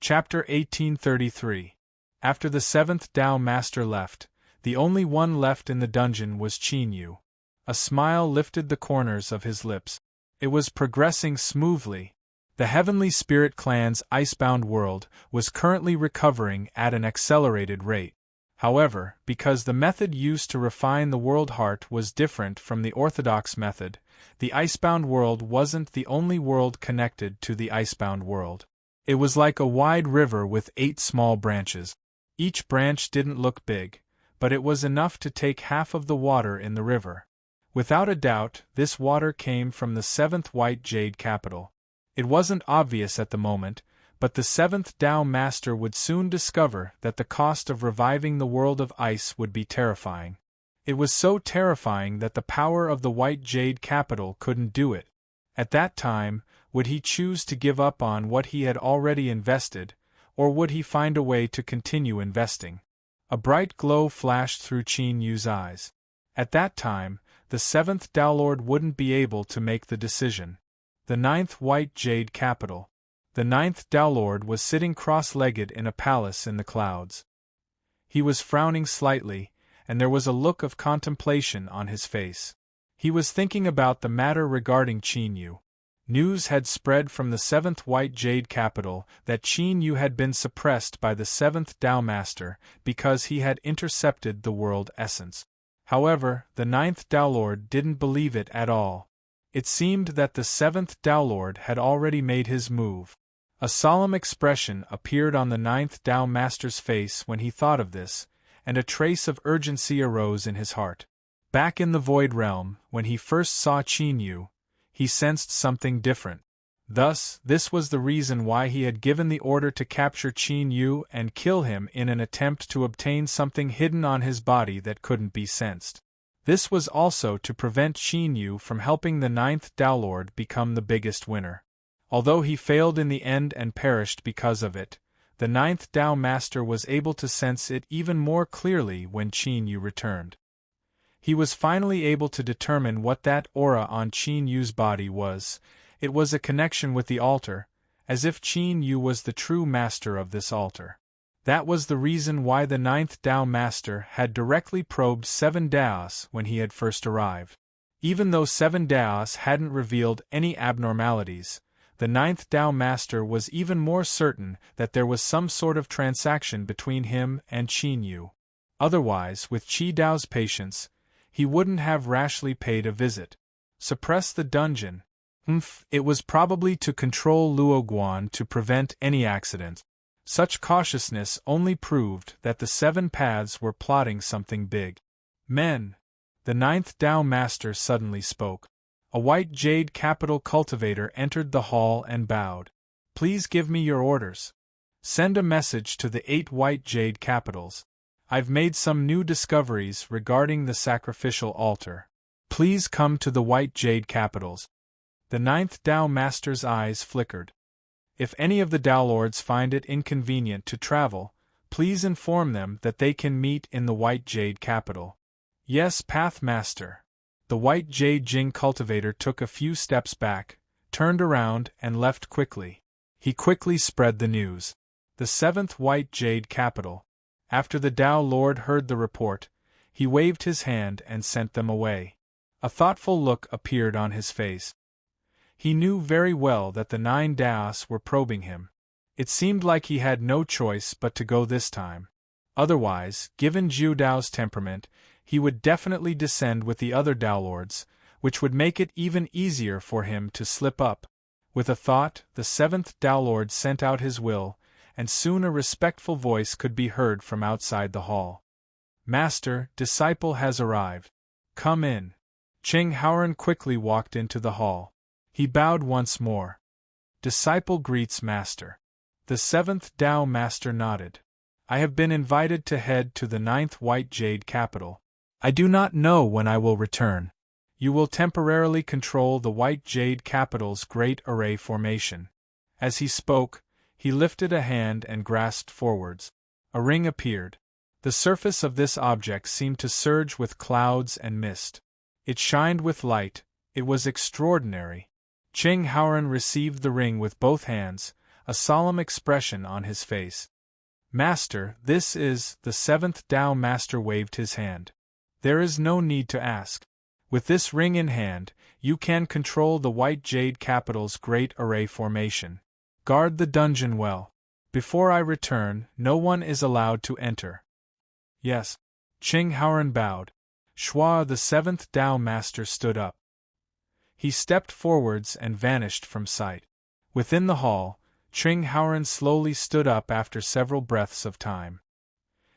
Chapter 1833. After the seventh Tao Master left, the only one left in the dungeon was Qin Yu. A smile lifted the corners of his lips. It was progressing smoothly. The Heavenly Spirit Clan's icebound world was currently recovering at an accelerated rate. However, because the method used to refine the world heart was different from the orthodox method, the icebound world wasn't the only world connected to the icebound world. It was like a wide river with 8 small branches. Each branch didn't look big, but it was enough to take half of the water in the river. Without a doubt, this water came from the 7th White Jade Capital. It wasn't obvious at the moment, but the 7th Tao Master would soon discover that the cost of reviving the world of ice would be terrifying. It was so terrifying that the power of the White Jade Capital couldn't do it. At that time, would he choose to give up on what he had already invested, or would he find a way to continue investing? A bright glow flashed through Qin Yu's eyes. At that time, the 7th Tao Lord wouldn't be able to make the decision. The 9th White Jade Capital. The 9th Tao Lord was sitting cross-legged in a palace in the clouds. He was frowning slightly, and there was a look of contemplation on his face. He was thinking about the matter regarding Qin Yu. News had spread from the 7th White Jade Capital that Qin Yu had been suppressed by the 7th Tao Master because he had intercepted the world essence. However, the 9th Tao Lord didn't believe it at all. It seemed that the 7th Tao Lord had already made his move. A solemn expression appeared on the 9th Tao Master's face when he thought of this, and a trace of urgency arose in his heart. Back in the Void Realm, when he first saw Qin Yu, he sensed something different. Thus, this was the reason why he had given the order to capture Qin Yu and kill him in an attempt to obtain something hidden on his body that couldn't be sensed. This was also to prevent Qin Yu from helping the 9th Tao Lord become the biggest winner. Although he failed in the end and perished because of it, the 9th Tao Master was able to sense it even more clearly when Qin Yu returned. He was finally able to determine what that aura on Qin Yu's body was. It was a connection with the altar, as if Qin Yu was the true master of this altar. That was the reason why the 9th Tao Master had directly probed 7 Daos when he had first arrived. Even though 7 Daos hadn't revealed any abnormalities, the 9th Tao Master was even more certain that there was some sort of transaction between him and Qin Yu. Otherwise, with Qi Dao's patience, he wouldn't have rashly paid a visit. Suppress the dungeon. It was probably to control Luo Guan to prevent any accident. Such cautiousness only proved that the 7 paths were plotting something big. Men! The 9th Tao Master suddenly spoke. A White Jade Capital cultivator entered the hall and bowed. Please give me your orders. Send a message to the 8 White Jade Capitals. I've made some new discoveries regarding the sacrificial altar. Please come to the White Jade Capitals. The 9th Tao Master's eyes flickered. If any of the Tao Lords find it inconvenient to travel, please inform them that they can meet in the White Jade Capital. Yes, Path Master. The White Jade Jing cultivator took a few steps back, turned around and left quickly. He quickly spread the news. The 7th White Jade Capital. After the Tao Lord heard the report, he waved his hand and sent them away. A thoughtful look appeared on his face. He knew very well that the 9 Daos were probing him. It seemed like he had no choice but to go this time. Otherwise, given Jiu Dao's temperament, he would definitely descend with the other Tao Lords, which would make it even easier for him to slip up. With a thought, the 7th Tao Lord sent out his will, and soon a respectful voice could be heard from outside the hall. Master, disciple has arrived. Come in. Cheng Haoran quickly walked into the hall. He bowed once more. Disciple greets Master. The 7th Tao Master nodded. I have been invited to head to the 9th White Jade Capital. I do not know when I will return. You will temporarily control the White Jade Capital's Great Array formation. As he spoke, he lifted a hand and grasped forwards. A ring appeared. The surface of this object seemed to surge with clouds and mist. It shined with light. It was extraordinary. Cheng Haoran received the ring with both hands. a solemn expression on his face. Master, this is, the seventh Tao Master waved his hand. There is no need to ask. With this ring in hand, you can control the white jade capital's great array formation. Guard the dungeon well. Before I return, no one is allowed to enter. Yes. Qing Haoran bowed. Shua, the seventh Tao Master, stood up. He stepped forwards and vanished from sight. Within the hall, Qing Haoran slowly stood up after several breaths of time.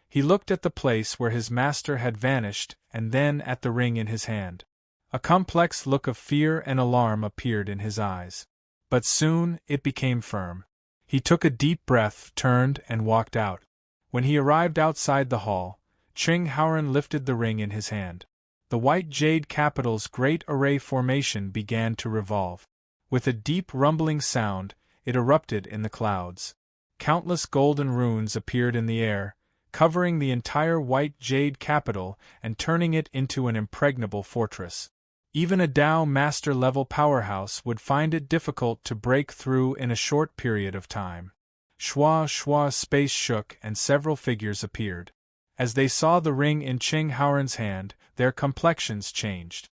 He looked at the place where his master had vanished and then at the ring in his hand. A complex look of fear and alarm appeared in his eyes. But soon, it became firm. He took a deep breath, turned, and walked out. When he arrived outside the hall, Qing Haoran lifted the ring in his hand. The white jade capital's great array formation began to revolve. With a deep rumbling sound, it erupted in the clouds. Countless golden runes appeared in the air, covering the entire white jade capital and turning it into an impregnable fortress. Even a Tao Master-level powerhouse would find it difficult to break through in a short period of time. Shua, space shook and several figures appeared. As they saw the ring in Qing Haoran's hand, their complexions changed.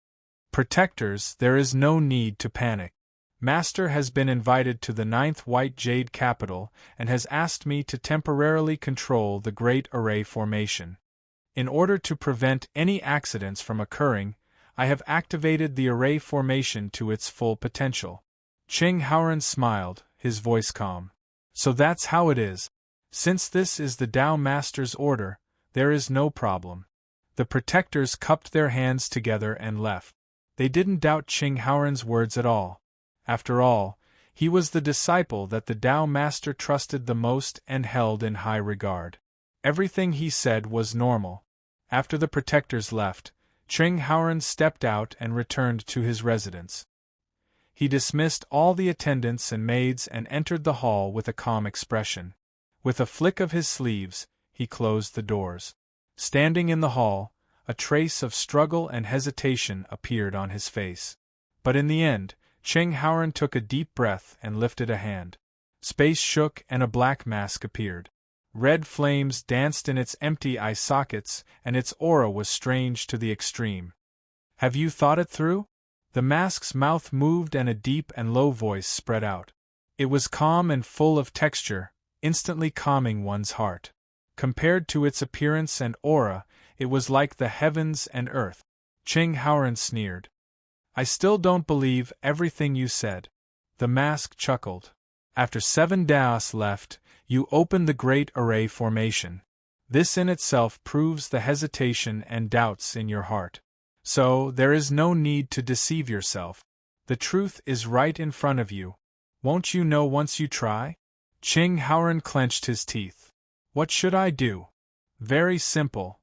Protectors, there is no need to panic. Master has been invited to the 9th White Jade Capital and has asked me to temporarily control the Great Array formation. In order to prevent any accidents from occurring, I have activated the array formation to its full potential. Qing Haoran smiled, his voice calm. So that's how it is. Since this is the Tao Master's order, there is no problem. The protectors cupped their hands together and left. They didn't doubt Qing Haoran's words at all. After all, he was the disciple that the Tao Master trusted the most and held in high regard. Everything he said was normal. After the protectors left, Qing Haoran stepped out and returned to his residence. He dismissed all the attendants and maids and entered the hall with a calm expression. With a flick of his sleeves, he closed the doors. Standing in the hall, a trace of struggle and hesitation appeared on his face. But in the end, Qing Haoran took a deep breath and lifted a hand. Space shook and a black mask appeared. Red flames danced in its empty eye sockets, and its aura was strange to the extreme. Have you thought it through? The mask's mouth moved and a deep and low voice spread out. It was calm and full of texture, instantly calming one's heart. Compared to its appearance and aura, it was like the heavens and earth. Qing Haoran sneered. I still don't believe everything you said. The mask chuckled. After 7 Daos left, you opened the Great Array formation. This in itself proves the hesitation and doubts in your heart. So, there is no need to deceive yourself. The truth is right in front of you. Won't you know once you try? Qing Haoran clenched his teeth. What should I do? Very simple.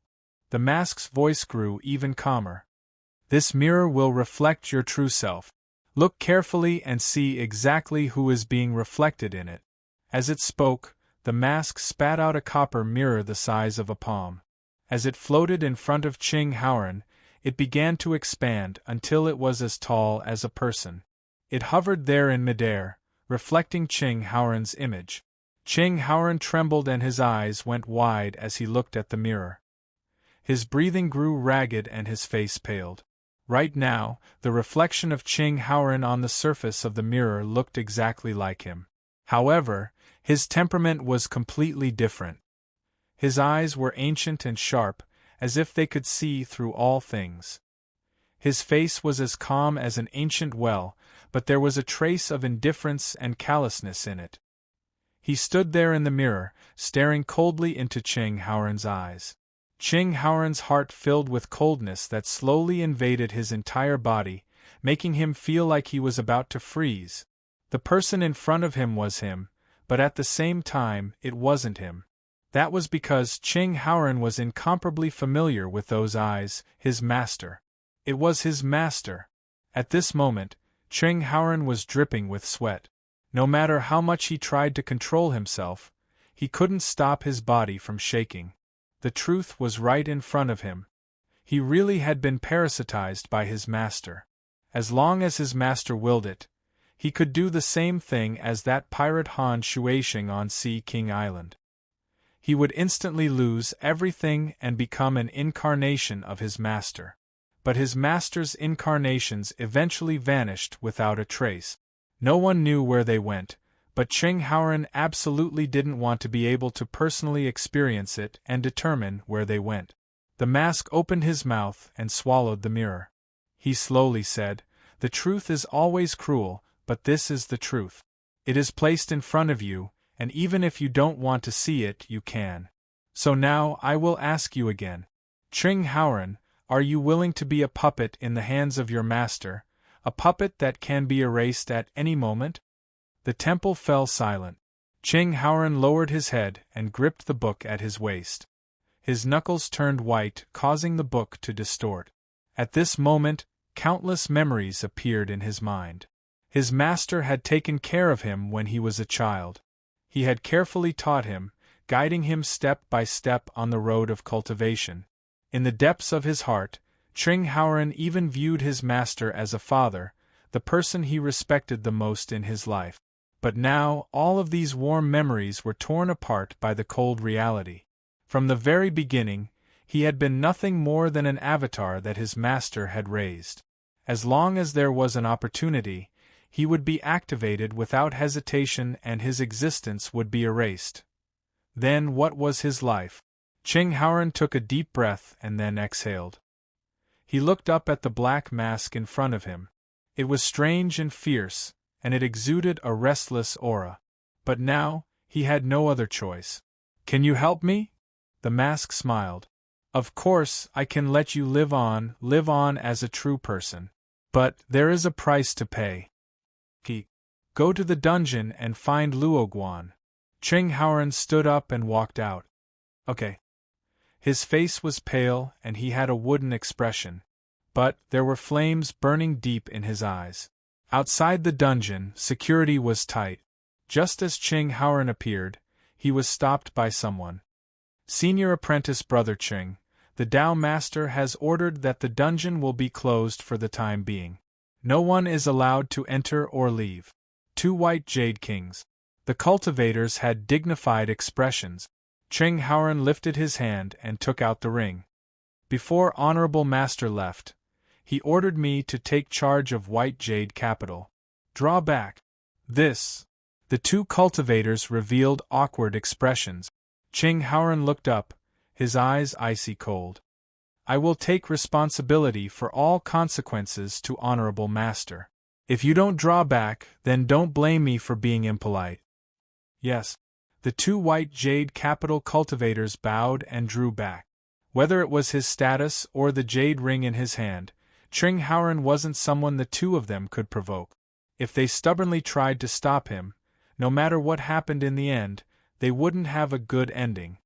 The mask's voice grew even calmer. This mirror will reflect your true self. Look carefully and see exactly who is being reflected in it. As it spoke, the mask spat out a copper mirror the size of a palm. As it floated in front of Qing Haoran, it began to expand until it was as tall as a person. It hovered there in midair, reflecting Qing Haoran's image. Qing Haoran trembled and his eyes went wide as he looked at the mirror. His breathing grew ragged and his face paled. Right now, the reflection of Qing Haoran on the surface of the mirror looked exactly like him. However, his temperament was completely different. His eyes were ancient and sharp, as if they could see through all things. His face was as calm as an ancient well, but there was a trace of indifference and callousness in it. He stood there in the mirror, staring coldly into Qing Haoran's eyes. Qing Haoran's heart filled with coldness that slowly invaded his entire body, making him feel like he was about to freeze. The person in front of him was him, but at the same time, it wasn't him. That was because Qing Haoran was incomparably familiar with those eyes, his master. It was his master. At this moment, Qing Haoran was dripping with sweat. No matter how much he tried to control himself, he couldn't stop his body from shaking. The truth was right in front of him. He really had been parasitized by his master. As long as his master willed it, He could do the same thing as that pirate Han Shuaisheng on Sea King Island. He would instantly lose everything and become an incarnation of his master. But his master's incarnations eventually vanished without a trace. No one knew where they went, but Ching Haoran absolutely didn't want to be able to personally experience it and determine where they went. The mask opened his mouth and swallowed the mirror. He slowly said, "The truth is always cruel, but this is the truth. It is placed in front of you, and even if you don't want to see it, you can. So now I will ask you again. Ching Haoran, are you willing to be a puppet in the hands of your master, a puppet that can be erased at any moment?" The temple fell silent. Ching Haoran lowered his head and gripped the book at his waist. His knuckles turned white, causing the book to distort. At this moment, countless memories appeared in his mind. His master had taken care of him when he was a child. He had carefully taught him, guiding him step by step on the road of cultivation. In the depths of his heart, Ching Haoran even viewed his master as a father, the person he respected the most in his life. But now, all of these warm memories were torn apart by the cold reality. From the very beginning, he had been nothing more than an avatar that his master had raised. As long as there was an opportunity, he would be activated without hesitation and his existence would be erased. Then what was his life? Ching Haoran took a deep breath and then exhaled. He looked up at the black mask in front of him. It was strange and fierce, and it exuded a restless aura. But now, he had no other choice. "Can you help me?" The mask smiled. "Of course, I can let you live on as a true person. But there is a price to pay. Go to the dungeon and find Luo Guan." Ching Haoran stood up and walked out. "Okay." His face was pale and he had a wooden expression. But there were flames burning deep in his eyes. Outside the dungeon, security was tight. Just as Ching Haoran appeared, he was stopped by someone. "Senior Apprentice Brother Ching, the Tao Master has ordered that the dungeon will be closed for the time being. No one is allowed to enter or leave." 2 white jade kings. The cultivators had dignified expressions. Ching Haoran lifted his hand and took out the ring. "Before Honorable Master left, he ordered me to take charge of White Jade Capital. Draw back." This. The 2 cultivators revealed awkward expressions. Ching Haoran looked up, his eyes icy cold. "I will take responsibility for all consequences to Honorable Master. If you don't draw back, then don't blame me for being impolite." "Yes." The 2 white jade capital cultivators bowed and drew back. Whether it was his status or the jade ring in his hand, Ching Haoran wasn't someone the 2 of them could provoke. If they stubbornly tried to stop him, no matter what happened in the end, they wouldn't have a good ending.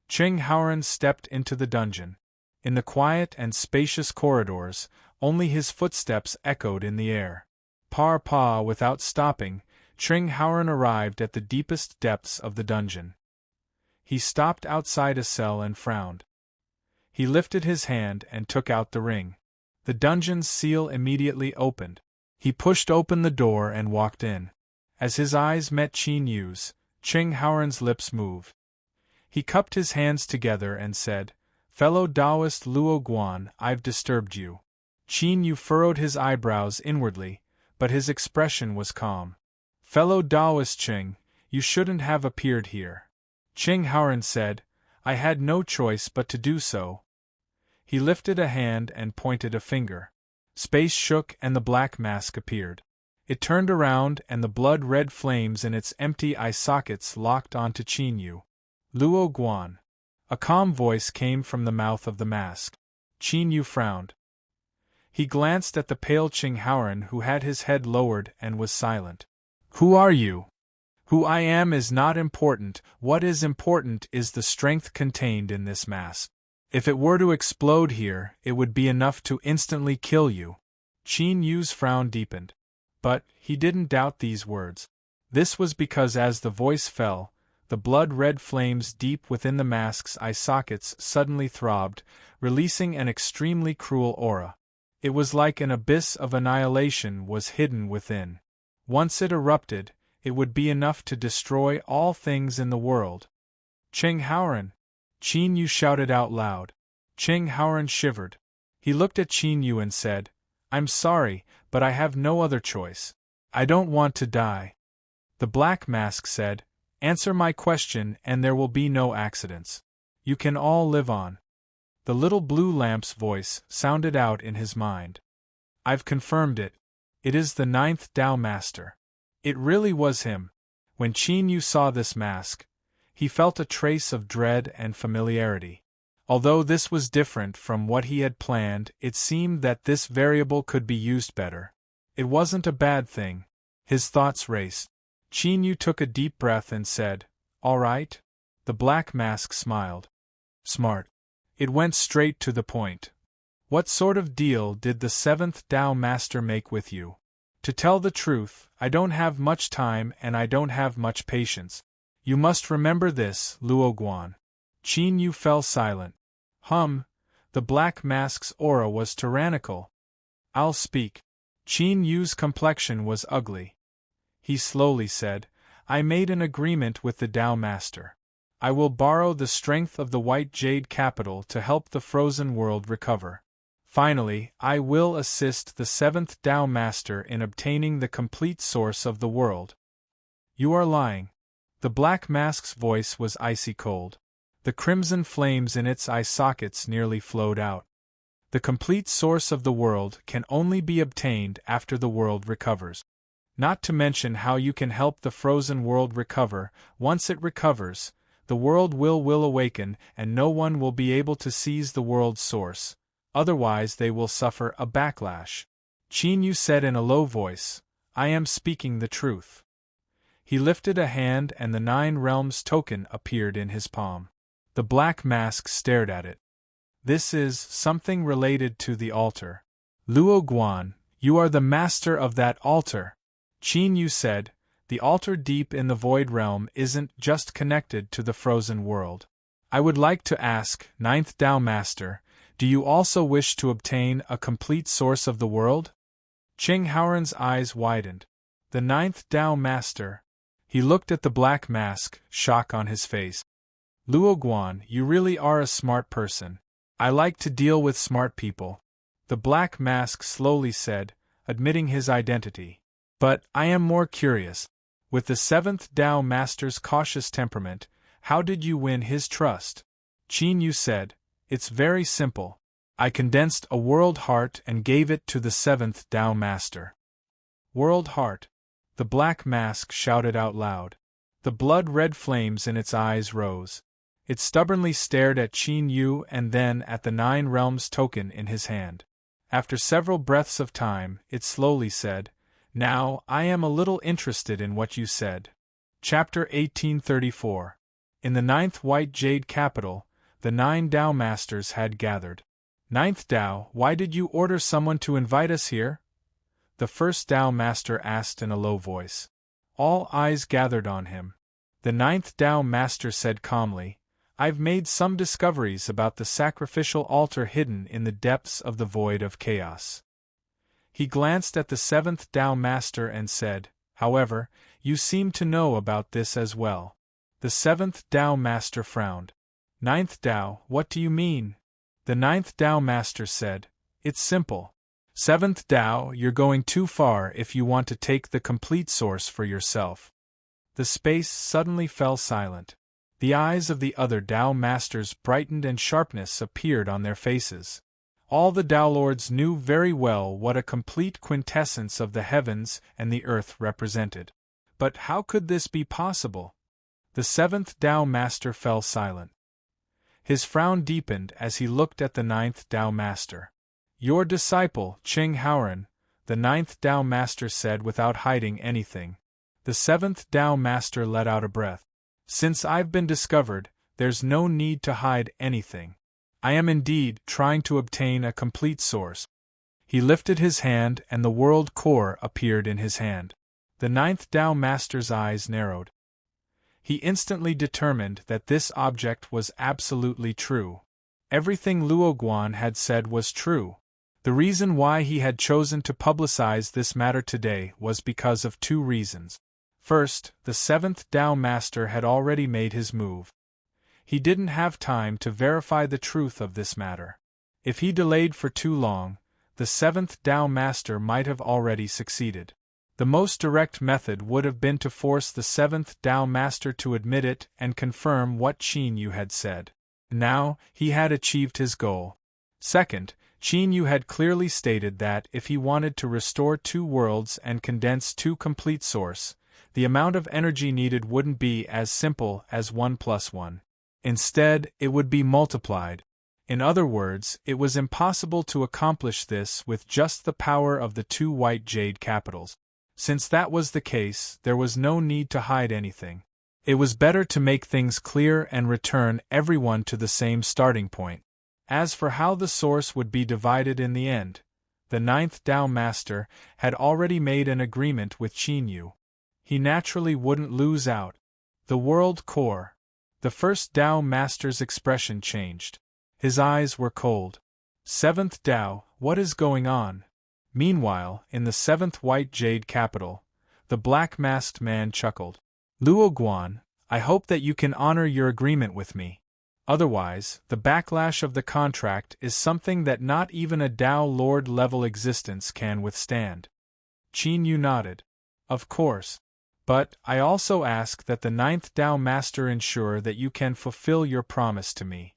Ching Haoran stepped into the dungeon. In the quiet and spacious corridors, only his footsteps echoed in the air. Pa, without stopping, Ching Haoran arrived at the deepest depths of the dungeon. He stopped outside a cell and frowned. He lifted his hand and took out the ring. The dungeon's seal immediately opened. He pushed open the door and walked in. As his eyes met Qin Yu's, Ching Haoran's lips moved. He cupped his hands together and said, "Fellow Taoist Luo Guan, I've disturbed you." Qin Yu furrowed his eyebrows inwardly, but his expression was calm. "Fellow Taoist Ching, you shouldn't have appeared here." Ching Haoran said, "I had no choice but to do so." He lifted a hand and pointed a finger. Space shook and the black mask appeared. It turned around and the blood-red flames in its empty eye sockets locked onto Qin Yu. "Luo Guan." A calm voice came from the mouth of the mask. Qin Yu frowned. He glanced at the pale Ching Haoran who had his head lowered and was silent. "Who are you?" "Who I am is not important. What is important is the strength contained in this mask. If it were to explode here, it would be enough to instantly kill you." Qin Yu's frown deepened. But he didn't doubt these words. This was because as the voice fell, the blood-red flames deep within the mask's eye sockets suddenly throbbed, releasing an extremely cruel aura. It was like an abyss of annihilation was hidden within. Once it erupted, it would be enough to destroy all things in the world. Cheng Haoran! Qin Yu shouted out loud. Cheng Haoran shivered. He looked at Qin Yu and said, "I'm sorry, but I have no other choice. I don't want to die." The Black Mask said, "Answer my question and there will be no accidents. You can all live on." The little blue lamp's voice sounded out in his mind. "I've confirmed it. It is the 9th Tao Master." It really was him. When Qin Yu saw this mask, he felt a trace of dread and familiarity. Although this was different from what he had planned, it seemed that this variable could be used better. It wasn't a bad thing. His thoughts raced. Qin Yu took a deep breath and said, "All right?" The Black Mask smiled. "Smart." It went straight to the point. "What sort of deal did the 7th Tao Master make with you?" "To tell the truth, I don't have much time and I don't have much patience. You must remember this, Luo Guan." Qin Yu fell silent. The Black Mask's aura was tyrannical. "I'll speak." Qin Yu's complexion was ugly. He slowly said, "I made an agreement with the Tao Master. I will borrow the strength of the White Jade Capital to help the frozen world recover. Finally, I will assist the 7th Tao Master in obtaining the complete source of the world." "You are lying." The Black Mask's voice was icy cold. The crimson flames in its eye sockets nearly flowed out. "The complete source of the world can only be obtained after the world recovers. Not to mention how you can help the frozen world recover. Once it recovers, the world will awaken and no one will be able to seize the world's source. Otherwise they will suffer a backlash." Qin Yu said in a low voice, "I am speaking the truth." He lifted a hand and the 9 Realms token appeared in his palm. The Black Mask stared at it. "This is something related to the altar. Luo Guan, you are the master of that altar." Qin Yu said, "The altar deep in the Void Realm isn't just connected to the frozen world. I would like to ask, 9th Tao Master, do you also wish to obtain a complete source of the world?" Cheng Haoran's eyes widened. "The 9th Tao Master?" He looked at the Black Mask, shock on his face. "Luo Guan, you really are a smart person. I like to deal with smart people." The Black Mask slowly said, admitting his identity. "But I am more curious. With the 7th Tao Master's cautious temperament, how did you win his trust?" Qin Yu said, "It's very simple. I condensed a world heart and gave it to the 7th Tao Master." "World heart?" the Black Mask shouted out loud. The blood-red flames in its eyes rose. It stubbornly stared at Qin Yu and then at the 9 Realms token in his hand. After several breaths of time, it slowly said, "Now, I am a little interested in what you said." Chapter 1834. In the 9th White Jade Capital, the 9 Tao Masters had gathered. "9th Tao, why did you order someone to invite us here?" the first Tao Master asked in a low voice. All eyes gathered on him. The 9th Tao Master said calmly, "I've made some discoveries about the sacrificial altar hidden in the depths of the void of chaos." He glanced at the 7th Tao Master and said, "However, you seem to know about this as well." The 7th Tao Master frowned. "9th Tao, what do you mean?" The 9th Tao Master said, "It's simple. 7th Tao, you're going too far if you want to take the complete source for yourself." The space suddenly fell silent. The eyes of the other Tao Masters brightened and sharpness appeared on their faces. All the Tao Lords knew very well what a complete quintessence of the heavens and the earth represented. But how could this be possible? The 7th Tao Master fell silent. His frown deepened as he looked at the 9th Tao Master. "Your disciple, Cheng Haoran," the 9th Tao Master said without hiding anything. The 7th Tao Master let out a breath. "Since I've been discovered, there's no need to hide anything. I am indeed trying to obtain a complete source." He lifted his hand and the world core appeared in his hand. The 9th Tao Master's eyes narrowed. He instantly determined that this object was absolutely true. Everything Luo Guan had said was true. The reason why he had chosen to publicize this matter today was because of two reasons. First, the seventh Tao Master had already made his move. He didn't have time to verify the truth of this matter. If he delayed for too long, the seventh Tao Master might have already succeeded. The most direct method would have been to force the seventh Tao Master to admit it and confirm what Qin Yu had said. Now, he had achieved his goal. Second, Qin Yu had clearly stated that if he wanted to restore two worlds and condense two complete source, the amount of energy needed wouldn't be as simple as 1 plus 1. Instead, it would be multiplied. In other words, it was impossible to accomplish this with just the power of the two white jade capitals. Since that was the case, there was no need to hide anything. It was better to make things clear and return everyone to the same starting point. As for how the source would be divided in the end, the ninth Tao Master had already made an agreement with Qin Yu. He naturally wouldn't lose out. The world core. The first Tao Master's expression changed. His eyes were cold. Seventh Tao, what is going on? Meanwhile, in the seventh white jade capital, the black-masked man chuckled. Luo Guan, I hope that you can honor your agreement with me. Otherwise, the backlash of the contract is something that not even a Tao Lord-level existence can withstand. Qin Yu nodded. Of course. But I also ask that the ninth Tao Master ensure that you can fulfill your promise to me.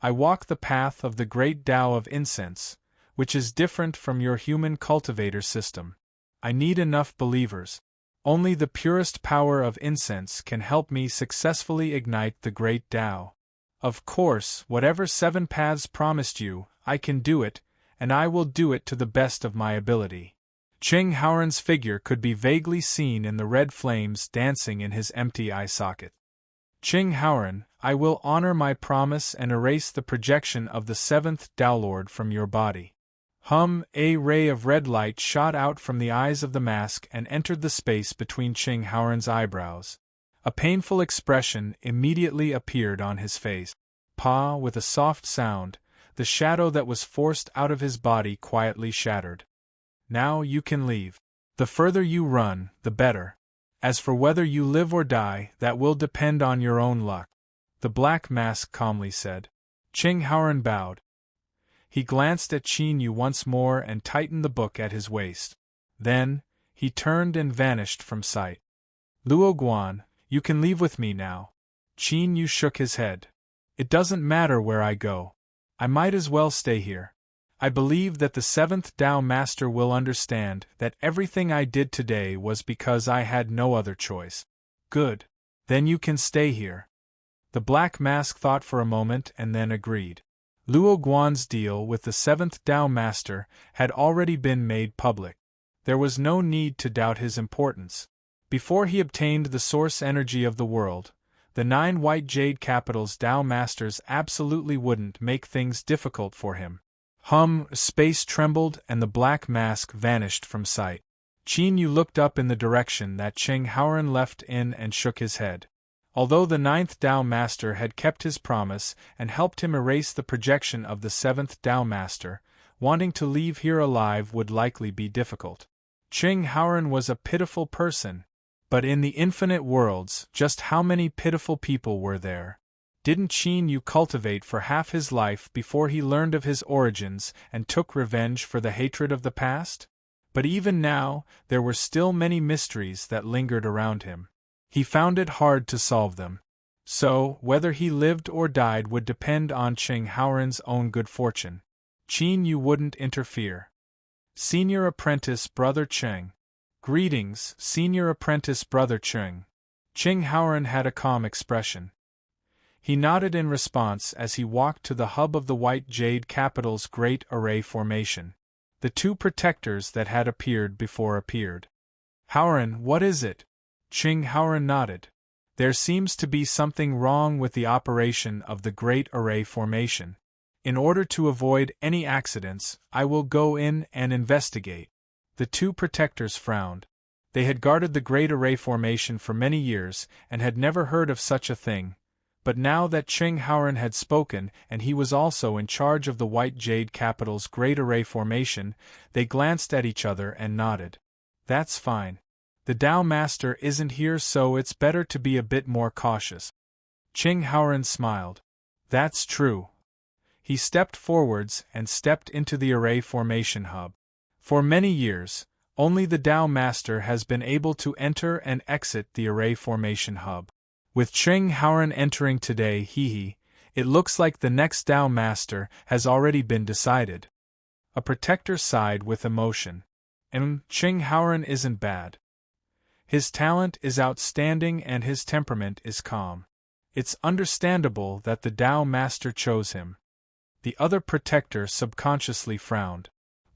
I walk the path of the great Tao of incense, which is different from your human cultivator system. I need enough believers. Only the purest power of incense can help me successfully ignite the great Tao. Of course, whatever seven paths promised you, I can do it, and I will do it to the best of my ability. Ching Haoran's figure could be vaguely seen in the red flames dancing in his empty eye socket. Ching Haoran, I will honor my promise and erase the projection of the seventh Tao Lord from your body. A ray of red light shot out from the eyes of the mask and entered the space between Ching Haoran's eyebrows. A painful expression immediately appeared on his face. With a soft sound, the shadow that was forced out of his body quietly shattered. Now you can leave. The further you run, the better. As for whether you live or die, that will depend on your own luck. The black mask calmly said. Ching Haoran bowed. He glanced at Qin Yu once more and tightened the book at his waist. Then, he turned and vanished from sight. Luo Guan, you can leave with me now. Qin Yu shook his head. It doesn't matter where I go. I might as well stay here. I believe that the seventh Tao Master will understand that everything I did today was because I had no other choice. Good. Then you can stay here. The black mask thought for a moment and then agreed. Luo Guan's deal with the seventh Tao Master had already been made public. There was no need to doubt his importance. Before he obtained the source energy of the world, the 9 white jade capitals Tao Masters absolutely wouldn't make things difficult for him. Space trembled and the black mask vanished from sight. Qin Yu looked up in the direction that Ching Haoran left in and shook his head. Although the 9th Tao Master had kept his promise and helped him erase the projection of the 7th Tao Master, wanting to leave here alive would likely be difficult. Ching Haoran was a pitiful person. But in the infinite worlds, just how many pitiful people were there? Didn't Qin Yu cultivate for half his life before he learned of his origins and took revenge for the hatred of the past? But even now, there were still many mysteries that lingered around him. He found it hard to solve them. So, whether he lived or died would depend on Ching Haoran's own good fortune. Qin Yu wouldn't interfere. Senior Apprentice Brother Cheng. Greetings, Senior Apprentice Brother Cheng. Ching Haoran had a calm expression. He nodded in response as he walked to the hub of the white jade capital's great array formation. The 2 protectors that had appeared before appeared. Haoran, what is it? Ching Haoran nodded. There seems to be something wrong with the operation of the great array formation. In order to avoid any accidents, I will go in and investigate. The 2 protectors frowned. They had guarded the great array formation for many years and had never heard of such a thing, But now that Ching Haoran had spoken and he was also in charge of the White Jade Capital's Great Array formation, they glanced at each other and nodded. That's fine. The Tao Master isn't here, so it's better to be a bit more cautious. Ching Haoran smiled. That's true. He stepped forwards and stepped into the array formation hub. For many years, only the Tao Master has been able to enter and exit the array formation hub. With Ching Haoran entering today, it looks like the next Tao Master has already been decided. A protector sighed with emotion. Ching Haoran isn't bad. His talent is outstanding and his temperament is calm. It's understandable that the Tao Master chose him. The other protector subconsciously frowned.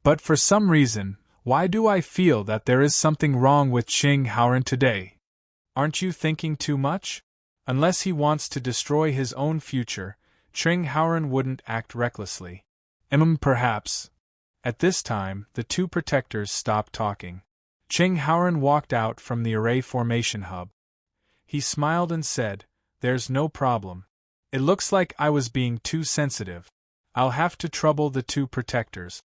But for some reason, why do I feel that there is something wrong with Ching Haoran today? Aren't you thinking too much? Unless he wants to destroy his own future, Ching Haoran wouldn't act recklessly. Perhaps. At this time, the two protectors stopped talking. Ching Haoran walked out from the array formation hub. He smiled and said, "There's no problem. It looks like I was being too sensitive. I'll have to trouble the two protectors."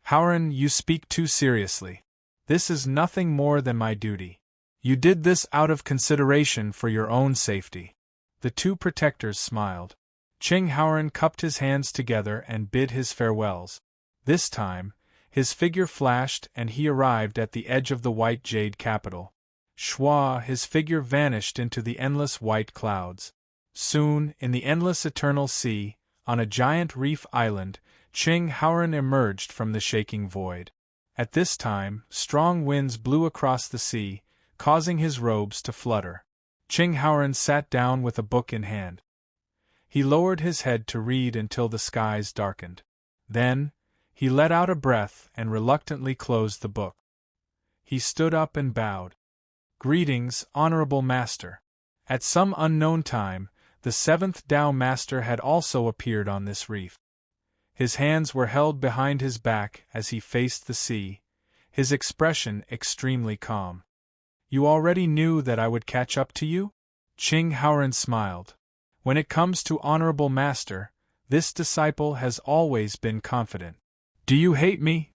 "Haoran, you speak too seriously. This is nothing more than my duty. You did this out of consideration for your own safety." The two protectors smiled. Ching Haoran cupped his hands together and bid his farewells. This time, his figure flashed and he arrived at the edge of the White Jade Capital. Shwa, his figure vanished into the endless white clouds. Soon, in the endless eternal sea, on a giant reef island, Ching Haoran emerged from the shaking void. At this time, strong winds blew across the sea, causing his robes to flutter. Ching Haoran sat down with a book in hand. He lowered his head to read until the skies darkened. Then, he let out a breath and reluctantly closed the book. He stood up and bowed. "Greetings, Honorable Master." At some unknown time, the seventh Tao Master had also appeared on this reef. His hands were held behind his back as he faced the sea, his expression extremely calm. "You already knew that I would catch up to you?" Ching Haoran smiled. "When it comes to Honorable Master, this disciple has always been confident." "Do you hate me?"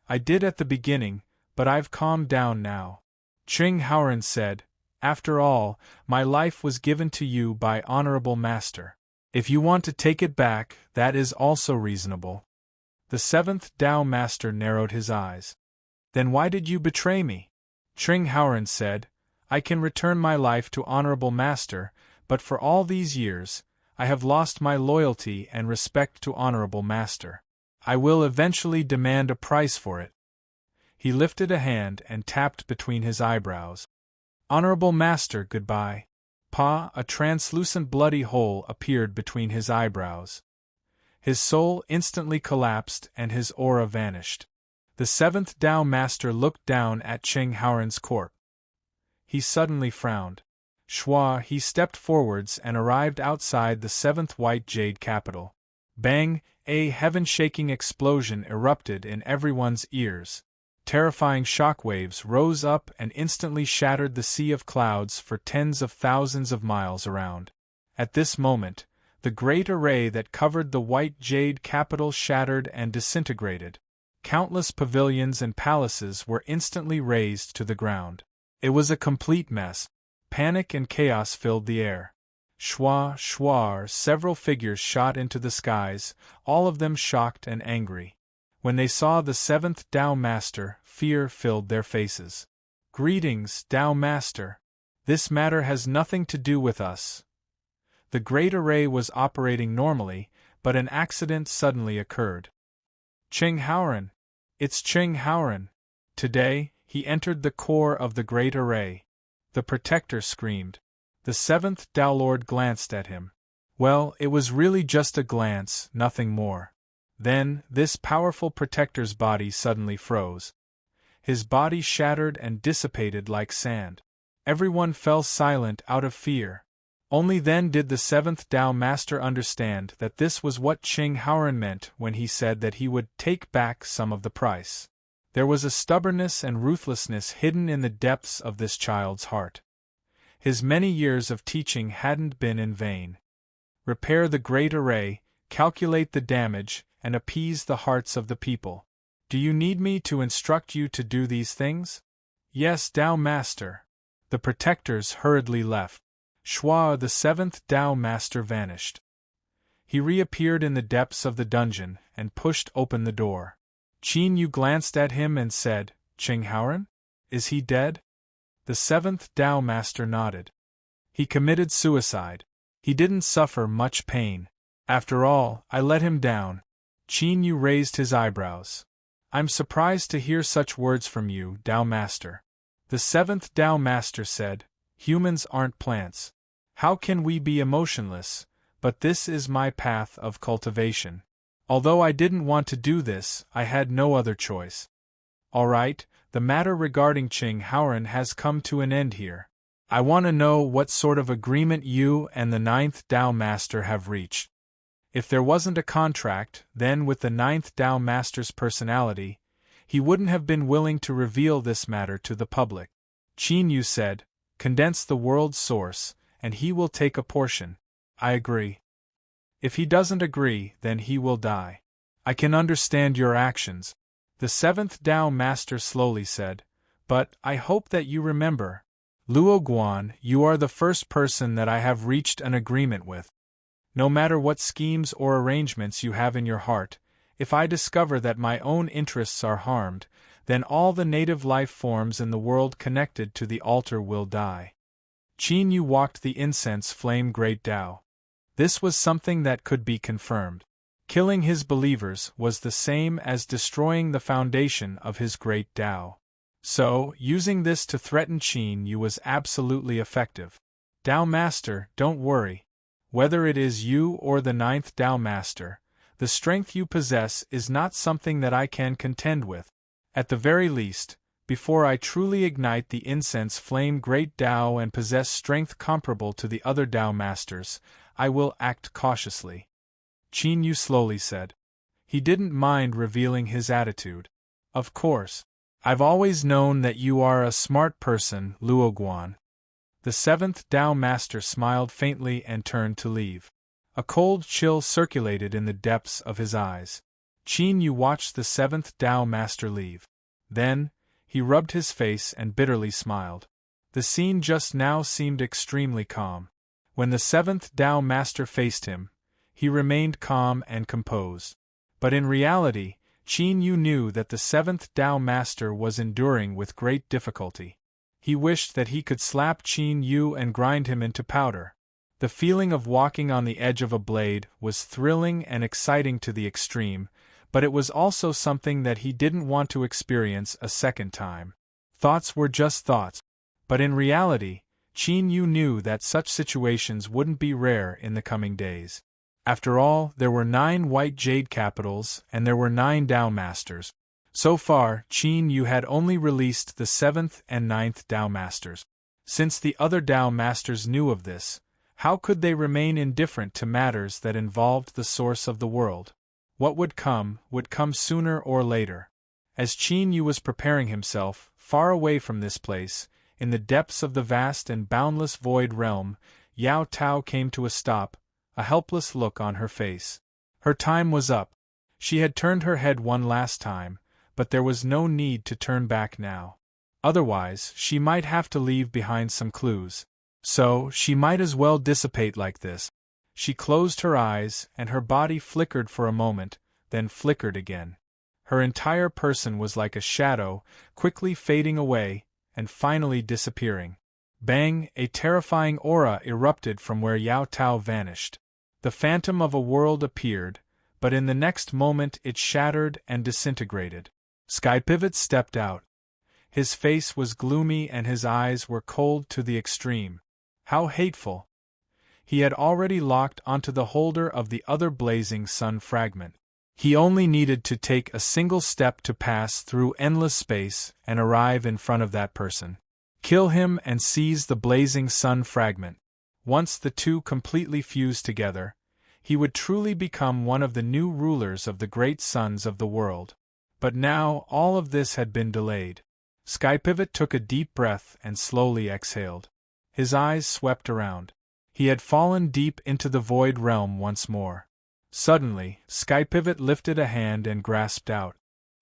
"I did at the beginning, but I've calmed down now." Ching Haoran said, "After all, my life was given to you by Honorable Master. If you want to take it back, that is also reasonable." The seventh Tao Master narrowed his eyes. "Then why did you betray me?" Ching Haoran said, "I can return my life to Honorable Master, but for all these years, I have lost my loyalty and respect to Honorable Master. I will eventually demand a price for it." He lifted a hand and tapped between his eyebrows. "Honorable Master, goodbye." A translucent bloody hole appeared between his eyebrows. His soul instantly collapsed and his aura vanished. The seventh Tao Master looked down at Ching Haoran's corpse. He suddenly frowned. Shwa, he stepped forwards and arrived outside the seventh White Jade Capital. Bang! A heaven-shaking explosion erupted in everyone's ears. Terrifying shockwaves rose up and instantly shattered the sea of clouds for tens of thousands of miles around. At this moment, the great array that covered the White Jade Capital shattered and disintegrated. Countless pavilions and palaces were instantly razed to the ground. It was a complete mess. Panic and chaos filled the air. Shwa, several figures shot into the skies, all of them shocked and angry. When they saw the seventh Tao Master, fear filled their faces. "Greetings, Tao Master. This matter has nothing to do with us." The great array was operating normally, but an accident suddenly occurred. "Ching Haoran! It's Ching Haoran!" Today, he entered the core of the great array. The protector screamed. The seventh Tao Lord glanced at him. Well, it was really just a glance, nothing more. Then, this powerful protector's body suddenly froze. His body shattered and dissipated like sand. Everyone fell silent out of fear. Only then did the seventh Tao Master understand that this was what Ching Haoran meant when he said that he would take back some of the price. There was a stubbornness and ruthlessness hidden in the depths of this child's heart. His many years of teaching hadn't been in vain. Repair the great array, calculate the damage, and appease the hearts of the people. Do you need me to instruct you to do these things? Yes, Tao Master. The protectors hurriedly left. Shua, the seventh Tao Master, vanished. He reappeared in the depths of the dungeon and pushed open the door. Qin Yu glanced at him and said, "Qing Haoran? Is he dead?" The seventh Tao Master nodded. "He committed suicide. He didn't suffer much pain. After all, I let him down." Qin Yu raised his eyebrows. "I'm surprised to hear such words from you, Tao Master." The seventh Tao Master said, "Humans aren't plants. How can we be emotionless? But this is my path of cultivation. Although I didn't want to do this, I had no other choice. All right, the matter regarding Qing Haoran has come to an end here. I want to know what sort of agreement you and the ninth Tao Master have reached. If there wasn't a contract, then with the ninth Tao Master's personality, he wouldn't have been willing to reveal this matter to the public." Qin Yu said, "Condense the world's source, and he will take a portion." "I agree." "If he doesn't agree, then he will die." "I can understand your actions," the seventh Tao Master slowly said, "but I hope that you remember, Luo Guan, you are the first person that I have reached an agreement with. No matter what schemes or arrangements you have in your heart, if I discover that my own interests are harmed, then all the native life forms in the world connected to the altar will die." Qin Yu walked the incense flame great Tao. This was something that could be confirmed. Killing his believers was the same as destroying the foundation of his great Tao. So, using this to threaten Qin Yu was absolutely effective. "Tao Master, don't worry. Whether it is you or the ninth Tao Master, the strength you possess is not something that I can contend with. At the very least, before I truly ignite the incense flame great Tao and possess strength comparable to the other Tao Masters, I will act cautiously." Qin Yu slowly said. He didn't mind revealing his attitude. "Of course. I've always known that you are a smart person, Luo Guan." The seventh Tao Master smiled faintly and turned to leave. A cold chill circulated in the depths of his eyes. Qin Yu watched the seventh Tao Master leave. Then, he rubbed his face and bitterly smiled. The scene just now seemed extremely calm. When the seventh Tao Master faced him, he remained calm and composed. But in reality, Qin Yu knew that the seventh Tao Master was enduring with great difficulty. He wished that he could slap Qin Yu and grind him into powder. The feeling of walking on the edge of a blade was thrilling and exciting to the extreme, but it was also something that he didn't want to experience a second time. Thoughts were just thoughts. But in reality, Qin Yu knew that such situations wouldn't be rare in the coming days. After all, there were 9 white jade capitals, and there were 9 Tao Masters. So far, Qin Yu had only released the 7th and 9th Tao Masters. Since the other Tao Masters knew of this, how could they remain indifferent to matters that involved the source of the world? What would come sooner or later. As Qin Yu was preparing himself, far away from this place, in the depths of the vast and boundless void realm, Yao Tao came to a stop, a helpless look on her face. Her time was up. She had turned her head one last time, but there was no need to turn back now. Otherwise, she might have to leave behind some clues. So, she might as well dissipate like this. She closed her eyes, and her body flickered for a moment, then flickered again. Her entire person was like a shadow, quickly fading away, and finally disappearing. Bang! A terrifying aura erupted from where Yao Tao vanished. The phantom of a world appeared, but in the next moment it shattered and disintegrated. Skypivot stepped out. His face was gloomy and his eyes were cold to the extreme. How hateful! He had already locked onto the holder of the other blazing sun fragment. He only needed to take a single step to pass through endless space and arrive in front of that person. Kill him and seize the blazing sun fragment. Once the two completely fused together, he would truly become one of the new rulers of the great suns of the world. But now all of this had been delayed. Skypivot took a deep breath and slowly exhaled. His eyes swept around. He had fallen deep into the void realm once more. Suddenly, Skypivot lifted a hand and grasped out.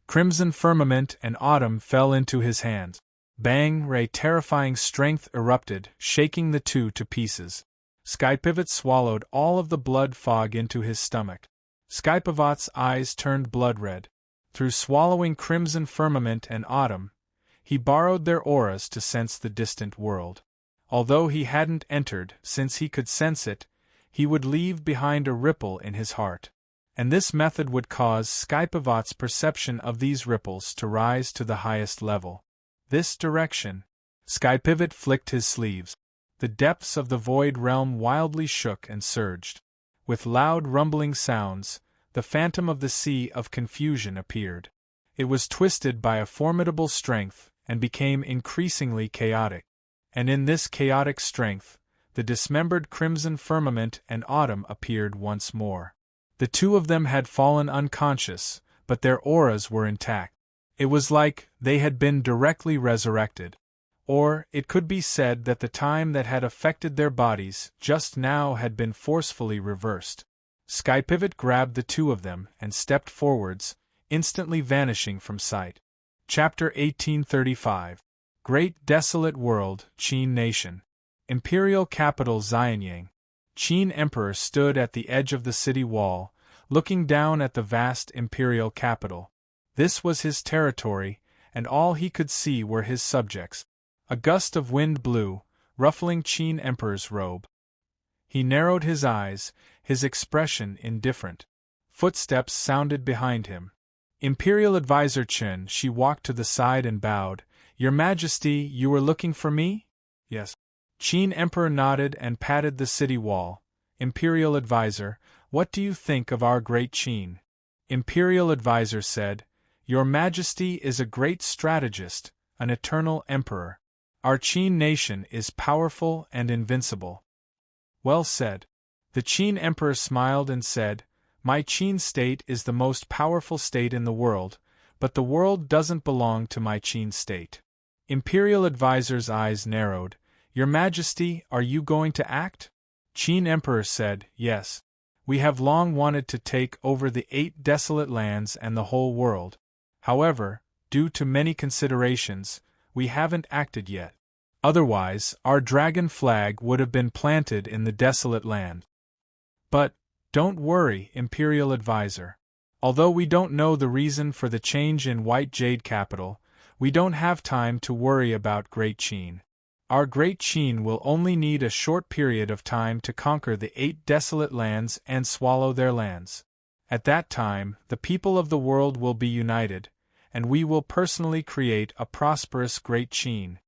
Crimson firmament and autumn fell into his hands. Bang! Ray terrifying strength erupted, shaking the two to pieces. Skypivot swallowed all of the blood fog into his stomach. Skypivot's eyes turned blood red. Through swallowing crimson firmament and autumn, he borrowed their auras to sense the distant world. Although he hadn't entered, since he could sense it, he would leave behind a ripple in his heart. And this method would cause Skypivot's perception of these ripples to rise to the highest level. This direction. Skypivot flicked his sleeves. The depths of the void realm wildly shook and surged. With loud rumbling sounds, the phantom of the Sea of Confusion appeared. It was twisted by a formidable strength and became increasingly chaotic. And in this chaotic strength, the dismembered crimson firmament and autumn appeared once more. The two of them had fallen unconscious, but their auras were intact. It was like they had been directly resurrected. Or, it could be said that the time that had affected their bodies just now had been forcefully reversed. Skypivot grabbed the two of them and stepped forwards, instantly vanishing from sight. Chapter 1835. Great Desolate World, Qin Nation. Imperial Capital Xianyang. Qin Emperor stood at the edge of the city wall, looking down at the vast imperial capital. This was his territory, and all he could see were his subjects. A gust of wind blew, ruffling Qin Emperor's robe. He narrowed his eyes, his expression indifferent. Footsteps sounded behind him. Imperial Advisor Chen, she walked to the side and bowed. Your Majesty, you were looking for me? Yes. Qin Emperor nodded and patted the city wall. Imperial Advisor, what do you think of our great Qin? Imperial Advisor said, Your Majesty is a great strategist, an eternal emperor. Our Qin nation is powerful and invincible. Well said. The Qin Emperor smiled and said, My Qin state is the most powerful state in the world, but the world doesn't belong to my Qin state. Imperial Advisor's eyes narrowed. Your Majesty, are you going to act? Qin Emperor said, Yes. We have long wanted to take over the 8 desolate lands and the whole world. However, due to many considerations, we haven't acted yet. Otherwise, our dragon flag would have been planted in the desolate land. But, don't worry, Imperial Advisor. Although we don't know the reason for the change in White Jade Capital, we don't have time to worry about Great Qin. Our Great Qin will only need a short period of time to conquer the 8 desolate lands and swallow their lands. At that time, the people of the world will be united, and we will personally create a prosperous Great Qin.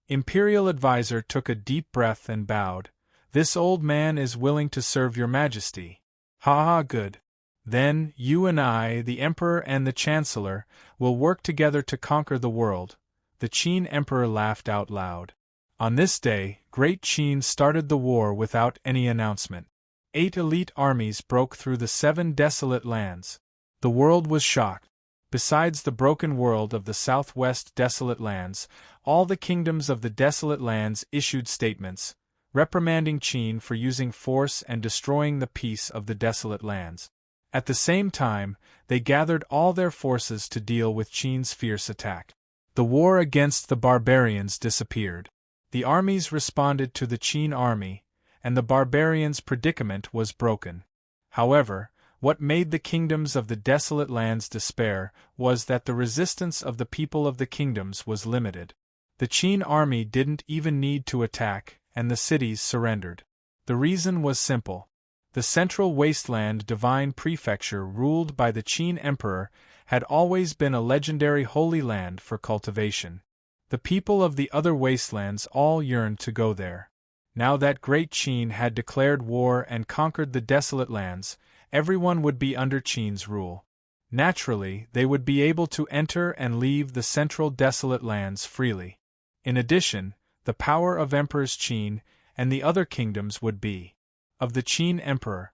Imperial Advisor took a deep breath and bowed. This old man is willing to serve your Majesty. Ha ha, good. Then, you and I, the Emperor and the Chancellor, will work together to conquer the world. The Qin Emperor laughed out loud. On this day, Great Qin started the war without any announcement. 8 elite armies broke through the 7 desolate lands. The world was shocked. Besides the broken world of the southwest desolate lands, all the kingdoms of the desolate lands issued statements, reprimanding Qin for using force and destroying the peace of the desolate lands. At the same time, they gathered all their forces to deal with Qin's fierce attack. The war against the barbarians disappeared. The armies responded to the Qin army, and the barbarians' predicament was broken. However, what made the kingdoms of the desolate lands despair was that the resistance of the people of the kingdoms was limited. The Qin army didn't even need to attack, and the cities surrendered. The reason was simple. The central wasteland divine prefecture ruled by the Qin emperor had always been a legendary holy land for cultivation. The people of the other wastelands all yearned to go there. Now that Great Qin had declared war and conquered the desolate lands, everyone would be under Qin's rule. Naturally, they would be able to enter and leave the central desolate lands freely. In addition, the power of Emperor's Qin and the other kingdoms would be of the Qin Emperor.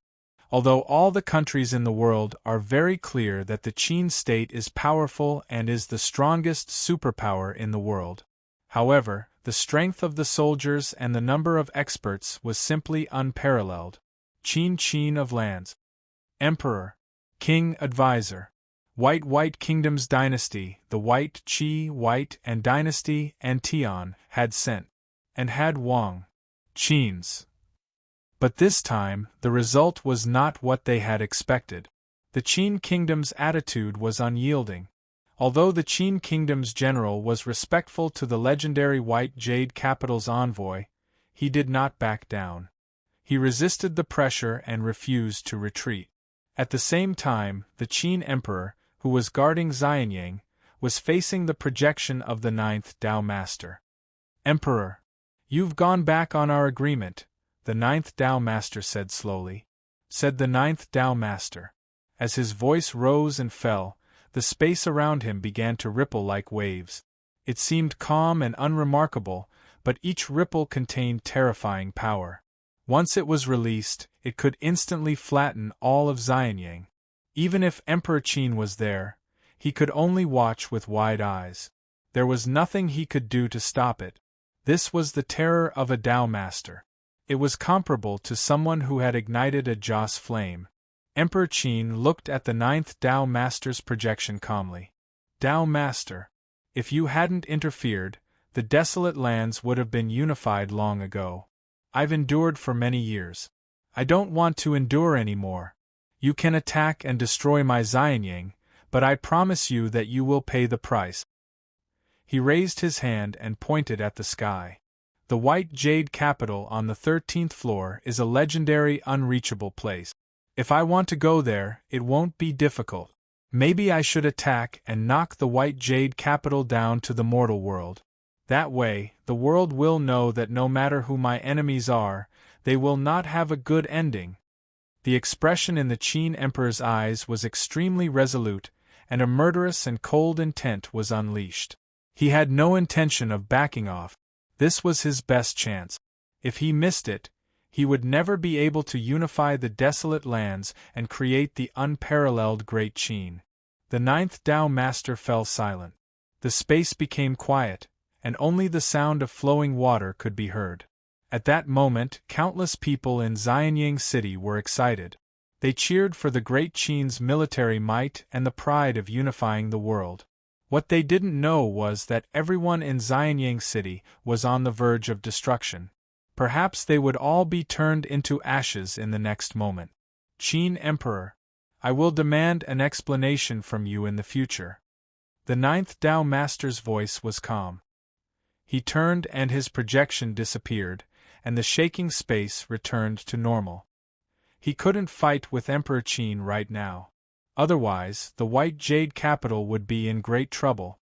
Although all the countries in the world are very clear that the Qin state is powerful and is the strongest superpower in the world. However, the strength of the soldiers and the number of experts was simply unparalleled. Qin of lands. Emperor. King advisor. White Kingdom's dynasty, the White Qi White and dynasty and Tian had sent. And had Wang. Qin's. But this time, the result was not what they had expected. The Qin kingdom's attitude was unyielding. Although the Qin kingdom's general was respectful to the legendary White Jade capital's envoy, he did not back down. He resisted the pressure and refused to retreat. At the same time, the Qin emperor, who was guarding Xianyang, was facing the projection of the ninth Tao Master. Emperor, you've gone back on our agreement, the ninth Tao Master said slowly. Said the ninth Tao Master. As his voice rose and fell, the space around him began to ripple like waves. It seemed calm and unremarkable, but each ripple contained terrifying power. Once it was released, it could instantly flatten all of Xianyang. Even if Emperor Qin was there, he could only watch with wide eyes. There was nothing he could do to stop it. This was the terror of a Tao Master. It was comparable to someone who had ignited a Joss flame. Emperor Qin looked at the ninth Tao Master's projection calmly. Tao Master, if you hadn't interfered, the desolate lands would have been unified long ago. I've endured for many years. I don't want to endure anymore. You can attack and destroy my Xianyang, but I promise you that you will pay the price. He raised his hand and pointed at the sky. The White Jade capital on the 13th floor is a legendary, unreachable place. If I want to go there, it won't be difficult. Maybe I should attack and knock the White Jade capital down to the mortal world. That way, the world will know that no matter who my enemies are, they will not have a good ending. The expression in the Qin Emperor's eyes was extremely resolute, and a murderous and cold intent was unleashed. He had no intention of backing off. This was his best chance. If he missed it, he would never be able to unify the desolate lands and create the unparalleled Great Qin. The ninth Tao Master fell silent. The space became quiet, and only the sound of flowing water could be heard. At that moment, countless people in Xianyang City were excited. They cheered for the Great Qin's military might and the pride of unifying the world. What they didn't know was that everyone in Xianyang City was on the verge of destruction. Perhaps they would all be turned into ashes in the next moment. Qin Emperor, I will demand an explanation from you in the future. The ninth Tao Master's voice was calm. He turned and his projection disappeared, and the shaking space returned to normal. He couldn't fight with Emperor Qin right now. Otherwise, the White Jade capital would be in great trouble.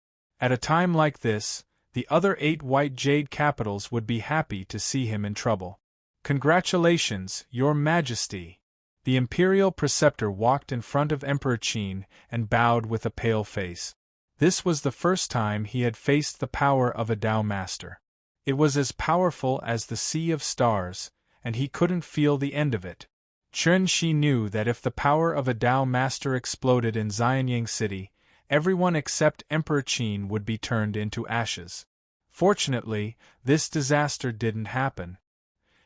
At a time like this, the other 8 White Jade capitals would be happy to see him in trouble. Congratulations, Your Majesty! The Imperial Preceptor walked in front of Emperor Qin and bowed with a pale face. This was the first time he had faced the power of a Tao Master. It was as powerful as the sea of stars, and he couldn't feel the end of it. Chen Shi knew that if the power of a Tao Master exploded in Xianyang City, everyone except Emperor Qin would be turned into ashes. Fortunately, this disaster didn't happen.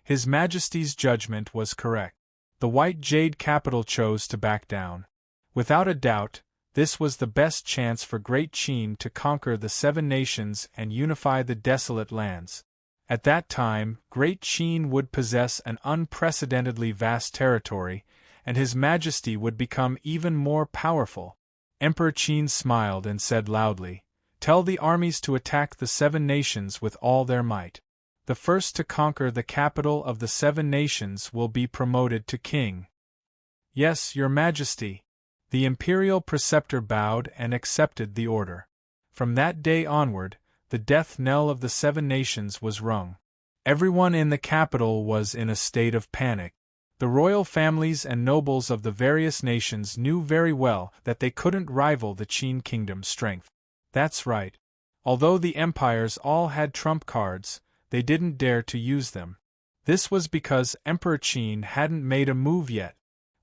His Majesty's judgment was correct. The White Jade capital chose to back down. Without a doubt, this was the best chance for Great Qin to conquer the 7 nations and unify the desolate lands. At that time, Great Qin would possess an unprecedentedly vast territory, and His Majesty would become even more powerful. Emperor Qin smiled and said loudly, "Tell the armies to attack the 7 nations with all their might. The first to conquer the capital of the 7 nations will be promoted to king." "Yes, Your Majesty." The Imperial Preceptor bowed and accepted the order. From that day onward, the death knell of the 7 nations was rung. Everyone in the capital was in a state of panic. The royal families and nobles of the various nations knew very well that they couldn't rival the Qin kingdom's strength. That's right. Although the empires all had trump cards, they didn't dare to use them. This was because Emperor Qin hadn't made a move yet.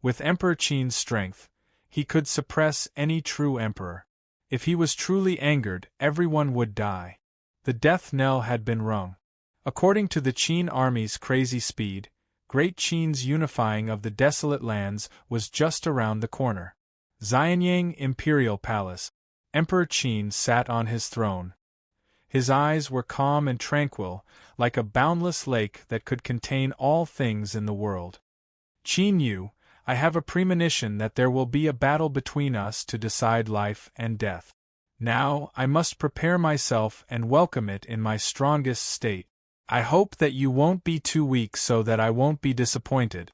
With Emperor Qin's strength, he could suppress any true emperor. If he was truly angered, everyone would die. The death knell had been rung. According to the Qin army's crazy speed, Great Qin's unifying of the desolate lands was just around the corner. Xianyang Imperial Palace. Emperor Qin sat on his throne. His eyes were calm and tranquil, like a boundless lake that could contain all things in the world. Qin Yu, I have a premonition that there will be a battle between us to decide life and death. Now, I must prepare myself and welcome it in my strongest state. I hope that you won't be too weak so that I won't be disappointed.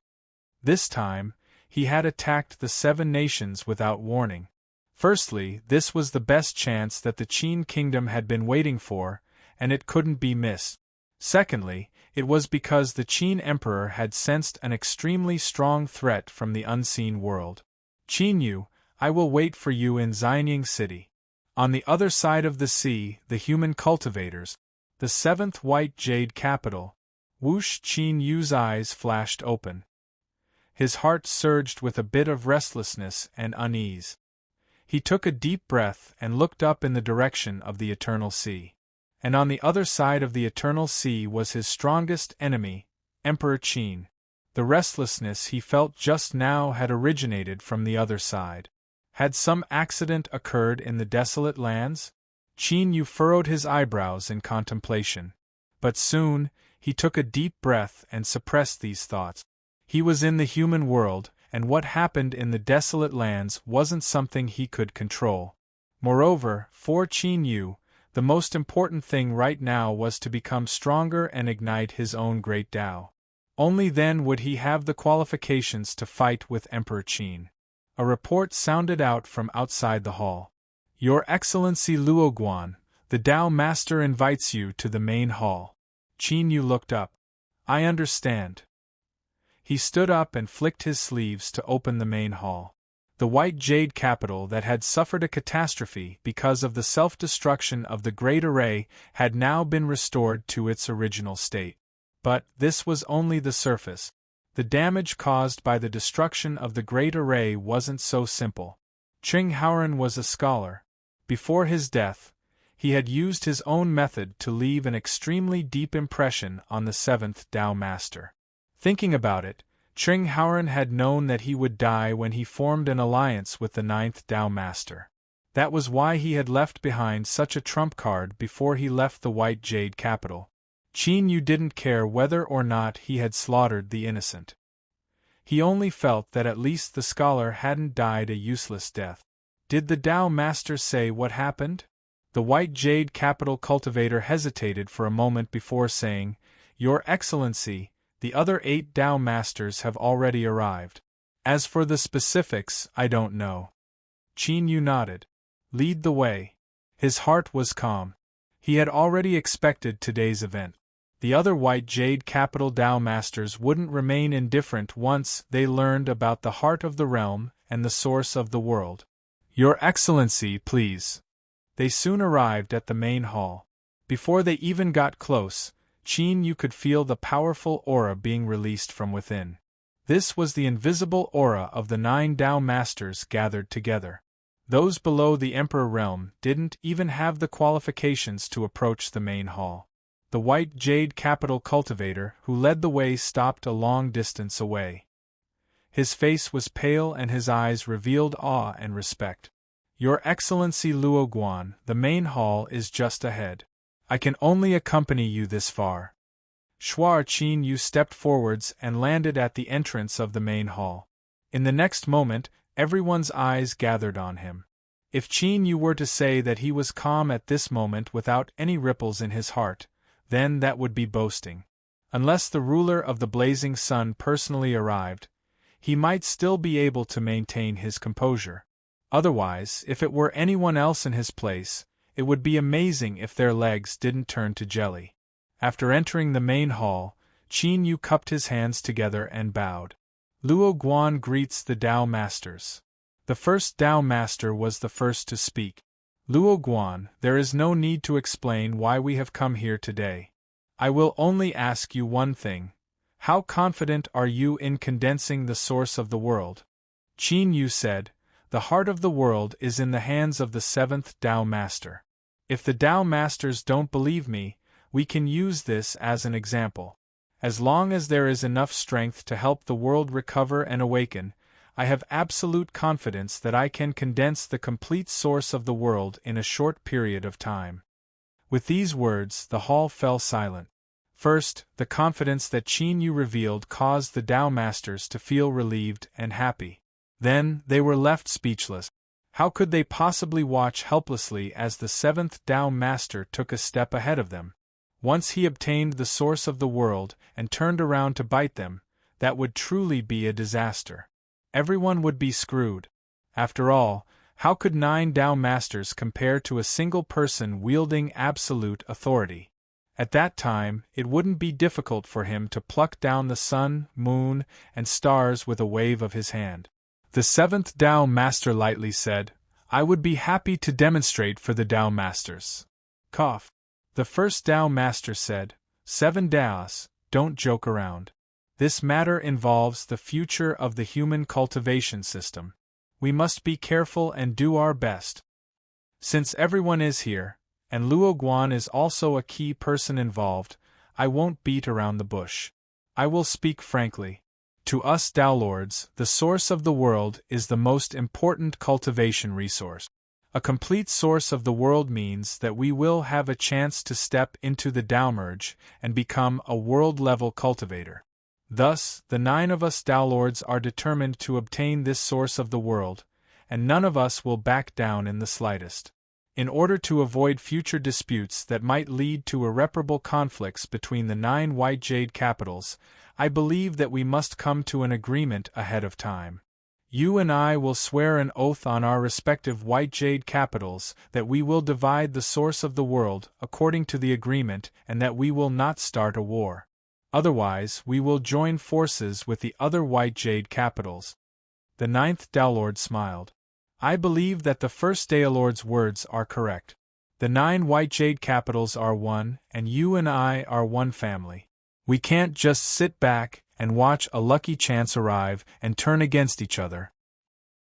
This time, he had attacked the 7 nations without warning. Firstly, this was the best chance that the Qin kingdom had been waiting for, and it couldn't be missed. Secondly, it was because the Qin emperor had sensed an extremely strong threat from the unseen world. Qin Yu, I will wait for you in Xianyang City. On the other side of the sea, the human cultivators, the 7th White Jade capital. Whoosh! Qin Yu's eyes flashed open. His heart surged with a bit of restlessness and unease. He took a deep breath and looked up in the direction of the Eternal Sea. And on the other side of the Eternal Sea was his strongest enemy, Emperor Qin. The restlessness he felt just now had originated from the other side. Had some accident occurred in the desolate lands? Qin Yu furrowed his eyebrows in contemplation. But soon, he took a deep breath and suppressed these thoughts. He was in the human world, and what happened in the desolate lands wasn't something he could control. Moreover, for Qin Yu, the most important thing right now was to become stronger and ignite his own great Tao. Only then would he have the qualifications to fight with Emperor Qin. A report sounded out from outside the hall. Your Excellency Luoguan, the Tao Master invites you to the main hall. Qin Yu looked up. I understand. He stood up and flicked his sleeves to open the main hall. The White Jade capital that had suffered a catastrophe because of the self-destruction of the Great Array had now been restored to its original state. But this was only the surface. The damage caused by the destruction of the Great Array wasn't so simple. Ching Haoran was a scholar. Before his death, he had used his own method to leave an extremely deep impression on the 7th Tao Master. Thinking about it, Ching Haoran had known that he would die when he formed an alliance with the 9th Tao Master. That was why he had left behind such a trump card before he left the White Jade capital. Qin Yu didn't care whether or not he had slaughtered the innocent. He only felt that at least the scholar hadn't died a useless death. Did the Tao Master say what happened? The White Jade capital cultivator hesitated for a moment before saying, Your Excellency, the other 8 Tao Masters have already arrived. As for the specifics, I don't know. Qin Yu nodded. Lead the way. His heart was calm. He had already expected today's event. The other White Jade capital Tao Masters wouldn't remain indifferent once they learned about the heart of the realm and the source of the world. Your Excellency, please. They soon arrived at the main hall. Before they even got close, Qin Yu could feel the powerful aura being released from within. This was the invisible aura of the 9 Tao Masters gathered together. Those below the Emperor realm didn't even have the qualifications to approach the main hall. The White Jade capital cultivator who led the way stopped a long distance away. His face was pale and his eyes revealed awe and respect. Your Excellency Luoguan, the main hall is just ahead. I can only accompany you this far. Shuar Qin Yu stepped forwards and landed at the entrance of the main hall. In the next moment, everyone's eyes gathered on him. If Qin Yu were to say that he was calm at this moment without any ripples in his heart, then that would be boasting. Unless the ruler of the blazing sun personally arrived, he might still be able to maintain his composure. Otherwise, if it were anyone else in his place, it would be amazing if their legs didn't turn to jelly. After entering the main hall, Qin Yu cupped his hands together and bowed. Luoguan greets the Tao Masters. The first Tao Master was the first to speak. Luoguan, there is no need to explain why we have come here today. I will only ask you one thing. How confident are you in condensing the source of the world? Qin Yu said, The heart of the world is in the hands of the 7th Tao Master. If the Tao Masters don't believe me, we can use this as an example. As long as there is enough strength to help the world recover and awaken, I have absolute confidence that I can condense the complete source of the world in a short period of time. With these words, the hall fell silent. First, the confidence that Qin Yu revealed caused the Tao Masters to feel relieved and happy. Then, they were left speechless. How could they possibly watch helplessly as the seventh Tao Master took a step ahead of them? Once he obtained the source of the world and turned around to bite them, that would truly be a disaster. Everyone would be screwed. After all, how could 9 Tao Masters compare to a single person wielding absolute authority? At that time, it wouldn't be difficult for him to pluck down the sun, moon, and stars with a wave of his hand. The 7th Tao Master lightly said, "I would be happy to demonstrate for the Tao Masters." Cough. The 1st Tao Master said, 7 Taos, don't joke around. This matter involves the future of the human cultivation system. We must be careful and do our best. Since everyone is here, and Luo Guan is also a key person involved, I won't beat around the bush. I will speak frankly. To us Tao Lords, the source of the world is the most important cultivation resource. A complete source of the world means that we will have a chance to step into the Tao merge and become a world-level cultivator. Thus, the 9 of us Tao Lords are determined to obtain this source of the world, and none of us will back down in the slightest. In order to avoid future disputes that might lead to irreparable conflicts between the 9 White Jade capitals, I believe that we must come to an agreement ahead of time. You and I will swear an oath on our respective White Jade capitals that we will divide the source of the world according to the agreement and that we will not start a war. Otherwise, we will join forces with the other White Jade capitals. The 9th Tao Lord smiled. I believe that the 1st Tao Lord's words are correct. The 9 White Jade capitals are one, and you and I are one family. We can't just sit back and watch a lucky chance arrive and turn against each other.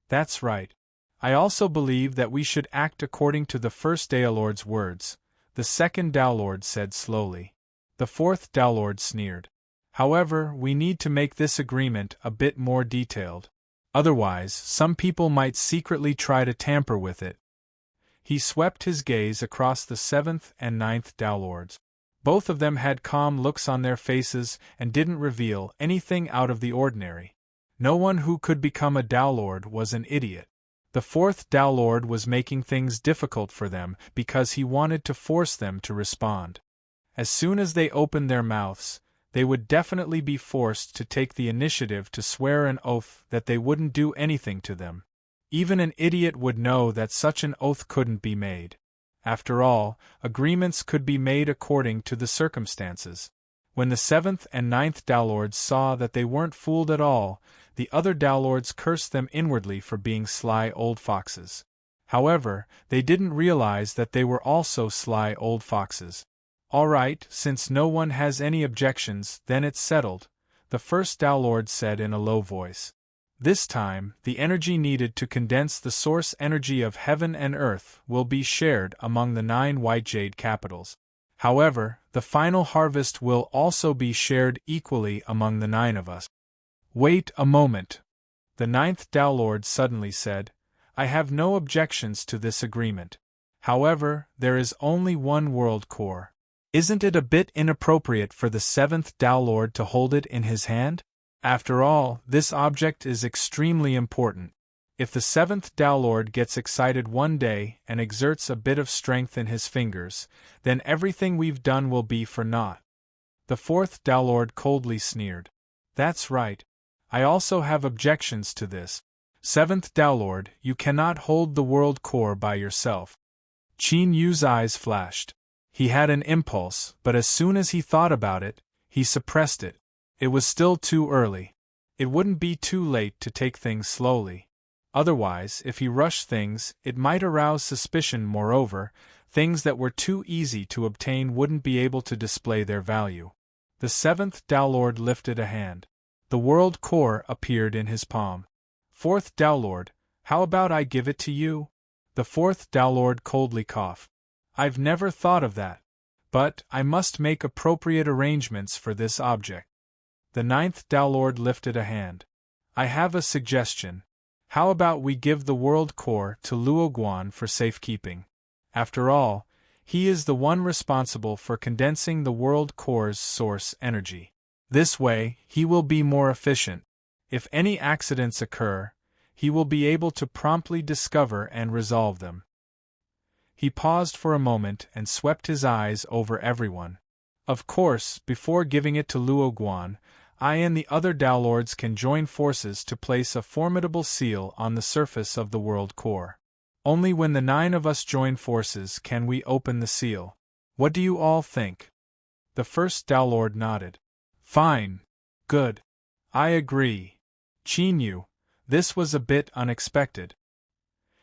That's right. I also believe that we should act according to the 1st Tao Lord's words, the 2nd Tao Lord said slowly. The 4th Tao Lord sneered. However, we need to make this agreement a bit more detailed. Otherwise, some people might secretly try to tamper with it. He swept his gaze across the 7th and 9th Tao Lords. Both of them had calm looks on their faces and didn't reveal anything out of the ordinary. No one who could become a Tao Lord was an idiot. The 4th Tao Lord was making things difficult for them because he wanted to force them to respond. As soon as they opened their mouths, they would definitely be forced to take the initiative to swear an oath that they wouldn't do anything to them. Even an idiot would know that such an oath couldn't be made. After all, agreements could be made according to the circumstances. When the 7th and 9th Tao Lords saw that they weren't fooled at all, the other Tao Lords cursed them inwardly for being sly old foxes. However, they didn't realize that they were also sly old foxes. All right, since no one has any objections, then it's settled, the 1st Tao Lord said in a low voice. This time, the energy needed to condense the source energy of heaven and earth will be shared among the 9 White Jade capitals. However, the final harvest will also be shared equally among the 9 of us. Wait a moment. The 9th Tao Lord suddenly said, I have no objections to this agreement. However, there is only one world core. Isn't it a bit inappropriate for the 7th Tao Lord to hold it in his hand? After all, this object is extremely important. If the 7th Tao Lord gets excited one day and exerts a bit of strength in his fingers, then everything we've done will be for naught. The 4th Tao Lord coldly sneered. That's right. I also have objections to this. 7th Tao Lord, you cannot hold the world core by yourself. Qin Yu's eyes flashed. He had an impulse, but as soon as he thought about it, he suppressed it. It was still too early. It wouldn't be too late to take things slowly. Otherwise, if he rushed things, it might arouse suspicion. Moreover, things that were too easy to obtain wouldn't be able to display their value. The 7th Tao Lord lifted a hand. The world core appeared in his palm. 4th Tao Lord, how about I give it to you? The 4th Tao Lord coldly coughed. I've never thought of that. But I must make appropriate arrangements for this object. The ninth Tao Lord lifted a hand. I have a suggestion. How about we give the World Core to Luoguan for safekeeping? After all, he is the one responsible for condensing the World Core's source energy. This way, he will be more efficient. If any accidents occur, he will be able to promptly discover and resolve them. He paused for a moment and swept his eyes over everyone. Of course, before giving it to Luoguan, I and the other Tao Lords can join forces to place a formidable seal on the surface of the World Core. Only when the 9 of us join forces can we open the seal. What do you all think? The first Tao Lord nodded. Fine. Good. I agree. Qin Yu, this was a bit unexpected.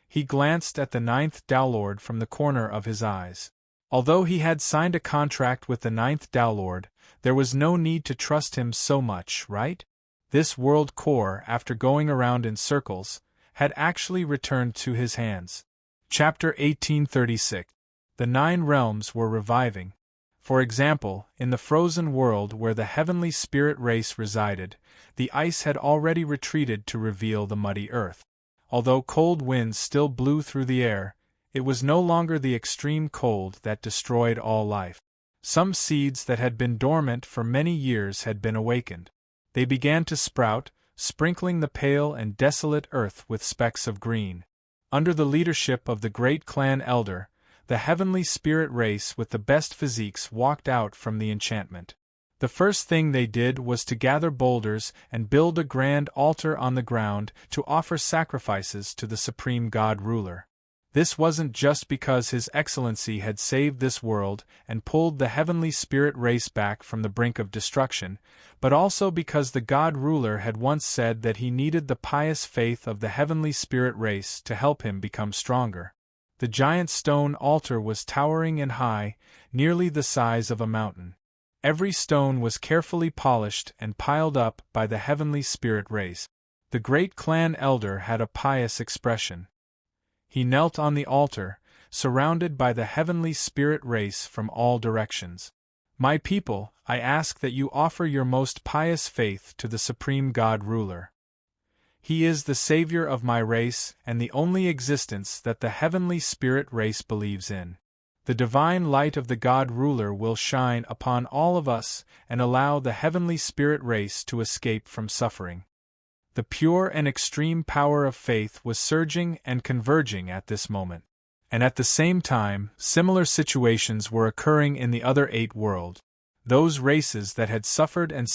He glanced at the 9th Tao Lord from the corner of his eyes. Although he had signed a contract with the 9th Tao Lord, there was no need to trust him so much, right? This World Core, after going around in circles, had actually returned to his hands. Chapter 1836. The 9 realms were reviving. For example, in the frozen world where the heavenly spirit race resided, the ice had already retreated to reveal the muddy earth. Although cold winds still blew through the air, it was no longer the extreme cold that destroyed all life. Some seeds that had been dormant for many years had been awakened. They began to sprout, sprinkling the pale and desolate earth with specks of green. Under the leadership of the great clan elder, the heavenly spirit race with the best physiques walked out from the enchantment. The first thing they did was to gather boulders and build a grand altar on the ground to offer sacrifices to the supreme god ruler. This wasn't just because His Excellency had saved this world and pulled the heavenly spirit race back from the brink of destruction, but also because the god ruler had once said that he needed the pious faith of the heavenly spirit race to help him become stronger. The giant stone altar was towering and high, nearly the size of a mountain. Every stone was carefully polished and piled up by the heavenly spirit race. The great clan elder had a pious expression. He knelt on the altar, surrounded by the heavenly spirit race from all directions. My people, I ask that you offer your most pious faith to the supreme God ruler. He is the savior of my race and the only existence that the heavenly spirit race believes in. The divine light of the God ruler will shine upon all of us and allow the heavenly spirit race to escape from suffering. The pure and extreme power of faith was surging and converging at this moment. And at the same time, similar situations were occurring in the other 8 worlds. Those races that had suffered and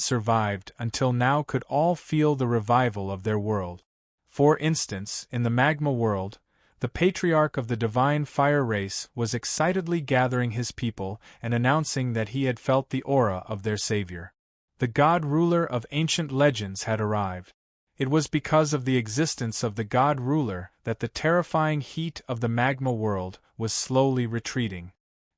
survived until now could all feel the revival of their world. For instance, in the magma world, the patriarch of the divine fire race was excitedly gathering his people and announcing that he had felt the aura of their savior. The god ruler of ancient legends had arrived. It was because of the existence of the god ruler that the terrifying heat of the magma world was slowly retreating.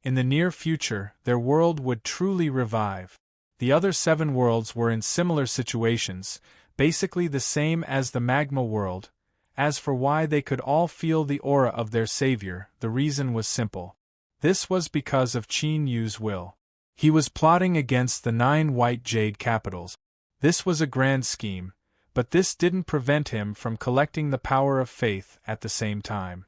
In the near future, their world would truly revive. The other 7 worlds were in similar situations, basically the same as the magma world. As for why they could all feel the aura of their savior, the reason was simple. This was because of Qin Yu's will. He was plotting against the 9 white jade capitals. This was a grand scheme, but this didn't prevent him from collecting the power of faith at the same time.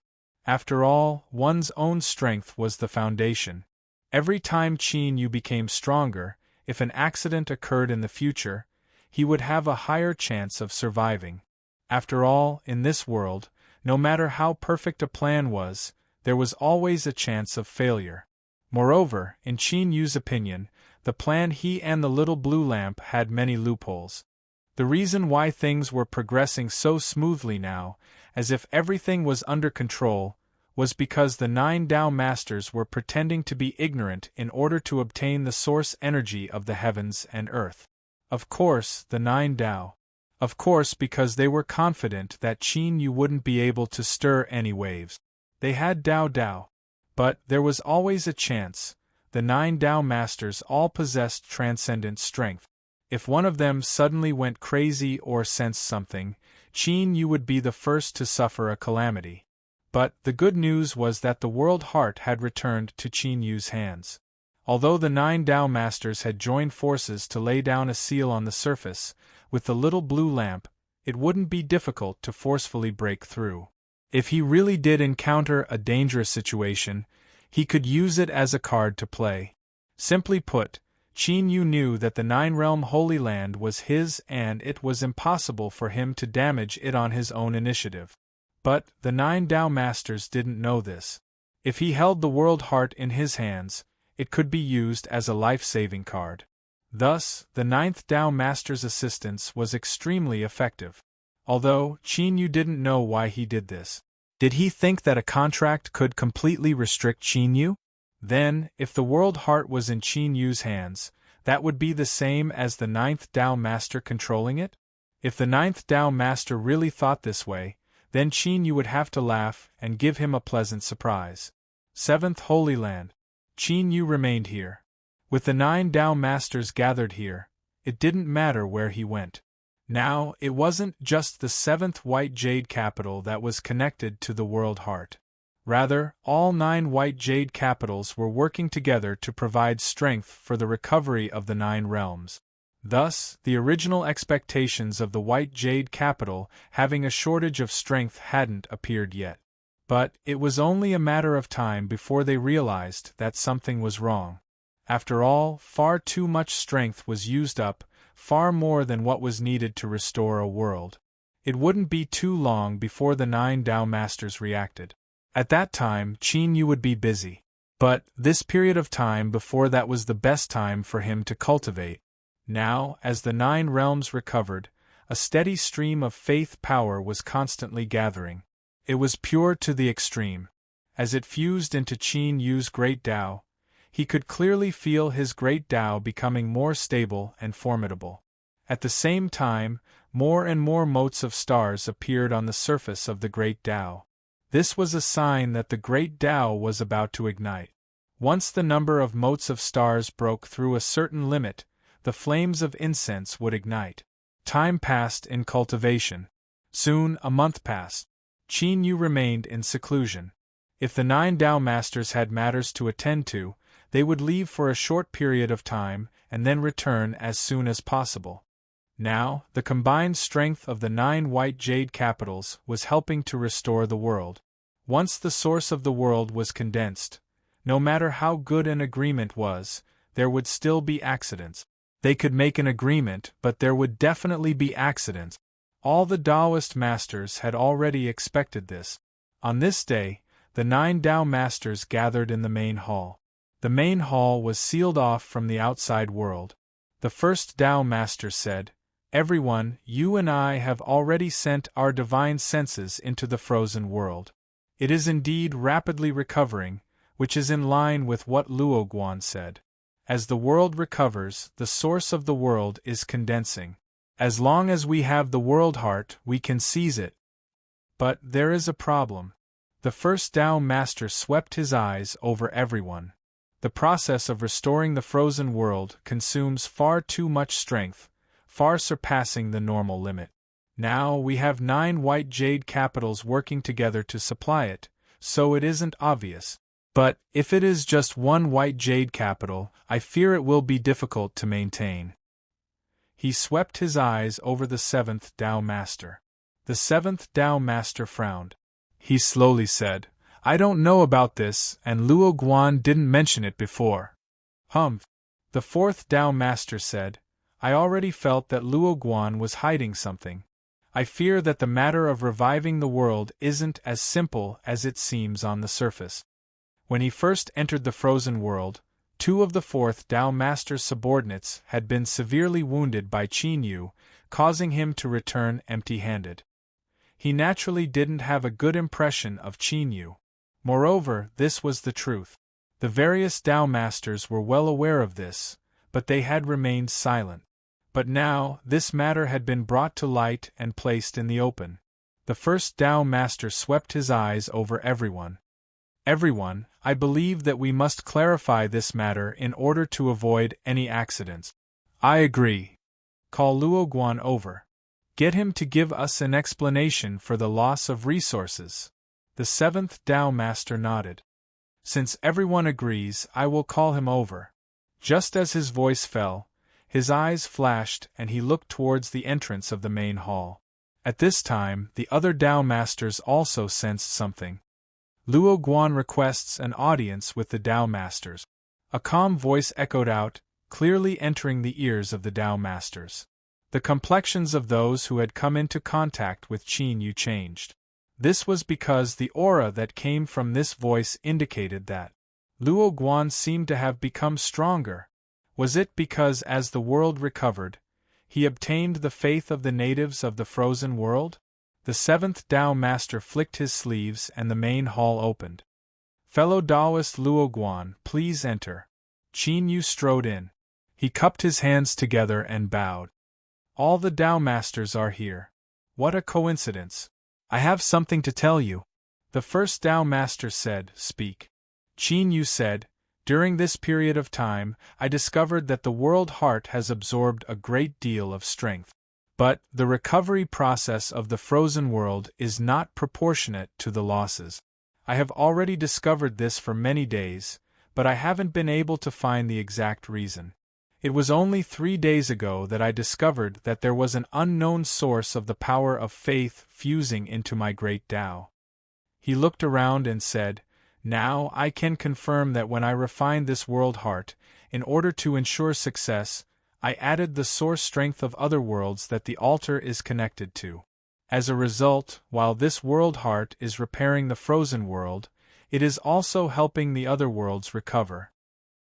After all, one's own strength was the foundation. Every time Qin Yu became stronger, if an accident occurred in the future, he would have a higher chance of surviving. After all, in this world, no matter how perfect a plan was, there was always a chance of failure. Moreover, in Qin Yu's opinion, the plan he and the little blue lamp had many loopholes. The reason why things were progressing so smoothly now, as if everything was under control, was because the 9 Tao Masters were pretending to be ignorant in order to obtain the source energy of the heavens and earth. Of course, the 9 Tao. Of course, because they were confident that Qin Yu wouldn't be able to stir any waves. They had Dao. But there was always a chance. The 9 Tao Masters all possessed transcendent strength. If one of them suddenly went crazy or sensed something, Qin Yu would be the first to suffer a calamity. But the good news was that the world heart had returned to Qin Yu's hands. Although the 9 Tao Masters had joined forces to lay down a seal on the surface, with the little blue lamp, it wouldn't be difficult to forcefully break through. If he really did encounter a dangerous situation, he could use it as a card to play. Simply put, Qin Yu knew that the 9-realm Holy Land was his and it was impossible for him to damage it on his own initiative. But the 9 Tao Masters didn't know this. If he held the world heart in his hands, it could be used as a life-saving card. Thus, the 9th Tao Master's assistance was extremely effective. Although Qin Yu didn't know why he did this. Did he think that a contract could completely restrict Qin Yu? Then, if the world heart was in Qin Yu's hands, that would be the same as the 9th Tao Master controlling it? If the 9th Tao Master really thought this way, then Qin Yu would have to laugh and give him a pleasant surprise. 7th Holy Land. Qin Yu remained here. With the 9 Tao Masters gathered here, it didn't matter where he went. Now, it wasn't just the 7th White Jade Capital that was connected to the World Heart. Rather, all 9 White Jade Capitals were working together to provide strength for the recovery of the 9 realms. Thus, the original expectations of the White Jade Capital having a shortage of strength hadn't appeared yet. But it was only a matter of time before they realized that something was wrong. After all, far too much strength was used up, far more than what was needed to restore a world. It wouldn't be too long before the 9 Tao Masters reacted. At that time, Qin Yu would be busy. But this period of time before that was the best time for him to cultivate. Now, as the 9 realms recovered, a steady stream of faith power was constantly gathering. It was pure to the extreme. As it fused into Qin Yu's great Tao, he could clearly feel his great Tao becoming more stable and formidable. At the same time, more and more motes of stars appeared on the surface of the great Tao. This was a sign that the great Tao was about to ignite. Once the number of motes of stars broke through a certain limit, the flames of incense would ignite. Time passed in cultivation. Soon a month passed. Qin Yu remained in seclusion. If the 9 Tao Masters had matters to attend to, they would leave for a short period of time and then return as soon as possible. Now, the combined strength of the 9 White Jade Capitals was helping to restore the world. Once the source of the world was condensed, no matter how good an agreement was, there would still be accidents. They could make an agreement, but there would definitely be accidents. All the Taoist masters had already expected this. On this day, the 9 Tao Masters gathered in the main hall. The main hall was sealed off from the outside world. The first Tao Master said, "Everyone, you and I have already sent our divine senses into the frozen world. It is indeed rapidly recovering, which is in line with what Luo Guan said. As the world recovers, the source of the world is condensing. As long as we have the world heart, we can seize it. But there is a problem." The first Tao Master swept his eyes over everyone. The process of restoring the frozen world consumes far too much strength, far surpassing the normal limit. Now we have 9 White Jade Capitals working together to supply it, so it isn't obvious. But if it is just one White Jade Capital, I fear it will be difficult to maintain. He swept his eyes over the 7th Tao Master. The 7th Tao Master frowned. He slowly said, "I don't know about this, and Luo Guan didn't mention it before." "Humph." The 4th Tao Master said, "I already felt that Luo Guan was hiding something. I fear that the matter of reviving the world isn't as simple as it seems on the surface." When he first entered the frozen world, 2 of the 4th Tao Master's subordinates had been severely wounded by Qin Yu, causing him to return empty-handed. He naturally didn't have a good impression of Qin Yu. Moreover, this was the truth. The various Tao Masters were well aware of this, but they had remained silent. But now, this matter had been brought to light and placed in the open. The first Tao Master swept his eyes over everyone. "Everyone, I believe that we must clarify this matter in order to avoid any accidents." "I agree." "Call Luo Guan over. Get him to give us an explanation for the loss of resources." The seventh Tao Master nodded. Since everyone agrees, I will call him over. Just as his voice fell, his eyes flashed and he looked towards the entrance of the main hall. At this time, the other Tao Masters also sensed something. Luo Guan requests an audience with the Tao Masters. A calm voice echoed out, clearly entering the ears of the Tao Masters. The complexions of those who had come into contact with Qin Yu changed. This was because the aura that came from this voice indicated that Luo Guan seemed to have become stronger. Was it because as the world recovered, he obtained the faith of the natives of the frozen world? The seventh Tao Master flicked his sleeves and the main hall opened. Fellow Taoist Luo Guan, please enter. Qin Yu strode in. He cupped his hands together and bowed. All the Tao Masters are here. What a coincidence. I have something to tell you. The first Tao Master said, Speak. Qin Yu said, During this period of time, I discovered that the world heart has absorbed a great deal of strength. But the recovery process of the frozen world is not proportionate to the losses. I have already discovered this for many days, but I haven't been able to find the exact reason. It was only 3 days ago that I discovered that there was an unknown source of the power of faith fusing into my great Tao. He looked around and said, Now I can confirm that when I refined this world heart, in order to ensure success, I added the source strength of other worlds that the altar is connected to. As a result, while this world heart is repairing the frozen world, it is also helping the other worlds recover.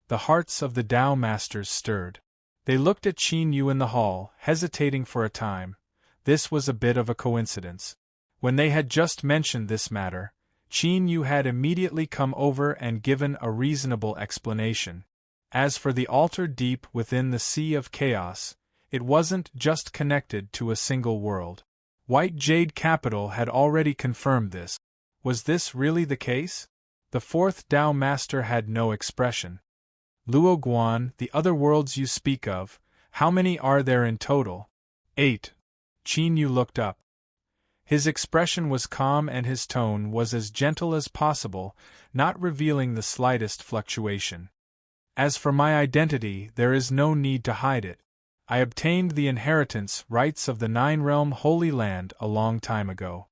The hearts of the Tao Masters stirred. They looked at Qin Yu in the hall, hesitating for a time. This was a bit of a coincidence. When they had just mentioned this matter, Qin Yu had immediately come over and given a reasonable explanation. As for the altar deep within the Sea of Chaos, it wasn't just connected to a single world. White Jade Capital had already confirmed this. Was this really the case? The fourth Tao Master had no expression. Luo Guan, the other worlds you speak of, how many are there in total? 8. Qin Yu looked up. His expression was calm and his tone was as gentle as possible, not revealing the slightest fluctuation. As for my identity, there is no need to hide it. I obtained the inheritance rights of the Nine-Realm Holy Land a long time ago.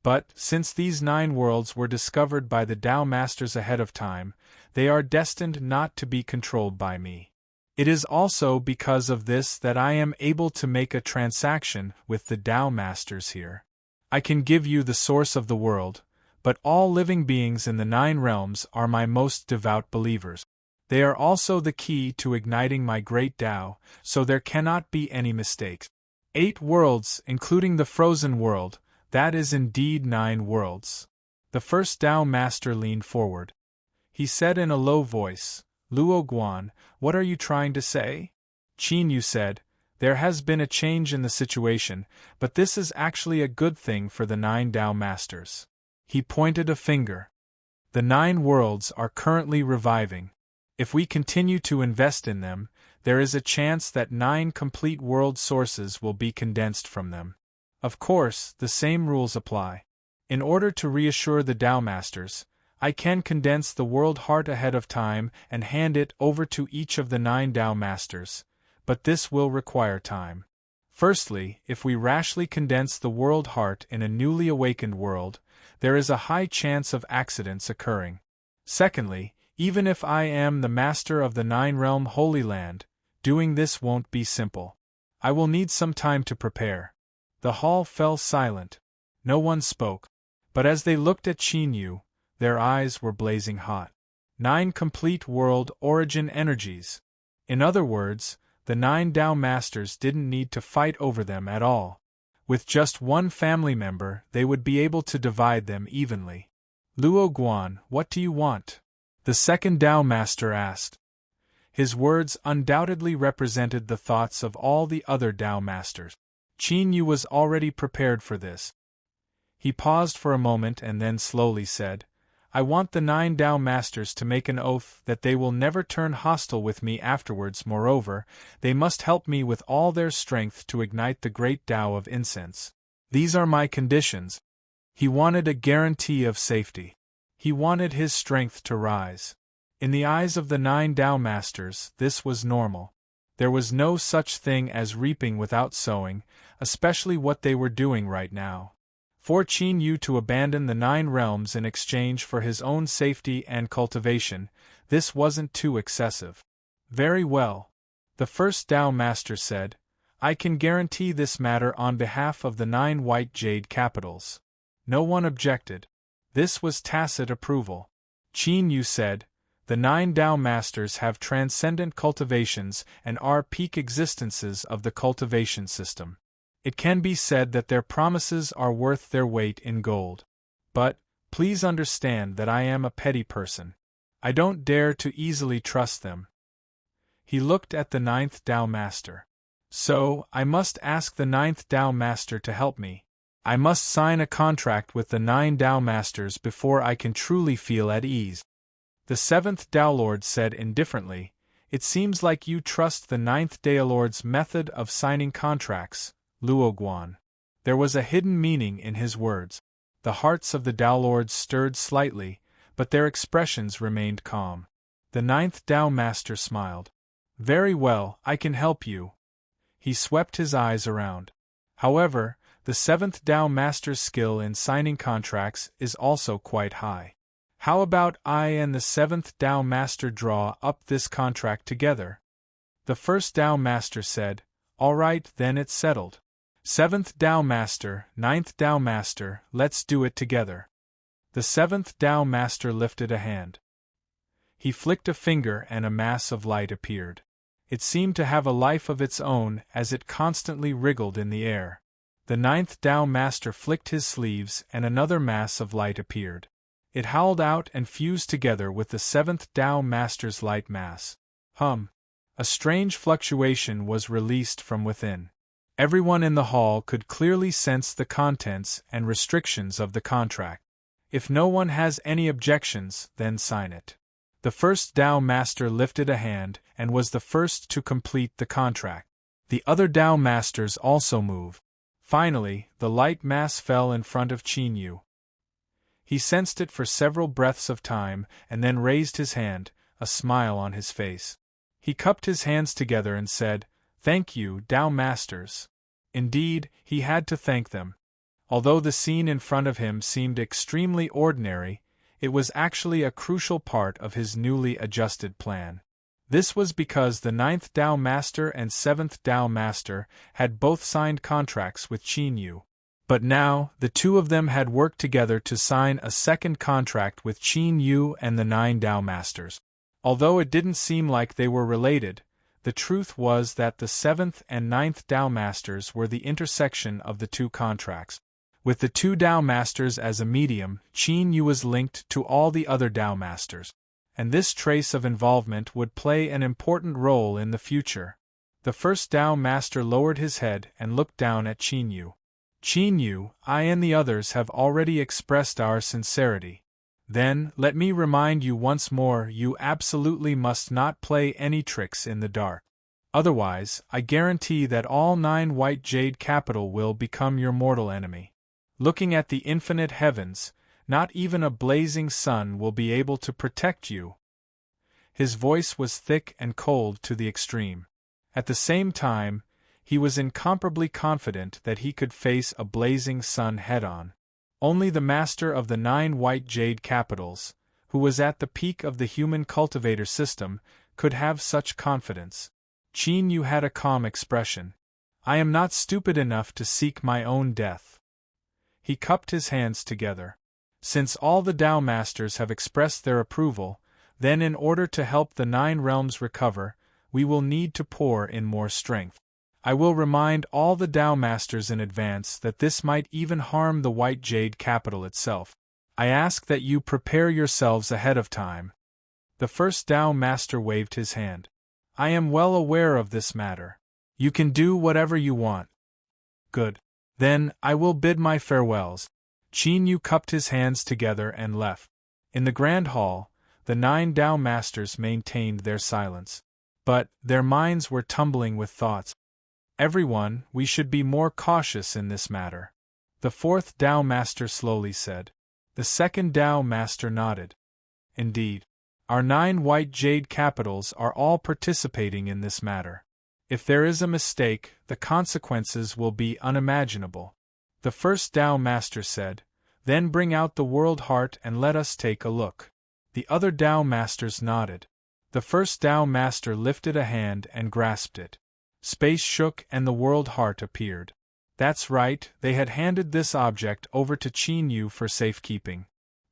But, since these 9 worlds were discovered by the Tao Masters ahead of time, they are destined not to be controlled by me. It is also because of this that I am able to make a transaction with the Tao Masters here. I can give you the source of the world, but all living beings in the 9 realms are my most devout believers. They are also the key to igniting my great Tao, so there cannot be any mistakes. 8 worlds, including the frozen world, that is indeed 9 worlds. The first Tao Master leaned forward. He said in a low voice, Luo Guan, what are you trying to say? Qin Yu said, There has been a change in the situation, but this is actually a good thing for the 9 Tao Masters. He pointed a finger. The 9 worlds are currently reviving. If we continue to invest in them, there is a chance that 9 complete world sources will be condensed from them. Of course, the same rules apply. In order to reassure the Tao Masters, I can condense the world heart ahead of time and hand it over to each of the 9 Tao Masters, but this will require time. Firstly, if we rashly condense the world heart in a newly awakened world, there is a high chance of accidents occurring. Secondly, even if I am the master of the 9-realm Holy Land, doing this won't be simple. I will need some time to prepare. The hall fell silent. No one spoke. But as they looked at Qin Yu, their eyes were blazing hot. 9 complete world origin energies. In other words, the 9 Tao Masters didn't need to fight over them at all. With just one family member, they would be able to divide them evenly. Luo Guan, what do you want? The second Tao Master asked. His words undoubtedly represented the thoughts of all the other Tao Masters. Qin Yu was already prepared for this. He paused for a moment and then slowly said, I want the 9 Tao Masters to make an oath that they will never turn hostile with me afterwards. Moreover, they must help me with all their strength to ignite the great Tao of incense. These are my conditions. He wanted a guarantee of safety. He wanted his strength to rise. In the eyes of the 9 Tao Masters, this was normal. There was no such thing as reaping without sowing, especially what they were doing right now. For Qin Yu to abandon the 9 realms in exchange for his own safety and cultivation, this wasn't too excessive. Very well. The first Tao Master said, I can guarantee this matter on behalf of the 9 white jade capitals. No one objected. This was tacit approval. Qin Yu said, the 9 Tao Masters have transcendent cultivations and are peak existences of the cultivation system. It can be said that their promises are worth their weight in gold. But, please understand that I am a petty person. I don't dare to easily trust them. He looked at the 9th Tao Master. So, I must ask the 9th Tao Master to help me. I must sign a contract with the 9 Tao Masters before I can truly feel at ease. The 7th Tao Lord said indifferently, It seems like you trust the 9th Tao Lord's method of signing contracts, Luoguan. There was a hidden meaning in his words. The hearts of the Tao Lords stirred slightly, but their expressions remained calm. The 9th Tao Master smiled. Very well, I can help you. He swept his eyes around. However, the 7th Tao Master's skill in signing contracts is also quite high. How about I and the 7th Tao Master draw up this contract together? The first Tao Master said, All right, then it's settled. 7th Tao Master, 9th Tao Master, let's do it together. The 7th Tao Master lifted a hand. He flicked a finger and a mass of light appeared. It seemed to have a life of its own as it constantly wriggled in the air. The 9th Tao Master flicked his sleeves and another mass of light appeared. It howled out and fused together with the 7th Tao Master's light mass. A strange fluctuation was released from within. Everyone in the hall could clearly sense the contents and restrictions of the contract. If no one has any objections, then sign it. The first Tao Master lifted a hand and was the first to complete the contract. The other Tao Masters also moved. Finally, the light mass fell in front of Qin Yu. He sensed it for several breaths of time and then raised his hand, a smile on his face. He cupped his hands together and said, Thank you, Tao Masters. Indeed, he had to thank them. Although the scene in front of him seemed extremely ordinary, it was actually a crucial part of his newly adjusted plan. This was because the 9th Tao Master and 7th Tao Master had both signed contracts with Qin Yu. But now, the two of them had worked together to sign a second contract with Qin Yu and the 9 Tao Masters. Although it didn't seem like they were related, the truth was that the 7th and 9th Tao Masters were the intersection of the two contracts. With the 2 Tao Masters as a medium, Qin Yu was linked to all the other Tao Masters. And this trace of involvement would play an important role in the future. The first Tao Master lowered his head and looked down at Qin Yu. Qin Yu, I and the others have already expressed our sincerity. Then, let me remind you once more, you absolutely must not play any tricks in the dark. Otherwise, I guarantee that all 9 white jade capital will become your mortal enemy. Looking at the infinite heavens, not even a blazing sun will be able to protect you. His voice was thick and cold to the extreme. At the same time, he was incomparably confident that he could face a blazing sun head-on. Only the master of the 9 white jade capitals, who was at the peak of the human cultivator system, could have such confidence. Qin Yu had a calm expression. I am not stupid enough to seek my own death. He cupped his hands together. Since all the Tao Masters have expressed their approval, then in order to help the 9 realms recover, we will need to pour in more strength. I will remind all the Tao Masters in advance that this might even harm the white jade capital itself. I ask that you prepare yourselves ahead of time. The first Tao Master waved his hand. I am well aware of this matter. You can do whatever you want. Good. Then, I will bid my farewells. Qin Yu cupped his hands together and left. In the Grand Hall, the 9 Tao Masters maintained their silence. But, their minds were tumbling with thoughts. Everyone, we should be more cautious in this matter. The fourth Tao Master slowly said. The second Tao Master nodded. Indeed. Our 9 white jade capitals are all participating in this matter. If there is a mistake, the consequences will be unimaginable. The first Tao Master said, Then bring out the world heart and let us take a look. The other Tao Masters nodded. The first Tao Master lifted a hand and grasped it. Space shook and the world heart appeared. That's right, they had handed this object over to Qin Yu for safekeeping.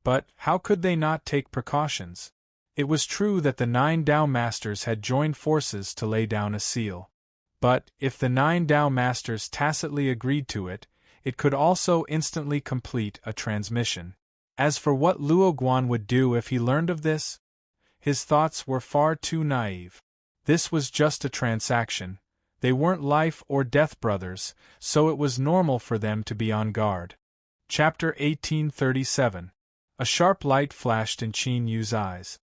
But how could they not take precautions? It was true that the 9 Tao Masters had joined forces to lay down a seal. But, if the 9 Tao Masters tacitly agreed to it, it could also instantly complete a transmission. As for what Luo Guan would do if he learned of this, his thoughts were far too naive. This was just a transaction. They weren't life or death brothers, so it was normal for them to be on guard. Chapter 1837. A sharp light flashed in Qin Yu's eyes.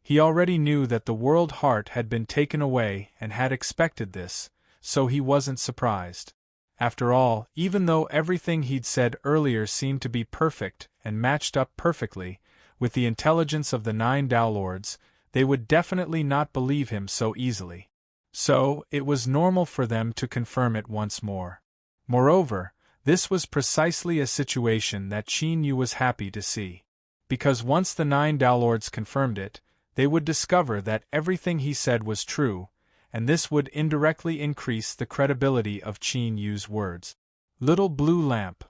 He already knew that the world heart had been taken away and had expected this, so he wasn't surprised. After all, even though everything he'd said earlier seemed to be perfect and matched up perfectly with the intelligence of the 9 Tao Lords, they would definitely not believe him so easily. So, it was normal for them to confirm it once more. Moreover, this was precisely a situation that Qin Yu was happy to see. Because once the 9 Tao Lords confirmed it, they would discover that everything he said was true, and this would indirectly increase the credibility of Qin Yu's words. Little blue lamp!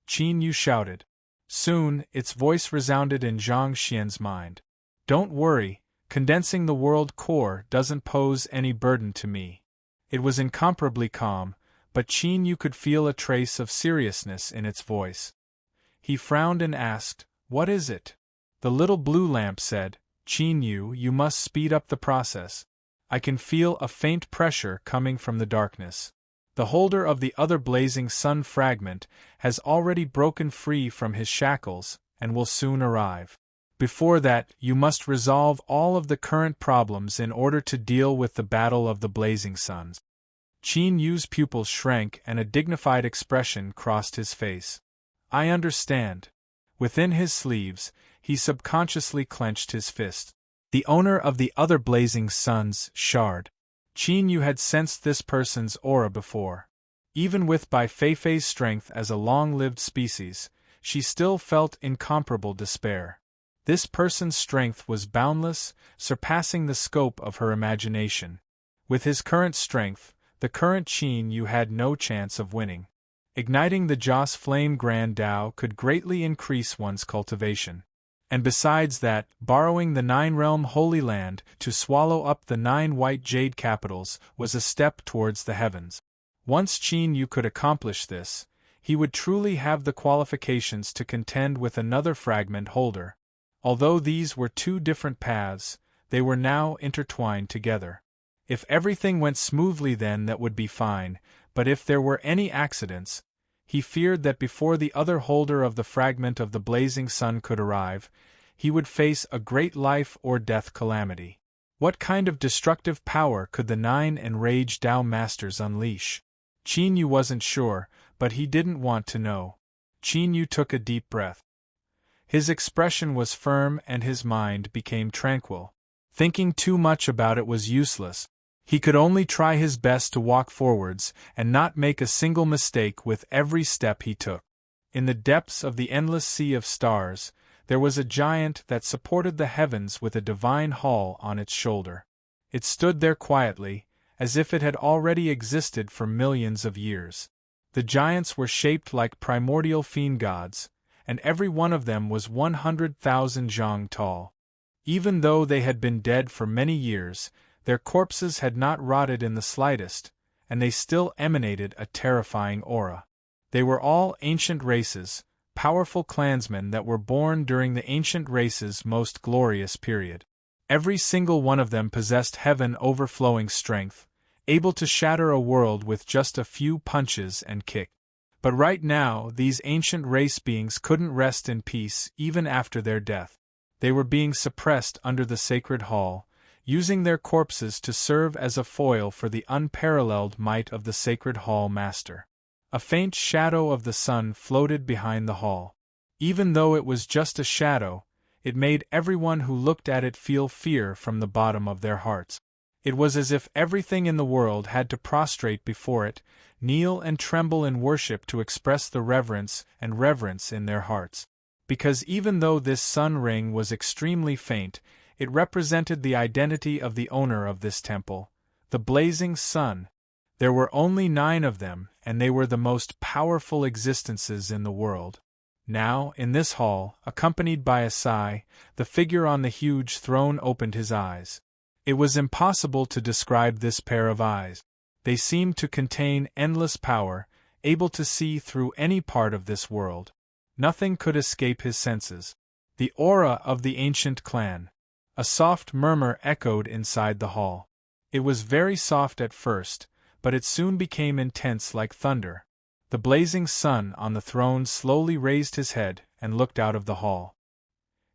Qin Yu shouted. Soon, its voice resounded in Zhang Xian's mind. Don't worry, condensing the world core doesn't pose any burden to me. It was incomparably calm, but Qin Yu could feel a trace of seriousness in its voice. He frowned and asked, What is it? The little blue lamp said, Qin Yu, you must speed up the process. I can feel a faint pressure coming from the darkness. The holder of the other blazing sun fragment has already broken free from his shackles and will soon arrive. Before that, you must resolve all of the current problems in order to deal with the battle of the blazing suns. Qin Yu's pupils shrank and a dignified expression crossed his face. I understand. Within his sleeves, he subconsciously clenched his fist. The owner of the other blazing suns, Shard. Qin Yu had sensed this person's aura before. Even with Bai Feifei's strength as a long-lived species, she still felt incomparable despair. This person's strength was boundless, surpassing the scope of her imagination. With his current strength, the current Qin Yu had no chance of winning. Igniting the Joss Flame Grand Tao could greatly increase one's cultivation. And besides that, borrowing the 9-realm Holy Land to swallow up the 9 white jade capitals was a step towards the heavens. Once Qin Yu could accomplish this, he would truly have the qualifications to contend with another fragment holder. Although these were 2 different paths, they were now intertwined together. If everything went smoothly, then that would be fine, but if there were any accidents, he feared that before the other holder of the fragment of the blazing sun could arrive, he would face a great life or death calamity. What kind of destructive power could the 9 enraged Tao Masters unleash? Qin Yu wasn't sure, but he didn't want to know. Qin Yu took a deep breath. His expression was firm and his mind became tranquil. Thinking too much about it was useless. He could only try his best to walk forwards and not make a single mistake with every step he took. In the depths of the endless sea of stars, there was a giant that supported the heavens with a divine hall on its shoulder. It stood there quietly, as if it had already existed for millions of years. The giants were shaped like primordial fiend gods, and every one of them was 100,000 zhang tall. Even though they had been dead for many years, their corpses had not rotted in the slightest, and they still emanated a terrifying aura. They were all ancient races, powerful clansmen that were born during the ancient race's most glorious period. Every single one of them possessed heaven-overflowing strength, able to shatter a world with just a few punches and kicks. But right now, these ancient race beings couldn't rest in peace even after their death. They were being suppressed under the sacred hall, using their corpses to serve as a foil for the unparalleled might of the Sacred Hall Master. A faint shadow of the sun floated behind the hall. Even though it was just a shadow, it made everyone who looked at it feel fear from the bottom of their hearts. It was as if everything in the world had to prostrate before it, kneel and tremble in worship to express the reverence in their hearts. Because even though this sun ring was extremely faint, it represented the identity of the owner of this temple, the blazing sun. There were only 9 of them, and they were the most powerful existences in the world. Now, in this hall, accompanied by a sigh, the figure on the huge throne opened his eyes. It was impossible to describe this pair of eyes. They seemed to contain endless power, able to see through any part of this world. Nothing could escape his senses. The aura of the ancient clan. A soft murmur echoed inside the hall. It was very soft at first, but it soon became intense like thunder. The blazing sun on the throne slowly raised his head and looked out of the hall.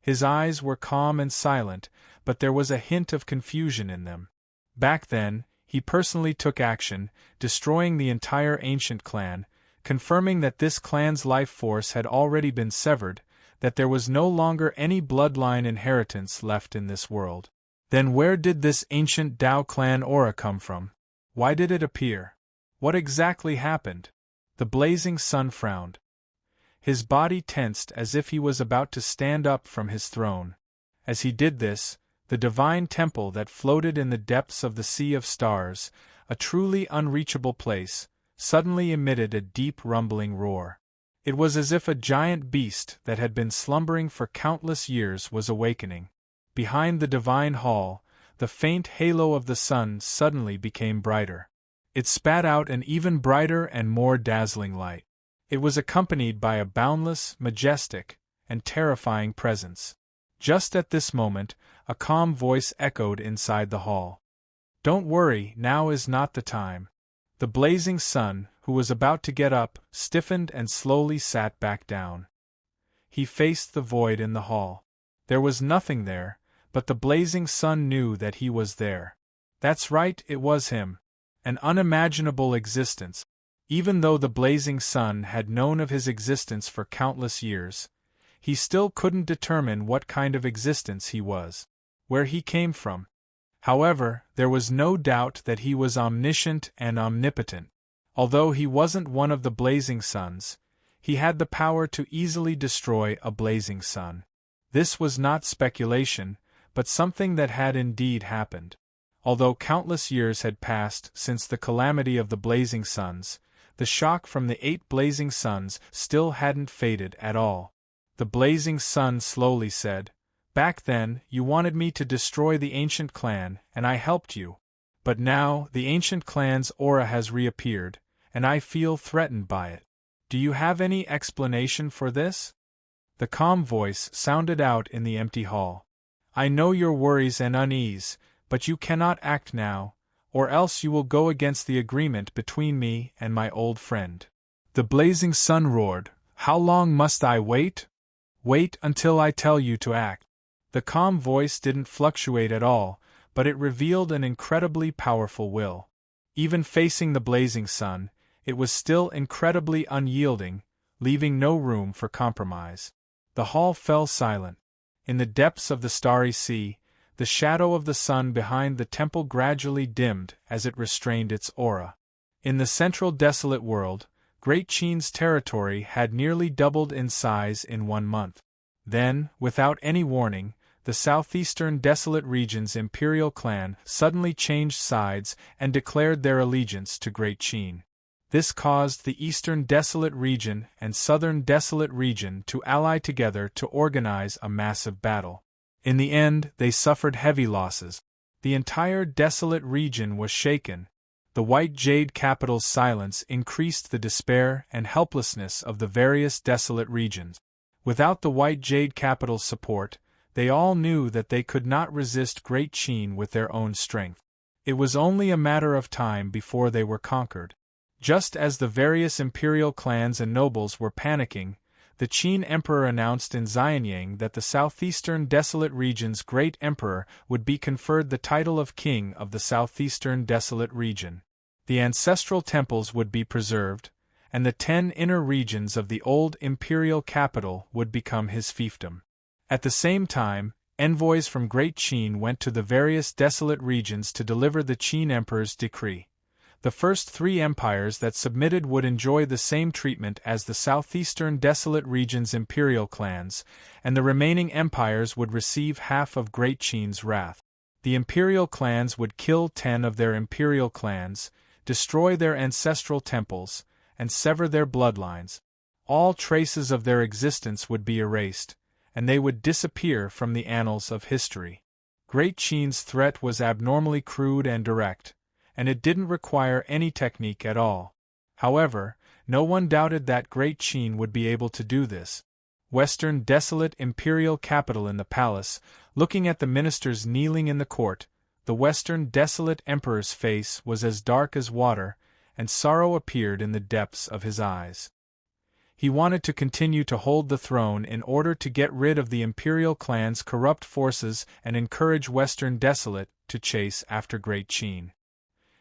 His eyes were calm and silent, but there was a hint of confusion in them. Back then, he personally took action, destroying the entire ancient clan, confirming that this clan's life force had already been severed, that there was no longer any bloodline inheritance left in this world. Then where did this ancient Dao clan aura come from? Why did it appear? What exactly happened? The blazing sun frowned. His body tensed as if he was about to stand up from his throne. As he did this, the divine temple that floated in the depths of the sea of stars, a truly unreachable place, suddenly emitted a deep rumbling roar. It was as if a giant beast that had been slumbering for countless years was awakening. Behind the divine hall, the faint halo of the sun suddenly became brighter. It spat out an even brighter and more dazzling light. It was accompanied by a boundless, majestic, and terrifying presence. Just at this moment, a calm voice echoed inside the hall. "Don't worry, now is not the time." The blazing sun, who was about to get up, stiffened and slowly sat back down. He faced the void in the hall. There was nothing there, but the blazing sun knew that he was there. That's right, it was him. An unimaginable existence. Even though the blazing sun had known of his existence for countless years, he still couldn't determine what kind of existence he was, where he came from. However, there was no doubt that he was omniscient and omnipotent. Although he wasn't one of the blazing suns, he had the power to easily destroy a blazing sun. This was not speculation, but something that had indeed happened. Although countless years had passed since the calamity of the blazing suns, the shock from the 8 blazing suns still hadn't faded at all. The blazing sun slowly said, "Back then, you wanted me to destroy the ancient clan, and I helped you. But now, the ancient clan's aura has reappeared, and I feel threatened by it. Do you have any explanation for this?" The calm voice sounded out in the empty hall. "I know your worries and unease, but you cannot act now, or else you will go against the agreement between me and my old friend." The blazing sun roared, "How long must I wait? Wait until I tell you to act." The calm voice didn't fluctuate at all, but it revealed an incredibly powerful will. Even facing the blazing sun, it was still incredibly unyielding, leaving no room for compromise. The hall fell silent. In the depths of the starry sea, the shadow of the sun behind the temple gradually dimmed as it restrained its aura. In the central desolate world, Great Qin's territory had nearly doubled in size in 1 month. Then, without any warning, the southeastern desolate region's imperial clan suddenly changed sides and declared their allegiance to Great Qin. This caused the eastern desolate region and southern desolate region to ally together to organize a massive battle. In the end, they suffered heavy losses. The entire desolate region was shaken. The White Jade capital's silence increased the despair and helplessness of the various desolate regions. Without the White Jade capital's support, they all knew that they could not resist Great Qin with their own strength. It was only a matter of time before they were conquered. Just as the various imperial clans and nobles were panicking, the Qin emperor announced in Xianyang that the southeastern desolate region's great emperor would be conferred the title of king of the southeastern desolate region. The ancestral temples would be preserved, and the 10 inner regions of the old imperial capital would become his fiefdom. At the same time, envoys from Great Qin went to the various desolate regions to deliver the Qin Emperor's decree. The first 3 empires that submitted would enjoy the same treatment as the southeastern desolate region's imperial clans, and the remaining empires would receive half of Great Qin's wrath. The imperial clans would kill 10 of their imperial clans, destroy their ancestral temples, and sever their bloodlines. All traces of their existence would be erased, and they would disappear from the annals of history. Great Qin's threat was abnormally crude and direct, and it didn't require any technique at all. However, no one doubted that Great Qin would be able to do this. Western desolate imperial capital in the palace, looking at the ministers kneeling in the court, the western desolate emperor's face was as dark as water, and sorrow appeared in the depths of his eyes. He wanted to continue to hold the throne in order to get rid of the imperial clan's corrupt forces and encourage Western Desolate to chase after Great Qin.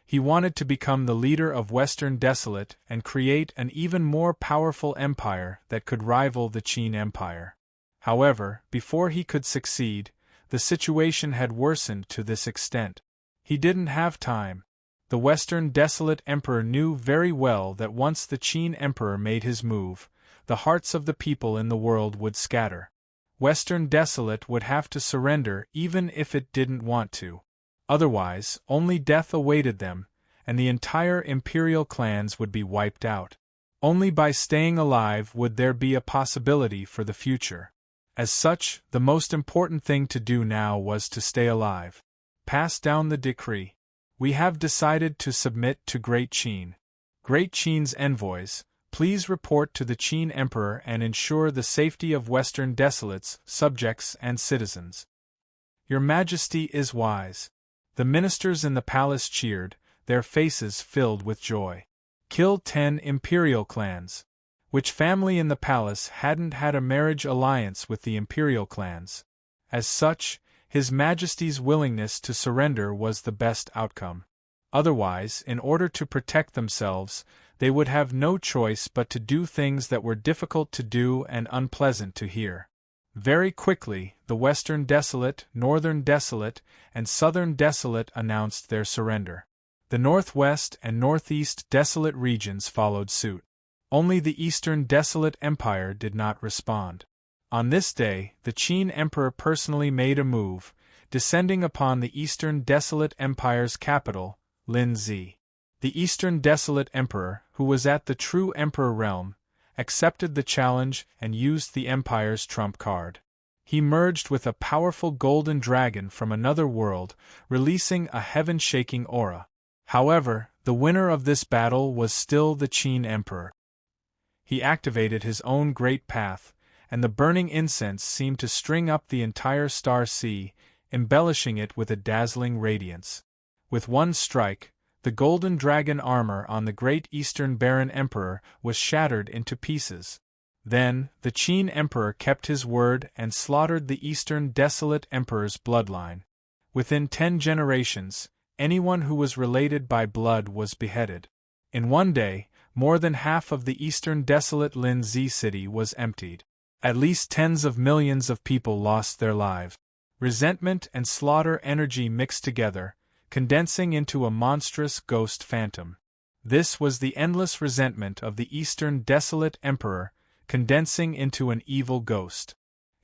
He wanted to become the leader of Western Desolate and create an even more powerful empire that could rival the Qin Empire. However, before he could succeed, the situation had worsened to this extent. He didn't have time. The Western Desolate Emperor knew very well that once the Qin Emperor made his move, the hearts of the people in the world would scatter. Western Desolate would have to surrender even if it didn't want to. Otherwise, only death awaited them, and the entire imperial clans would be wiped out. Only by staying alive would there be a possibility for the future. As such, the most important thing to do now was to stay alive. Pass down the decree. We have decided to submit to Great Qin. Great Qin's envoys, please report to the Qin Emperor and ensure the safety of Western Desolate's subjects and citizens. Your Majesty is wise. The ministers in the palace cheered, their faces filled with joy. Kill 10 imperial clans. Which family in the palace hadn't had a marriage alliance with the imperial clans? As such, His Majesty's willingness to surrender was the best outcome. Otherwise, in order to protect themselves, they would have no choice but to do things that were difficult to do and unpleasant to hear. Very quickly, the Western Desolate, Northern Desolate, and Southern Desolate announced their surrender. The Northwest and Northeast Desolate regions followed suit. Only the Eastern Desolate Empire did not respond. On this day, the Qin Emperor personally made a move, descending upon the Eastern Desolate Empire's capital, Linzi. The Eastern Desolate Emperor, who was at the true Emperor realm, accepted the challenge and used the Empire's trump card. He merged with a powerful golden dragon from another world, releasing a heaven-shaking aura. However, the winner of this battle was still the Qin Emperor. He activated his own great path, and the burning incense seemed to string up the entire star sea, embellishing it with a dazzling radiance. With one strike, the golden dragon armor on the great Eastern Baron Emperor was shattered into pieces. Then, the Qin Emperor kept his word and slaughtered the Eastern Desolate Emperor's bloodline. Within 10 generations, anyone who was related by blood was beheaded. In one day, more than half of the Eastern Desolate Linzi city was emptied. At least tens of millions of people lost their lives. Resentment and slaughter energy mixed together, condensing into a monstrous ghost phantom. This was the endless resentment of the Eastern Desolate Emperor, condensing into an evil ghost.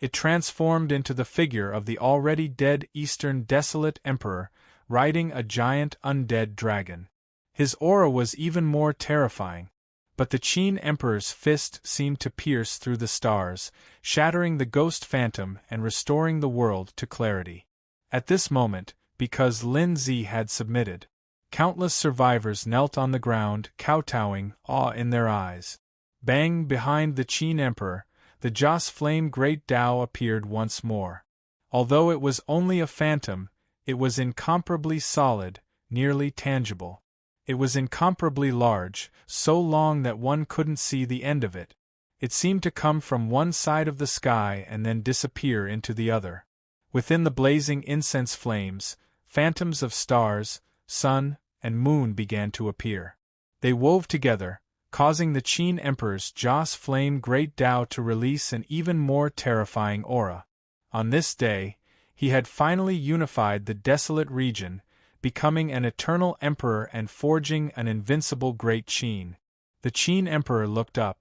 It transformed into the figure of the already dead Eastern Desolate Emperor, riding a giant undead dragon. His aura was even more terrifying, but the Qin Emperor's fist seemed to pierce through the stars, shattering the ghost phantom and restoring the world to clarity. At this moment, because Linzi had submitted, countless survivors knelt on the ground, kowtowing, awe in their eyes. Bang! Behind the Qin Emperor, the Joss Flame Great Tao appeared once more. Although it was only a phantom, it was incomparably solid, nearly tangible. It was incomparably large, so long that one couldn't see the end of it. It seemed to come from one side of the sky and then disappear into the other. Within the blazing incense flames, phantoms of stars, sun, and moon began to appear. They wove together, causing the Qin Emperor's Joss Flame Great Tao to release an even more terrifying aura. On this day, he had finally unified the desolate region, becoming an eternal emperor and forging an invincible Great Qin. The Qin Emperor looked up.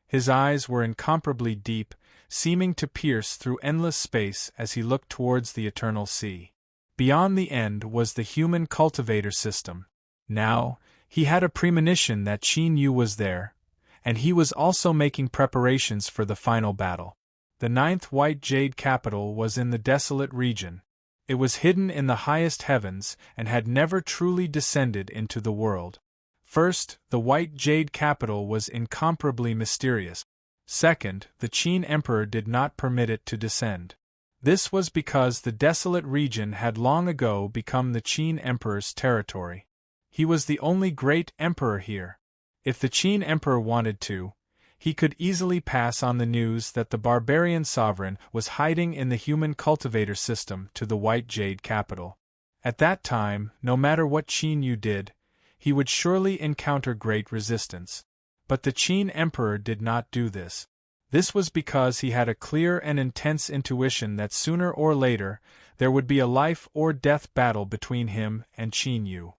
His eyes were incomparably deep, seeming to pierce through endless space as he looked towards the eternal sea. Beyond the end was the human cultivator system. Now, he had a premonition that Qin Yu was there, and he was also making preparations for the final battle. The 9th White Jade capital was in the desolate region. It was hidden in the highest heavens and had never truly descended into the world. First, the White Jade capital was incomparably mysterious. Second, the Qin Emperor did not permit it to descend. This was because the desolate region had long ago become the Qin Emperor's territory. He was the only great emperor here. If the Qin Emperor wanted to, he could easily pass on the news that the barbarian sovereign was hiding in the human cultivator system to the White Jade capital. At that time, no matter what Qin Yu did, he would surely encounter great resistance. But the Qin Emperor did not do this. This was because he had a clear and intense intuition that sooner or later there would be a life-or-death battle between him and Qin Yu.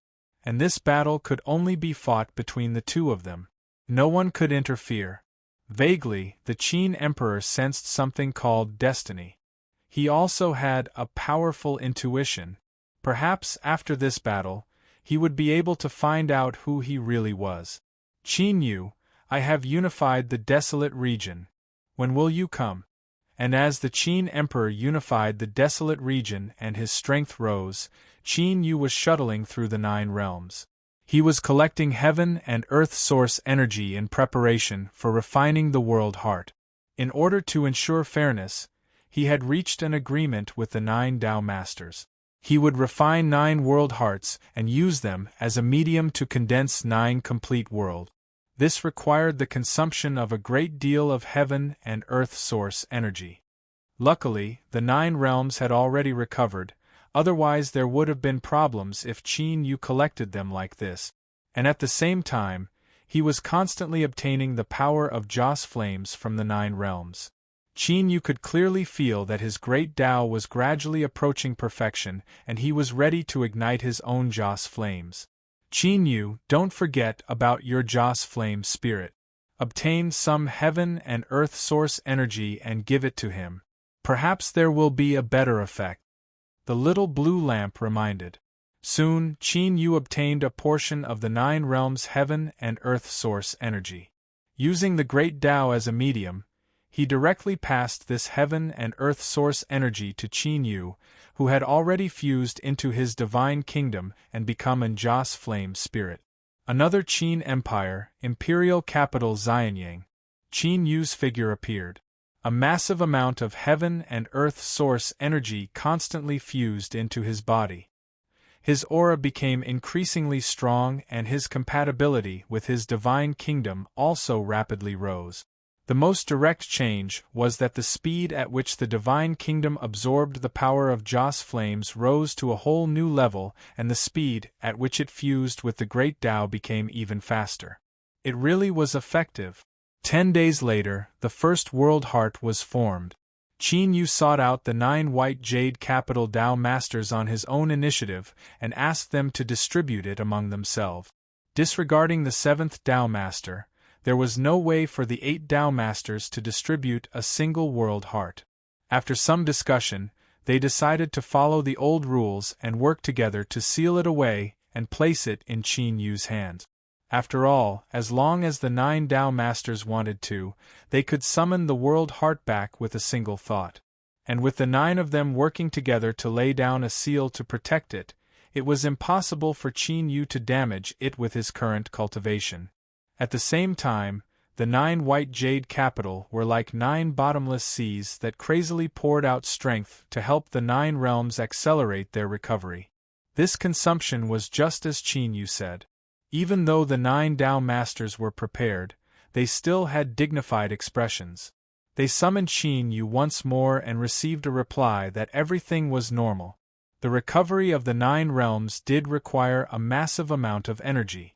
And this battle could only be fought between the two of them. No one could interfere. Vaguely, the Qin Emperor sensed something called destiny. He also had a powerful intuition. Perhaps after this battle, he would be able to find out who he really was. Qin Yu, I have unified the desolate region. When will you come? And as the Qin Emperor unified the desolate region and his strength rose, Qin Yu was shuttling through the 9 realms. He was collecting heaven and earth source energy in preparation for refining the world heart. In order to ensure fairness, he had reached an agreement with the 9 Tao Masters. He would refine 9 world hearts and use them as a medium to condense 9 complete worlds. This required the consumption of a great deal of heaven and earth source energy. Luckily, the 9 realms had already recovered, otherwise there would have been problems if Qin Yu collected them like this. And at the same time, he was constantly obtaining the power of Joss flames from the 9 realms. Qin Yu could clearly feel that his great Tao was gradually approaching perfection, and he was ready to ignite his own Joss flames. Qin Yu, don't forget about your Joss flame spirit. Obtain some heaven and earth source energy and give it to him. Perhaps there will be a better effect. The little blue lamp reminded. Soon, Qin Yu obtained a portion of the 9 realms' heaven and earth source energy. Using the great Tao as a medium, he directly passed this heaven and earth source energy to Qin Yu, who had already fused into his divine kingdom and become an Joss flame spirit. Another Qin Empire, imperial capital Xianyang. Qin Yu's figure appeared. A massive amount of heaven and earth source energy constantly fused into his body. His aura became increasingly strong and his compatibility with his divine kingdom also rapidly rose. The most direct change was that the speed at which the divine kingdom absorbed the power of Joss flames rose to a whole new level, and the speed at which it fused with the great Tao became even faster. It really was effective. 10 days later, the first world heart was formed. Qin Yu sought out the 9 White Jade capital Tao Masters on his own initiative and asked them to distribute it among themselves. Disregarding the 7th Tao Master, there was no way for the 8 Tao Masters to distribute a single world heart. After some discussion, they decided to follow the old rules and work together to seal it away and place it in Qin Yu's hands. After all, as long as the 9 Tao Masters wanted to, they could summon the world heart back with a single thought. And with the 9 of them working together to lay down a seal to protect it, it was impossible for Qin Yu to damage it with his current cultivation. At the same time, the 9 White Jade capital were like 9 bottomless seas that crazily poured out strength to help the 9 realms accelerate their recovery. This consumption was just as Qin Yu said. Even though the 9 Tao Masters were prepared, they still had dignified expressions. They summoned Qin Yu once more and received a reply that everything was normal. The recovery of the 9 realms did require a massive amount of energy.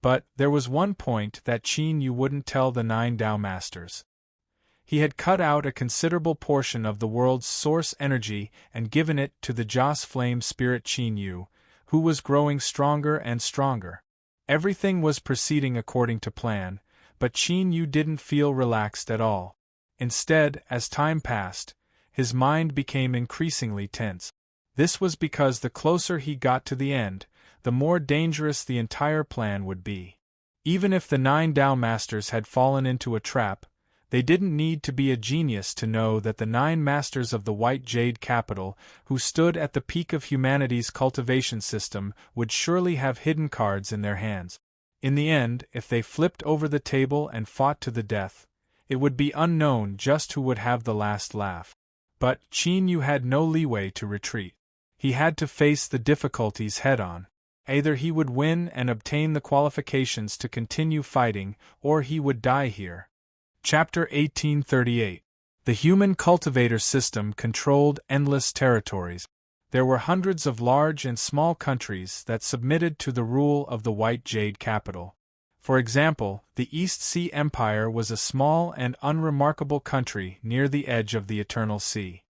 But there was one point that Qin Yu wouldn't tell the 9 Tao Masters. He had cut out a considerable portion of the world's source energy and given it to the Joss Flame Spirit Qin Yu, who was growing stronger and stronger. Everything was proceeding according to plan, but Qin Yu didn't feel relaxed at all. Instead, as time passed, his mind became increasingly tense. This was because the closer he got to the end, the more dangerous the entire plan would be. Even if the 9 Tao Masters had fallen into a trap, they didn't need to be a genius to know that the 9 Masters of the White Jade Capital, who stood at the peak of humanity's cultivation system, would surely have hidden cards in their hands. In the end, if they flipped over the table and fought to the death, it would be unknown just who would have the last laugh. But Qin Yu had no leeway to retreat. He had to face the difficulties head-on. Either he would win and obtain the qualifications to continue fighting, or he would die here. Chapter 1838. The human cultivator system controlled endless territories. There were hundreds of large and small countries that submitted to the rule of the White Jade Capital. For example, the East Sea Empire was a small and unremarkable country near the edge of the Eternal Sea.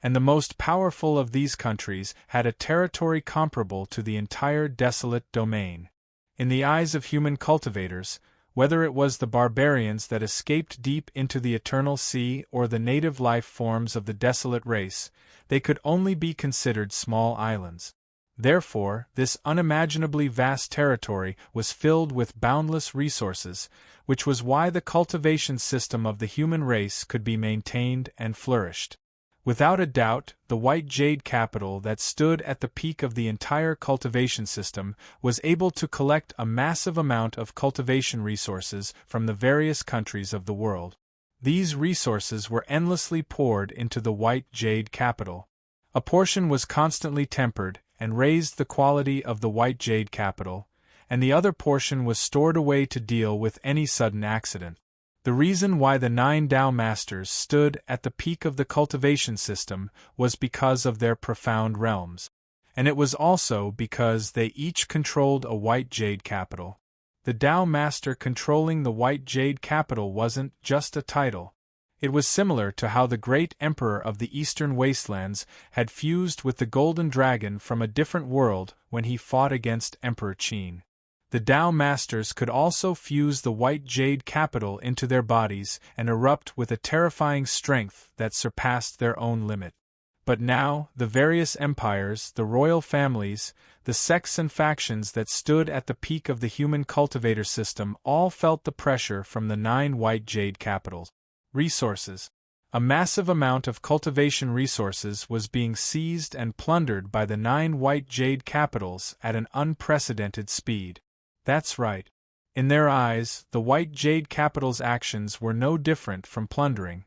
And the most powerful of these countries had a territory comparable to the entire desolate domain. In the eyes of human cultivators, whether it was the barbarians that escaped deep into the Eternal Sea or the native life forms of the desolate race, they could only be considered small islands. Therefore, this unimaginably vast territory was filled with boundless resources, which was why the cultivation system of the human race could be maintained and flourished. Without a doubt, the White Jade Capital that stood at the peak of the entire cultivation system was able to collect a massive amount of cultivation resources from the various countries of the world. These resources were endlessly poured into the White Jade Capital. A portion was constantly tempered and raised the quality of the White Jade Capital, and the other portion was stored away to deal with any sudden accident. The reason why the 9 Tao Masters stood at the peak of the cultivation system was because of their profound realms. And it was also because they each controlled a White Jade Capital. The Tao Master controlling the White Jade Capital wasn't just a title. It was similar to how the great Emperor of the Eastern Wastelands had fused with the Golden Dragon from a different world when he fought against Emperor Qin. The Tao Masters could also fuse the White Jade Capital into their bodies and erupt with a terrifying strength that surpassed their own limit. But now, the various empires, the royal families, the sects and factions that stood at the peak of the human cultivator system all felt the pressure from the 9 White Jade Capitals. Resources. A massive amount of cultivation resources was being seized and plundered by the 9 White Jade Capitals at an unprecedented speed. That's right. In their eyes, the White Jade Capital's actions were no different from plundering.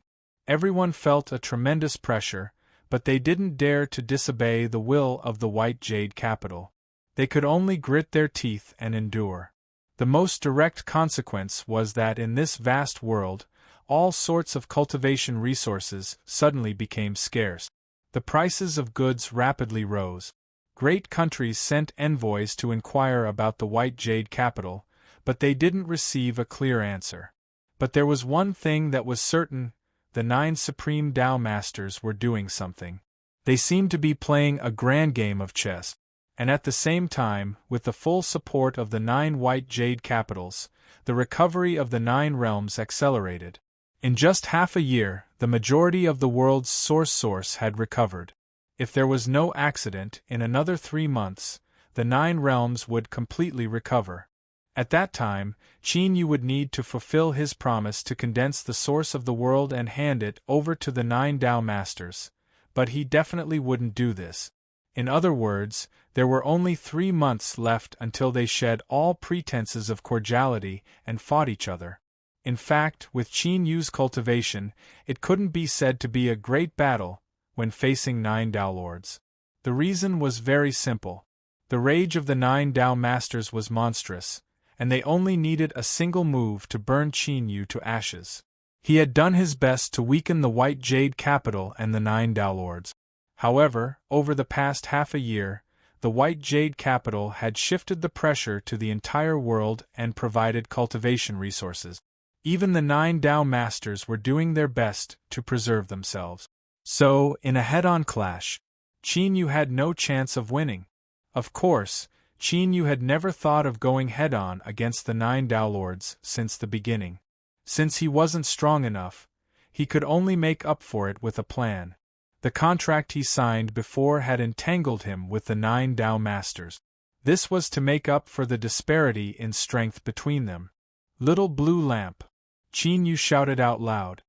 Everyone felt a tremendous pressure, but they didn't dare to disobey the will of the White Jade Capital. They could only grit their teeth and endure. The most direct consequence was that in this vast world, all sorts of cultivation resources suddenly became scarce. The prices of goods rapidly rose. Great countries sent envoys to inquire about the White Jade Capital, but they didn't receive a clear answer. But there was one thing that was certain: the 9 Supreme Tao Masters were doing something. They seemed to be playing a grand game of chess. And at the same time, with the full support of the 9 White Jade Capitals, the recovery of the 9 realms accelerated. In just half a year, the majority of the world's source had recovered. If there was no accident, in another 3 months, the 9 realms would completely recover. At that time, Qin Yu would need to fulfill his promise to condense the source of the world and hand it over to the 9 Tao Masters, but he definitely wouldn't do this. In other words, there were only 3 months left until they shed all pretenses of cordiality and fought each other. In fact, with Qin Yu's cultivation, it couldn't be said to be a great battle when facing 9 Tao Lords. The reason was very simple. The rage of the 9 Tao Masters was monstrous, and they only needed a single move to burn Qin Yu to ashes. He had done his best to weaken the White Jade Capital and the 9 Tao Lords. However, over the past half a year, the white jade capital had shifted the pressure to the entire world and provided cultivation resources. Even the 9 Tao Masters were doing their best to preserve themselves. So, in a head-on clash, Qin Yu had no chance of winning. Of course, Qin Yu had never thought of going head-on against the 9 Tao Lords since the beginning. Since he wasn't strong enough, he could only make up for it with a plan. The contract he signed before had entangled him with the 9 Tao Masters. This was to make up for the disparity in strength between them. "Little blue lamp," Qin Yu shouted out loud.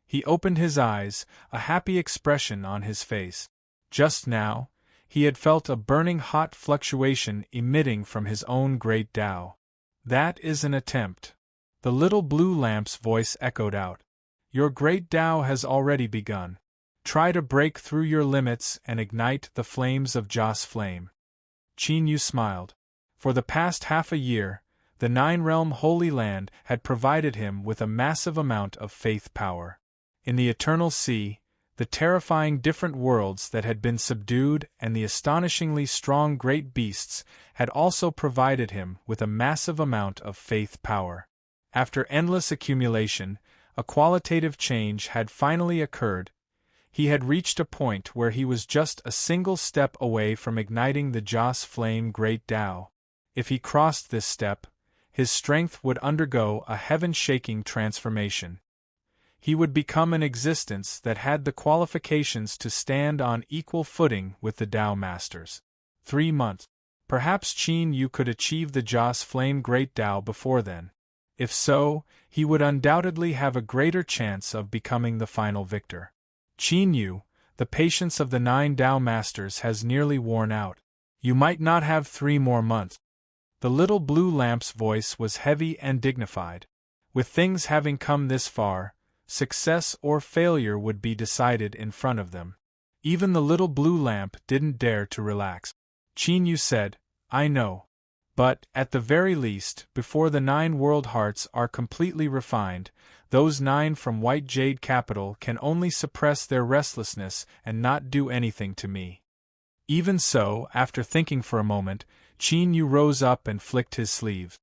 He opened his eyes, a happy expression on his face. Just now, he had felt a burning hot fluctuation emitting from his own great Tao. "That is an attempt." The little blue lamp's voice echoed out. "Your great Tao has already begun. Try to break through your limits and ignite the flames of Joss flame." Qin Yu smiled. For the past half a year, the 9-realm Holy Land had provided him with a massive amount of faith power. In the Eternal Sea, the terrifying different worlds that had been subdued and the astonishingly strong great beasts had also provided him with a massive amount of faith power. After endless accumulation, a qualitative change had finally occurred. He had reached a point where he was just a single step away from igniting the Joss Flame Great Tao. If he crossed this step, his strength would undergo a heaven-shaking transformation. He would become an existence that had the qualifications to stand on equal footing with the Tao Masters. 3 months. Perhaps Qin Yu could achieve the Joss Flame Great Tao before then. If so, he would undoubtedly have a greater chance of becoming the final victor. "Qin Yu, the patience of the 9 Tao Masters has nearly worn out. You might not have 3 more months." The little blue lamp's voice was heavy and dignified. With things having come this far, success or failure would be decided in front of them. Even the little blue lamp didn't dare to relax. Qin Yu said, "I know. But, at the very least, before the 9 world hearts are completely refined, those 9 from White Jade Capital can only suppress their restlessness and not do anything to me." Even so, after thinking for a moment, Qin Yu rose up and flicked his sleeve.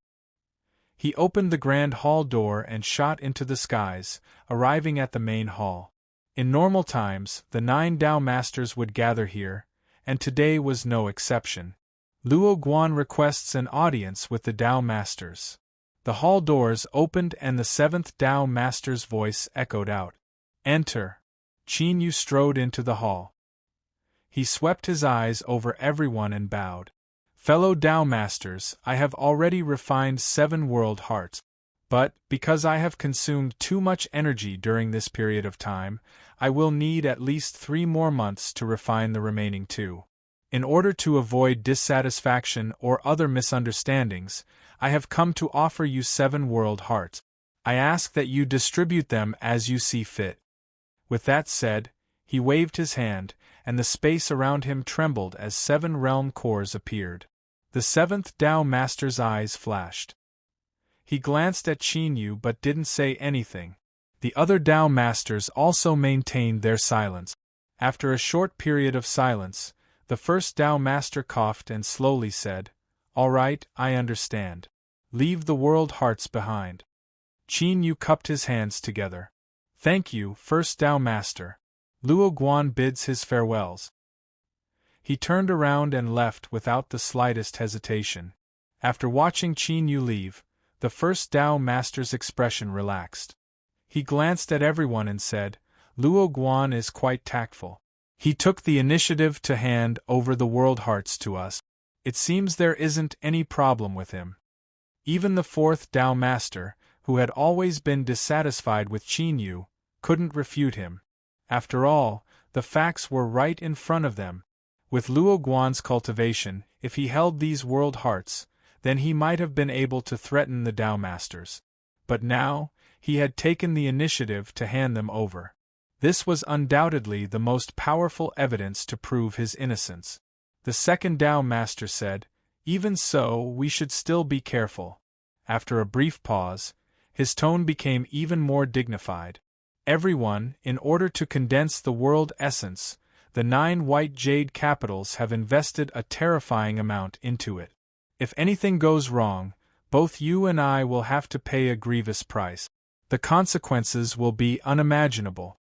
He opened the grand hall door and shot into the skies, arriving at the main hall. In normal times, the 9 Tao Masters would gather here, and today was no exception. Luo Guan requests an audience with the Tao Masters. The hall doors opened and the 7th Tao Master's voice echoed out. "Enter." Qin Yu strode into the hall. He swept his eyes over everyone and bowed. "Fellow Tao Masters, I have already refined 7 world hearts. But, because I have consumed too much energy during this period of time, I will need at least 3 more months to refine the remaining 2. In order to avoid dissatisfaction or other misunderstandings, I have come to offer you 7 world hearts. I ask that you distribute them as you see fit." With that said, he waved his hand, and the space around him trembled as 7 realm cores appeared. The 7th Tao Master's eyes flashed. He glanced at Qin Yu but didn't say anything. The other Tao Masters also maintained their silence. After a short period of silence, the first Tao Master coughed and slowly said, "All right, I understand. Leave the world hearts behind." Qin Yu cupped his hands together. "Thank you, first Tao Master." Luo Guan bids his farewells. He turned around and left without the slightest hesitation. After watching Qin Yu leave, the first Tao Master's expression relaxed. He glanced at everyone and said, "Luo Guan is quite tactful. He took the initiative to hand over the world hearts to us. It seems there isn't any problem with him." Even the 4th Tao Master, who had always been dissatisfied with Qin Yu, couldn't refute him. After all, the facts were right in front of them. With Luo Guan's cultivation, if he held these world hearts, then he might have been able to threaten the Tao Masters. But now, he had taken the initiative to hand them over. This was undoubtedly the most powerful evidence to prove his innocence. The 2nd Tao Master said, "Even so, we should still be careful." After a brief pause, his tone became even more dignified. "Everyone, in order to condense the world essence, the 9 white jade capitals have invested a terrifying amount into it. If anything goes wrong, both you and I will have to pay a grievous price. The consequences will be unimaginable."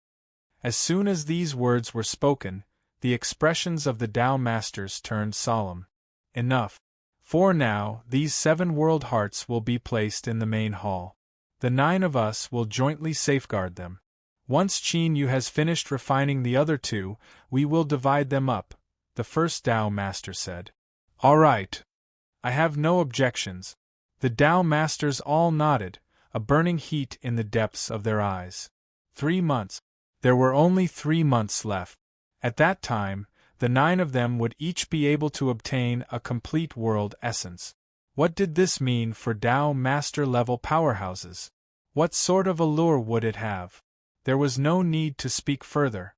As soon as these words were spoken, the expressions of the Tao Masters turned solemn. "Enough. For now, these 7 world hearts will be placed in the main hall. The 9 of us will jointly safeguard them. Once Qin Yu has finished refining the other 2, we will divide them up," the first Tao Master said. "All right. I have no objections." The Tao Masters all nodded, a burning heat in the depths of their eyes. 3 months. There were only 3 months left. At that time, the 9 of them would each be able to obtain a complete world essence. What did this mean for Tao Master level powerhouses? What sort of allure would it have? There was no need to speak further.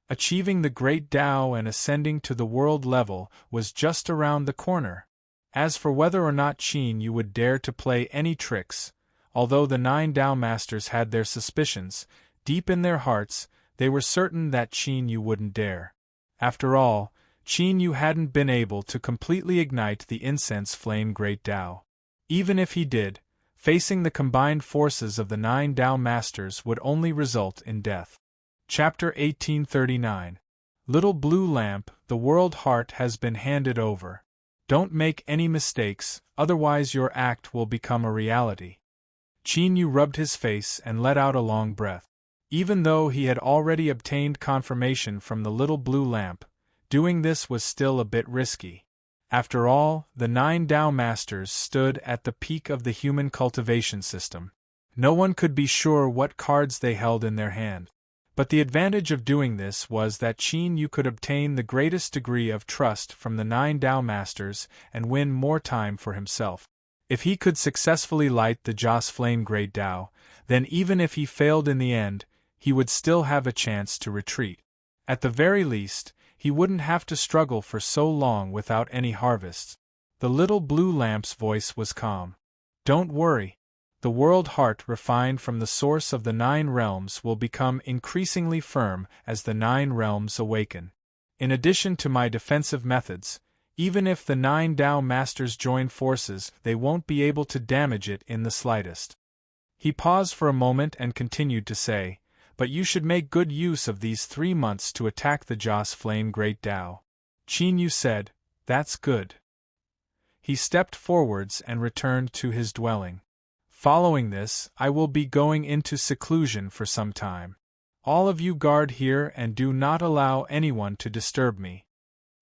Achieving the great Tao and ascending to the world level was just around the corner. As for whether or not Qin Yu would dare to play any tricks, although the 9 Tao Masters had their suspicions, deep in their hearts, they were certain that Qin Yu wouldn't dare. After all, Qin Yu hadn't been able to completely ignite the incense flame Great Tao. Even if he did, facing the combined forces of the 9 Tao Masters would only result in death. Chapter 1839. Little Blue Lamp, the World Heart has been handed over. Don't make any mistakes, otherwise your act will become a reality. Qin Yu rubbed his face and let out a long breath. Even though he had already obtained confirmation from the Little Blue Lamp, doing this was still a bit risky. After all, the 9 Tao Masters stood at the peak of the human cultivation system. No one could be sure what cards they held in their hand. But the advantage of doing this was that Qin Yu could obtain the greatest degree of trust from the 9 Tao Masters and win more time for himself. If he could successfully light the Joss Flame Great Tao, then even if he failed in the end, he would still have a chance to retreat. At the very least, he wouldn't have to struggle for so long without any harvests. The Little Blue Lamp's voice was calm. "Don't worry. The World Heart refined from the source of the 9 realms will become increasingly firm as the 9 realms awaken. In addition to my defensive methods, even if the 9 Tao Masters join forces, they won't be able to damage it in the slightest." He paused for a moment and continued to say, "But you should make good use of these 3 months to attack the Joss Flame Great Tao." Qin Yu said, "That's good." He stepped forwards and returned to his dwelling. "Following this, I will be going into seclusion for some time. All of you guard here and do not allow anyone to disturb me."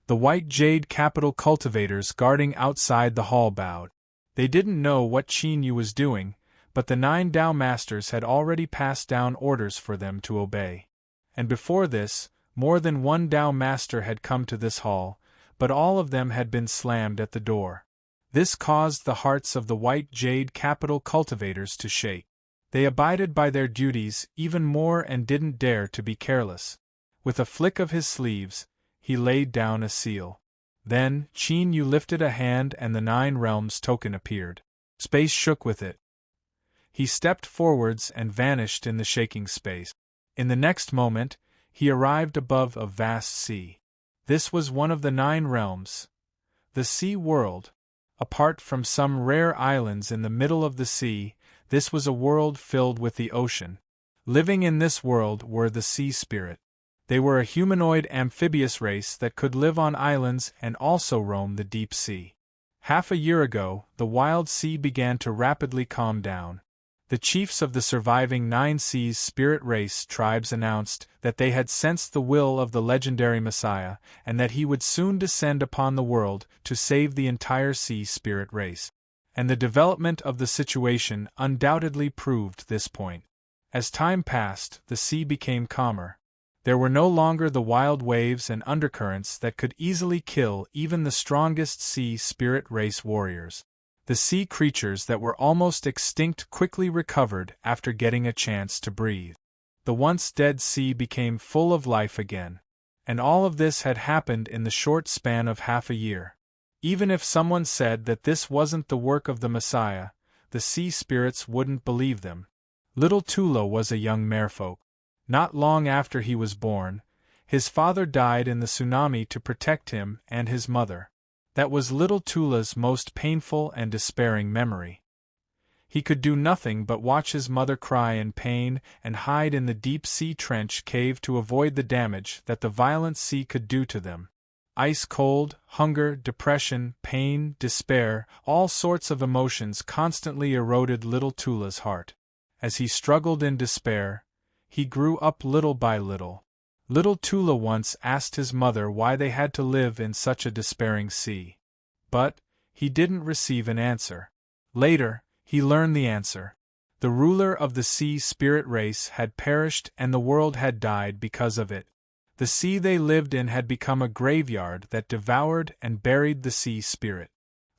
The white jade capital cultivators guarding outside the hall bowed. They didn't know what Qin Yu was doing, but the 9 Tao Masters had already passed down orders for them to obey. And before this, more than one Tao Master had come to this hall, but all of them had been slammed at the door. This caused the hearts of the white jade capital cultivators to shake. They abided by their duties even more and didn't dare to be careless. With a flick of his sleeves, he laid down a seal. Then, Qin Yu lifted a hand and the 9 realms token appeared. Space shook with it. He stepped forwards and vanished in the shaking space. In the next moment, he arrived above a vast sea. This was one of the 9 realms. The Sea World. Apart from some rare islands in the middle of the sea, this was a world filled with the ocean. Living in this world were the Sea Spirit. They were a humanoid amphibious race that could live on islands and also roam the deep sea. Half a year ago, the wild sea began to rapidly calm down. The chiefs of the surviving 9 Seas spirit race tribes announced that they had sensed the will of the legendary Messiah and that he would soon descend upon the world to save the entire sea spirit race. And the development of the situation undoubtedly proved this point. As time passed, the sea became calmer. There were no longer the wild waves and undercurrents that could easily kill even the strongest sea spirit race warriors. The sea creatures that were almost extinct quickly recovered after getting a chance to breathe. The once dead sea became full of life again. And all of this had happened in the short span of half a year. Even if someone said that this wasn't the work of the Messiah, the sea spirits wouldn't believe them. Little Tula was a young merfolk. Not long after he was born, His father died in the tsunami to protect him and his mother. That was little Tula's most painful and despairing memory. He could do nothing but watch his mother cry in pain and hide in the deep-sea trench cave to avoid the damage that the violent sea could do to them. Ice-cold, hunger, depression, pain, despair, all sorts of emotions constantly eroded little Tula's heart. As he struggled in despair, he grew up little by little. Little Tula once asked his mother why they had to live in such a despairing sea. But he didn't receive an answer. Later, he learned the answer. The ruler of the sea spirit race had perished and the world had died because of it. The sea they lived in had become a graveyard that devoured and buried the sea spirit.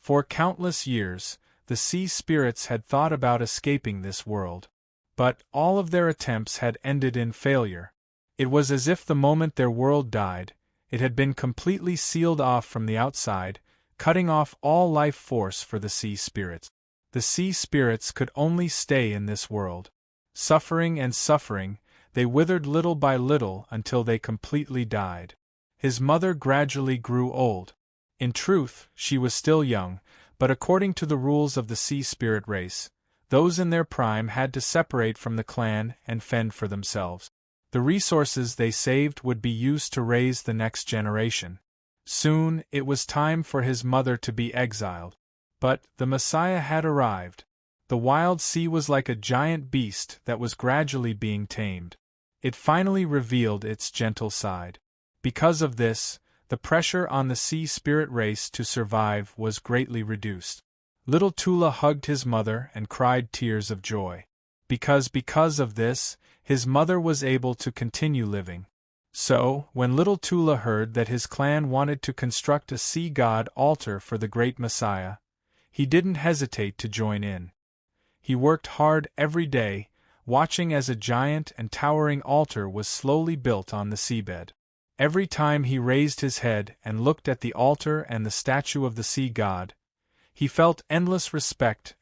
For countless years, the sea spirits had thought about escaping this world. But all of their attempts had ended in failure. It was as if the moment their world died, it had been completely sealed off from the outside, cutting off all life force for the sea spirits. The sea spirits could only stay in this world. Suffering and suffering, they withered little by little until they completely died. His mother gradually grew old. In truth, she was still young, but according to the rules of the sea spirit race, those in their prime had to separate from the clan and fend for themselves. The resources they saved would be used to raise the next generation. Soon, it was time for his mother to be exiled. But the Messiah had arrived. The wild sea was like a giant beast that was gradually being tamed. It finally revealed its gentle side. Because of this, the pressure on the sea spirit race to survive was greatly reduced. Little Tula hugged his mother and cried tears of joy. Because of this, his mother was able to continue living. So, when little Tula heard that his clan wanted to construct a sea god altar for the great Messiah, he didn't hesitate to join in. He worked hard every day, watching as a giant and towering altar was slowly built on the seabed. Every time he raised his head and looked at the altar and the statue of the sea god, he felt endless respect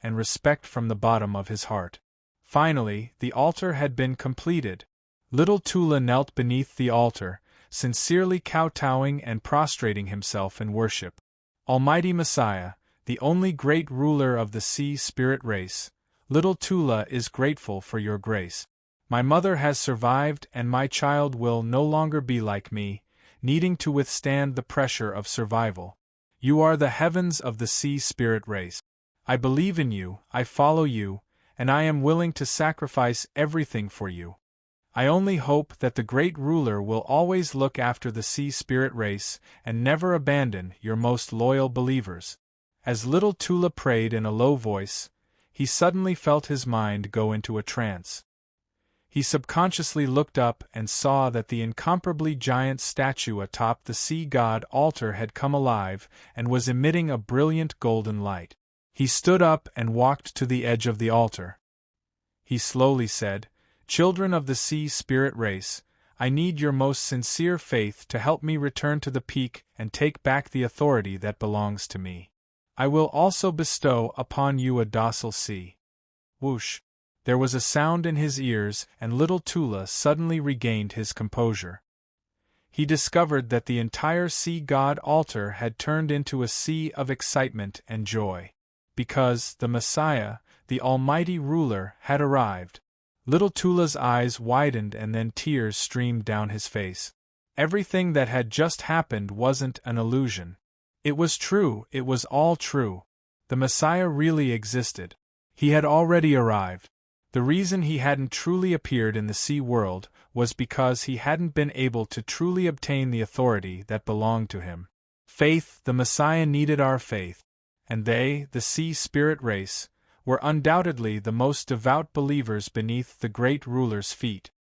from the bottom of his heart. Finally, the altar had been completed. Little Tula knelt beneath the altar, sincerely kowtowing and prostrating himself in worship. Almighty Messiah, the only great ruler of the sea spirit race, little Tula is grateful for your grace. My mother has survived and my child will no longer be like me, needing to withstand the pressure of survival. You are the heavens of the sea spirit race. I believe in you, I follow you, and I am willing to sacrifice everything for you. I only hope that the great ruler will always look after the sea spirit race and never abandon your most loyal believers. As little Tula prayed in a low voice, he suddenly felt his mind go into a trance. He subconsciously looked up and saw that the incomparably giant statue atop the sea god altar had come alive and was emitting a brilliant golden light. He stood up and walked to the edge of the altar. He slowly said, "Children of the sea spirit race, I need your most sincere faith to help me return to the peak and take back the authority that belongs to me. I will also bestow upon you a docile sea." Whoosh! There was a sound in his ears and little Tula suddenly regained his composure. He discovered that the entire sea god altar had turned into a sea of excitement and joy. Because the Messiah, the almighty ruler, had arrived. Little Tula's eyes widened and then tears streamed down his face. Everything that had just happened wasn't an illusion. It was true, it was all true. The Messiah really existed. He had already arrived. The reason he hadn't truly appeared in the sea world was because he hadn't been able to truly obtain the authority that belonged to him. Faith, the Messiah needed our faith. And they, the sea spirit race, were undoubtedly the most devout believers beneath the great ruler's feet.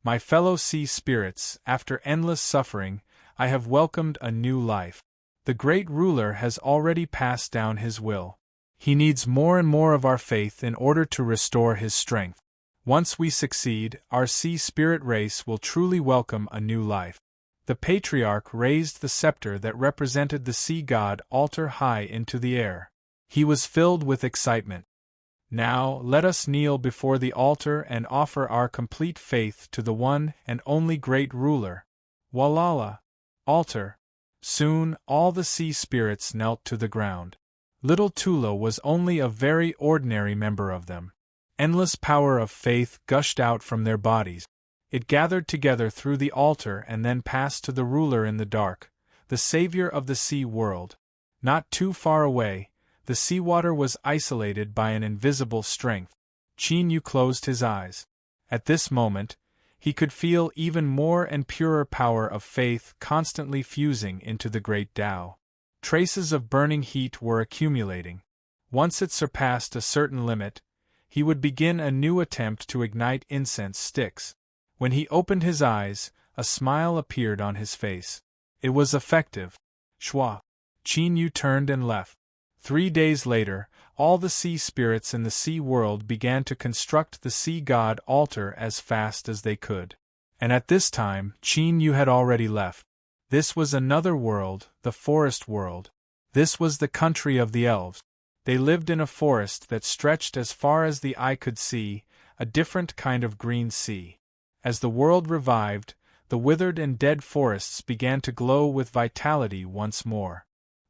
My fellow sea spirits, after endless suffering, I have welcomed a new life. The great ruler has already passed down his will. He needs more and more of our faith in order to restore his strength. Once we succeed, our sea spirit race will truly welcome a new life. The patriarch raised the scepter that represented the sea god altar high into the air. He was filled with excitement. Now, let us kneel before the altar and offer our complete faith to the one and only great ruler. Walala! Altar! Soon all the sea spirits knelt to the ground. Little Tula was only a very ordinary member of them. Endless power of faith gushed out from their bodies. It gathered together through the altar and then passed to the ruler in the dark, the savior of the sea world. Not too far away, the seawater was isolated by an invisible strength. Qin Yu closed his eyes. At this moment, he could feel even more and purer power of faith constantly fusing into the great Tao. Traces of burning heat were accumulating. Once it surpassed a certain limit, he would begin a new attempt to ignite incense sticks. When he opened his eyes, a smile appeared on his face. It was effective. Shua! Qin Yu turned and left. 3 days later, all the sea spirits in the sea world began to construct the sea god altar as fast as they could. And at this time, Qin Yu had already left. This was another world, the forest world. This was the country of the elves. They lived in a forest that stretched as far as the eye could see, a different kind of green sea. As the world revived, the withered and dead forests began to glow with vitality once more.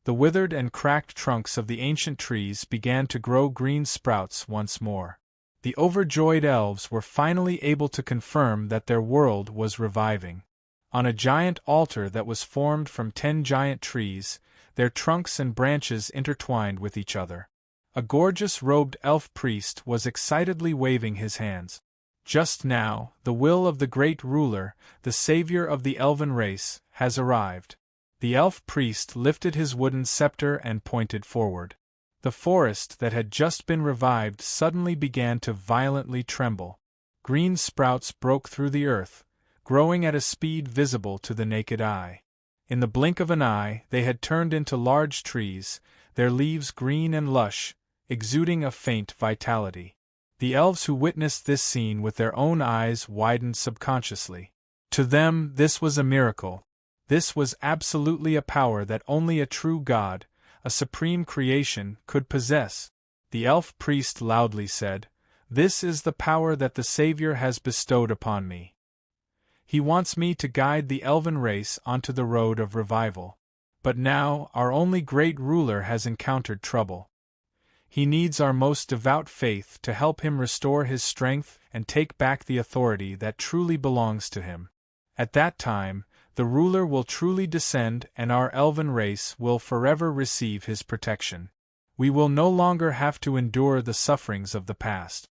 The withered and cracked trunks of the ancient trees began to grow green sprouts once more. The overjoyed elves were finally able to confirm that their world was reviving. On a giant altar that was formed from 10 giant trees, their trunks and branches intertwined with each other. A gorgeous-robed elf priest was excitedly waving his hands. Just now, the will of the great ruler, the savior of the elven race, has arrived. The elf priest lifted his wooden scepter and pointed forward. The forest that had just been revived suddenly began to violently tremble. Green sprouts broke through the earth, growing at a speed visible to the naked eye. In the blink of an eye, they had turned into large trees, their leaves green and lush, exuding a faint vitality. The elves who witnessed this scene with their own eyes widened subconsciously. To them, this was a miracle. This was absolutely a power that only a true god, a supreme creation, could possess. The elf priest loudly said, "This is the power that the Savior has bestowed upon me. He wants me to guide the elven race onto the road of revival. But now, our only great ruler has encountered trouble. He needs our most devout faith to help him restore his strength and take back the authority that truly belongs to him. At that time, the ruler will truly descend and our elven race will forever receive his protection. We will no longer have to endure the sufferings of the past."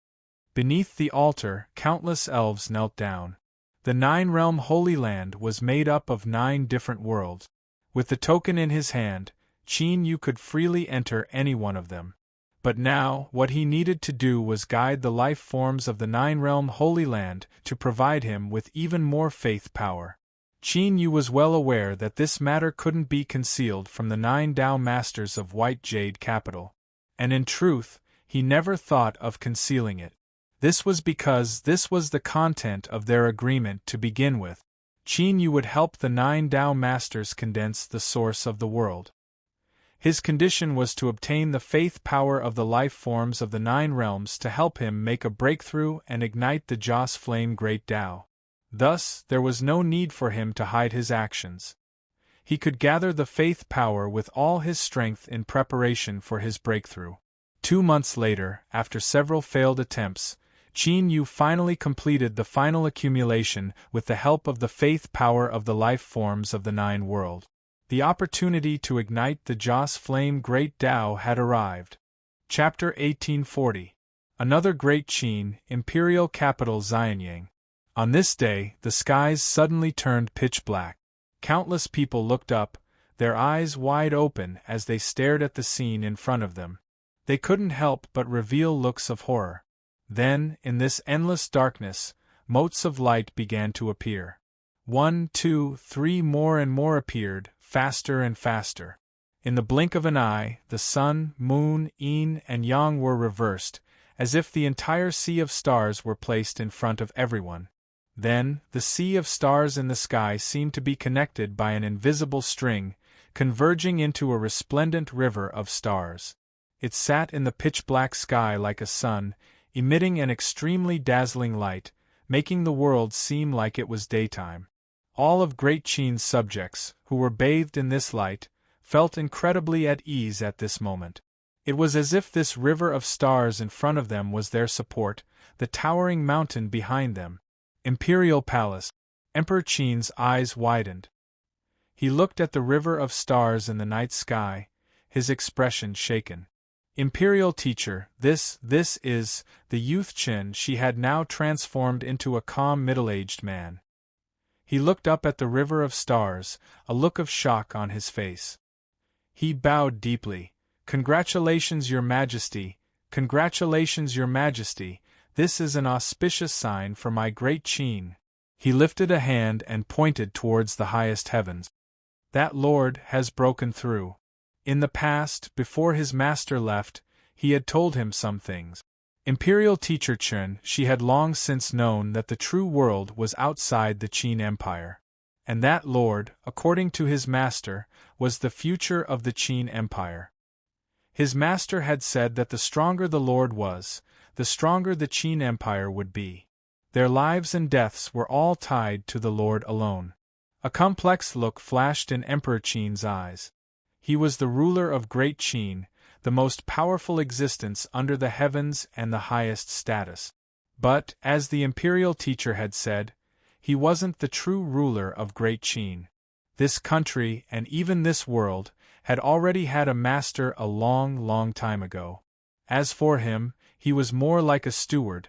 Beneath the altar, countless elves knelt down. The 9-realm Holy Land was made up of 9 different worlds. With the token in his hand, Qin Yu could freely enter any one of them. But now, what he needed to do was guide the life forms of the 9-realm Holy Land to provide him with even more faith power. Qin Yu was well aware that this matter couldn't be concealed from the 9 Tao Masters of White Jade Capital. And in truth, he never thought of concealing it. This was because this was the content of their agreement to begin with. Qin Yu would help the 9 Tao Masters condense the source of the world. His condition was to obtain the faith power of the life forms of the 9 realms to help him make a breakthrough and ignite the Joss Flame Great Tao. Thus, there was no need for him to hide his actions. He could gather the faith power with all his strength in preparation for his breakthrough. 2 months later, after several failed attempts, Qin Yu finally completed the final accumulation with the help of the faith power of the life forms of the 9 world. The opportunity to ignite the Joss Flame Great Tao had arrived. Chapter 1840. Another Great Qin, Imperial Capital Xianyang. On this day, the skies suddenly turned pitch black. Countless people looked up, their eyes wide open as they stared at the scene in front of them. They couldn't help but reveal looks of horror. Then, in this endless darkness, motes of light began to appear. 1, 2, 3 more and more appeared, faster and faster. In the blink of an eye, the sun, moon, yin, and yang were reversed, as if the entire sea of stars were placed in front of everyone. Then, the sea of stars in the sky seemed to be connected by an invisible string, converging into a resplendent river of stars. It sat in the pitch-black sky like a sun, emitting an extremely dazzling light, making the world seem like it was daytime. All of Great Qin's subjects, who were bathed in this light, felt incredibly at ease at this moment. It was as if this river of stars in front of them was their support, the towering mountain behind them. Imperial Palace. Emperor Qin's eyes widened. He looked at the river of stars in the night sky, his expression shaken. Imperial teacher, this is, the youth Qin she had now transformed into a calm middle-aged man. He looked up at the river of stars, a look of shock on his face. He bowed deeply. Congratulations, Your Majesty, congratulations, Your Majesty, this is an auspicious sign for my great Qin. He lifted a hand and pointed towards the highest heavens. That lord has broken through. In the past, before his master left, he had told him some things. Imperial teacher Qin, she had long since known that the true world was outside the Qin Empire. And that lord, according to his master, was the future of the Qin Empire. His master had said that the stronger the lord was, the stronger the Qin Empire would be. Their lives and deaths were all tied to the lord alone. A complex look flashed in Emperor Qin's eyes. He was the ruler of Great Qin, the most powerful existence under the heavens and the highest status. But, as the imperial teacher had said, he wasn't the true ruler of Great Qin. This country, and even this world, had already had a master a long time ago. As for him, he was more like a steward.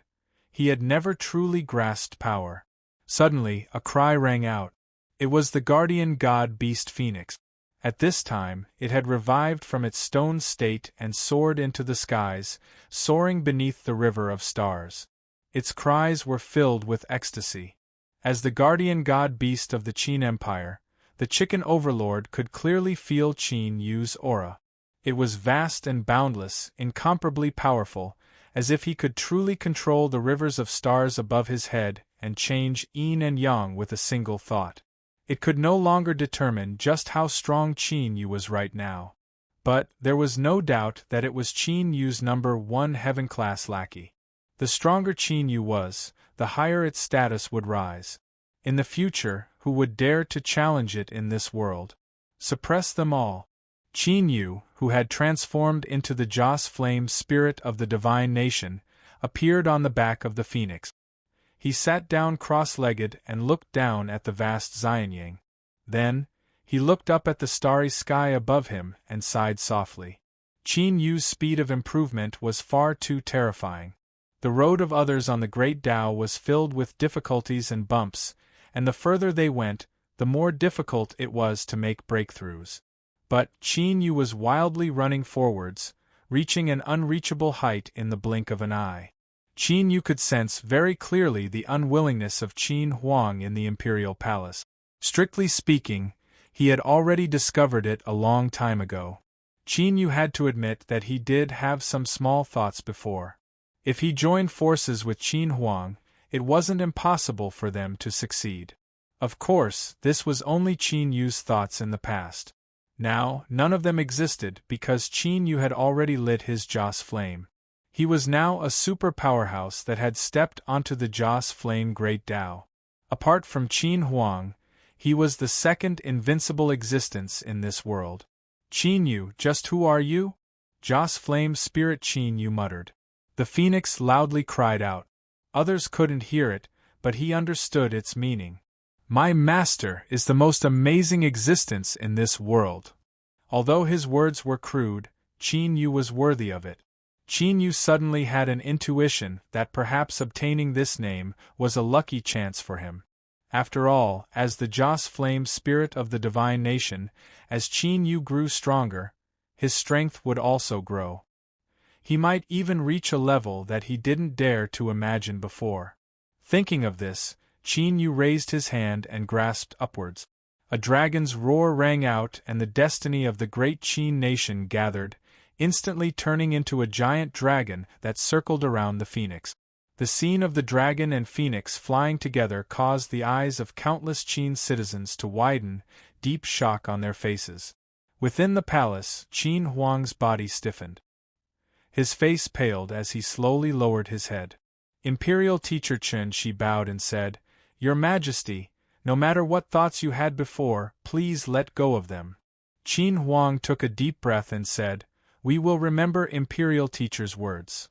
He had never truly grasped power. Suddenly, a cry rang out. It was the guardian god beast Phoenix. At this time, it had revived from its stone state and soared into the skies, soaring beneath the river of stars. Its cries were filled with ecstasy. As the guardian god beast of the Qin Empire, the chicken overlord could clearly feel Qin Yu's aura. It was vast and boundless, incomparably powerful, as if he could truly control the rivers of stars above his head and change yin and yang with a single thought. It could no longer determine just how strong Qin Yu was right now. But there was no doubt that it was Qin Yu's #1 heaven-class lackey. The stronger Qin Yu was, the higher its status would rise. In the future, who would dare to challenge it in this world? Suppress them all. Qin Yu, who had transformed into the Joss flame spirit of the divine nation, appeared on the back of the phoenix. He sat down cross-legged and looked down at the vast Xianyang. Then, he looked up at the starry sky above him and sighed softly. Qin Yu's speed of improvement was far too terrifying. The road of others on the Great Tao was filled with difficulties and bumps, and the further they went, the more difficult it was to make breakthroughs. But Qin Yu was wildly running forwards, reaching an unreachable height in the blink of an eye. Qin Yu could sense very clearly the unwillingness of Qin Huang in the imperial palace. Strictly speaking, he had already discovered it a long time ago. Qin Yu had to admit that he did have some small thoughts before. If he joined forces with Qin Huang, it wasn't impossible for them to succeed. Of course, this was only Qin Yu's thoughts in the past. Now, none of them existed because Qin Yu had already lit his Joss flame. He was now a super powerhouse that had stepped onto the Joss flame Great Tao. Apart from Qin Huang, he was the second invincible existence in this world. Qin Yu, just who are you? Joss flame spirit Qin Yu muttered. The phoenix loudly cried out. Others couldn't hear it, but he understood its meaning. My master is the most amazing existence in this world. Although his words were crude, Qin Yu was worthy of it. Qin Yu suddenly had an intuition that perhaps obtaining this name was a lucky chance for him. After all, as the Joss flame spirit of the divine nation, as Qin Yu grew stronger, his strength would also grow. He might even reach a level that he didn't dare to imagine before. Thinking of this, Qin Yu raised his hand and grasped upwards. A dragon's roar rang out and the destiny of the great Qin nation gathered, instantly turning into a giant dragon that circled around the phoenix. The scene of the dragon and phoenix flying together caused the eyes of countless Qin citizens to widen, deep shock on their faces. Within the palace, Qin Huang's body stiffened. His face paled as he slowly lowered his head. Imperial teacher Qin, she bowed and said, Your Majesty, No matter what thoughts you had before, please let go of them. Qin Huang took a deep breath and said, "We will remember Imperial Teacher's words.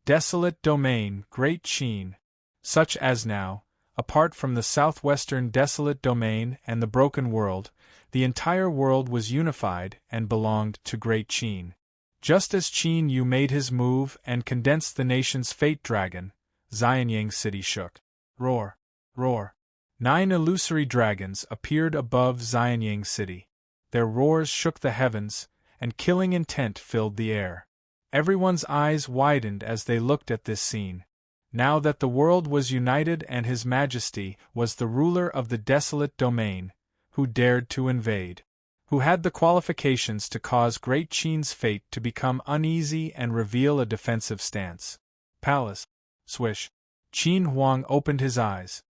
Desolate domain, Great Qin. Such as now, apart from the southwestern desolate domain and the broken world, the entire world was unified and belonged to Great Qin. Just as Qin Yu made his move and condensed the nation's fate dragon, Xianyang City shook. Roar! Roar! 9 illusory dragons appeared above Xianyang City. Their roars shook the heavens, and killing intent filled the air. Everyone's eyes widened as they looked at this scene. Now that the world was united and His Majesty was the ruler of the desolate domain, who dared to invade? Who had the qualifications to cause Great Qin's fate to become uneasy and reveal a defensive stance? Palace. Swish. Qin Huang opened his eyes.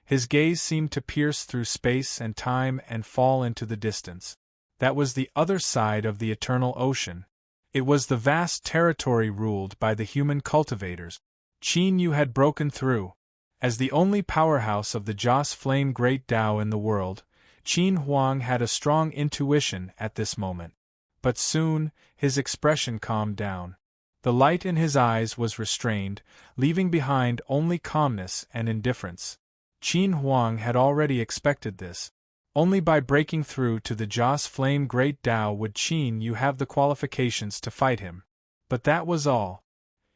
His gaze seemed to pierce through space and time and fall into the distance. That was the other side of the eternal ocean. It was the vast territory ruled by the human cultivators. Qin Yu had broken through. As the only powerhouse of the Joss Flame Great Tao in the world, Qin Huang had a strong intuition at this moment. But soon, his expression calmed down. The light in his eyes was restrained, leaving behind only calmness and indifference. Qin Huang had already expected this. Only by breaking through to the Joss Flame Great Tao would Qin Yu have the qualifications to fight him. But that was all.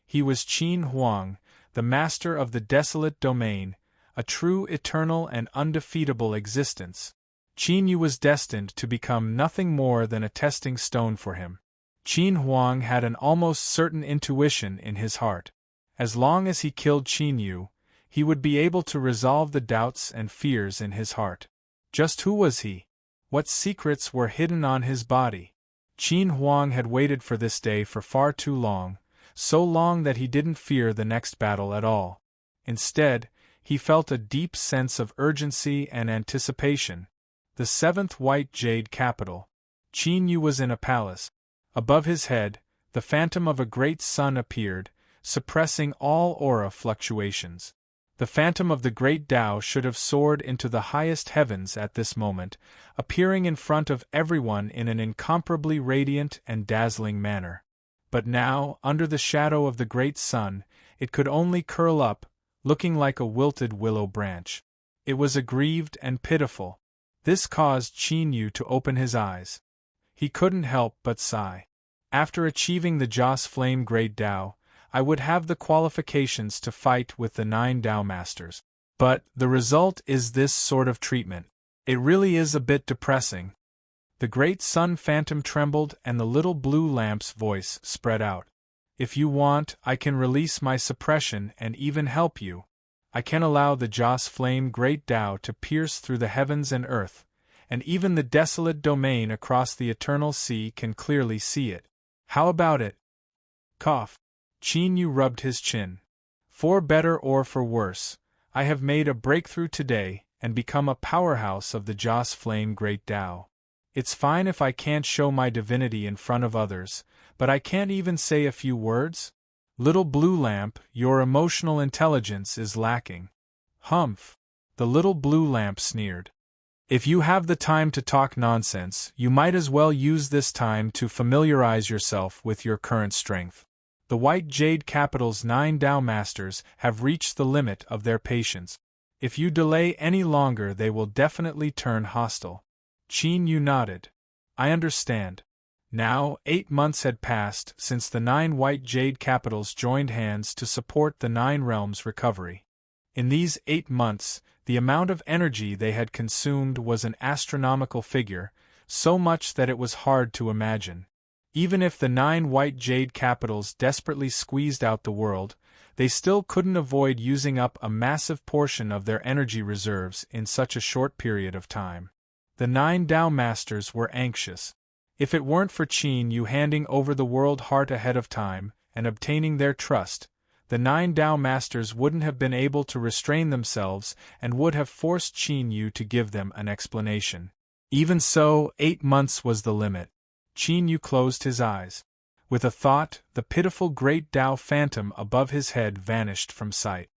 He was Qin Huang, the master of the desolate domain, a true eternal and undefeatable existence. Qin Yu was destined to become nothing more than a testing stone for him. Qin Huang had an almost certain intuition in his heart. As long as he killed Qin Yu, he would be able to resolve the doubts and fears in his heart. Just who was he? What secrets were hidden on his body? Qin Huang had waited for this day for far too long, so long that he didn't fear the next battle at all. Instead, he felt a deep sense of urgency and anticipation. The 7th White Jade Capital. Qin Yu was in a palace. Above his head, the phantom of a great sun appeared, suppressing all aura fluctuations. The phantom of the great Tao should have soared into the highest heavens at this moment, appearing in front of everyone in an incomparably radiant and dazzling manner. But now, under the shadow of the great sun, it could only curl up, looking like a wilted willow branch. It was aggrieved and pitiful. This caused Qin Yu to open his eyes. He couldn't help but sigh. After achieving the Joss Flame Great Tao, I would have the qualifications to fight with the 9 Tao Masters. But the result is this sort of treatment. It really is a bit depressing. The great sun phantom trembled and the little blue lamp's voice spread out. If you want, I can release my suppression and even help you. I can allow the Joss Flame Great Tao to pierce through the heavens and earth, and even the desolate domain across the eternal sea can clearly see it. How about it? Cough. Qin Yu rubbed his chin. For better or for worse, I have made a breakthrough today and become a powerhouse of the Joss Flame Great Tao. It's fine if I can't show my divinity in front of others, but I can't even say a few words? Little blue lamp, your emotional intelligence is lacking. Humph! The little blue lamp sneered. If you have the time to talk nonsense, you might as well use this time to familiarize yourself with your current strength. The White Jade Capital's 9 Tao Masters have reached the limit of their patience. If you delay any longer, they will definitely turn hostile. Qin Yu nodded. I understand. Now, 8 months had passed since the 9 White Jade Capitals joined hands to support the 9 Realms' recovery. In these 8 months, the amount of energy they had consumed was an astronomical figure, so much that it was hard to imagine. Even if the 9 White Jade Capitals desperately squeezed out the world, they still couldn't avoid using up a massive portion of their energy reserves in such a short period of time. The 9 Tao Masters were anxious. If it weren't for Qin Yu handing over the world heart ahead of time and obtaining their trust, the 9 Tao Masters wouldn't have been able to restrain themselves and would have forced Qin Yu to give them an explanation. Even so, 8 months was the limit. Qin Yu closed his eyes. With a thought, the pitiful great Tao phantom above his head vanished from sight.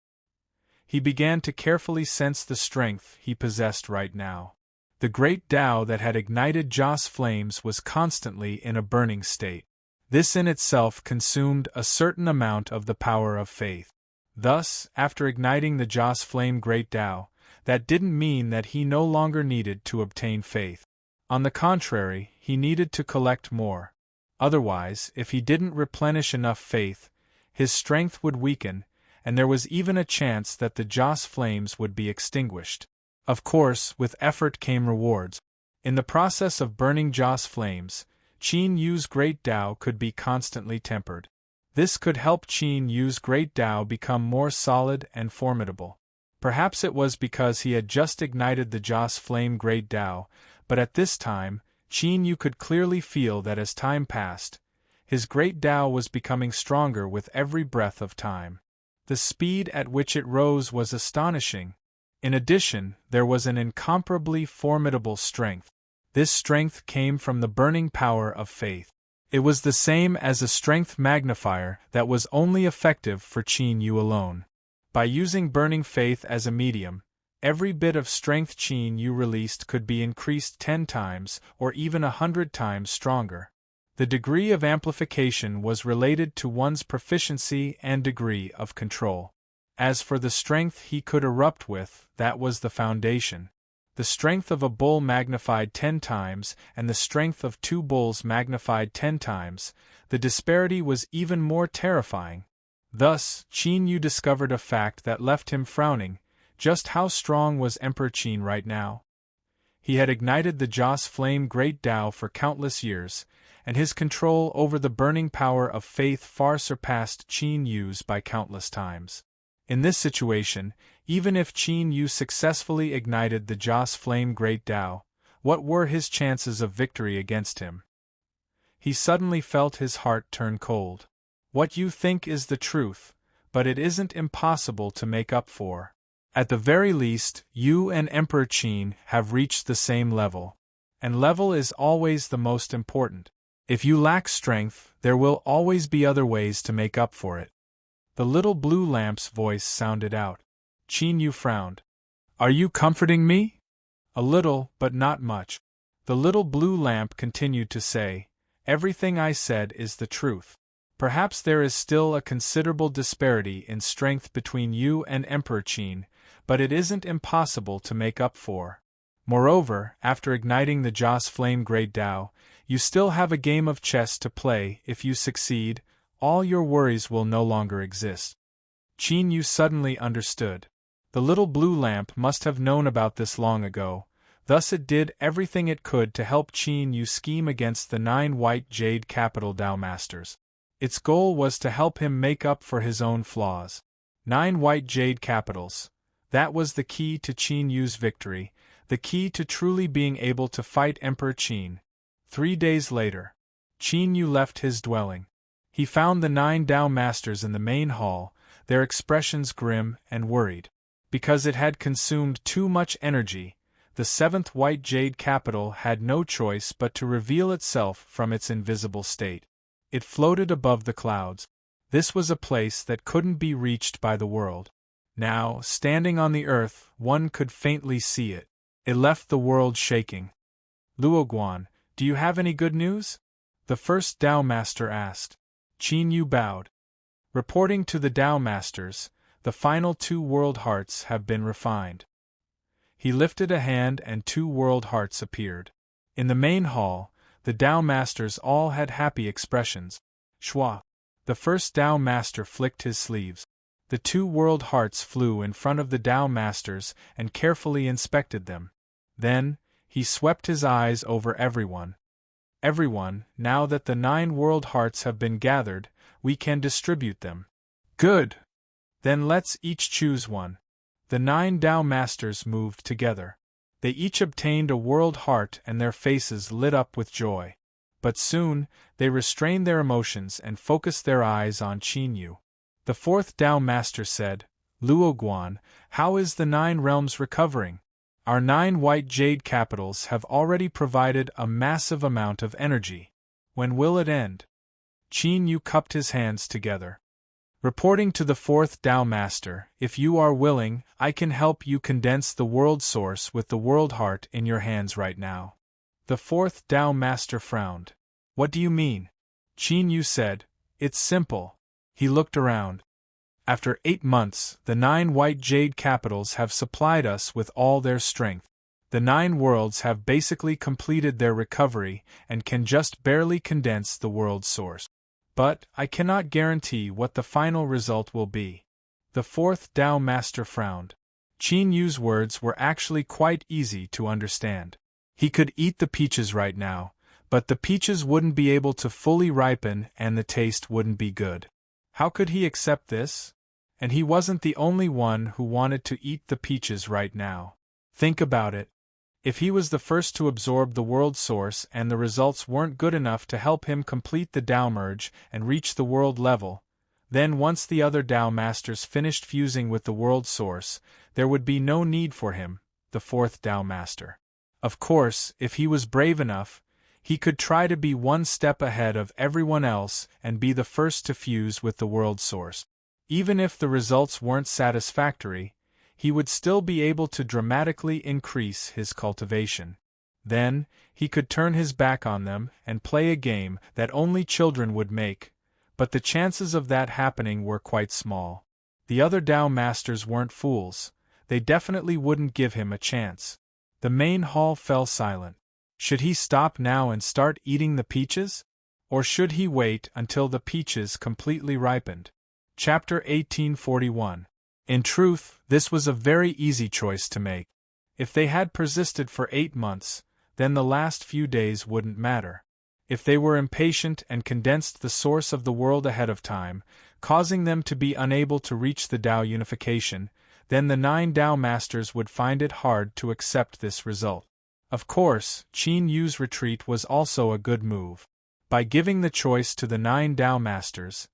he began to carefully sense the strength he possessed right now. The great Tao that had ignited Joss flames was constantly in a burning state. This in itself consumed a certain amount of the power of faith. Thus, after igniting the Joss flame great Tao, that didn't mean that he no longer needed to obtain faith. On the contrary, he needed to collect more. Otherwise, if he didn't replenish enough faith, his strength would weaken, and there was even a chance that the Joss flames would be extinguished. Of course, with effort came rewards. In the process of burning Joss flames, Qin Yu's great Tao could be constantly tempered. This could help Qin Yu's great Tao become more solid and formidable. Perhaps it was because he had just ignited the Joss flame great Tao, but at this time, Qin Yu could clearly feel that as time passed, his great Tao was becoming stronger with every breath of time. The speed at which it rose was astonishing. In addition, there was an incomparably formidable strength. This strength came from the burning power of faith. It was the same as a strength magnifier that was only effective for Qin Yu alone. By using burning faith as a medium, every bit of strength Qin Yu released could be increased 10 times or even 100 times stronger. The degree of amplification was related to one's proficiency and degree of control. As for the strength he could erupt with, that was the foundation. The strength of a bull magnified 10 times and the strength of 2 bulls magnified 10 times, the disparity was even more terrifying. Thus, Qin Yu discovered a fact that left him frowning. Just how strong was Emperor Qin right now? He had ignited the Joss flame great Tao for countless years, and his control over the burning power of faith far surpassed Qin Yu's by countless times. In this situation, even if Qin Yu successfully ignited the Joss flame great Tao, what were his chances of victory against him? He suddenly felt his heart turn cold. What you think is the truth, but it isn't impossible to make up for. At the very least, you and Emperor Qin have reached the same level. And level is always the most important. If you lack strength, there will always be other ways to make up for it. The little blue lamp's voice sounded out. Qin Yu frowned. Are you comforting me? A little, but not much. The little blue lamp continued to say, everything I said is the truth. Perhaps there is still a considerable disparity in strength between you and Emperor Qin, but it isn't impossible to make up for. Moreover, after igniting the Joss flame great Tao, you still have a game of chess to play. If you succeed, all your worries will no longer exist. Qin Yu suddenly understood. The little blue lamp must have known about this long ago, thus it did everything it could to help Qin Yu scheme against the 9 white jade capital Tao masters. Its goal was to help him make up for his own flaws. 9 white jade capitals. That was the key to Qin Yu's victory, the key to truly being able to fight Emperor Qin. 3 days later, Qin Yu left his dwelling. He found the 9 Tao masters in the main hall, their expressions grim and worried. Because it had consumed too much energy, the 7th white jade capital had no choice but to reveal itself from its invisible state. It floated above the clouds. This was a place that couldn't be reached by the world. Now, standing on the earth, one could faintly see it. It left the world shaking. Luoguan, do you have any good news? The first Tao master asked. Qin Yu bowed. Reporting to the Tao masters, the final 2 world hearts have been refined. He lifted a hand and 2 world hearts appeared. In the main hall, the Tao masters all had happy expressions. Shua. The first Tao master flicked his sleeves. The 2 world hearts flew in front of the Tao masters and carefully inspected them. Then, he swept his eyes over everyone. Everyone, now that the 9 world hearts have been gathered, we can distribute them. Good! Then let's each choose one. The 9 Tao masters moved together. They each obtained a world heart and their faces lit up with joy. But soon, they restrained their emotions and focused their eyes on Qin Yu. The 4th Tao master said, Luoguan, how is the 9 realms recovering? Our 9 white jade capitals have already provided a massive amount of energy. When will it end? Qin Yu cupped his hands together. Reporting to the fourth Tao Master, if you are willing, I can help you condense the world source with the world heart in your hands right now. The fourth Tao Master frowned. What do you mean? Qin Yu said, It's simple. He looked around. After 8 months, the 9 white jade capitals have supplied us with all their strength. The 9 worlds have basically completed their recovery and can just barely condense the world source. But I cannot guarantee what the final result will be. The fourth Tao Master frowned. Qin Yu's words were actually quite easy to understand. He could eat the peaches right now, but the peaches wouldn't be able to fully ripen and the taste wouldn't be good. How could he accept this? And he wasn't the only one who wanted to eat the peaches right now. Think about it. If he was the first to absorb the world source and the results weren't good enough to help him complete the Tao merge and reach the world level, then once the other Tao Masters finished fusing with the world source, there would be no need for him, the fourth Tao Master. Of course, if he was brave enough, he could try to be one step ahead of everyone else and be the first to fuse with the world source. Even if the results weren't satisfactory, he would still be able to dramatically increase his cultivation. Then, he could turn his back on them and play a game that only children would make, but the chances of that happening were quite small. The other Tao Masters weren't fools. They definitely wouldn't give him a chance. The main hall fell silent. Should he stop now and start eating the peaches? Or should he wait until the peaches completely ripened? Chapter 1841. In truth, this was a very easy choice to make. If they had persisted for 8 months, then the last few days wouldn't matter. If they were impatient and condensed the source of the world ahead of time, causing them to be unable to reach the Tao unification, then the 9 Tao Masters would find it hard to accept this result. Of course, Qin Yu's retreat was also a good move. By giving the choice to the 9 Tao Masters,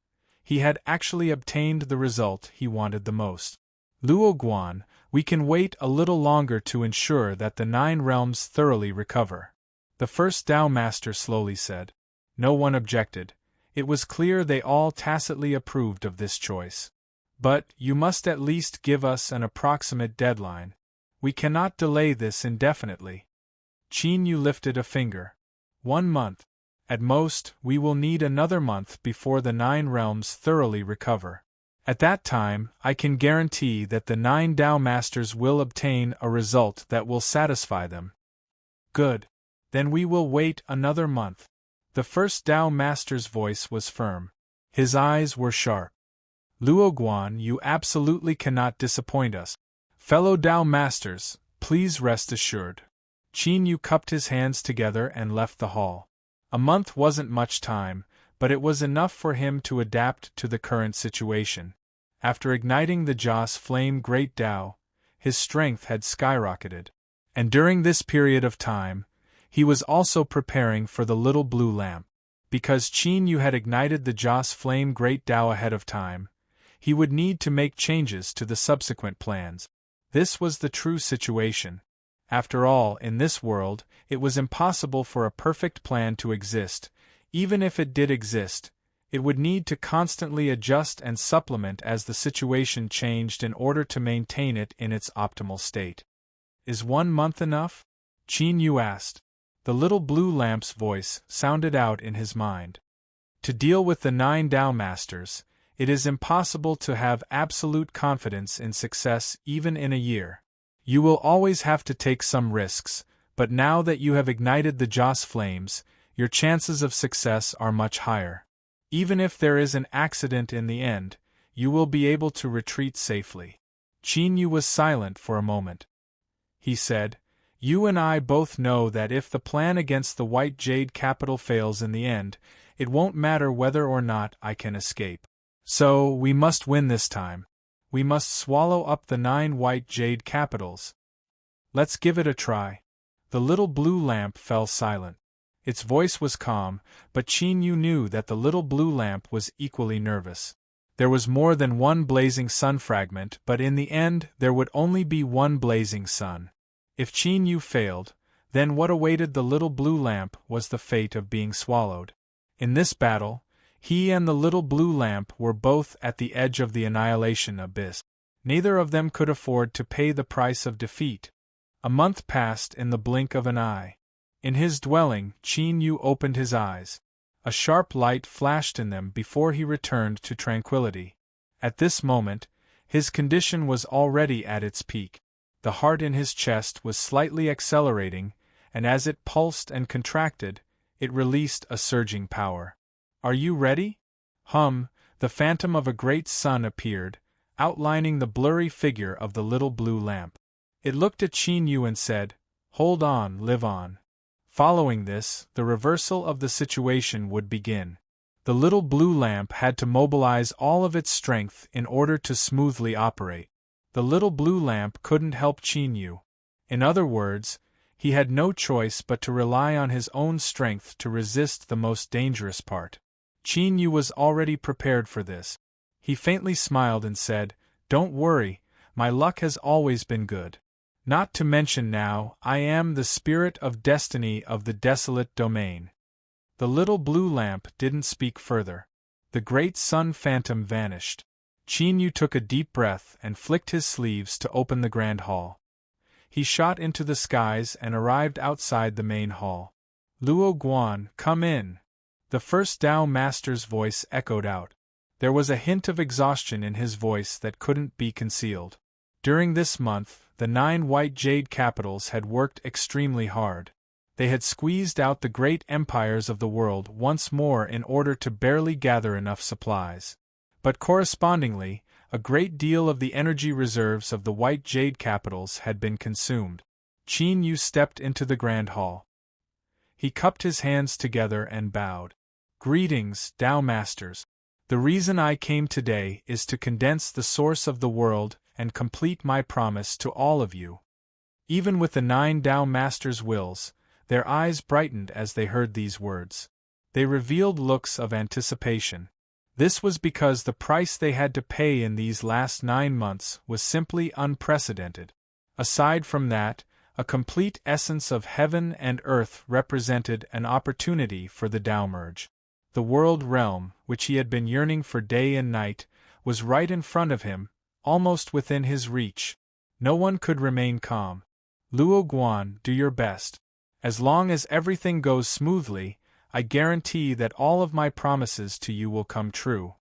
he had actually obtained the result he wanted the most. Luo Guan, we can wait a little longer to ensure that the 9 realms thoroughly recover. The first Tao Master slowly said. No one objected. It was clear they all tacitly approved of this choice. But you must at least give us an approximate deadline. We cannot delay this indefinitely. Qin Yu lifted a finger. 1 month. At most, we will need another month before the 9 realms thoroughly recover. At that time, I can guarantee that the 9 Tao Masters will obtain a result that will satisfy them. Good. Then we will wait another month. The first Tao Master's voice was firm. His eyes were sharp. Luo Guan, you absolutely cannot disappoint us. Fellow Tao Masters, please rest assured. Qin Yu cupped his hands together and left the hall. A month wasn't much time, but it was enough for him to adapt to the current situation. After igniting the Joss Flame Great Tao, his strength had skyrocketed. And during this period of time, he was also preparing for the little blue lamp. Because Qin Yu had ignited the Joss Flame Great Tao ahead of time, he would need to make changes to the subsequent plans. This was the true situation. After all, in this world, it was impossible for a perfect plan to exist. Even if it did exist, it would need to constantly adjust and supplement as the situation changed in order to maintain it in its optimal state. Is 1 month enough? Qin Yu asked. The little blue lamp's voice sounded out in his mind. To deal with the 9 Tao Masters, it is impossible to have absolute confidence in success even in a year. You will always have to take some risks, but now that you have ignited the Joss flames, your chances of success are much higher. Even if there is an accident in the end, you will be able to retreat safely. Qin Yu was silent for a moment. He said, You and I both know that if the plan against the White Jade capital fails in the end, it won't matter whether or not I can escape. So, we must win this time. We must swallow up the 9 White Jade capitals. Let's give it a try. The little blue lamp fell silent. Its voice was calm, but Qin Yu knew that the little blue lamp was equally nervous. There was more than one blazing sun fragment, but in the end there would only be one blazing sun. If Qin Yu failed, then what awaited the little blue lamp was the fate of being swallowed. In this battle, He and the little blue lamp were both at the edge of the annihilation abyss. Neither of them could afford to pay the price of defeat. A month passed in the blink of an eye. In his dwelling, Qin Yu opened his eyes. A sharp light flashed in them before he returned to tranquility. At this moment, his condition was already at its peak. The heart in his chest was slightly accelerating, and as it pulsed and contracted, it released a surging power. "Are you ready?" The phantom of a great sun appeared, outlining the blurry figure of the little blue lamp. It looked at Qin Yu and said, "Hold on, live on." Following this, the reversal of the situation would begin. The little blue lamp had to mobilize all of its strength in order to smoothly operate. The little blue lamp couldn't help Qin Yu. In other words, he had no choice but to rely on his own strength to resist the most dangerous part. Qin Yu was already prepared for this. He faintly smiled and said, "Don't worry, my luck has always been good. Not to mention now, I am the spirit of destiny of the desolate domain." The little blue lamp didn't speak further. The great sun phantom vanished. Qin Yu took a deep breath and flicked his sleeves to open the grand hall. He shot into the skies and arrived outside the main hall. "Luo Guan, come in." The first Tao Master's voice echoed out. There was a hint of exhaustion in his voice that couldn't be concealed. During this month, the 9 white jade capitals had worked extremely hard. They had squeezed out the great empires of the world once more in order to barely gather enough supplies. But correspondingly, a great deal of the energy reserves of the white jade capitals had been consumed. Qin Yu stepped into the grand hall. He cupped his hands together and bowed. "Greetings, Tao Masters. The reason I came today is to condense the source of the world and complete my promise to all of you." Even with the 9 Tao Masters' wills, their eyes brightened as they heard these words. They revealed looks of anticipation. This was because the price they had to pay in these last 9 months was simply unprecedented. Aside from that, a complete essence of heaven and earth represented an opportunity for the Tao merge. The world realm, which he had been yearning for day and night, was right in front of him, almost within his reach. No one could remain calm. "Luo Guan, do your best. As long as everything goes smoothly, I guarantee that all of my promises to you will come true,"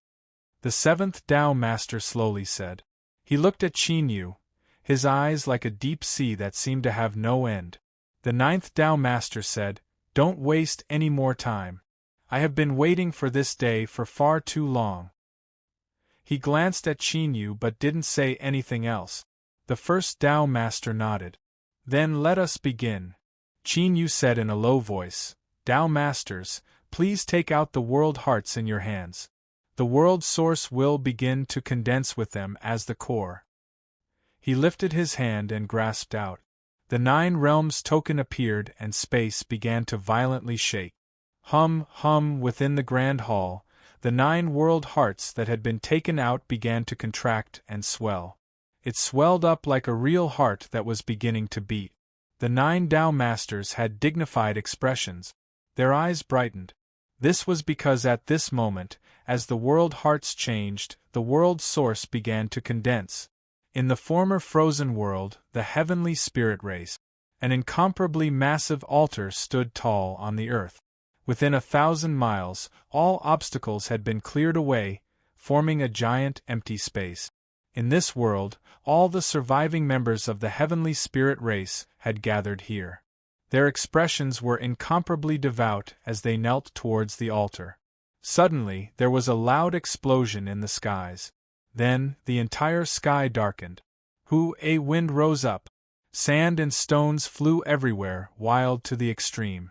the 7th Tao Master slowly said. He looked at Qin Yu, his eyes like a deep sea that seemed to have no end. The 9th Tao Master said, "Don't waste any more time. I have been waiting for this day for far too long." He glanced at Qin Yu but didn't say anything else. The 1st Tao Master nodded. "Then let us begin," Qin Yu said in a low voice. "Tao Masters, please take out the world hearts in your hands. The world source will begin to condense with them as the core." He lifted his hand and grasped out. The 9 realms token appeared and space began to violently shake. Within the grand hall, the 9 world hearts that had been taken out began to contract and swell. It swelled up like a real heart that was beginning to beat. The 9 Tao Masters had dignified expressions. Their eyes brightened. This was because at this moment, as the world hearts changed, the world source began to condense. In the former frozen world, the heavenly spirit race, an incomparably massive altar stood tall on the earth. Within 1,000 miles, all obstacles had been cleared away, forming a giant empty space. In this world, all the surviving members of the heavenly spirit race had gathered here. Their expressions were incomparably devout as they knelt towards the altar. Suddenly, there was a loud explosion in the skies. Then, the entire sky darkened. A wind rose up. Sand and stones flew everywhere, wild to the extreme.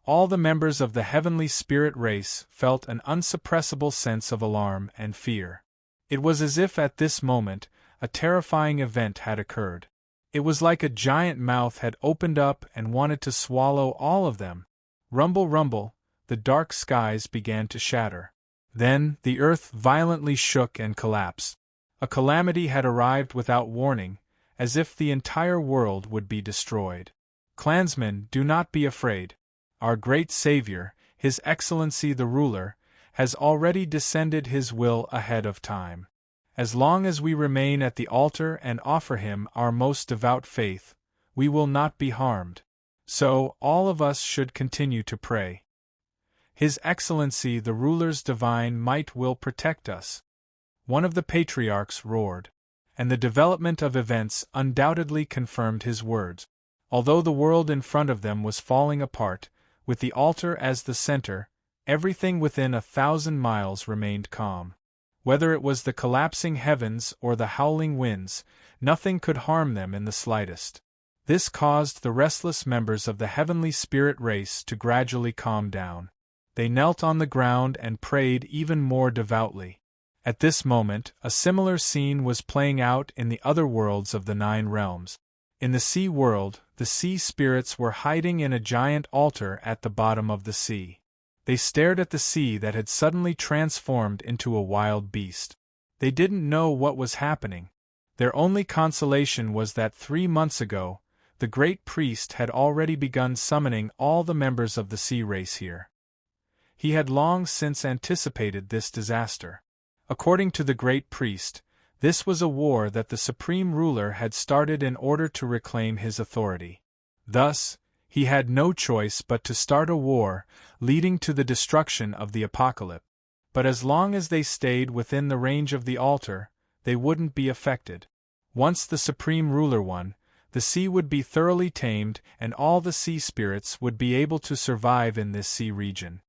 All the members of the heavenly spirit race felt an unsuppressible sense of alarm and fear. It was as if at this moment, a terrifying event had occurred. It was like a giant mouth had opened up and wanted to swallow all of them. Rumble, rumble, the dark skies began to shatter. Then, the earth violently shook and collapsed. A calamity had arrived without warning, as if the entire world would be destroyed. "Clansmen, do not be afraid. Our great savior, His Excellency the ruler, has already descended his will ahead of time. As long as we remain at the altar and offer him our most devout faith, we will not be harmed. So, all of us should continue to pray. His Excellency the ruler's divine might will protect us. One of the patriarchs roared. And the development of events undoubtedly confirmed his words. Although the world in front of them was falling apart, with the altar as the center, everything within 1,000 miles remained calm. Whether it was the collapsing heavens or the howling winds, nothing could harm them in the slightest. This caused the restless members of the heavenly spirit race to gradually calm down. They knelt on the ground and prayed even more devoutly. At this moment, a similar scene was playing out in the other worlds of the 9 realms. In the sea world, the sea spirits were hiding in a giant altar at the bottom of the sea. They stared at the sea that had suddenly transformed into a wild beast. They didn't know what was happening. Their only consolation was that 3 months ago, the great priest had already begun summoning all the members of the sea race here. He had long since anticipated this disaster. According to the great priest, this was a war that the supreme ruler had started in order to reclaim his authority. Thus, he had no choice but to start a war, leading to the destruction of the apocalypse. But as long as they stayed within the range of the altar, they wouldn't be affected. Once the supreme ruler won, the sea would be thoroughly tamed and all the sea spirits would be able to survive in this sea region.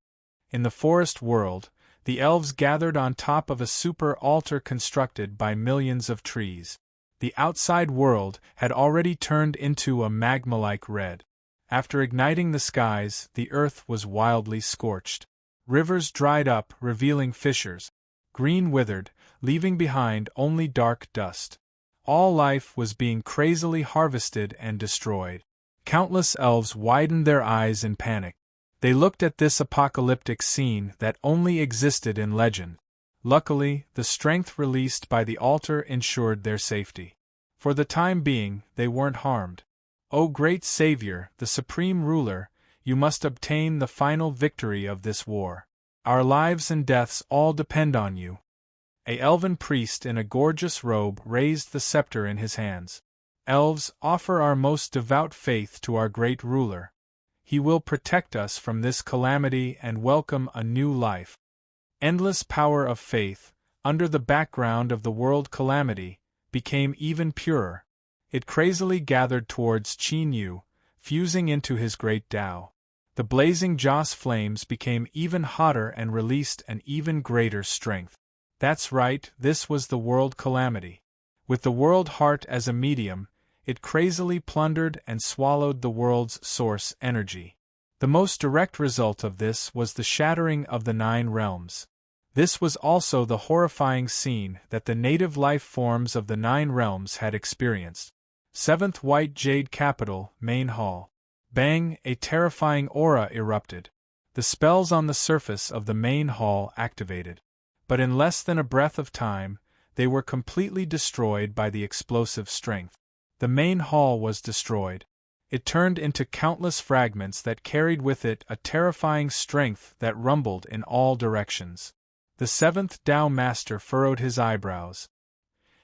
In the forest world, the elves gathered on top of a super altar constructed by millions of trees. The outside world had already turned into a magma-like red. After igniting the skies, the earth was wildly scorched. Rivers dried up, revealing fissures. Green withered, leaving behind only dark dust. All life was being crazily harvested and destroyed. Countless elves widened their eyes in panic. They looked at this apocalyptic scene that only existed in legend. Luckily, the strength released by the altar ensured their safety. For the time being, they weren't harmed. O great Savior, the supreme ruler, you must obtain the final victory of this war. Our lives and deaths all depend on you. A elven priest in a gorgeous robe raised the scepter in his hands. Elves, offer our most devout faith to our great ruler. He will protect us from this calamity and welcome a new life. Endless power of faith, under the background of the world calamity, became even purer. It crazily gathered towards Qin Yu, fusing into his great Tao. The blazing Joss flames became even hotter and released an even greater strength. That's right, this was the world calamity. With the world heart as a medium, it crazily plundered and swallowed the world's source energy. The most direct result of this was the shattering of the 9 realms. This was also the horrifying scene that the native life forms of the 9 realms had experienced. 7th White Jade Capital, Main Hall. Bang, a terrifying aura erupted. The spells on the surface of the main hall activated. But in less than a breath of time, they were completely destroyed by the explosive strength. The main hall was destroyed. It turned into countless fragments that carried with it a terrifying strength that rumbled in all directions. The 7th Tao Master furrowed his eyebrows.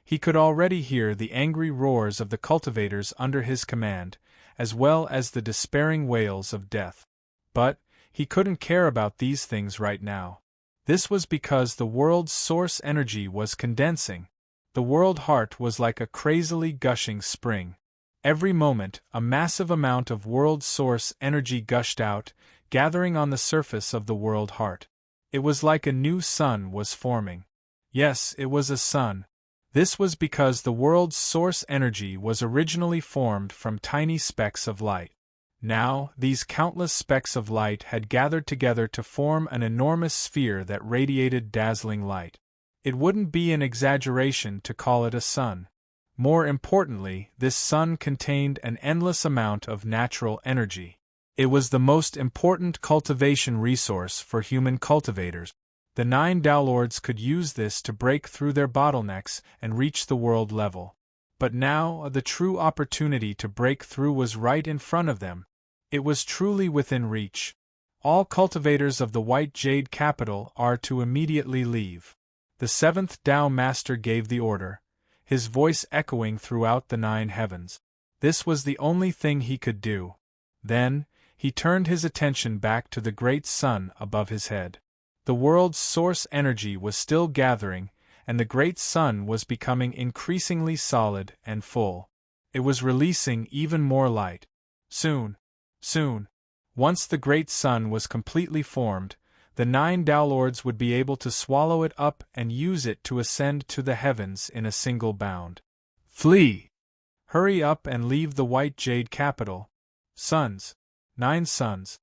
He could already hear the angry roars of the cultivators under his command, as well as the despairing wails of death. But he couldn't care about these things right now. This was because the world's source energy was condensing. The world heart was like a crazily gushing spring. Every moment, a massive amount of world source energy gushed out, gathering on the surface of the world heart. It was like a new sun was forming. Yes, it was a sun. This was because the world's source energy was originally formed from tiny specks of light. Now, these countless specks of light had gathered together to form an enormous sphere that radiated dazzling light. It wouldn't be an exaggeration to call it a sun. More importantly, this sun contained an endless amount of natural energy. It was the most important cultivation resource for human cultivators. The 9 Downlords could use this to break through their bottlenecks and reach the world level. But now, the true opportunity to break through was right in front of them. It was truly within reach. All cultivators of the White Jade capital are to immediately leave. The seventh Tao Master gave the order, his voice echoing throughout the 9 heavens. This was the only thing he could do. Then, he turned his attention back to the great sun above his head. The world's source energy was still gathering, and the great sun was becoming increasingly solid and full. It was releasing even more light. Soon, once the great sun was completely formed, the 9 Tao Lords would be able to swallow it up and use it to ascend to the heavens in a single bound. Flee! Hurry up and leave the White Jade capital. Sons. 9 sons.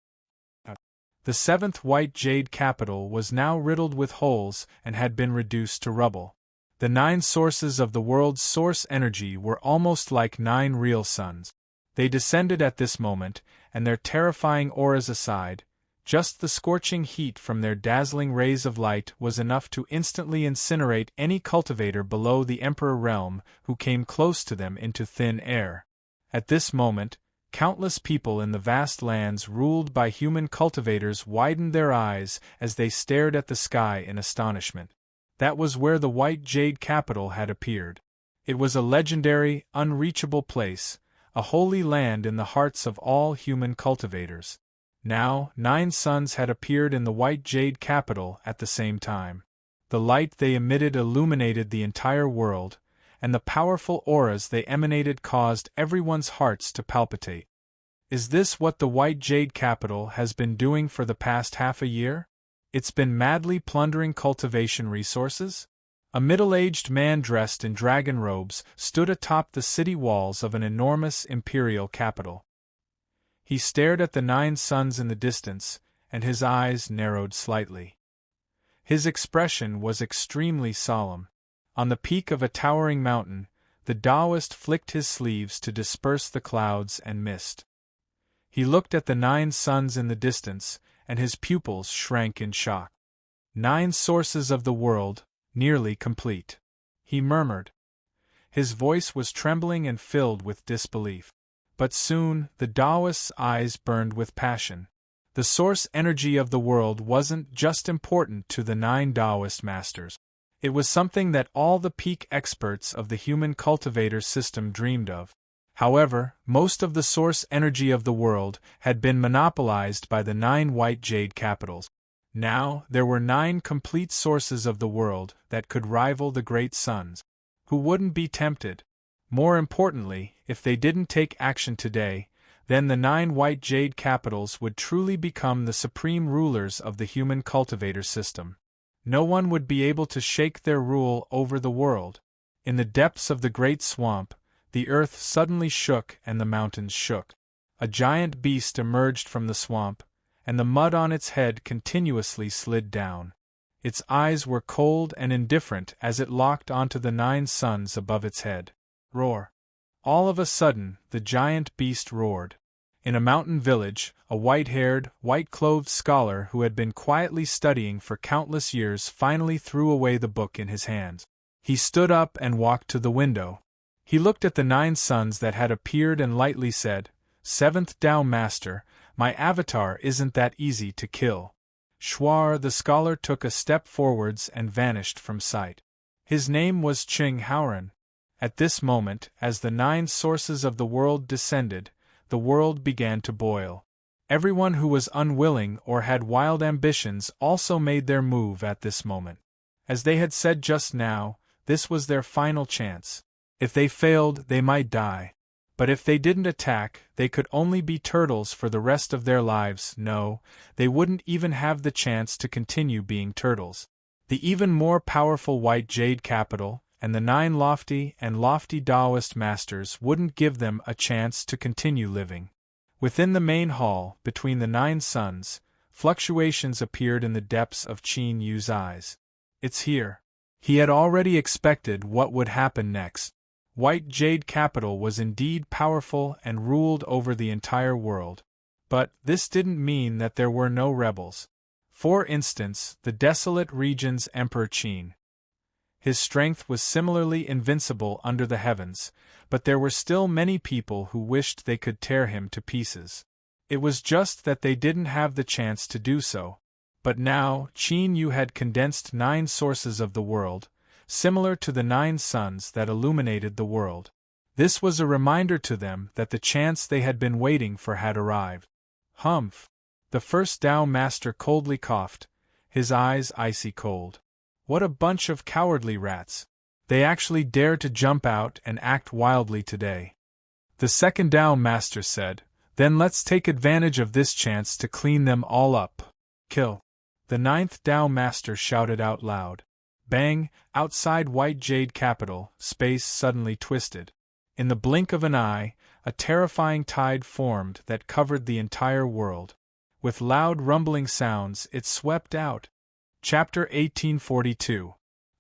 The 7th White Jade capital was now riddled with holes and had been reduced to rubble. The 9 sources of the world's source energy were almost like 9 real suns. They descended at this moment, and their terrifying auras aside, just the scorching heat from their dazzling rays of light was enough to instantly incinerate any cultivator below the Emperor realm who came close to them into thin air. At this moment, countless people in the vast lands ruled by human cultivators widened their eyes as they stared at the sky in astonishment. That was where the White Jade capital had appeared. It was a legendary, unreachable place, a holy land in the hearts of all human cultivators. Now, 9 suns had appeared in the White Jade capital at the same time. The light they emitted illuminated the entire world, and the powerful auras they emanated caused everyone's hearts to palpitate. Is this what the White Jade capital has been doing for the past half a year? It's been madly plundering cultivation resources? A middle-aged man dressed in dragon robes stood atop the city walls of an enormous imperial capital. He stared at the 9 suns in the distance, and his eyes narrowed slightly. His expression was extremely solemn. On the peak of a towering mountain, the Taoist flicked his sleeves to disperse the clouds and mist. He looked at the 9 suns in the distance, and his pupils shrank in shock. 9 sources of the world, nearly complete. He murmured. His voice was trembling and filled with disbelief. But soon, the Taoist's eyes burned with passion. The source energy of the world wasn't just important to the 9 Taoist masters. It was something that all the peak experts of the human cultivator system dreamed of. However, most of the source energy of the world had been monopolized by the 9 White Jade capitals. Now, there were 9 complete sources of the world that could rival the great suns. Who wouldn't be tempted? More importantly, if they didn't take action today, then the 9 White Jade capitals would truly become the supreme rulers of the human cultivator system. No one would be able to shake their rule over the world. In the depths of the great swamp, the earth suddenly shook and the mountains shook. A giant beast emerged from the swamp, and the mud on its head continuously slid down. Its eyes were cold and indifferent as it locked onto the 9 suns above its head. Roar! All of a sudden, the giant beast roared. In a mountain village, a white-haired, white-clothed scholar who had been quietly studying for countless years finally threw away the book in his hands. He stood up and walked to the window. He looked at the 9 suns that had appeared and lightly said, "Seventh Tao Master, my avatar isn't that easy to kill." Shuar, the scholar, took a step forwards and vanished from sight. His name was Ching Haoran. At this moment, as the 9 sources of the world descended, the world began to boil. Everyone who was unwilling or had wild ambitions also made their move at this moment. As they had said just now, this was their final chance. If they failed, they might die. But if they didn't attack, they could only be turtles for the rest of their lives. No, they wouldn't even have the chance to continue being turtles. The even more powerful White Jade capital, and the 9 lofty Taoist masters wouldn't give them a chance to continue living. Within the main hall, between the 9 suns, fluctuations appeared in the depths of Qin Yu's eyes. It's here. He had already expected what would happen next. White Jade capital was indeed powerful and ruled over the entire world. But this didn't mean that there were no rebels. For instance, the desolate region's Emperor Qin. His strength was similarly invincible under the heavens, but there were still many people who wished they could tear him to pieces. It was just that they didn't have the chance to do so. But now, Qin Yu had condensed 9 sources of the world, similar to the 9 suns that illuminated the world. This was a reminder to them that the chance they had been waiting for had arrived. Humph! The first Tao Master coldly coughed, his eyes icy cold. What a bunch of cowardly rats! They actually dare to jump out and act wildly today. The second Tao Master said, "Then let's take advantage of this chance to clean them all up. Kill." The 9th Tao Master shouted out loud. Bang! Outside White Jade Capital, space suddenly twisted. In the blink of an eye, a terrifying tide formed that covered the entire world. With loud rumbling sounds, it swept out. Chapter 1842.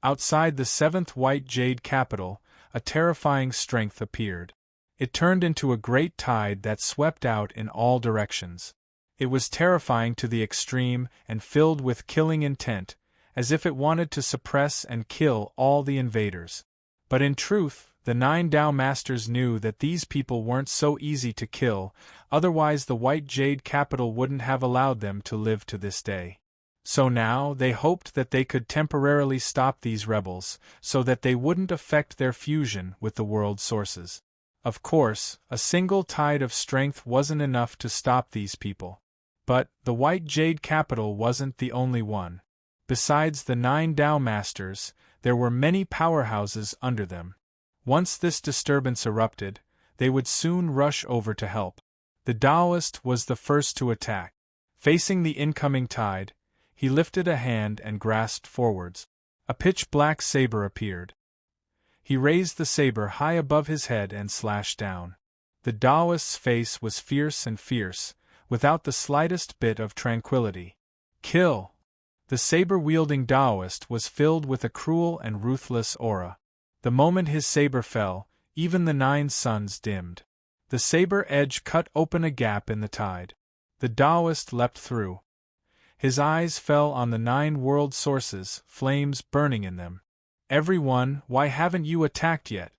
Outside the 7th White Jade Capital, a terrifying strength appeared. It turned into a great tide that swept out in all directions. It was terrifying to the extreme and filled with killing intent, as if it wanted to suppress and kill all the invaders. But in truth, the 9 Tao Masters knew that these people weren't so easy to kill, otherwise the White Jade Capital wouldn't have allowed them to live to this day. So now they hoped that they could temporarily stop these rebels, so that they wouldn't affect their fusion with the world sources. Of course, a single tide of strength wasn't enough to stop these people. But the White Jade Capital wasn't the only one. Besides the 9 Tao Masters, there were many powerhouses under them. Once this disturbance erupted, they would soon rush over to help. The Taoist was the first to attack. Facing the incoming tide, he lifted a hand and grasped forwards. A pitch-black saber appeared. He raised the saber high above his head and slashed down. The Taoist's face was fierce and fierce, without the slightest bit of tranquility. Kill! The saber-wielding Taoist was filled with a cruel and ruthless aura. The moment his saber fell, even the 9 suns dimmed. The saber edge cut open a gap in the tide. The Taoist leapt through. His eyes fell on the 9 world sources, flames burning in them. "Everyone, why haven't you attacked yet?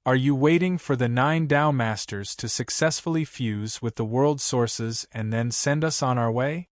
Are you waiting for the 9 Tao Masters to successfully fuse with the world sources and then send us on our way?"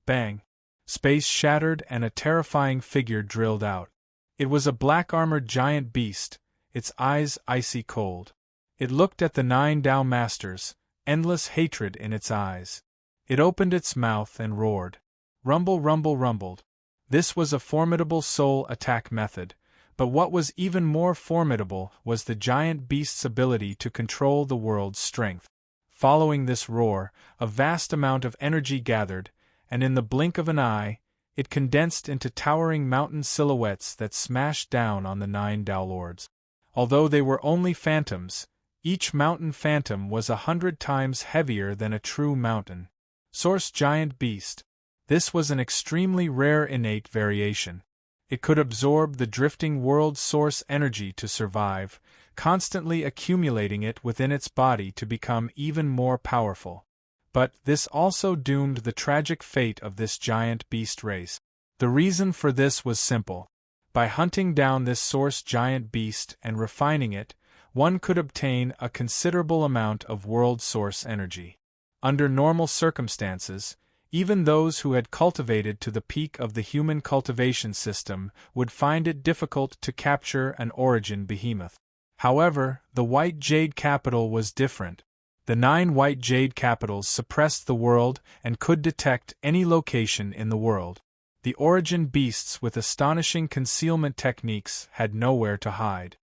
Bang! Space shattered and a terrifying figure drilled out. It was a black-armored giant beast, its eyes icy cold. It looked at the 9 Tao Masters, endless hatred in its eyes. It opened its mouth and roared. Rumble, rumble, rumbled. This was a formidable soul attack method, but what was even more formidable was the giant beast's ability to control the world's strength. Following this roar, a vast amount of energy gathered, and in the blink of an eye, it condensed into towering mountain silhouettes that smashed down on the 9 Tao Lords. Although they were only phantoms, each mountain phantom was 100 times heavier than a true mountain. Source Giant Beast. This was an extremely rare innate variation. It could absorb the drifting world source energy to survive, constantly accumulating it within its body to become even more powerful. But this also doomed the tragic fate of this giant beast race. The reason for this was simple. By hunting down this source giant beast and refining it, one could obtain a considerable amount of world source energy. Under normal circumstances, even those who had cultivated to the peak of the human cultivation system would find it difficult to capture an origin behemoth. However, the White Jade Capital was different. The 9 White Jade Capitals suppressed the world and could detect any location in the world. The origin beasts with astonishing concealment techniques had nowhere to hide.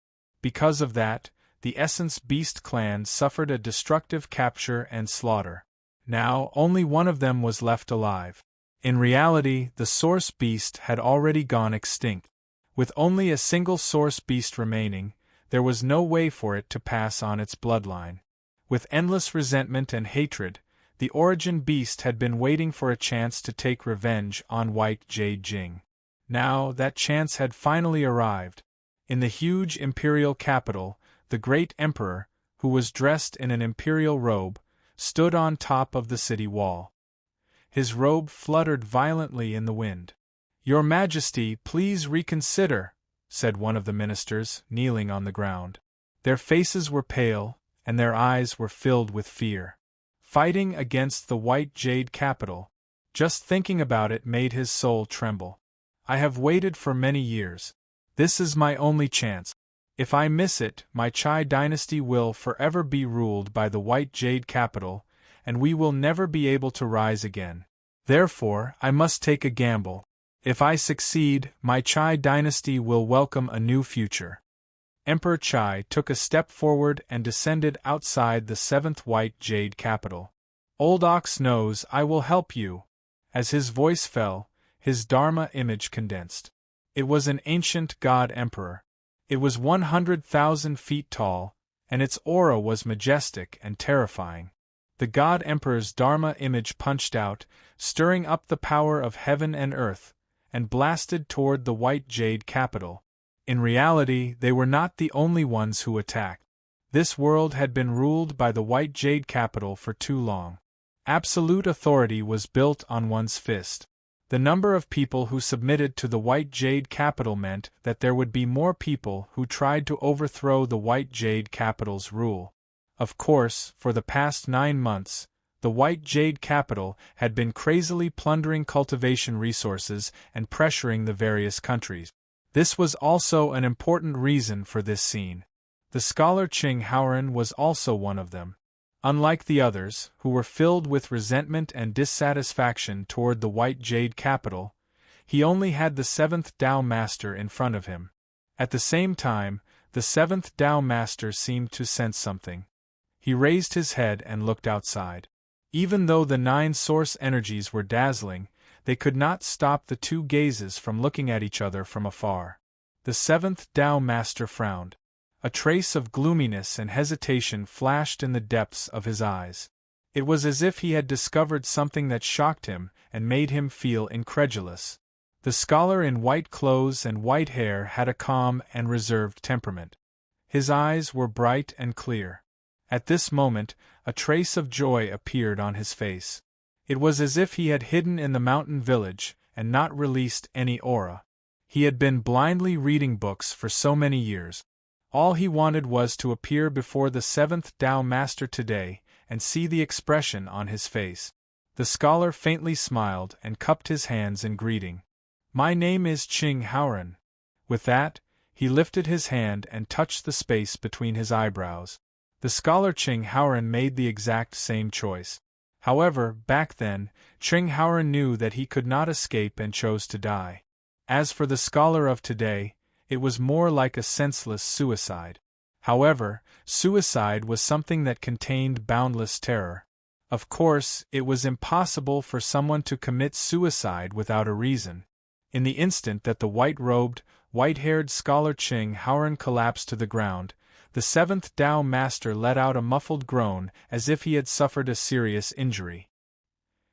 Because of that, the Essence Beast clan suffered a destructive capture and slaughter. Now, only one of them was left alive. In reality, the Source Beast had already gone extinct. With only a single Source Beast remaining, there was no way for it to pass on its bloodline. With endless resentment and hatred, the Origin Beast had been waiting for a chance to take revenge on White Jade Jing. Now, that chance had finally arrived. In the huge imperial capital, the great emperor, who was dressed in an imperial robe, stood on top of the city wall. His robe fluttered violently in the wind. "Your Majesty, please reconsider," said one of the ministers, kneeling on the ground. Their faces were pale, and their eyes were filled with fear. fighting against the white jade capital. Just thinking about it made his soul tremble. I have waited for many years. This is my only chance. If I miss it, my Chai dynasty will forever be ruled by the white jade capital, and we will never be able to rise again. Therefore, I must take a gamble. If I succeed, my Chai dynasty will welcome a new future. Emperor Chai took a step forward and descended outside the 7th white jade capital. Old Ox knows I will help you. As his voice fell, his Dharma image condensed. It was an ancient god emperor. It was 100,000 feet tall, and its aura was majestic and terrifying. The god emperor's Dharma image punched out, stirring up the power of heaven and earth, and blasted toward the white jade capital. In reality, they were not the only ones who attacked. This world had been ruled by the white jade capital for too long. Absolute authority was built on one's fist. The number of people who submitted to the white jade capital meant that there would be more people who tried to overthrow the white jade capital's rule. Of course, for the past 9 months, the white jade capital had been crazily plundering cultivation resources and pressuring the various countries. This was also an important reason for this scene. The scholar Qing Haoran was also one of them. Unlike the others, who were filled with resentment and dissatisfaction toward the white jade capital, he only had the 7th Tao Master in front of him. At the same time, the 7th Tao Master seemed to sense something. He raised his head and looked outside. Even though the 9 source energies were dazzling, they could not stop the 2 gazes from looking at each other from afar. The 7th Tao Master frowned. A trace of gloominess and hesitation flashed in the depths of his eyes. It was as if he had discovered something that shocked him and made him feel incredulous. The scholar in white clothes and white hair had a calm and reserved temperament. His eyes were bright and clear. At this moment, a trace of joy appeared on his face. It was as if he had hidden in the mountain village and not released any aura. He had been blindly reading books for so many years. All he wanted was to appear before the 7th Tao Master today and see the expression on his face. The scholar faintly smiled and cupped his hands in greeting. "My name is Qing Haoran." With that, he lifted his hand and touched the space between his eyebrows. The scholar Qing Haoran made the exact same choice. However, back then, Qing Haoran knew that he could not escape and chose to die. As for the scholar of today, it was more like a senseless suicide. However, suicide was something that contained boundless terror. Of course, it was impossible for someone to commit suicide without a reason. In the instant that the white-robed, white-haired scholar Qing Haoran collapsed to the ground, the 7th Tao Master let out a muffled groan as if he had suffered a serious injury.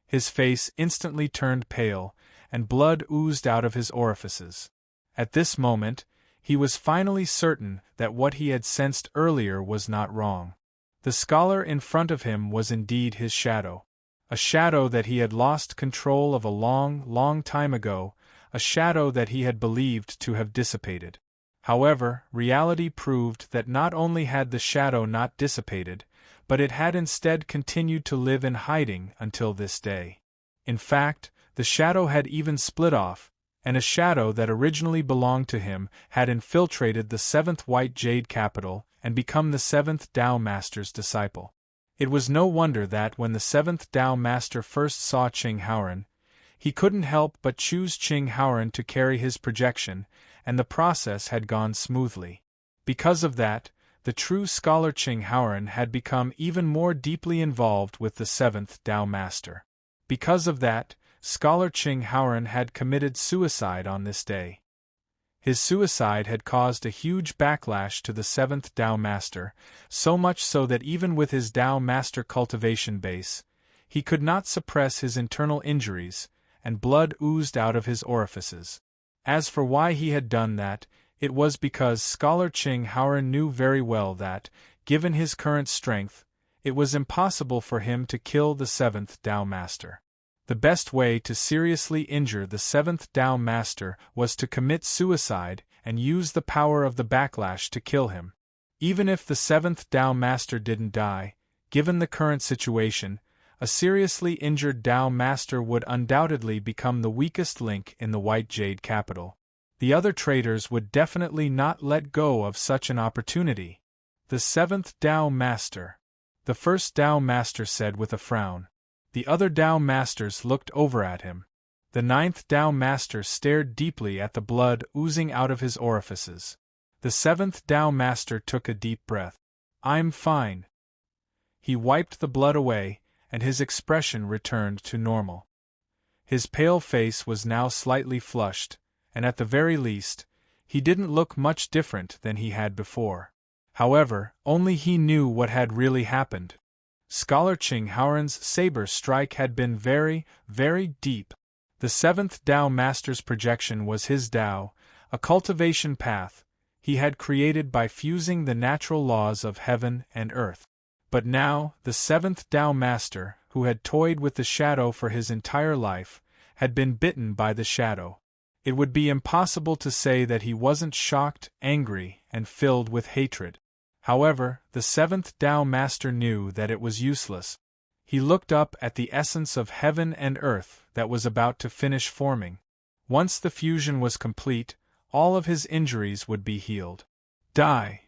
His face instantly turned pale, and blood oozed out of his orifices. At this moment, he was finally certain that what he had sensed earlier was not wrong. The scholar in front of him was indeed his shadow. A shadow that he had lost control of a long, long time ago, a shadow that he had believed to have dissipated. However, reality proved that not only had the shadow not dissipated, but it had instead continued to live in hiding until this day. In fact, the shadow had even split off, and a shadow that originally belonged to him had infiltrated the 7th White Jade Capital and become the 7th Tao Master's disciple. It was no wonder that when the 7th Tao Master first saw Qing Haoran, he couldn't help but choose Qing Haoran to carry his projection, and the process had gone smoothly. Because of that, the true scholar Qing Haoran had become even more deeply involved with the 7th Tao Master. Because of that, scholar Qing Haoran had committed suicide on this day. His suicide had caused a huge backlash to the 7th Tao Master, so much so that even with his Tao Master cultivation base, he could not suppress his internal injuries, and blood oozed out of his orifices. As for why he had done that, it was because scholar Qing Haoran knew very well that, given his current strength, it was impossible for him to kill the 7th Tao Master. The best way to seriously injure the 7th Tao Master was to commit suicide and use the power of the backlash to kill him. Even if the 7th Tao Master didn't die, given the current situation, a seriously injured Tao Master would undoubtedly become the weakest link in the White Jade capital. The other traders would definitely not let go of such an opportunity. The seventh Tao Master. The first Tao Master said with a frown. The other Tao Masters looked over at him. The ninth Tao Master stared deeply at the blood oozing out of his orifices. The seventh Tao Master took a deep breath. "I'm fine." He wiped the blood away, and his expression returned to normal. His pale face was now slightly flushed, and at the very least, he didn't look much different than he had before. However, only he knew what had really happened. Scholar Ching Haoran's saber strike had been very, very deep. The seventh Tao Master's projection was his Tao, a cultivation path he had created by fusing the natural laws of heaven and earth. But now, the seventh Tao Master, who had toyed with the shadow for his entire life, had been bitten by the shadow. It would be impossible to say that he wasn't shocked, angry, and filled with hatred. However, the seventh Tao Master knew that it was useless. He looked up at the essence of heaven and earth that was about to finish forming. Once the fusion was complete, all of his injuries would be healed. Die!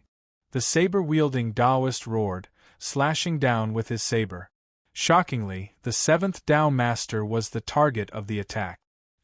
The saber-wielding Taoist roared, slashing down with his saber. Shockingly, the seventh Tao Master was the target of the attack.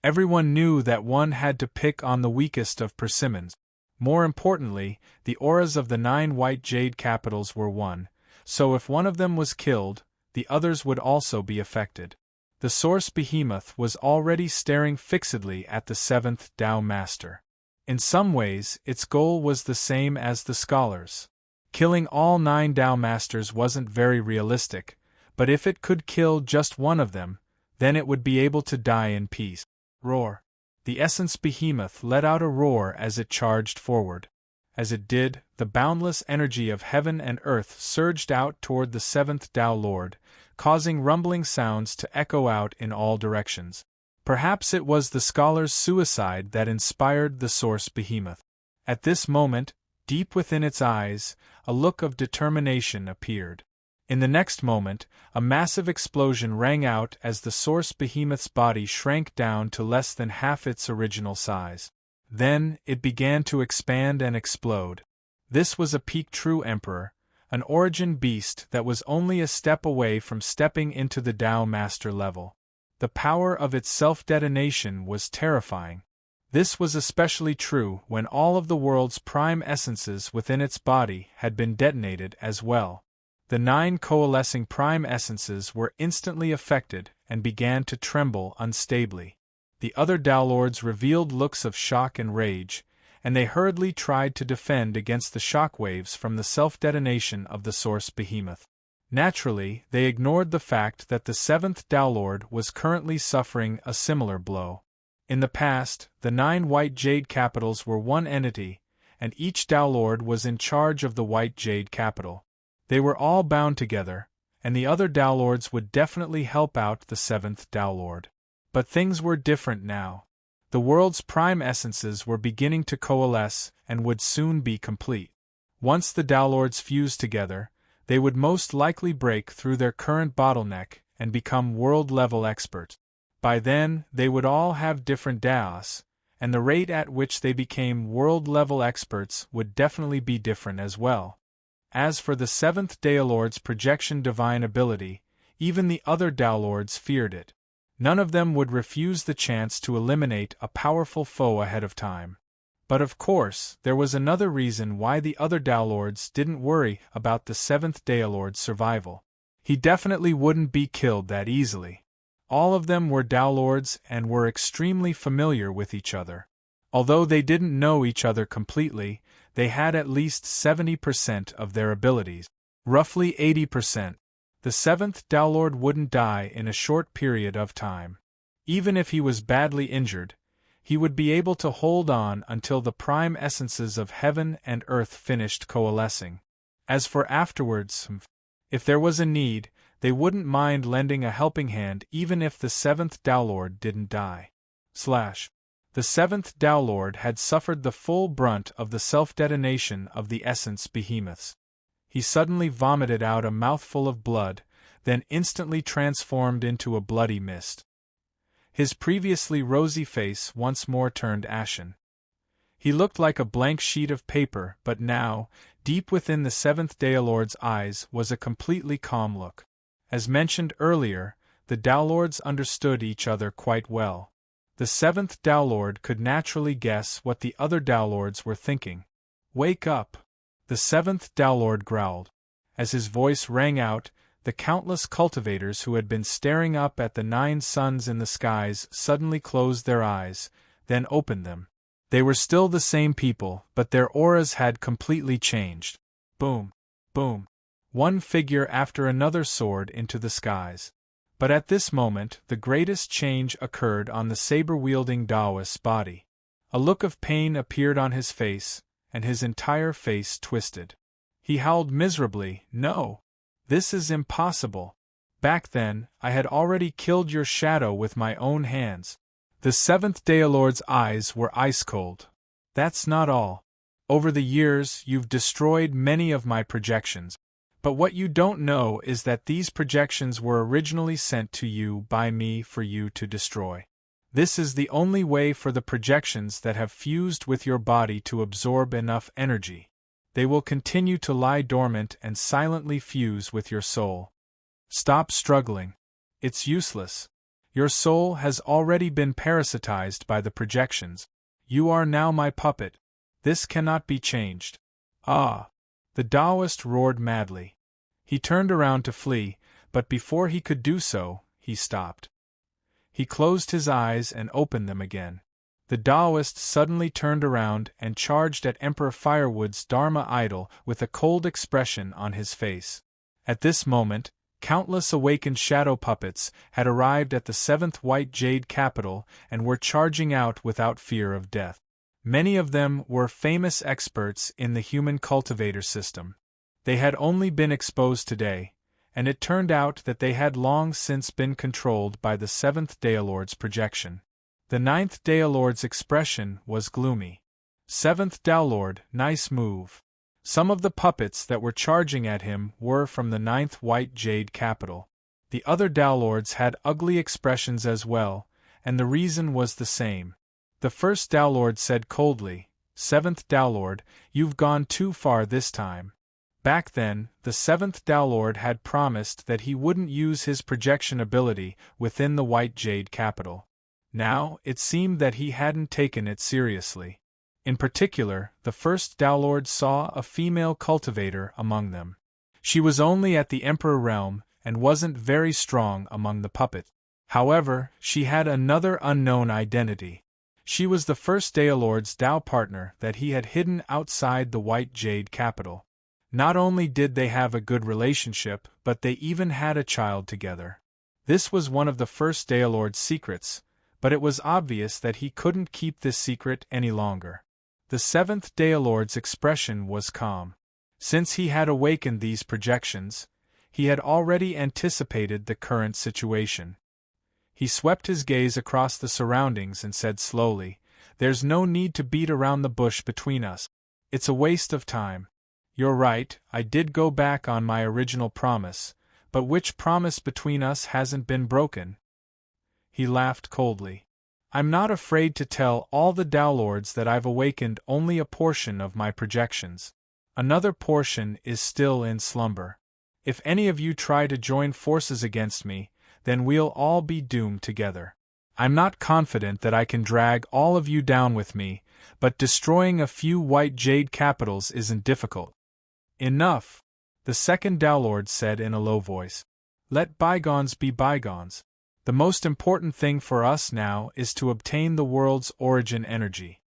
Everyone knew that one had to pick on the weakest of persimmons. More importantly, the auras of the 9 white jade capitals were one, so if one of them was killed, the others would also be affected. The source behemoth was already staring fixedly at the seventh Tao Master. In some ways, its goal was the same as the scholars. Killing all 9 Tao Masters wasn't very realistic, but if it could kill just one of them, then it would be able to die in peace. Roar! The essence behemoth let out a roar as it charged forward. As it did, the boundless energy of heaven and earth surged out toward the seventh Tao Lord, causing rumbling sounds to echo out in all directions. Perhaps it was the scholar's suicide that inspired the source behemoth. At this moment, deep within its eyes, a look of determination appeared. In the next moment, a massive explosion rang out as the source behemoth's body shrank down to less than half its original size. Then, it began to expand and explode. This was a peak true emperor, an origin beast that was only a step away from stepping into the Tao Master level. The power of its self-detonation was terrifying. This was especially true when all of the world's prime essences within its body had been detonated as well. The 9 coalescing prime essences were instantly affected and began to tremble unstably. The other Tao Lords revealed looks of shock and rage, and they hurriedly tried to defend against the shock waves from the self-detonation of the source behemoth. Naturally, they ignored the fact that the seventh Tao Lord was currently suffering a similar blow. In the past, the 9 white jade capitals were one entity, and each Tao Lord was in charge of the white jade capital. They were all bound together, and the other Tao Lords would definitely help out the seventh Tao Lord. But things were different now. The world's prime essences were beginning to coalesce and would soon be complete. Once the Tao Lords fused together, they would most likely break through their current bottleneck and become world-level experts. By then, they would all have different Taos, and the rate at which they became world-level experts would definitely be different as well. As for the seventh Tao Lord's projection divine ability, even the other Tao Lords feared it. None of them would refuse the chance to eliminate a powerful foe ahead of time. But of course, there was another reason why the other Tao Lords didn't worry about the seventh Tao Lord's survival. He definitely wouldn't be killed that easily. All of them were Tao Lords and were extremely familiar with each other. Although they didn't know each other completely, they had at least 70% of their abilities. Roughly 80%. The seventh Tao Lord wouldn't die in a short period of time. Even if he was badly injured, he would be able to hold on until the prime essences of heaven and earth finished coalescing. As for afterwards, if there was a need, they wouldn't mind lending a helping hand even if the seventh Tao Lord didn't die. The seventh Tao Lord had suffered the full brunt of the self-detonation of the essence behemoths. He suddenly vomited out a mouthful of blood, then instantly transformed into a bloody mist. His previously rosy face once more turned ashen. He looked like a blank sheet of paper, but now, deep within the seventh Daelord's eyes was a completely calm look. As mentioned earlier, the Daelords understood each other quite well. The seventh Daelord could naturally guess what the other Daelords were thinking. "Wake up!" the seventh Daelord growled. As his voice rang out, the countless cultivators who had been staring up at the 9 suns in the skies suddenly closed their eyes, then opened them. They were still the same people, but their auras had completely changed. Boom! Boom! One figure after another soared into the skies. But at this moment, the greatest change occurred on the saber-wielding Taoist's body. A look of pain appeared on his face, and his entire face twisted. He howled miserably, "No! This is impossible. Back then, I had already killed your shadow with my own hands." The seventh Daelord's eyes were ice-cold. "That's not all. Over the years, you've destroyed many of my projections. But what you don't know is that these projections were originally sent to you by me for you to destroy. This is the only way for the projections that have fused with your body to absorb enough energy. They will continue to lie dormant and silently fuse with your soul. Stop struggling. It's useless. Your soul has already been parasitized by the projections. You are now my puppet. This cannot be changed." "Ah!" the Taoist roared madly. He turned around to flee, but before he could do so, he stopped. He closed his eyes and opened them again. The Taoist suddenly turned around and charged at Emperor Firewood's Dharma idol with a cold expression on his face. At this moment, countless awakened shadow puppets had arrived at the 7th White Jade capital and were charging out without fear of death. Many of them were famous experts in the human cultivator system. They had only been exposed today, and it turned out that they had long since been controlled by the 7th Daelord's projection. The 9th Daelord's expression was gloomy. "7th Daelord, nice move." Some of the puppets that were charging at him were from the 9th White Jade capital. The other Daelords had ugly expressions as well, and the reason was the same. The first Daelord said coldly, "7th Daelord, you've gone too far this time." Back then, the 7th Daelord had promised that he wouldn't use his projection ability within the White Jade capital. Now, it seemed that he hadn't taken it seriously. In particular, the first Daelord saw a female cultivator among them. She was only at the Emperor realm and wasn't very strong among the puppets. However, she had another unknown identity. She was the first Daelord's Dao partner that he had hidden outside the White Jade capital. Not only did they have a good relationship, but they even had a child together. This was one of the first Daelord's secrets, but it was obvious that he couldn't keep this secret any longer. The 7th Daelord's expression was calm. Since he had awakened these projections, he had already anticipated the current situation. He swept his gaze across the surroundings and said slowly, "There's no need to beat around the bush between us. It's a waste of time. You're right, I did go back on my original promise, but which promise between us hasn't been broken?" He laughed coldly. "I'm not afraid to tell all the Daelords that I've awakened only a portion of my projections. Another portion is still in slumber. If any of you try to join forces against me, then we'll all be doomed together. I'm not confident that I can drag all of you down with me, but destroying a few White Jade capitals isn't difficult." "Enough," the second Daelord said in a low voice. "Let bygones be bygones. The most important thing for us now is to obtain the world's origin energy."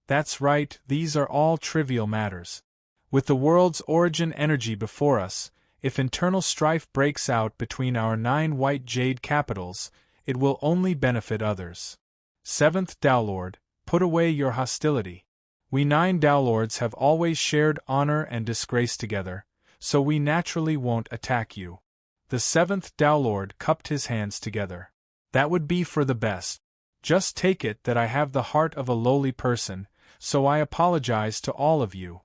"That's right, these are all trivial matters. With the world's origin energy before us, if internal strife breaks out between our 9 White Jade capitals, it will only benefit others. 7th Daelord, put away your hostility. We 9 Daelords have always shared honor and disgrace together, so we naturally won't attack you." The 7th Daelord cupped his hands together. "That would be for the best. Just take it that I have the heart of a lowly person, so I apologize to all of you."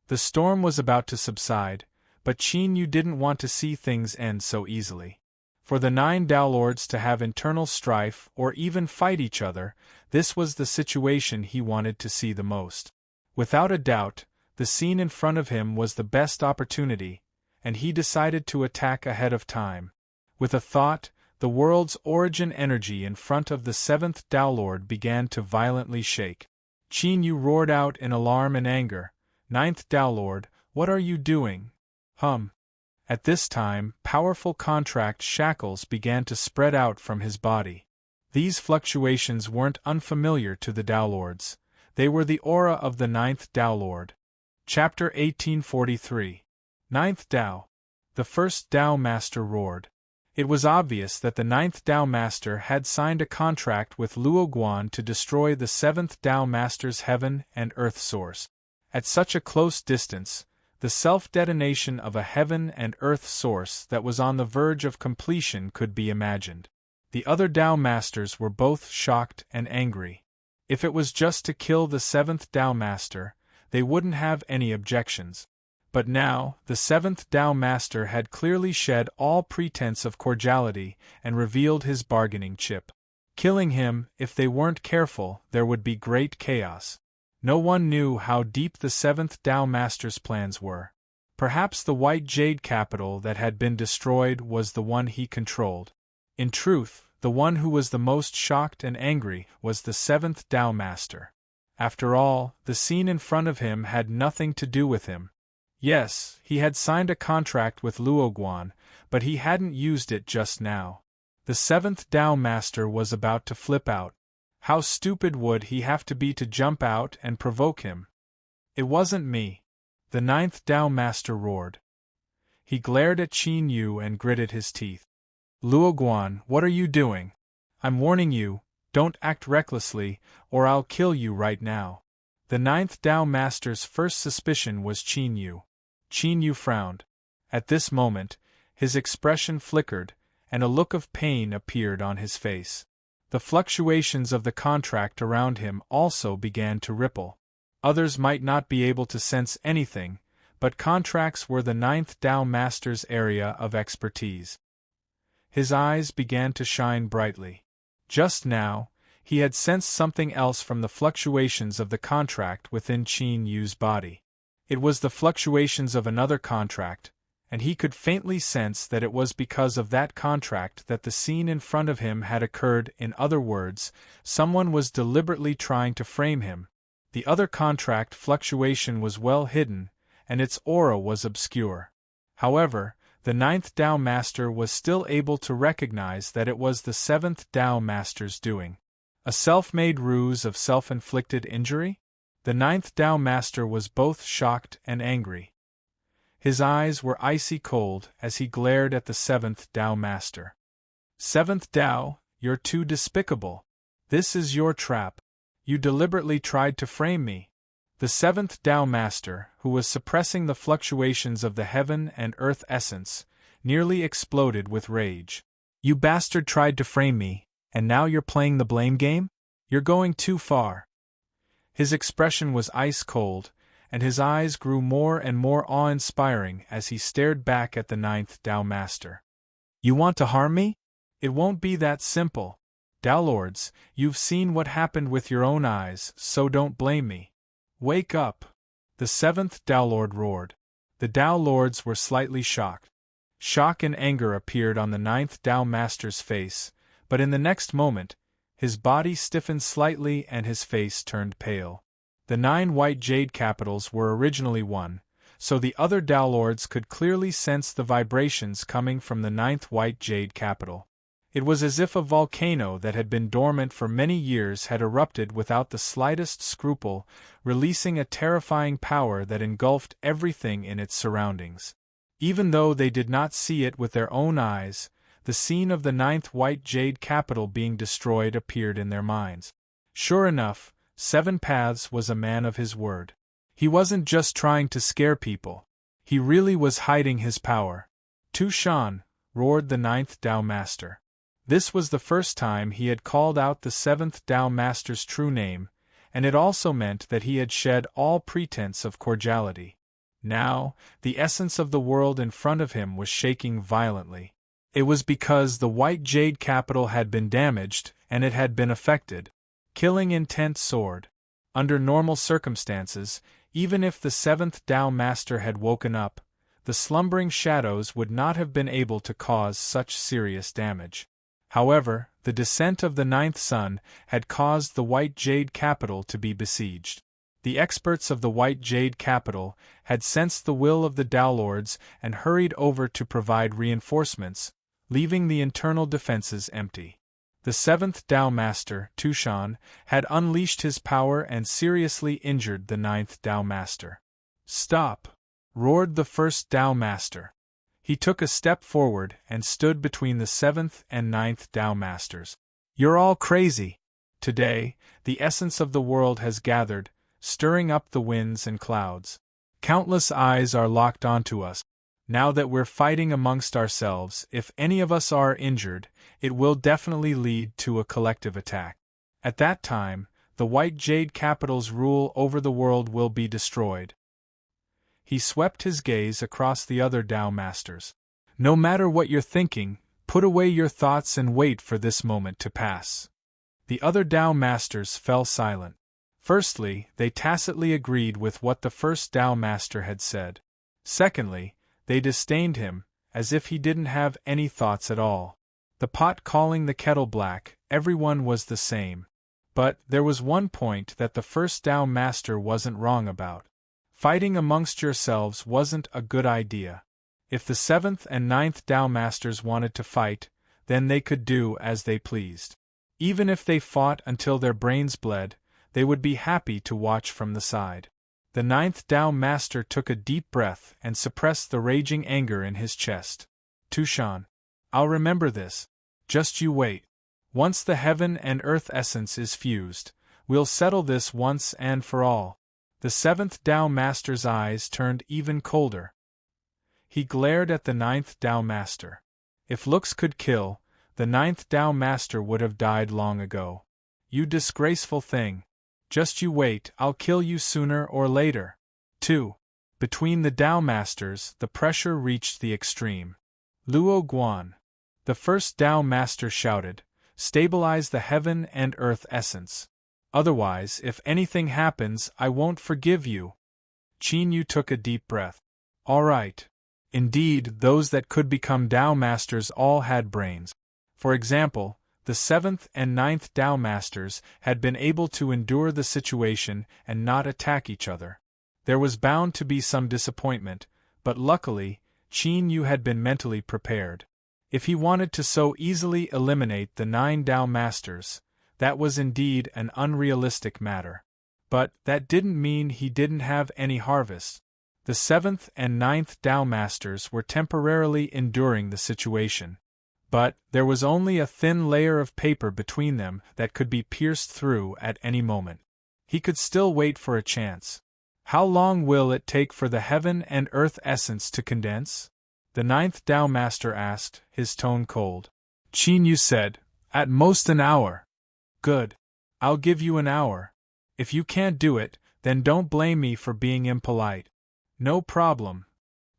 The storm was about to subside, But Qin Yu didn't want to see things end so easily. For the 9 Tao Lords to have internal strife or even fight each other, this was the situation he wanted to see the most. Without a doubt, the scene in front of him was the best opportunity, and he decided to attack ahead of time. With a thought, the world's origin energy in front of the 7th Tao Lord began to violently shake. Qin Yu roared out in alarm and anger, "9th Tao Lord, what are you doing?" At this time, powerful contract shackles began to spread out from his body. These fluctuations weren't unfamiliar to the Tao Lords. They were the aura of the 9th Tao Lord. Chapter 1843. 9th Tao. The first Tao Master roared. It was obvious that the 9th Tao Master had signed a contract with Luo Guan to destroy the 7th Tao Master's heaven and earth source. At such a close distance, the self-detonation of a heaven and earth source that was on the verge of completion could be imagined. The other Tao Masters were both shocked and angry. If it was just to kill the 7th Tao Master, they wouldn't have any objections. But now, the 7th Tao Master had clearly shed all pretense of cordiality and revealed his bargaining chip. Killing him, if they weren't careful, there would be great chaos. No one knew how deep the 7th Tao Master's plans were. Perhaps the white jade capital that had been destroyed was the one he controlled. In truth, the one who was the most shocked and angry was the 7th Tao Master. After all, the scene in front of him had nothing to do with him. Yes, he had signed a contract with Luo Guan, but he hadn't used it just now. The 7th Tao Master was about to flip out. How stupid would he have to be to jump out and provoke him? "It wasn't me," the 9th Tao Master roared. He glared at Qin Yu and gritted his teeth. "Luo Guan, what are you doing? I'm warning you, don't act recklessly, or I'll kill you right now." The 9th Tao Master's first suspicion was Qin Yu. Qin Yu frowned. At this moment, his expression flickered, and a look of pain appeared on his face. The fluctuations of the contract around him also began to ripple. Others might not be able to sense anything, but contracts were the 9th Tao Master's area of expertise. His eyes began to shine brightly. Just now, he had sensed something else from the fluctuations of the contract within Qin Yu's body. It was the fluctuations of another contract, and he could faintly sense that it was because of that contract that the scene in front of him had occurred. In other words, someone was deliberately trying to frame him. The other contract fluctuation was well hidden, and its aura was obscure. However, the 9th Tao Master was still able to recognize that it was the 7th Tao Master's doing. A self-made ruse of self-inflicted injury? The 9th Tao Master was both shocked and angry. His eyes were icy cold as he glared at the 7th Tao Master. "7th Tao, you're too despicable. This is your trap. You deliberately tried to frame me." The 7th Tao Master, who was suppressing the fluctuations of the heaven and earth essence, nearly exploded with rage. "You bastard tried to frame me, and now you're playing the blame game? You're going too far." His expression was ice cold, and his eyes grew more and more awe-inspiring as he stared back at the 9th Tao Master. "You want to harm me? It won't be that simple. Tao Lords, you've seen what happened with your own eyes, so don't blame me. Wake up!" The 7th Tao Lord roared. The Tao Lords were slightly shocked. Shock and anger appeared on the 9th Tao Master's face, but in the next moment, his body stiffened slightly and his face turned pale. The 9 white jade capitals were originally one, so the other Tao Lords could clearly sense the vibrations coming from the 9th white jade capital. It was as if a volcano that had been dormant for many years had erupted without the slightest scruple, releasing a terrifying power that engulfed everything in its surroundings. Even though they did not see it with their own eyes, the scene of the 9th white jade capital being destroyed appeared in their minds. Sure enough, 7 Paths was a man of his word. He wasn't just trying to scare people. He really was hiding his power. "Tu Shan!" roared the 9th Tao Master. This was the first time he had called out the 7th Tao Master's true name, and it also meant that he had shed all pretense of cordiality. Now, the essence of the world in front of him was shaking violently. It was because the white jade capital had been damaged, and it had been affected. Killing intent soared. Under normal circumstances, even if the seventh Tao Master had woken up, the slumbering shadows would not have been able to cause such serious damage. However, the descent of the ninth sun had caused the white jade capital to be besieged. The experts of the white jade capital had sensed the will of the Tao Lords and hurried over to provide reinforcements, leaving the internal defenses empty. The seventh Tao Master, Tushan, had unleashed his power and seriously injured the ninth Tao Master. "Stop!" roared the first Tao Master. He took a step forward and stood between the seventh and ninth Tao Masters. "You're all crazy! Today, the essence of the world has gathered, stirring up the winds and clouds. Countless eyes are locked onto us. Now that we're fighting amongst ourselves, if any of us are injured, it will definitely lead to a collective attack. At that time, the white jade capital's rule over the world will be destroyed." He swept his gaze across the other Tao Masters. "No matter what you're thinking, put away your thoughts and wait for this moment to pass." The other Tao Masters fell silent. Firstly, they tacitly agreed with what the first Tao Master had said. Secondly, they disdained him, as if he didn't have any thoughts at all. The pot calling the kettle black, everyone was the same. But there was one point that the first Tao Master wasn't wrong about. Fighting amongst yourselves wasn't a good idea. If the seventh and ninth Tao Masters wanted to fight, then they could do as they pleased. Even if they fought until their brains bled, they would be happy to watch from the side. The ninth Tao Master took a deep breath and suppressed the raging anger in his chest. "Tushan, I'll remember this. Just you wait. Once the heaven and earth essence is fused, we'll settle this once and for all." The seventh Tao Master's eyes turned even colder. He glared at the ninth Tao Master. If looks could kill, the ninth Tao Master would have died long ago. "You disgraceful thing. Just you wait, I'll kill you sooner or later." 2. Between the Tao Masters, the pressure reached the extreme. "Luo Guan." The first Tao Master shouted, "Stabilize the heaven and earth essence. Otherwise, if anything happens, I won't forgive you." Qin Yu took a deep breath. All right. Indeed, those that could become Tao Masters all had brains. For example, the seventh and ninth Tao Masters had been able to endure the situation and not attack each other. There was bound to be some disappointment, but luckily, Qin Yu had been mentally prepared. If he wanted to so easily eliminate the 9 Tao Masters, that was indeed an unrealistic matter. But that didn't mean he didn't have any harvest. The 7th and 9th Tao Masters were temporarily enduring the situation. But there was only a thin layer of paper between them that could be pierced through at any moment. He could still wait for a chance. How long will it take for the heaven and earth essence to condense? The 9th Tao Master asked, his tone cold. Qin Yu said, "At most an hour." "Good. I'll give you an hour. If you can't do it, then don't blame me for being impolite." "No problem."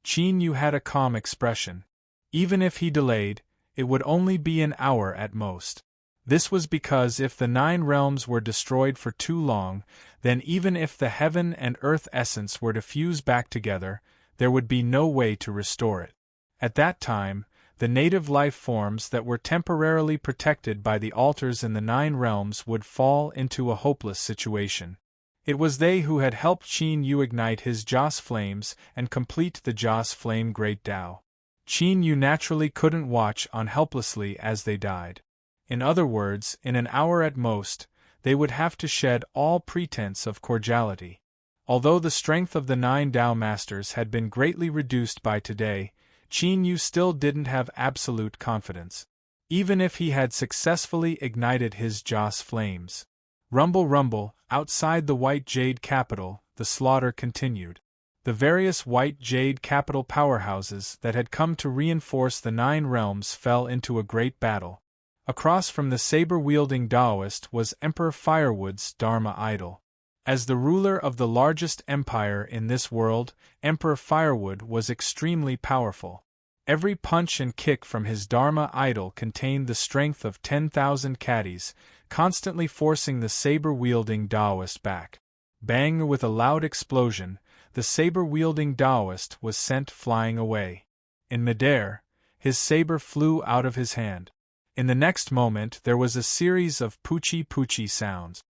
Qin Yu had a calm expression. Even if he delayed, it would only be an hour at most. This was because if the 9 realms were destroyed for too long, then even if the heaven and earth essence were to fuse back together, there would be no way to restore it. At that time, the native life forms that were temporarily protected by the altars in the 9 realms would fall into a hopeless situation. It was they who had helped Qin Yu ignite his Joss flames and complete the Joss flame Great Tao. Qin Yu naturally couldn't watch on helplessly as they died. In other words, in an hour at most, they would have to shed all pretense of cordiality. Although the strength of the 9 Tao Masters had been greatly reduced by today, Qin Yu still didn't have absolute confidence. Even if he had successfully ignited his Joss flames. Rumble rumble, outside the White Jade capital, the slaughter continued. The various White Jade capital powerhouses that had come to reinforce the 9 realms fell into a great battle. Across from the saber-wielding Taoist was Emperor Firewood's Dharma idol. As the ruler of the largest empire in this world, Emperor Firewood was extremely powerful. Every punch and kick from his Dharma idol contained the strength of 10,000 caddies, constantly forcing the saber-wielding Taoist back. Bang! With a loud explosion, the saber-wielding Taoist was sent flying away. In midair, his saber flew out of his hand. In the next moment there was a series of poochie-poochie sounds.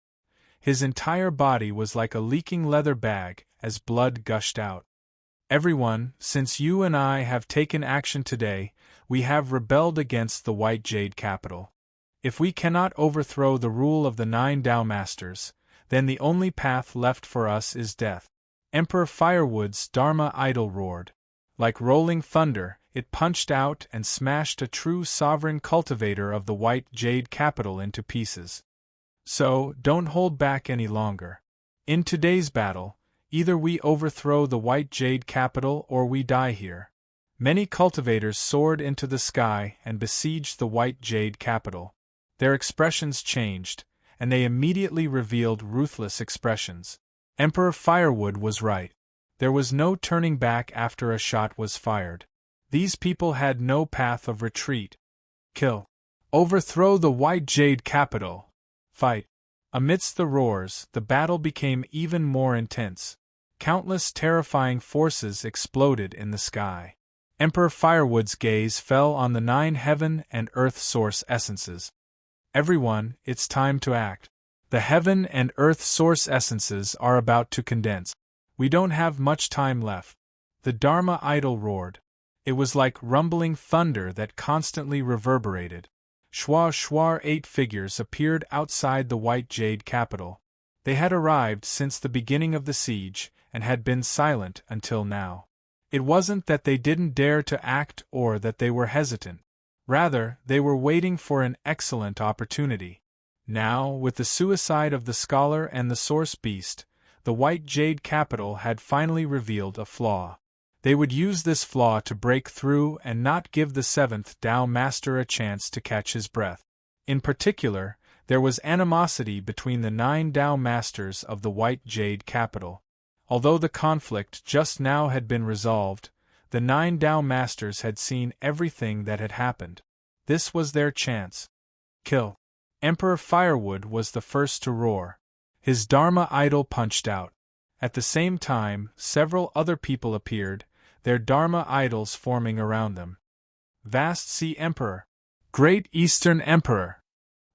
His entire body was like a leaking leather bag as blood gushed out. Everyone, since you and I have taken action today, we have rebelled against the White Jade Capital. If we cannot overthrow the rule of the 9 Tao Masters, then the only path left for us is death. Emperor Firewood's Dharma idol roared. Like rolling thunder, it punched out and smashed a true sovereign cultivator of the White Jade Capital into pieces. So, don't hold back any longer. In today's battle, either we overthrow the White Jade Capital or we die here. Many cultivators soared into the sky and besieged the White Jade Capital. Their expressions changed, and they immediately revealed ruthless expressions. Emperor Firewood was right. There was no turning back after a shot was fired. These people had no path of retreat. Kill. Overthrow the White Jade Capital. Fight. Amidst the roars, the battle became even more intense. Countless terrifying forces exploded in the sky. Emperor Firewood's gaze fell on the 9 heaven and earth source essences. Everyone, it's time to act. The heaven and earth source essences are about to condense. We don't have much time left. The Dharma idol roared. It was like rumbling thunder that constantly reverberated. Shwa shwa 8 figures appeared outside the White Jade Capital. They had arrived since the beginning of the siege, and had been silent until now. It wasn't that they didn't dare to act or that they were hesitant. Rather, they were waiting for an excellent opportunity. Now, with the suicide of the scholar and the source beast, the White Jade Capital had finally revealed a flaw. They would use this flaw to break through and not give the 7th Tao Master a chance to catch his breath. In particular, there was animosity between the 9 Tao Masters of the White Jade Capital. Although the conflict just now had been resolved, the 9 Tao Masters had seen everything that had happened. This was their chance. Kill. Emperor Firewood was the first to roar. His Dharma idol punched out. At the same time, several other people appeared, their Dharma idols forming around them. Vast Sea Emperor, Great Eastern Emperor,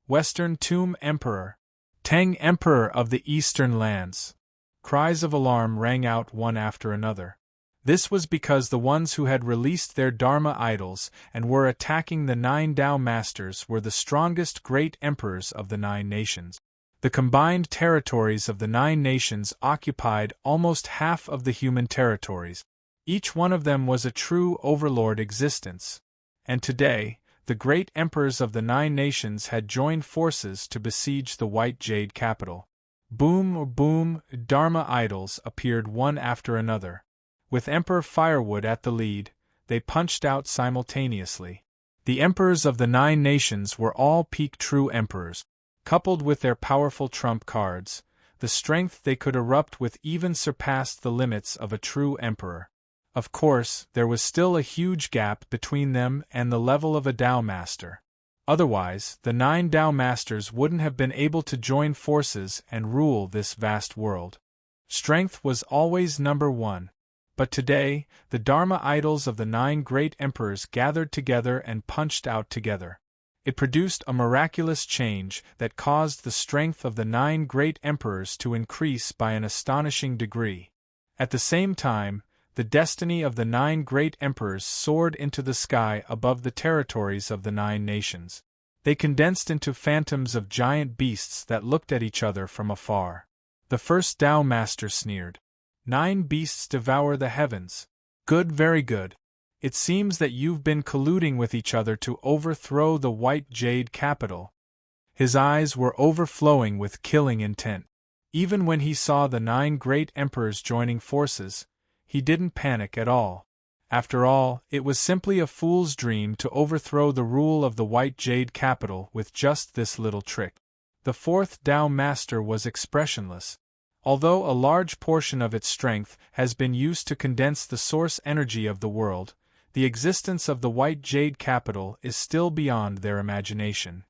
Western Tomb Emperor, Tang Emperor of the Eastern Lands. Cries of alarm rang out one after another. This was because the ones who had released their Dharma idols and were attacking the 9 Tao Masters were the strongest great emperors of the 9 nations. The combined territories of the 9 nations occupied almost half of the human territories. Each one of them was a true overlord existence. And today, the great emperors of the 9 nations had joined forces to besiege the White Jade Capital. Boom, boom, Dharma idols appeared one after another. With Emperor Firewood at the lead, they punched out simultaneously. The emperors of the 9 nations were all peak true emperors. Coupled with their powerful trump cards, the strength they could erupt with even surpassed the limits of a true emperor. Of course, there was still a huge gap between them and the level of a Tao Master. Otherwise, the 9 Tao Masters wouldn't have been able to join forces and rule this vast world. Strength was always number one. But today, the Dharma idols of the 9 great emperors gathered together and punched out together. It produced a miraculous change that caused the strength of the 9 great emperors to increase by an astonishing degree. At the same time, the destiny of the 9 great emperors soared into the sky above the territories of the 9 nations. They condensed into phantoms of giant beasts that looked at each other from afar. The first Tao Master sneered. 9 beasts devour the heavens. Good, very good. It seems that you've been colluding with each other to overthrow the White Jade Capital. His eyes were overflowing with killing intent. Even when he saw the 9 great emperors joining forces, he didn't panic at all. After all, it was simply a fool's dream to overthrow the rule of the White Jade Capital with just this little trick. The 4th Tao Master was expressionless. Although a large portion of its strength has been used to condense the source energy of the world, the existence of the white jade capital is still beyond their imagination.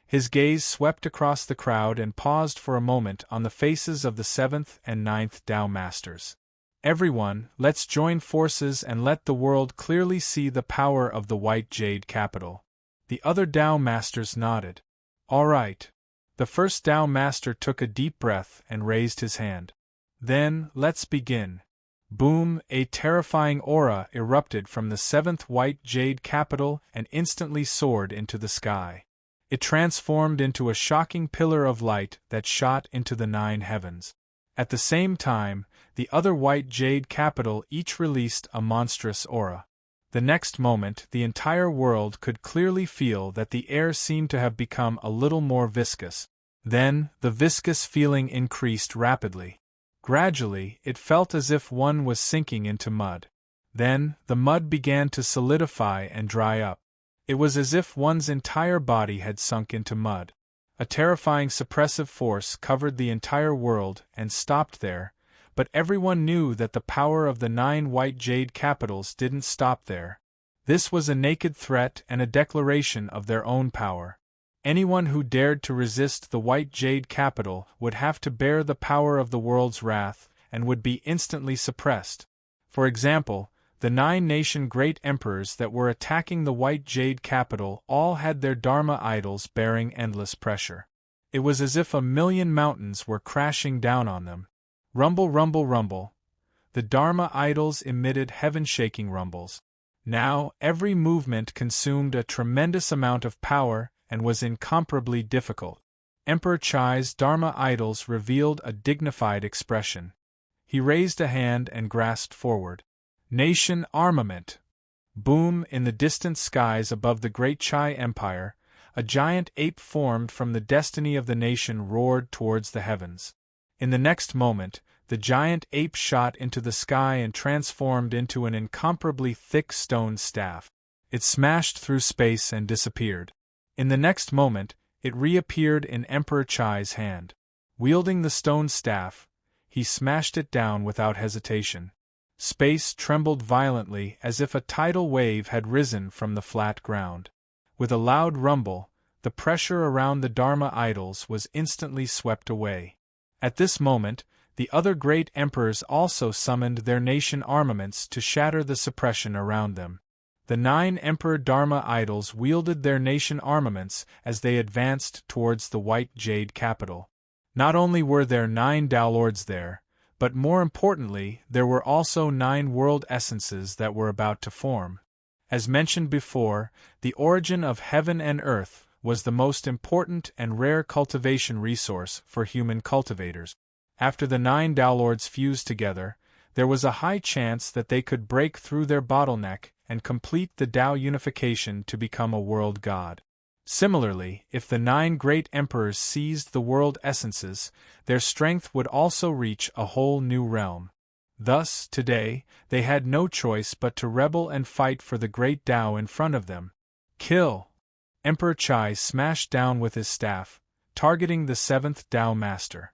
His gaze swept across the crowd and paused for a moment on the faces of the 7th and 9th Tao Masters. Everyone, let's join forces and let the world clearly see the power of the white jade capital. The other Tao Masters nodded. All right. The first Tao Master took a deep breath and raised his hand. Then, let's begin. Boom! A terrifying aura erupted from the 7th white jade capital and instantly soared into the sky. It transformed into a shocking pillar of light that shot into the 9 heavens. At the same time, the other white jade capital each released a monstrous aura. The next moment, the entire world could clearly feel that the air seemed to have become a little more viscous. Then, the viscous feeling increased rapidly. Gradually, it felt as if one was sinking into mud. Then, the mud began to solidify and dry up. It was as if one's entire body had sunk into mud. A terrifying suppressive force covered the entire world and stopped there, but everyone knew that the power of the 9 white jade capitals didn't stop there. This was a naked threat and a declaration of their own power. Anyone who dared to resist the white jade capital would have to bear the power of the world's wrath and would be instantly suppressed. For example, the 9 nation great emperors that were attacking the white jade capital all had their Dharma idols bearing endless pressure. It was as if a million mountains were crashing down on them. Rumble, rumble, rumble. The Dharma idols emitted heaven-shaking rumbles. Now, every movement consumed a tremendous amount of power and was incomparably difficult. Emperor Chai's Dharma idols revealed a dignified expression. He raised a hand and grasped forward. Nation armament! Boom! In the distant skies above the great Chai Empire, a giant ape formed from the destiny of the nation roared towards the heavens. In the next moment, the giant ape shot into the sky and transformed into an incomparably thick stone staff. It smashed through space and disappeared. In the next moment, it reappeared in Emperor Chai's hand. Wielding the stone staff, he smashed it down without hesitation. Space trembled violently as if a tidal wave had risen from the flat ground. With a loud rumble, the pressure around the Dharma idols was instantly swept away. At this moment, the other great emperors also summoned their nation armaments to shatter the suppression around them. The 9 Emperor Dharma idols wielded their nation armaments as they advanced towards the white jade capital. Not only were there 9 Tao Lords there, but more importantly, there were also 9 world essences that were about to form. As mentioned before, the origin of heaven and earth was the most important and rare cultivation resource for human cultivators. After the 9 Tao Lords fused together, there was a high chance that they could break through their bottleneck and complete the Tao unification to become a world god. Similarly, if the 9 great emperors seized the world essences, their strength would also reach a whole new realm. Thus, today, they had no choice but to rebel and fight for the great Tao in front of them. Kill! Emperor Chai smashed down with his staff, targeting the 7th Tao Master.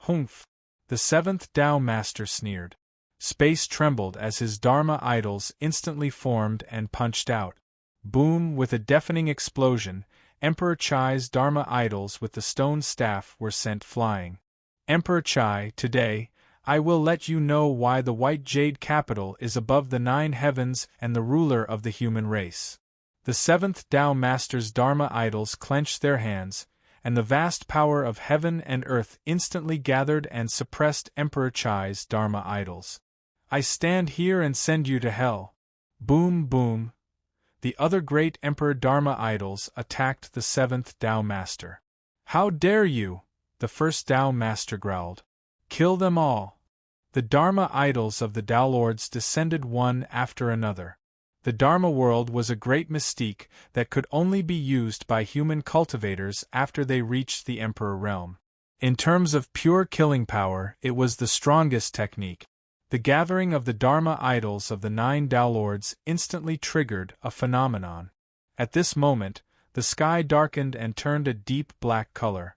Humph! The 7th Tao Master sneered. Space trembled as his Dharma idols instantly formed and punched out. Boom! With a deafening explosion, Emperor Chai's Dharma idols with the stone staff were sent flying. Emperor Chai, today, I will let you know why the white jade capital is above the 9 heavens and the ruler of the human race. The 7th Tao Master's Dharma idols clenched their hands, and the vast power of heaven and earth instantly gathered and suppressed Emperor Chai's Dharma idols. I stand here and send you to hell. Boom, boom. The other great Emperor Dharma idols attacked the 7th Tao Master. How dare you? The first Tao Master growled. Kill them all. The Dharma idols of the Tao Lords descended one after another. The Dharma world was a great mystique that could only be used by human cultivators after they reached the Emperor realm. In terms of pure killing power, it was the strongest technique. The gathering of the Dharma idols of the 9 Tao Lords instantly triggered a phenomenon. At this moment, the sky darkened and turned a deep black color.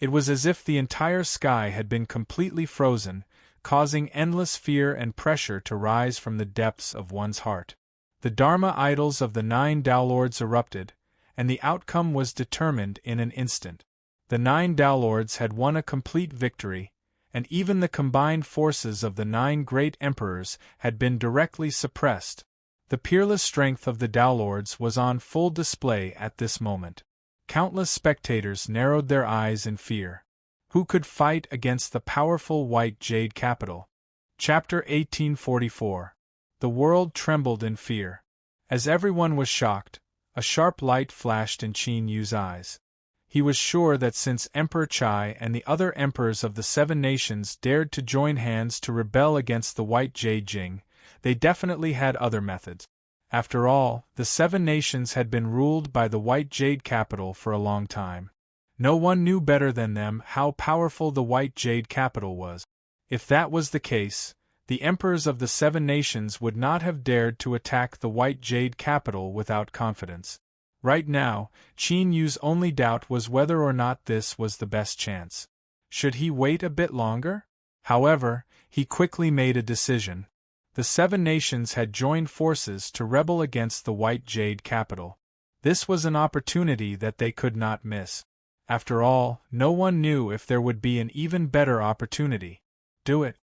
It was as if the entire sky had been completely frozen, causing endless fear and pressure to rise from the depths of one's heart. The Dharma idols of the 9 Tao Lords erupted, and the outcome was determined in an instant. The 9 Tao Lords had won a complete victory, and even the combined forces of the 9 great emperors had been directly suppressed. The peerless strength of the Tao Lords was on full display at this moment. Countless spectators narrowed their eyes in fear. Who could fight against the powerful white jade capital? Chapter 1844. The world trembled in fear. As everyone was shocked, a sharp light flashed in Qin Yu's eyes. He was sure that since Emperor Chai and the other emperors of the 7 nations dared to join hands to rebel against the white jade Jing, they definitely had other methods. After all, the 7 nations had been ruled by the white jade capital for a long time. No one knew better than them how powerful the white jade capital was. If that was the case, the emperors of the 7 nations would not have dared to attack the white jade capital without confidence. Right now, Qin Yu's only doubt was whether or not this was the best chance. Should he wait a bit longer? However, he quickly made a decision. The 7 nations had joined forces to rebel against the white jade capital. This was an opportunity that they could not miss. After all, no one knew if there would be an even better opportunity. Do it.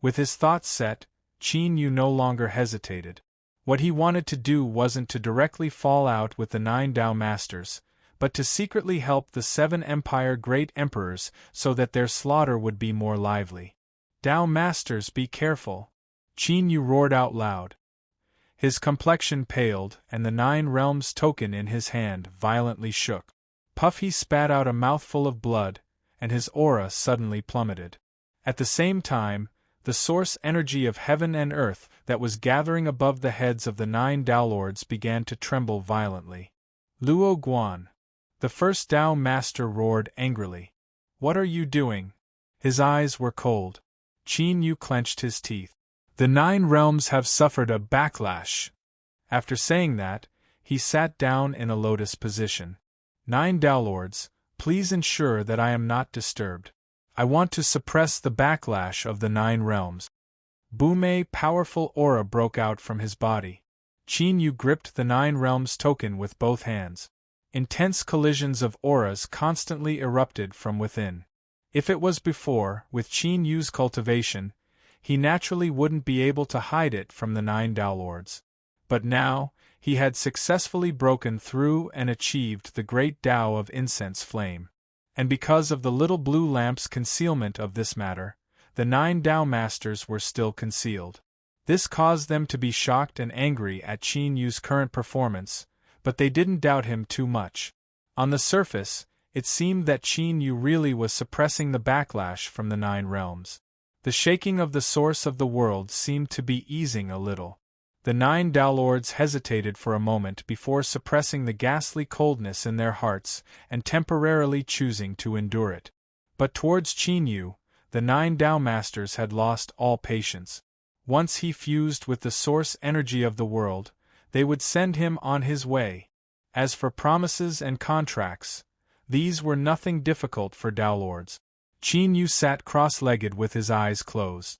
With his thoughts set, Qin Yu no longer hesitated. What he wanted to do wasn't to directly fall out with the 9 Tao Masters, but to secretly help the 7 Empire Great Emperors so that their slaughter would be more lively. Tao Masters, be careful! Qin Yu roared out loud. His complexion paled, and the 9 Realms token in his hand violently shook. Puffy spat out a mouthful of blood, and his aura suddenly plummeted. At the same time, the source energy of heaven and earth that was gathering above the heads of the 9 Tao Lords began to tremble violently. Luo Guan. The first Tao Master roared angrily. What are you doing? His eyes were cold. Qin Yu clenched his teeth. The 9 realms have suffered a backlash. After saying that, he sat down in a lotus position. 9 Tao Lords, please ensure that I am not disturbed. I want to suppress the backlash of the 9 realms. Boomei powerful aura broke out from his body. Qin Yu gripped the 9 realms token with both hands. Intense collisions of auras constantly erupted from within. If it was before, with Qin Yu's cultivation, he naturally wouldn't be able to hide it from the 9 Tao Lords. But now, he had successfully broken through and achieved the great Tao of incense flame. And because of the little blue lamp's concealment of this matter, the 9 Tao Masters were still concealed. This caused them to be shocked and angry at Qin Yu's current performance, but they didn't doubt him too much. On the surface, it seemed that Qin Yu really was suppressing the backlash from the 9 realms. The shaking of the source of the world seemed to be easing a little. The 9 Tao Lords hesitated for a moment before suppressing the ghastly coldness in their hearts and temporarily choosing to endure it. But towards Qin Yu, the 9 Tao Masters had lost all patience. Once he fused with the source energy of the world, they would send him on his way. As for promises and contracts, these were nothing difficult for Tao Lords. Qin Yu sat cross-legged with his eyes closed.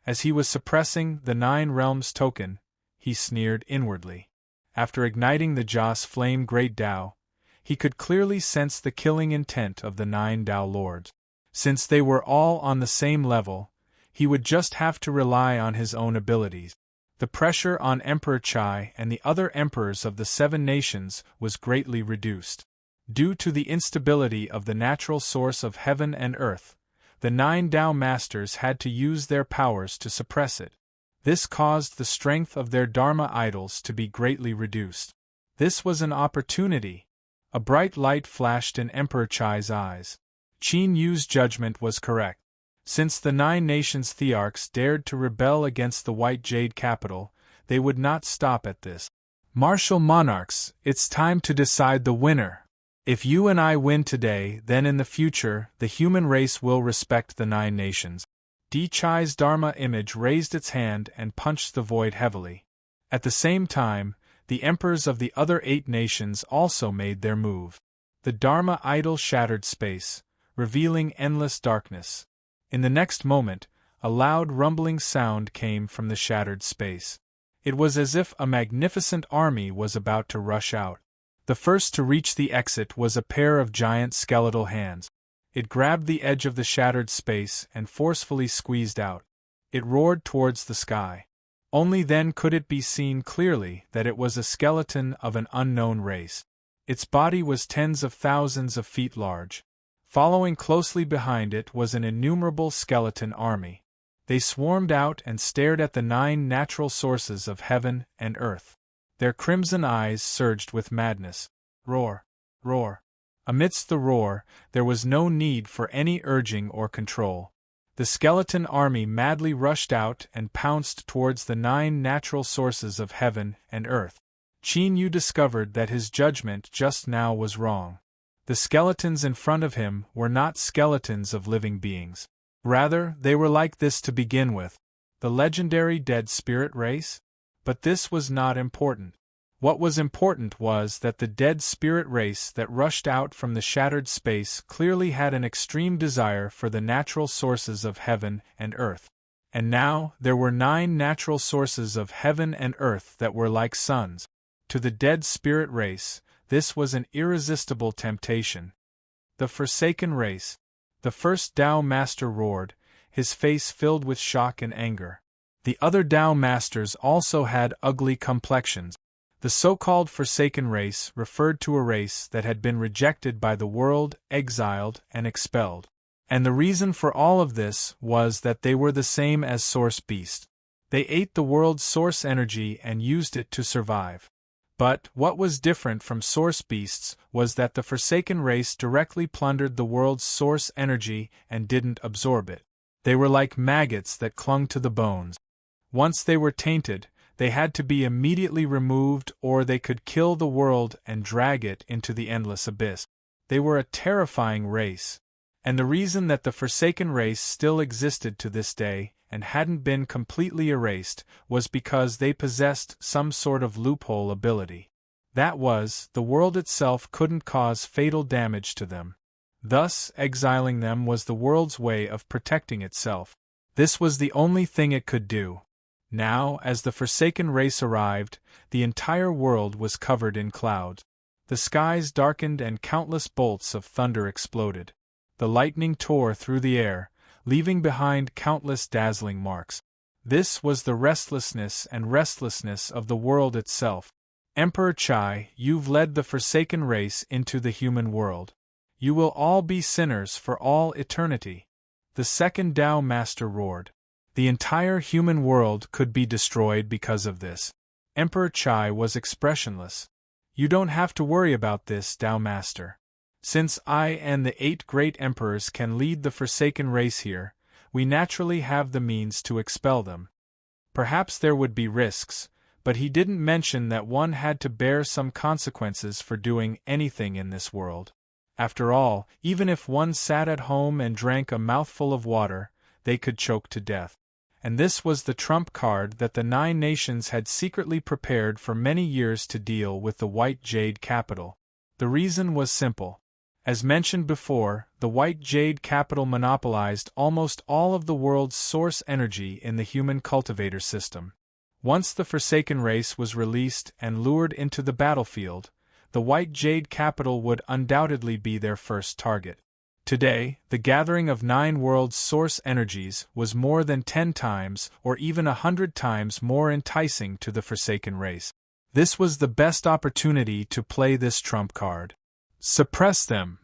As he was suppressing the 9 realms token, he sneered inwardly. After igniting the Joss flame Great Tao, he could clearly sense the killing intent of the 9 Tao Lords. Since they were all on the same level, he would just have to rely on his own abilities. The pressure on Emperor Chai and the other emperors of the 7 nations was greatly reduced. Due to the instability of the natural source of heaven and earth, the 9 Tao Masters had to use their powers to suppress it. This caused the strength of their Dharma idols to be greatly reduced. This was an opportunity. A bright light flashed in Emperor Chai's eyes. Qin Yu's judgment was correct. Since the 9 nations thearchs dared to rebel against the White Jade capital, they would not stop at this. Martial monarchs, it's time to decide the winner. If you and I win today, then in the future, the human race will respect the 9 nations. Di Chai's Dharma image raised its hand and punched the void heavily. At the same time, the emperors of the other 8 nations also made their move. The Dharma idol shattered space, revealing endless darkness. In the next moment, a loud rumbling sound came from the shattered space. It was as if a magnificent army was about to rush out. The first to reach the exit was a pair of giant skeletal hands. It grabbed the edge of the shattered space and forcefully squeezed out. It roared towards the sky. Only then could it be seen clearly that it was a skeleton of an unknown race. Its body was tens of thousands of feet large. Following closely behind it was an innumerable skeleton army. They swarmed out and stared at the 9 natural sources of heaven and earth. Their crimson eyes surged with madness. Roar! Roar! Amidst the roar, there was no need for any urging or control. The skeleton army madly rushed out and pounced towards the 9 natural sources of heaven and earth. Qin Yu discovered that his judgment just now was wrong. The skeletons in front of him were not skeletons of living beings. Rather, they were like this to begin with. The legendary dead spirit race? But this was not important. What was important was that the dead spirit race that rushed out from the shattered space clearly had an extreme desire for the natural sources of heaven and earth. And now, there were 9 natural sources of heaven and earth that were like suns. To the dead spirit race, this was an irresistible temptation. The Forsaken Race. The first Tao Master roared, his face filled with shock and anger. The other Tao Masters also had ugly complexions. The so-called Forsaken Race referred to a race that had been rejected by the world, exiled, and expelled. And the reason for all of this was that they were the same as Source Beasts. They ate the world's source energy and used it to survive. But what was different from Source Beasts was that the Forsaken Race directly plundered the world's source energy and didn't absorb it. They were like maggots that clung to the bones. Once they were tainted, they had to be immediately removed or they could kill the world and drag it into the endless abyss. They were a terrifying race. And the reason that the Forsaken Race still existed to this day and hadn't been completely erased was because they possessed some sort of loophole ability. That was, the world itself couldn't cause fatal damage to them. Thus, exiling them was the world's way of protecting itself. This was the only thing it could do. Now, as the Forsaken Race arrived, the entire world was covered in clouds. The skies darkened and countless bolts of thunder exploded. The lightning tore through the air, leaving behind countless dazzling marks. This was the restlessness of the world itself. Emperor Chai, you've led the Forsaken Race into the human world. You will all be sinners for all eternity. The second Tao Master roared. The entire human world could be destroyed because of this. Emperor Chai was expressionless. You don't have to worry about this, Tao Master. Since I and the 8 great emperors can lead the Forsaken Race here, we naturally have the means to expel them. Perhaps there would be risks, but he didn't mention that one had to bear some consequences for doing anything in this world. After all, even if one sat at home and drank a mouthful of water, they could choke to death. And this was the trump card that the 9 nations had secretly prepared for many years to deal with the White Jade capital. The reason was simple. As mentioned before, the White Jade capital monopolized almost all of the world's source energy in the human cultivator system. Once the Forsaken Race was released and lured into the battlefield, the White Jade capital would undoubtedly be their first target. Today, the gathering of 9 worlds' source energies was more than 10 times or even 100 times more enticing to the Forsaken Race. This was the best opportunity to play this trump card. Suppress them.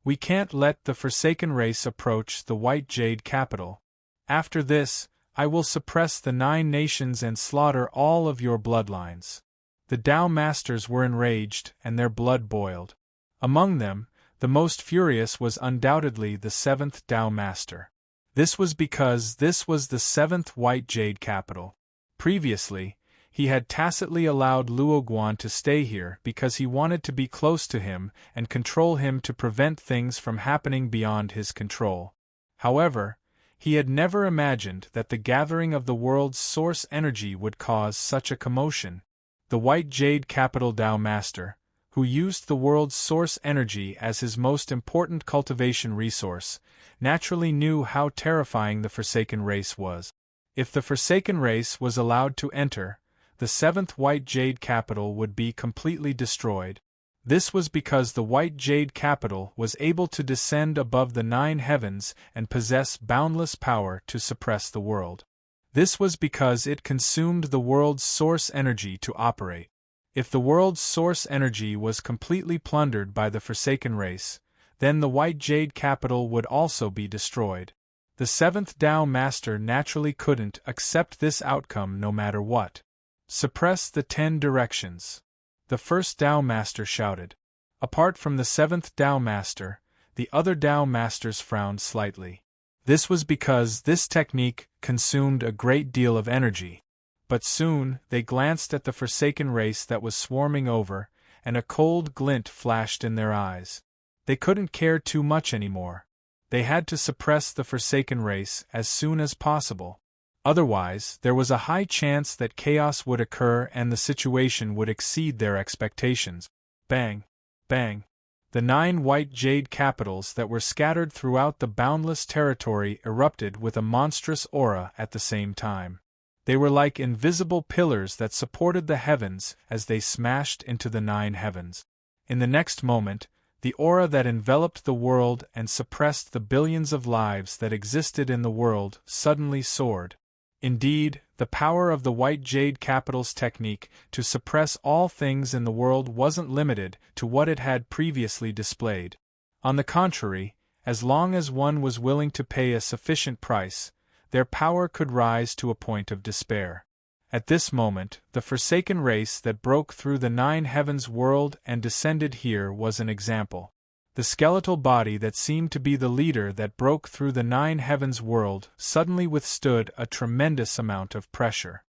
We can't let the Forsaken Race approach the White Jade capital. After this, I will suppress the 9 nations and slaughter all of your bloodlines. The Tao Masters were enraged and their blood boiled. Among them, the most furious was undoubtedly the 7th Tao Master. This was because this was the 7th White Jade capital. Previously, he had tacitly allowed Luoguan to stay here because he wanted to be close to him and control him to prevent things from happening beyond his control. However, he had never imagined that the gathering of the world's source energy would cause such a commotion. The White Jade capital Tao Master, who used the world's source energy as his most important cultivation resource, naturally knew how terrifying the Forsaken race was. If the Forsaken race was allowed to enter, the seventh white jade capital would be completely destroyed. This was because the white jade capital was able to descend above the 9 heavens and possess boundless power to suppress the world. This was because it consumed the world's source energy to operate. If the world's source energy was completely plundered by the Forsaken race, then the white jade capital would also be destroyed. The seventh Tao Master naturally couldn't accept this outcome no matter what. Suppress the 10 directions, the first Tao Master shouted. Apart from the seventh Tao Master, the other Tao Masters frowned slightly. This was because this technique consumed a great deal of energy. But soon they glanced at the Forsaken race that was swarming over, and a cold glint flashed in their eyes. They couldn't care too much anymore. They had to suppress the Forsaken race as soon as possible. Otherwise, there was a high chance that chaos would occur and the situation would exceed their expectations. Bang! Bang! The 9 white jade capitals that were scattered throughout the boundless territory erupted with a monstrous aura at the same time. They were like invisible pillars that supported the heavens as they smashed into the 9 heavens. In the next moment, the aura that enveloped the world and suppressed the billions of lives that existed in the world suddenly soared. Indeed, the power of the white jade capital's technique to suppress all things in the world wasn't limited to what it had previously displayed. On the contrary, as long as one was willing to pay a sufficient price, their power could rise to a point of despair. At this moment, the Forsaken race that broke through the 9 heavens world and descended here was an example. The skeletal body that seemed to be the leader that broke through the 9 heavens world suddenly withstood a tremendous amount of pressure.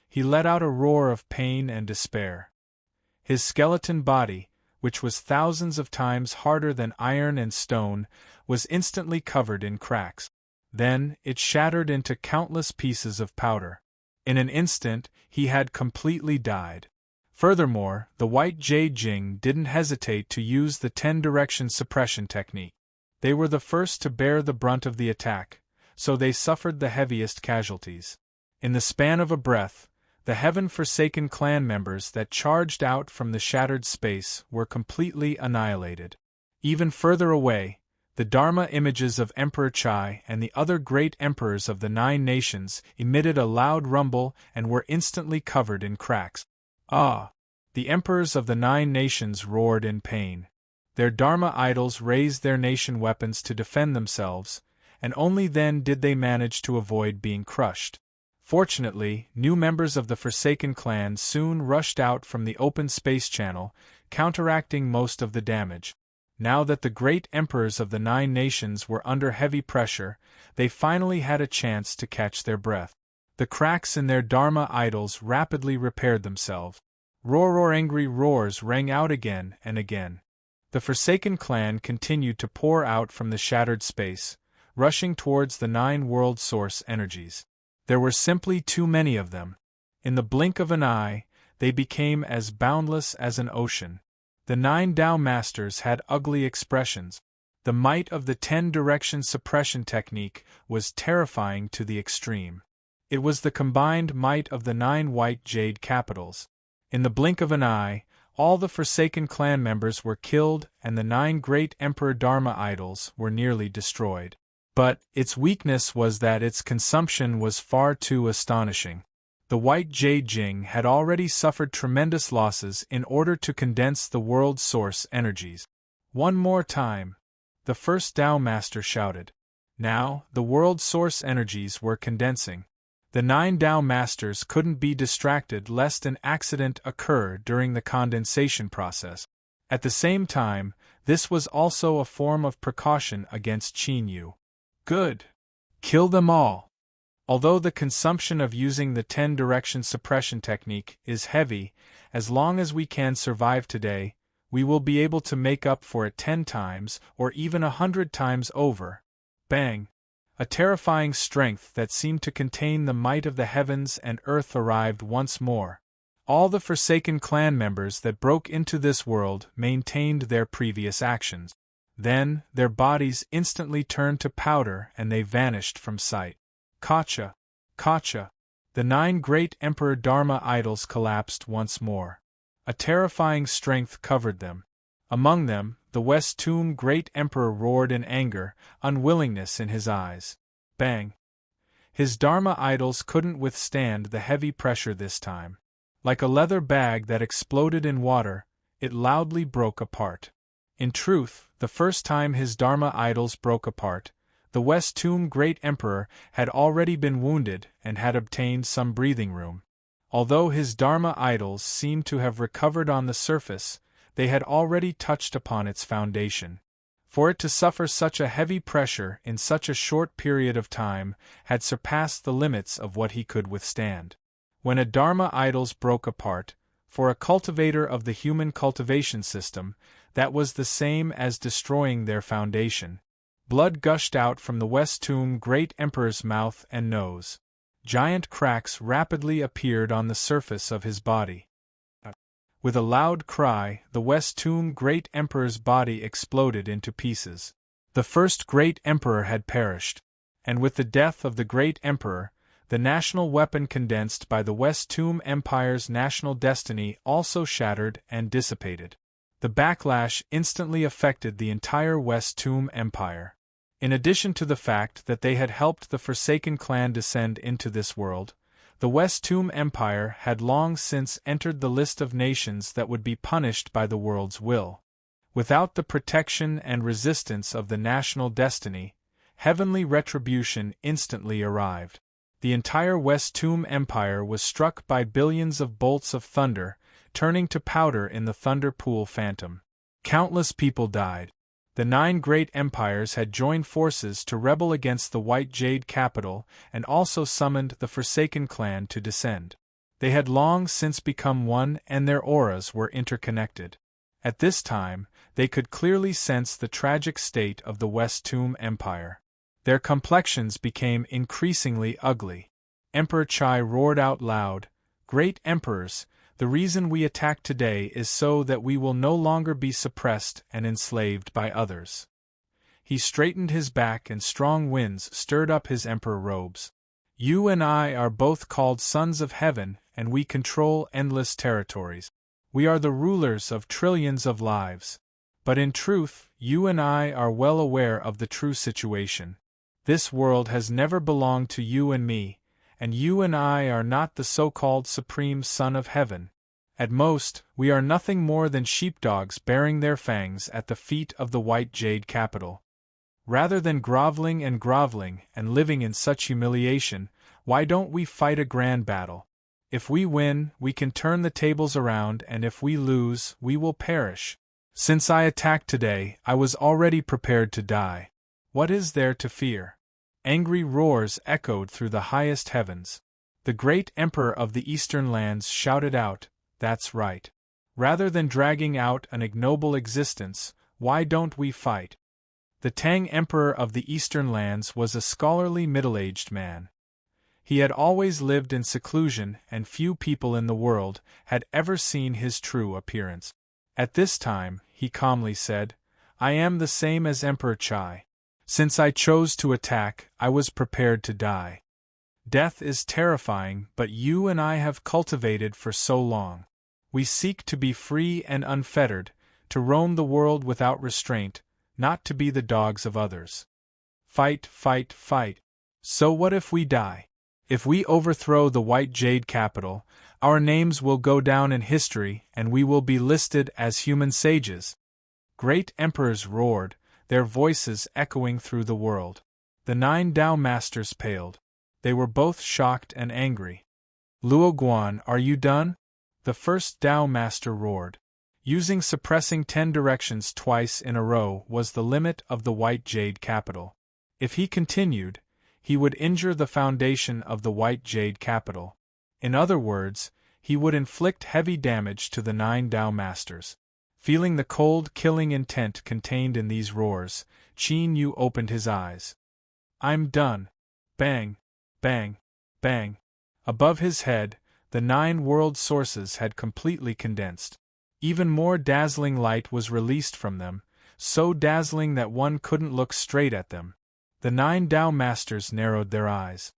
He let out a roar of pain and despair. His skeleton body, which was thousands of times harder than iron and stone, was instantly covered in cracks. Then, it shattered into countless pieces of powder. In an instant, he had completely died. Furthermore, the white jade Jing didn't hesitate to use the 10-direction suppression technique. They were the first to bear the brunt of the attack, so they suffered the heaviest casualties. In the span of a breath, the heaven-forsaken clan members that charged out from the shattered space were completely annihilated. Even further away, the Dharma images of Emperor Chai and the other great emperors of the 9 nations emitted a loud rumble and were instantly covered in cracks. Ah! The emperors of the 9 nations roared in pain. Their Dharma idols raised their nation weapons to defend themselves, and only then did they manage to avoid being crushed. Fortunately, new members of the Forsaken clan soon rushed out from the open space channel, counteracting most of the damage. Now that the great emperors of the 9 nations were under heavy pressure, they finally had a chance to catch their breath. The cracks in their Dharma idols rapidly repaired themselves. Roar angry roars rang out again and again. The Forsaken clan continued to pour out from the shattered space, rushing towards the 9 world source energies. There were simply too many of them. In the blink of an eye, they became as boundless as an ocean. The 9 Tao Masters had ugly expressions. The might of the 10-direction suppression technique was terrifying to the extreme. It was the combined might of the 9 white jade capitals. In the blink of an eye, all the Forsaken clan members were killed and the 9 great Emperor Dharma idols were nearly destroyed. But its weakness was that its consumption was far too astonishing. The white jade Jing had already suffered tremendous losses in order to condense the world's source energies. One more time, the first Tao Master shouted. Now, the world's source energies were condensing. The 9 Tao Masters couldn't be distracted lest an accident occur during the condensation process. At the same time, this was also a form of precaution against Qin Yu. Good. Kill them all. Although the consumption of using the 10-direction suppression technique is heavy, as long as we can survive today, we will be able to make up for it 10 times or even 100 times over. Bang! A terrifying strength that seemed to contain the might of the heavens and earth arrived once more. All the Forsaken clan members that broke into this world maintained their previous actions. Then, their bodies instantly turned to powder and they vanished from sight. Kacha! Kacha! The 9 great Emperor Dharma idols collapsed once more. A terrifying strength covered them. Among them, the West Tomb Great Emperor roared in anger, unwillingness in his eyes. Bang! His Dharma idols couldn't withstand the heavy pressure this time. Like a leather bag that exploded in water, it loudly broke apart. In truth, the first time his Dharma idols broke apart, the West Tomb Great Emperor had already been wounded and had obtained some breathing room. Although his Dharma idols seemed to have recovered on the surface, they had already touched upon its foundation. For it to suffer such a heavy pressure in such a short period of time had surpassed the limits of what he could withstand. When a Dharma idols broke apart, for a cultivator of the human cultivation system, that was the same as destroying their foundation. Blood gushed out from the West Tomb Great Emperor's mouth and nose. Giant cracks rapidly appeared on the surface of his body. With a loud cry, the West Tomb Great Emperor's body exploded into pieces. The first Great Emperor had perished. And with the death of the Great Emperor, the national weapon condensed by the West Tomb Empire's national destiny also shattered and dissipated. The backlash instantly affected the entire West Tomb Empire. In addition to the fact that they had helped the Forsaken clan descend into this world, the West Tomb Empire had long since entered the list of nations that would be punished by the world's will. Without the protection and resistance of the national destiny, heavenly retribution instantly arrived. The entire West Tomb Empire was struck by billions of bolts of thunder, turning to powder in the Thunder Pool Phantom. Countless people died. The 9 great empires had joined forces to rebel against the White Jade capital and also summoned the Forsaken clan to descend. They had long since become one and their auras were interconnected. At this time, they could clearly sense the tragic state of the West Tomb Empire. Their complexions became increasingly ugly. Emperor Chai roared out loud, "Great emperors, the reason we attack today is so that we will no longer be suppressed and enslaved by others." He straightened his back and strong winds stirred up his emperor robes. "You and I are both called sons of heaven and we control endless territories. We are the rulers of trillions of lives. But in truth, you and I are well aware of the true situation. This world has never belonged to you and me, and you and I are not the so-called supreme Son of Heaven. At most, we are nothing more than sheepdogs bearing their fangs at the feet of the White Jade capital. Rather than groveling and living in such humiliation, why don't we fight a grand battle? If we win, we can turn the tables around, and if we lose, we will perish. Since I attacked today, I was already prepared to die. What is there to fear?" Angry roars echoed through the highest heavens. The great emperor of the eastern lands shouted out, "That's right. Rather than dragging out an ignoble existence, why don't we fight?" The Tang emperor of the eastern lands was a scholarly middle-aged man. He had always lived in seclusion and few people in the world had ever seen his true appearance. At this time, he calmly said, "I am the same as Emperor Chai. Since I chose to attack, I was prepared to die. Death is terrifying, but you and I have cultivated for so long. We seek to be free and unfettered, to roam the world without restraint, not to be the dogs of others. Fight, fight, fight. So what if we die? If we overthrow the White Jade capital, our names will go down in history and we will be listed as human sages." Great emperors roared, their voices echoing through the world. The 9 Tao masters paled. They were both shocked and angry. "Luo Guan, are you done?" the first Tao master roared. Using suppressing 10 directions twice in a row was the limit of the White Jade capital. If he continued, he would injure the foundation of the White Jade capital. In other words, he would inflict heavy damage to the 9 Tao masters. Feeling the cold, killing intent contained in these roars, Qin Yu opened his eyes. "I'm done." Bang, bang, bang. Above his head, the 9 world sources had completely condensed. Even more dazzling light was released from them, so dazzling that one couldn't look straight at them. The 9 Tao Masters narrowed their eyes.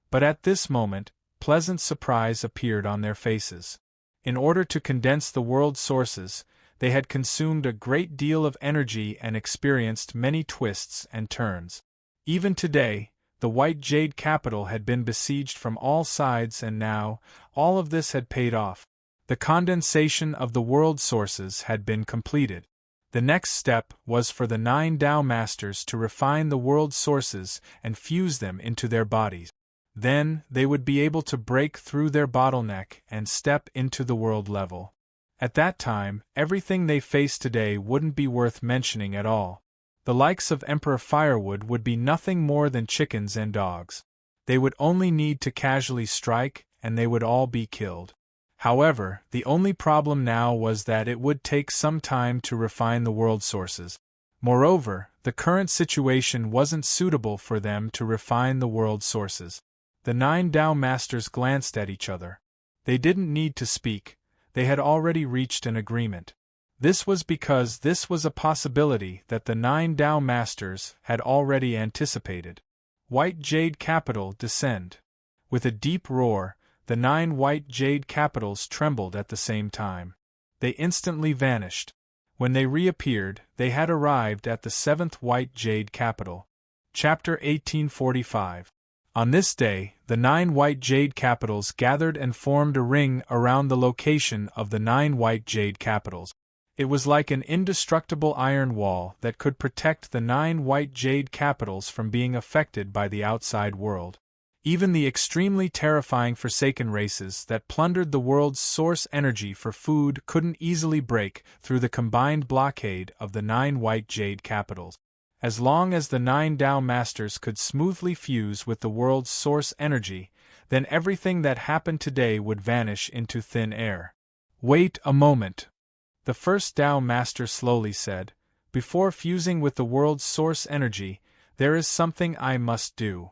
But at this moment, pleasant surprise appeared on their faces. In order to condense the world sources, they had consumed a great deal of energy and experienced many twists and turns. Even today, the white jade capital had been besieged from all sides, and now, all of this had paid off. The condensation of the world sources had been completed. The next step was for the 9 Tao Masters to refine the world sources and fuse them into their bodies. Then, they would be able to break through their bottleneck and step into the world level. At that time, everything they face today wouldn't be worth mentioning at all. The likes of Emperor Firewood would be nothing more than chickens and dogs. They would only need to casually strike, and they would all be killed. However, the only problem now was that it would take some time to refine the world sources. Moreover, the current situation wasn't suitable for them to refine the world sources. The 9 Tao Masters glanced at each other. They didn't need to speak, they had already reached an agreement. This was because this was a possibility that the 9 Tao Masters had already anticipated. White Jade Capital descend. With a deep roar, the 9 white jade capitals trembled at the same time. They instantly vanished. When they reappeared, they had arrived at the 7th white jade capital. Chapter 1845. On this day, the 9 white jade capitals gathered and formed a ring around the location of the 9 white jade capitals. It was like an indestructible iron wall that could protect the 9 white jade capitals from being affected by the outside world. Even the extremely terrifying Forsaken races that plundered the world's source energy for food couldn't easily break through the combined blockade of the 9 white jade capitals. As long as the 9 Tao Masters could smoothly fuse with the world's source energy, then everything that happened today would vanish into thin air. Wait a moment. The first Tao Master slowly said, before fusing with the world's source energy, there is something I must do.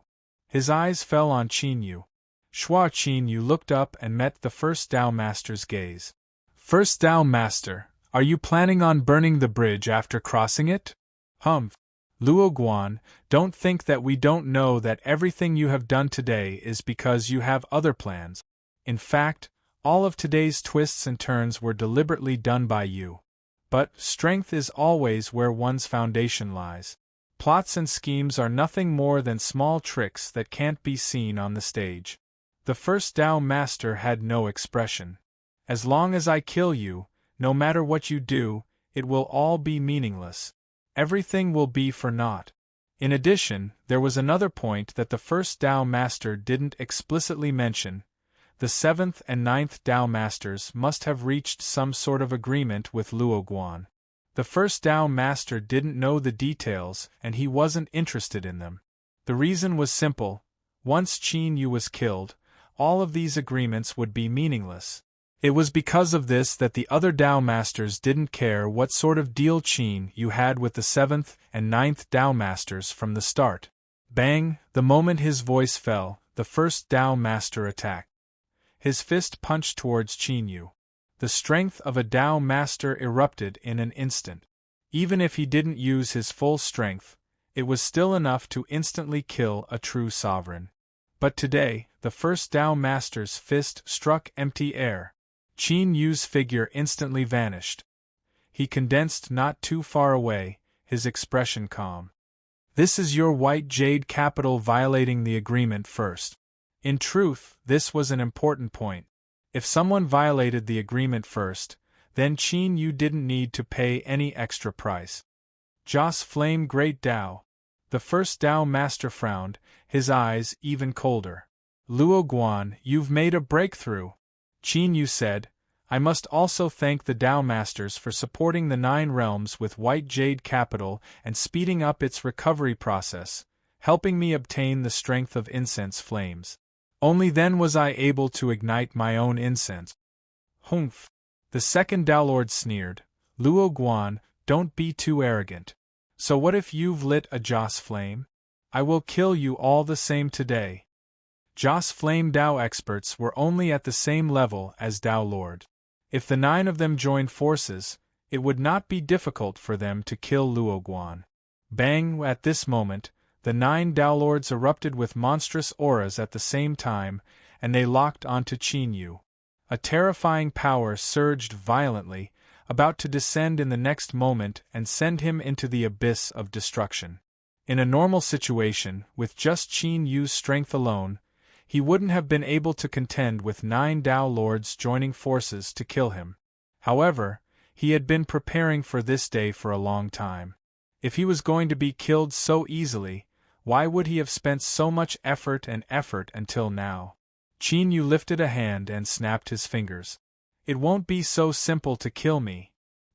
His eyes fell on Qin Yu. Shua Qin Yu looked up and met the first Tao Master's gaze. First Tao Master, are you planning on burning the bridge after crossing it? Humph. Luo Guan, don't think that we don't know that everything you have done today is because you have other plans. In fact, all of today's twists and turns were deliberately done by you. But strength is always where one's foundation lies. Plots and schemes are nothing more than small tricks that can't be seen on the stage. The first Tao Master had no expression. As long as I kill you, no matter what you do, it will all be meaningless. Everything will be for naught. In addition, there was another point that the first Tao Master didn't explicitly mention. The 7th and 9th Tao Masters must have reached some sort of agreement with Luo Guan. The first Tao Master didn't know the details, and he wasn't interested in them. The reason was simple. Once Qin Yu was killed, all of these agreements would be meaningless. It was because of this that the other Tao Masters didn't care what sort of deal Qin Yu had with the 7th and 9th Tao Masters from the start. Bang! The moment his voice fell, the first Tao Master attacked. His fist punched towards Qin Yu. The strength of a Tao Master erupted in an instant. Even if he didn't use his full strength, it was still enough to instantly kill a true sovereign. But today, the first Tao Master's fist struck empty air. Qin Yu's figure instantly vanished. He condensed not too far away, his expression calm. This is your white jade capital violating the agreement first. In truth, this was an important point. If someone violated the agreement first, then Qin Yu didn't need to pay any extra price. Joss Flame Great Tao. The first Tao Master frowned, his eyes even colder. Luo Guan, you've made a breakthrough. Qin Yu said, I must also thank the Tao Masters for supporting the 9 realms with white jade capital and speeding up its recovery process, helping me obtain the strength of incense flames. Only then was I able to ignite my own incense. Humph! The second Tao Lord sneered. Luo Guan, don't be too arrogant. So what if you've lit a Joss flame? I will kill you all the same today. Joss Flame Dao experts were only at the same level as Dao Lord. If the 9 of them joined forces, it would not be difficult for them to kill Luoguan. Bang! At this moment, the 9 Dao Lords erupted with monstrous auras at the same time, and they locked onto Qin Yu. A terrifying power surged violently, about to descend in the next moment and send him into the abyss of destruction. In a normal situation, with just Qin Yu's strength alone, he wouldn't have been able to contend with 9 Dao Lords joining forces to kill him. However, he had been preparing for this day for a long time. If he was going to be killed so easily, why would he have spent so much effort until now? Qin Yu lifted a hand and snapped his fingers. It won't be so simple to kill me.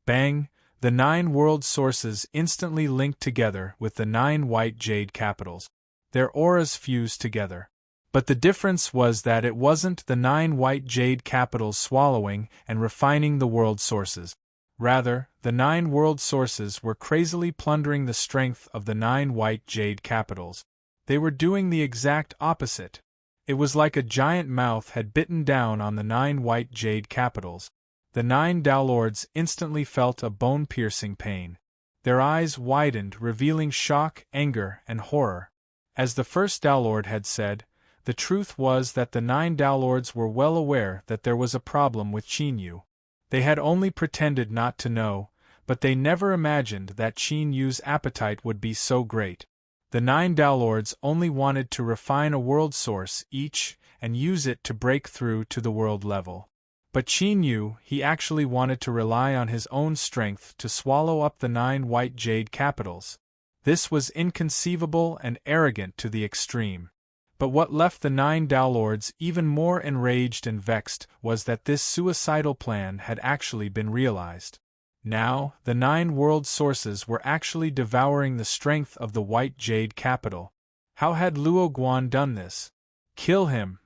Bang! The 9 world sources instantly linked together with the 9 white jade capitals. Their auras fused together. But the difference was that it wasn't the 9 white jade capitals swallowing and refining the world sources. Rather, the 9 world sources were crazily plundering the strength of the 9 white jade capitals. They were doing the exact opposite. It was like a giant mouth had bitten down on the 9 white jade capitals. The 9 Dao Lords instantly felt a bone-piercing pain. Their eyes widened, revealing shock, anger, and horror. As the first Dao Lord had said, the truth was that the 9 Dao Lords were well aware that there was a problem with Qin Yu. They had only pretended not to know, but they never imagined that Qin Yu's appetite would be so great. The 9 Dao Lords only wanted to refine a world source each and use it to break through to the world level. But Qin Yu, he actually wanted to rely on his own strength to swallow up the 9 white jade capitals. This was inconceivable and arrogant to the extreme. But what left the 9 Dao Lords even more enraged and vexed was that this suicidal plan had actually been realized. Now, the 9 world sources were actually devouring the strength of the white jade capital. How had Luoguan done this? Kill him!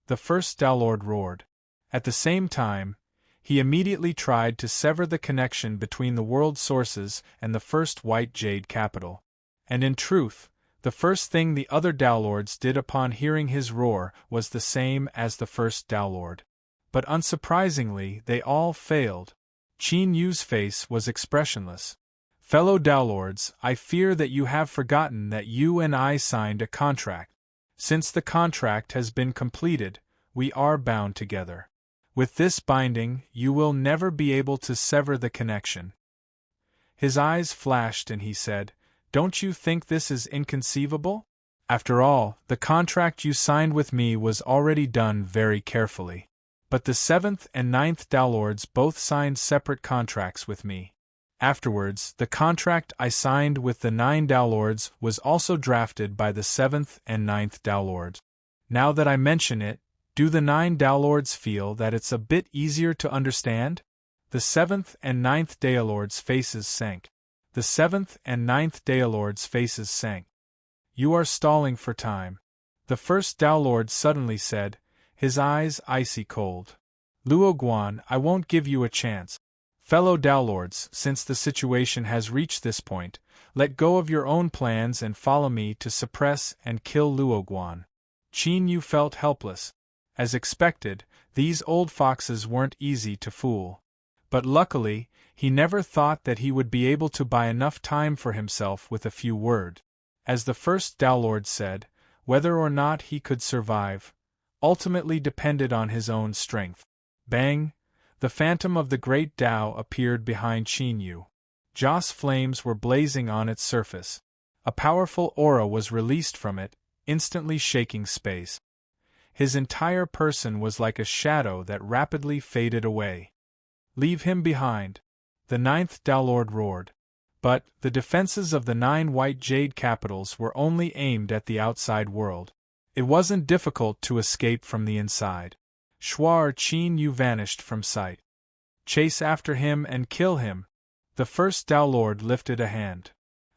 The first Dao Lord roared. At the same time, he immediately tried to sever the connection between the world sources and the first white jade capital. And in truth, the first thing the other Dao Lords did upon hearing his roar was the same as the first Dao Lord. But unsurprisingly, they all failed. Qin Yu's face was expressionless. Fellow Dao Lords, I fear that you have forgotten that you and I signed a contract. Since the contract has been completed, we are bound together. With this binding, you will never be able to sever the connection. His eyes flashed and he said, Don't you think this is inconceivable? After all, the contract you signed with me was already done very carefully. But the 7th and 9th Dao Lords both signed separate contracts with me. Afterwards, the contract I signed with the 9 Dao Lords was also drafted by the 7th and 9th Dao Lords. Now that I mention it, do the 9 Dao Lords feel that it's a bit easier to understand? The 7th and 9th Dao Lords' faces sank. The 7th and 9th Dao Lords' faces sank. You are stalling for time. The first Dao Lord suddenly said, his eyes icy cold. Luoguan, I won't give you a chance. Fellow Dao Lords, since the situation has reached this point, let go of your own plans and follow me to suppress and kill Luoguan. Qin Yu felt helpless. As expected, these old foxes weren't easy to fool. But luckily, he never thought that he would be able to buy enough time for himself with a few words. As the first Dao Lord said, whether or not he could survive, ultimately depended on his own strength. Bang! The phantom of the great Dao appeared behind Qin Yu. Joss flames were blazing on its surface. A powerful aura was released from it, instantly shaking space. His entire person was like a shadow that rapidly faded away. Leave him behind, the 9th Dao Lord roared. But the defenses of the 9 white jade capitals were only aimed at the outside world. It wasn't difficult to escape from the inside. Shuar Qin Yu vanished from sight. Chase after him and kill him. The first Dao Lord lifted a hand.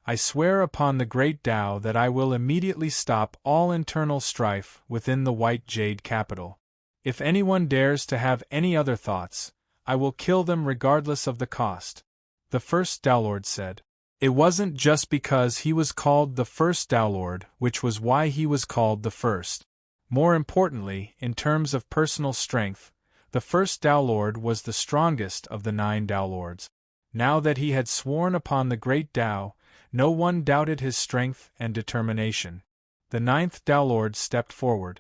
I swear upon the great Dao that I will immediately stop all internal strife within the white jade capital. If anyone dares to have any other thoughts, I will kill them regardless of the cost. The first Dao Lord said. It wasn't just because he was called the first Dao Lord, which was why he was called the first. More importantly, in terms of personal strength, the first Tao Lord was the strongest of the 9 Tao Lords. Now that he had sworn upon the great Tao, no one doubted his strength and determination. The 9th Tao Lord stepped forward.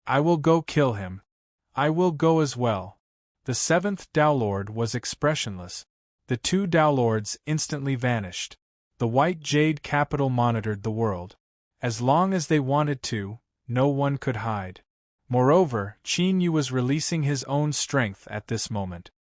I will go kill him. I will go as well. The 7th Tao Lord was expressionless. The 2 Tao Lords instantly vanished. The white jade capital monitored the world. As long as they wanted to, no one could hide. Moreover, Qin Yu was releasing his own strength at this moment.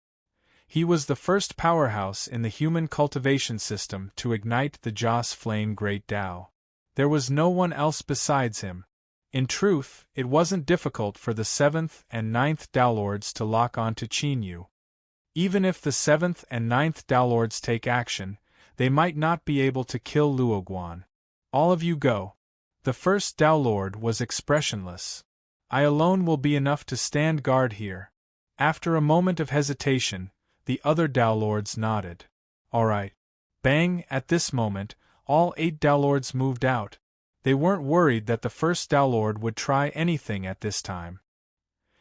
He was the first powerhouse in the human cultivation system to ignite the Joss Flame Great Tao. There was no one else besides him. In truth, it wasn't difficult for the 7th and 9th Tao Lords to lock onto Qin Yu. Even if the 7th and 9th Tao Lords take action, they might not be able to kill Luoguan. All of you go. The first Tao Lord was expressionless. I alone will be enough to stand guard here. After a moment of hesitation, the other Tao Lords nodded. All right. Bang! At this moment, all 8 Tao Lords moved out. They weren't worried that the first Tao Lord would try anything at this time.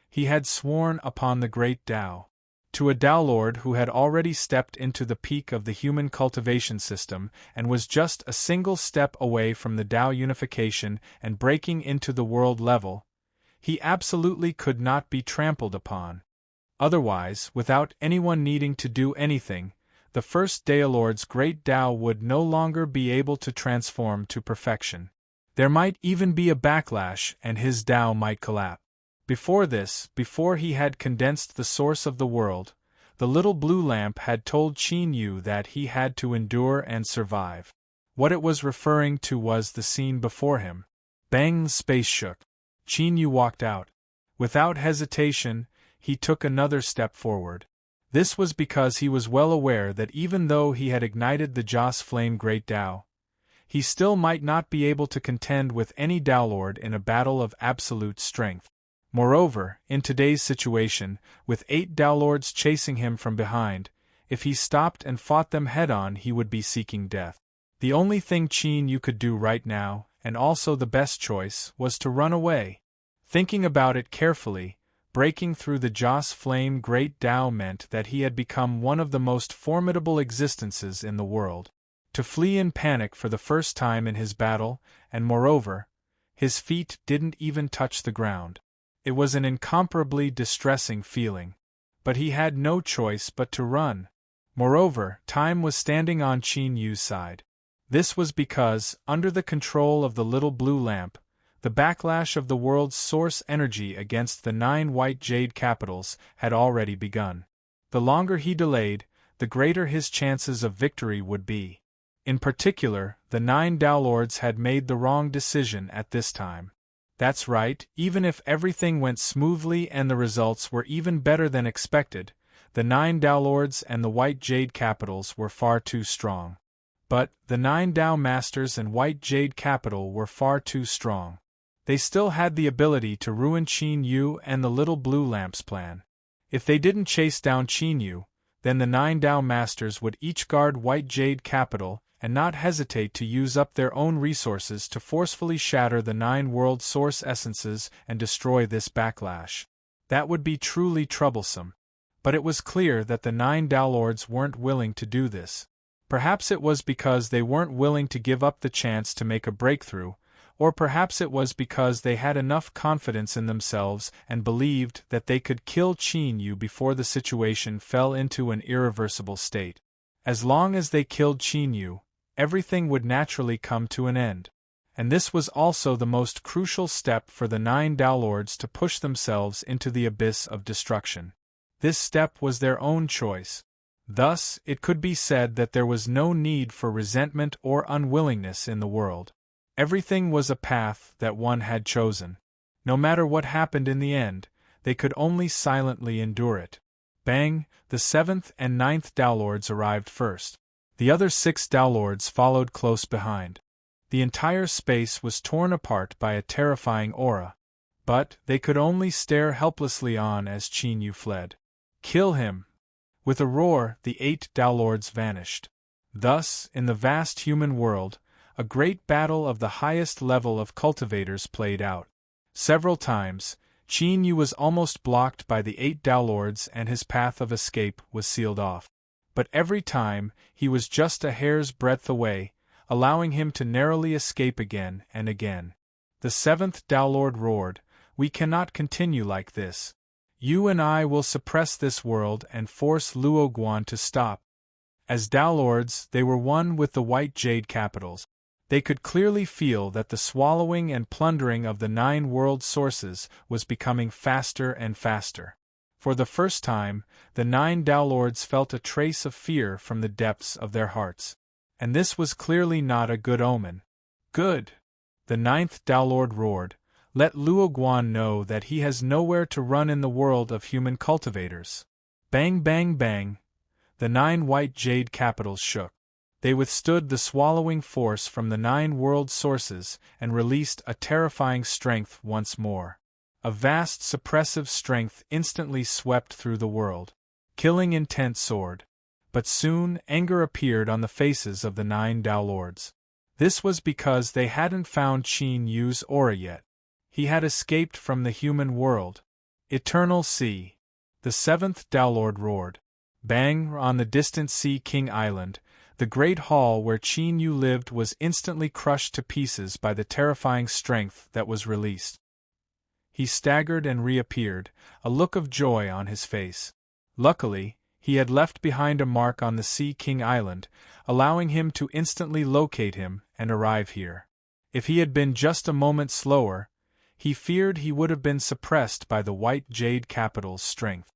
He had sworn upon the great Tao. To a Tao Lord who had already stepped into the peak of the human cultivation system and was just a single step away from the Tao unification and breaking into the world level, he absolutely could not be trampled upon. Otherwise, without anyone needing to do anything, the first Tao Lord's great Tao would no longer be able to transform to perfection. There might even be a backlash and his Tao might collapse. Before this, before he had condensed the source of the world, the little blue lamp had told Qin Yu that he had to endure and survive. What it was referring to was the scene before him. Bang! The space shook. Qin Yu walked out. Without hesitation, he took another step forward. This was because he was well aware that even though he had ignited the Joss Flame Great Tao, he still might not be able to contend with any Tao Lord in a battle of absolute strength. Moreover, in today's situation, with 8 Tao Lords chasing him from behind, if he stopped and fought them head-on he would be seeking death. The only thing Qin Yu could do right now, and also the best choice, was to run away. Thinking about it carefully, breaking through the Joss Flame Great Tao meant that he had become one of the most formidable existences in the world. To flee in panic for the first time in his battle, and moreover, his feet didn't even touch the ground. It was an incomparably distressing feeling. But he had no choice but to run. Moreover, time was standing on Qin Yu's side. This was because, under the control of the little blue lamp, the backlash of the world's source energy against the 9 white jade capitals had already begun. The longer he delayed, the greater his chances of victory would be. In particular, the 9 Tao Lords had made the wrong decision at this time. That's right, even if everything went smoothly and the results were even better than expected, the 9 Tao Lords and the white jade capitals were far too strong. But, the 9 Tao Masters and white jade capital were far too strong. They still had the ability to ruin Qin Yu and the little blue lamp's plan. If they didn't chase down Qin Yu, then the 9 Tao Masters would each guard white jade capital and not hesitate to use up their own resources to forcefully shatter the 9 world source essences and destroy this backlash. That would be truly troublesome. But it was clear that the 9 Tao Lords weren't willing to do this. Perhaps it was because they weren't willing to give up the chance to make a breakthrough, or perhaps it was because they had enough confidence in themselves and believed that they could kill Qin Yu before the situation fell into an irreversible state. As long as they killed Qin Yu, everything would naturally come to an end. And this was also the most crucial step for the 9 Tao Lords to push themselves into the abyss of destruction. This step was their own choice. Thus, it could be said that there was no need for resentment or unwillingness in the world. Everything was a path that one had chosen. No matter what happened in the end, they could only silently endure it. Bang! The 7th and 9th Tao Lords arrived first. The other 6 Tao Lords followed close behind. The entire space was torn apart by a terrifying aura. But they could only stare helplessly on as Qin Yu fled. Kill him! With a roar, the 8 Tao Lords vanished. Thus, in the vast human world, a great battle of the highest level of cultivators played out. Several times, Qin Yu was almost blocked by the 8 Downlords and his path of escape was sealed off. But every time, he was just a hair's breadth away, allowing him to narrowly escape again and again. The 7th Downlord roared, "We cannot continue like this. You and I will suppress this world and force Luo Guan to stop." As Downlords, they were one with the white jade capitals. They could clearly feel that the swallowing and plundering of the 9 world sources was becoming faster and faster. For the first time, the 9 Downlords felt a trace of fear from the depths of their hearts. And this was clearly not a good omen. "Good!" the 9th Downlord roared. "Let Luo Guan know that he has nowhere to run in the world of human cultivators." Bang bang bang! The 9 white jade capitals shook. They withstood the swallowing force from the 9 world sources and released a terrifying strength once more. A vast suppressive strength instantly swept through the world. Killing intent soared. But soon anger appeared on the faces of the 9 Downlords. This was because they hadn't found Qin Yu's aura yet. He had escaped from the human world. Eternal Sea! The 7th Downlord roared. Bang! On the distant Sea King Island, the great hall where Qin Yu lived was instantly crushed to pieces by the terrifying strength that was released. He staggered and reappeared, a look of joy on his face. Luckily, he had left behind a mark on the Sea King Island, allowing him to instantly locate him and arrive here. If he had been just a moment slower, he feared he would have been suppressed by the white jade capital's strength.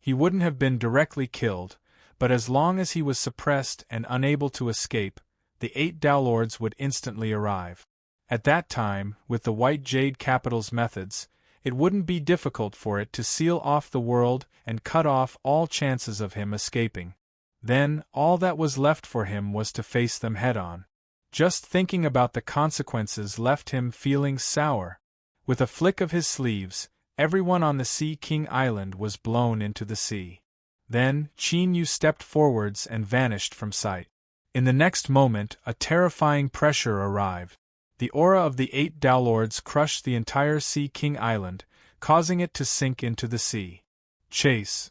He wouldn't have been directly killed, but as long as he was suppressed and unable to escape, the 8 Downlords would instantly arrive. At that time, with the white jade capital's methods, it wouldn't be difficult for it to seal off the world and cut off all chances of him escaping. Then, all that was left for him was to face them head-on. Just thinking about the consequences left him feeling sour. With a flick of his sleeves, everyone on the Sea King Island was blown into the sea. Then, Qin Yu stepped forwards and vanished from sight. In the next moment, a terrifying pressure arrived. The aura of the 8 Downlords crushed the entire Sea King Island, causing it to sink into the sea. "Chase!"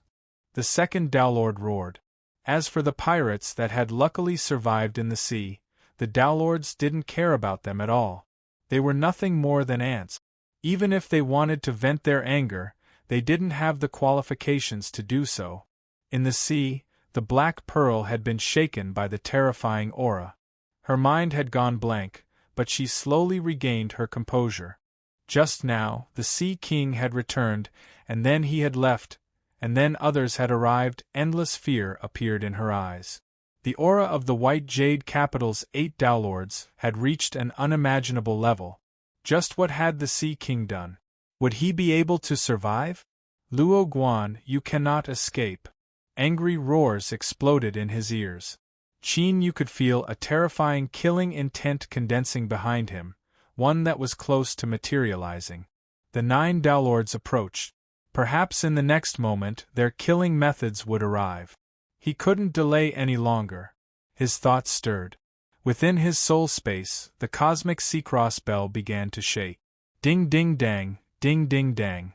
the 2nd Downlord roared. As for the pirates that had luckily survived in the sea, the Downlords didn't care about them at all. They were nothing more than ants. Even if they wanted to vent their anger, they didn't have the qualifications to do so. In the sea, the Black Pearl had been shaken by the terrifying aura. Her mind had gone blank, but she slowly regained her composure. Just now, the Sea King had returned, and then he had left, and then others had arrived. Endless fear appeared in her eyes. The aura of the white jade capital's 8 Downlords had reached an unimaginable level. Just what had the Sea King done? Would he be able to survive? "Luo Guan, you cannot escape." Angry roars exploded in his ears. Qin Yu could feel a terrifying killing intent condensing behind him, one that was close to materializing. The 9 Downlords approached. Perhaps in the next moment their killing methods would arrive. He couldn't delay any longer. His thoughts stirred. Within his soul space, the cosmic Seacross bell began to shake. Ding ding dang, ding ding dang.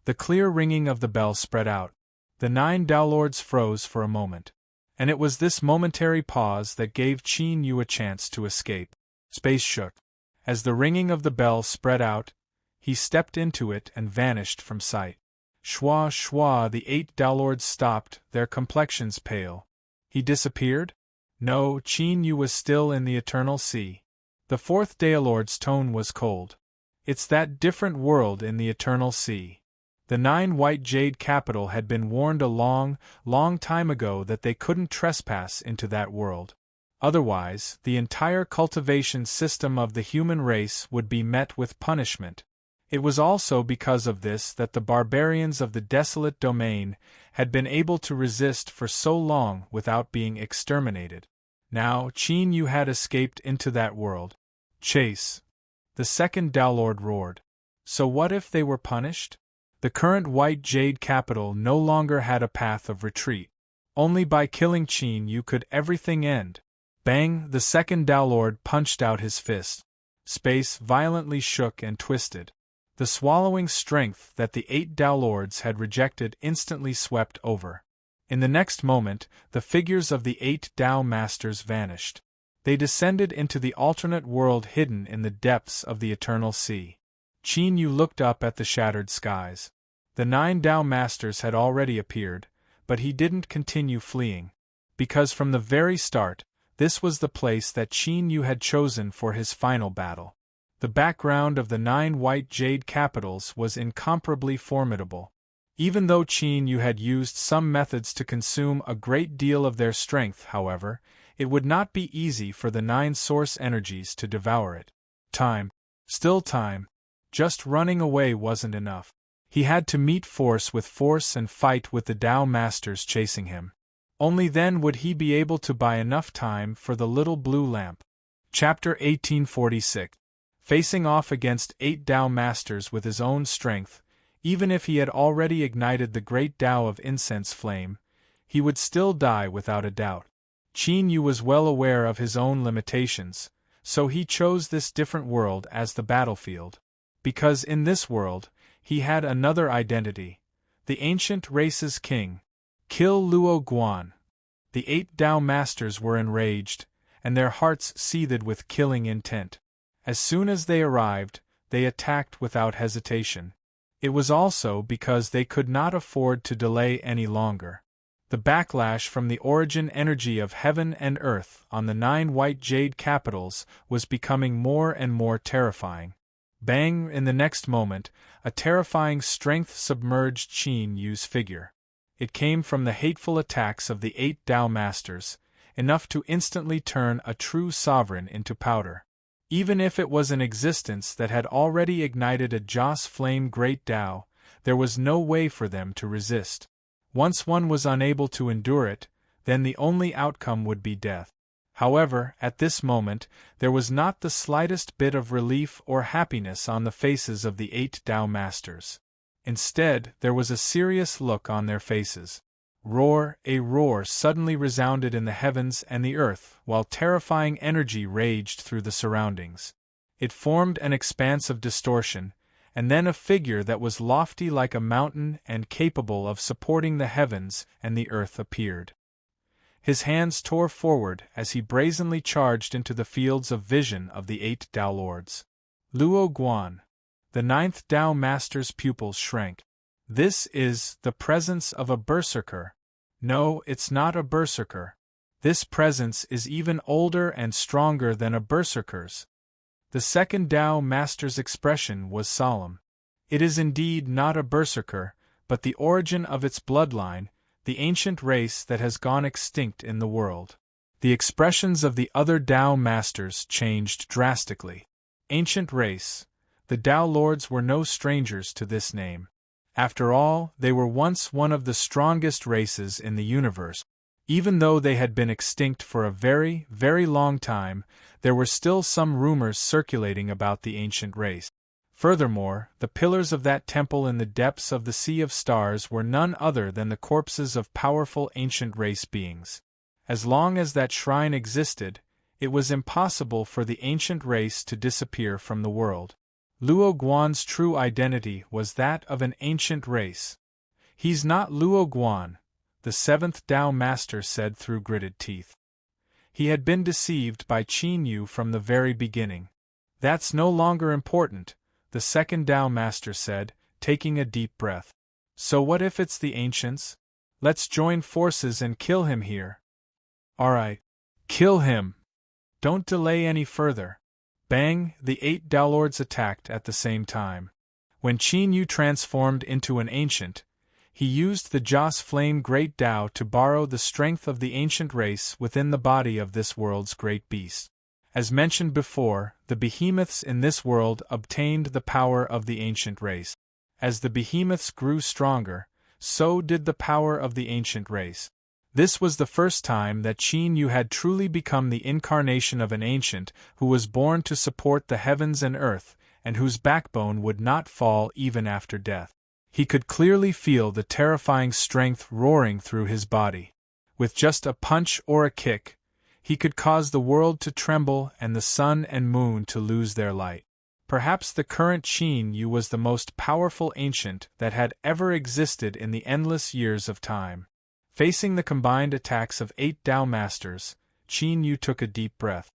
The clear ringing of the bell spread out. The 9 Downlords froze for a moment. And it was this momentary pause that gave Qin Yu a chance to escape. Space shook. As the ringing of the bell spread out, he stepped into it and vanished from sight. Shwa shwa, the 8 Downlords stopped, their complexions pale. He disappeared? No, Qin Yu was still in the Eternal Sea. The 4th Downlord's tone was cold. It's that different world in the Eternal Sea. The 9 white jade capital had been warned a long, long time ago that they couldn't trespass into that world. Otherwise, the entire cultivation system of the human race would be met with punishment. It was also because of this that the barbarians of the desolate domain had been able to resist for so long without being exterminated. Now, Qin Yu had escaped into that world. Chase! The 2nd Downlord roared. So what if they were punished? The current white jade capital no longer had a path of retreat. Only by killing Qin Yu could everything end. Bang! The 2nd Downlord punched out his fist. Space violently shook and twisted. The swallowing strength that the 8 Tao Lords had rejected instantly swept over. In the next moment, the figures of the 8 Tao Masters vanished. They descended into the alternate world hidden in the depths of the eternal sea. Qin Yu looked up at the shattered skies. The 9 Tao Masters had already appeared, but he didn't continue fleeing. Because from the very start, this was the place that Qin Yu had chosen for his final battle. The background of the 9 white jade capitals was incomparably formidable. Even though Qin Yu had used some methods to consume a great deal of their strength, however, it would not be easy for the 9 source energies to devour it. Time. Still time. Just running away wasn't enough. He had to meet force with force and fight with the Tao Masters chasing him. Only then would he be able to buy enough time for the little blue lamp. Chapter 1846. Facing off against 8 Tao Masters with his own strength, even if he had already ignited the great Tao of incense flame, he would still die without a doubt. Qin Yu was well aware of his own limitations, so he chose this different world as the battlefield. Because in this world, he had another identity, the ancient race's king. Kill Luo Guan. The 8 Tao Masters were enraged, and their hearts seethed with killing intent. As soon as they arrived, they attacked without hesitation. It was also because they could not afford to delay any longer. The backlash from the origin energy of heaven and earth on the 9 white jade capitals was becoming more and more terrifying. Bang! In the next moment, a terrifying strength submerged Qin Yu's figure. It came from the hateful attacks of the 8 Tao Masters, enough to instantly turn a true sovereign into powder. Even if it was an existence that had already ignited a Joss flame great Tao, there was no way for them to resist. Once one was unable to endure it, then the only outcome would be death. However, at this moment, there was not the slightest bit of relief or happiness on the faces of the 8 Tao Masters. Instead, there was a serious look on their faces. A roar suddenly resounded in the heavens and the earth, while terrifying energy raged through the surroundings. It formed an expanse of distortion, and then a figure that was lofty like a mountain and capable of supporting the heavens and the earth appeared. His hands tore forward as he brazenly charged into the fields of vision of the 8 Tao Lords. Luo Guan. The 9th Tao Master's pupils shrank. This is the presence of a berserker. No, it's not a berserker. This presence is even older and stronger than a berserker's. The 2nd Tao Master's expression was solemn. It is indeed not a berserker, but the origin of its bloodline, the ancient race that has gone extinct in the world. The expressions of the other Tao Masters changed drastically. Ancient race. The Tao Lords were no strangers to this name. After all, they were once one of the strongest races in the universe. Even though they had been extinct for a very, very long time, there were still some rumors circulating about the ancient race. Furthermore, the pillars of that temple in the depths of the Sea of Stars were none other than the corpses of powerful ancient race beings. As long as that shrine existed, it was impossible for the ancient race to disappear from the world. Luo Guan's true identity was that of an ancient race. He's not Luo Guan, the 7th Tao Master said through gritted teeth. He had been deceived by Qin Yu from the very beginning. That's no longer important, the 2nd Tao Master said, taking a deep breath. So what if it's the ancients? Let's join forces and kill him here. Alright. Kill him. Don't delay any further. Bang! The 8 Tao Lords attacked at the same time. When Qin Yu transformed into an ancient, he used the Joss Flame Great Tao to borrow the strength of the ancient race within the body of this world's great beast. As mentioned before, the behemoths in this world obtained the power of the ancient race. As the behemoths grew stronger, so did the power of the ancient race. This was the first time that Qin Yu had truly become the incarnation of an ancient who was born to support the heavens and earth, and whose backbone would not fall even after death. He could clearly feel the terrifying strength roaring through his body. With just a punch or a kick, he could cause the world to tremble and the sun and moon to lose their light. Perhaps the current Qin Yu was the most powerful ancient that had ever existed in the endless years of time. Facing the combined attacks of 8 Tao Masters, Qin Yu took a deep breath.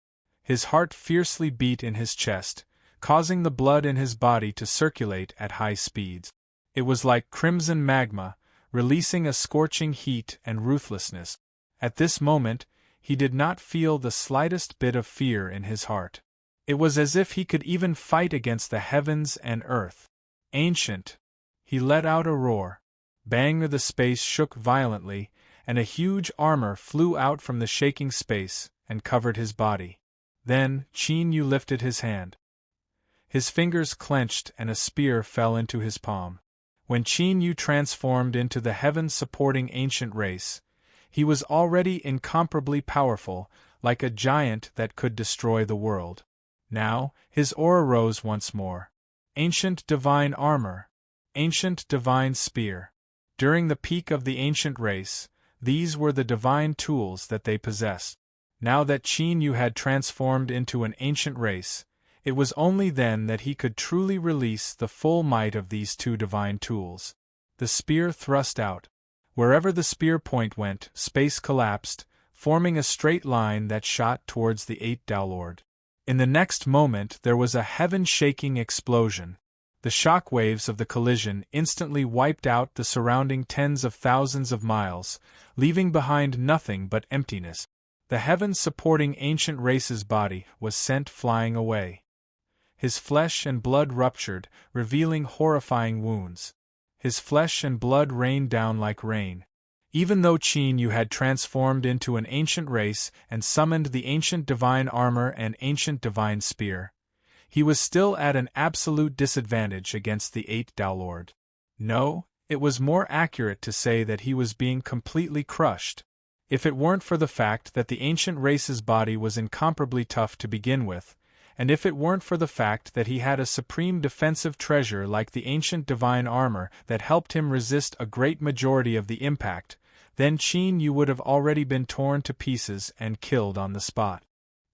His heart fiercely beat in his chest, causing the blood in his body to circulate at high speeds. It was like crimson magma, releasing a scorching heat and ruthlessness. At this moment, he did not feel the slightest bit of fear in his heart. It was as if he could even fight against the heavens and earth. Ancient! He let out a roar. Bang! The space shook violently, and a huge armor flew out from the shaking space and covered his body. Then, Qin Yu lifted his hand. His fingers clenched and a spear fell into his palm. When Qin Yu transformed into the heaven-supporting ancient race, he was already incomparably powerful, like a giant that could destroy the world. Now, his aura rose once more. Ancient divine armor. Ancient divine spear. During the peak of the ancient race, these were the divine tools that they possessed. Now that Qin Yu had transformed into an ancient race, it was only then that he could truly release the full might of these two divine tools. The spear thrust out. Wherever the spear point went, space collapsed, forming a straight line that shot towards the 8 Tao Lord. In the next moment there was a heaven-shaking explosion. The shock waves of the collision instantly wiped out the surrounding tens of thousands of miles, leaving behind nothing but emptiness. The heaven-supporting ancient race's body was sent flying away. His flesh and blood ruptured, revealing horrifying wounds. His flesh and blood rained down like rain. Even though Qin Yu had transformed into an ancient race and summoned the ancient divine armor and ancient divine spear, he was still at an absolute disadvantage against the 8 Tao Lord. No, it was more accurate to say that he was being completely crushed. If it weren't for the fact that the ancient race's body was incomparably tough to begin with, and if it weren't for the fact that he had a supreme defensive treasure like the ancient divine armor that helped him resist a great majority of the impact, then Qin Yu would have already been torn to pieces and killed on the spot.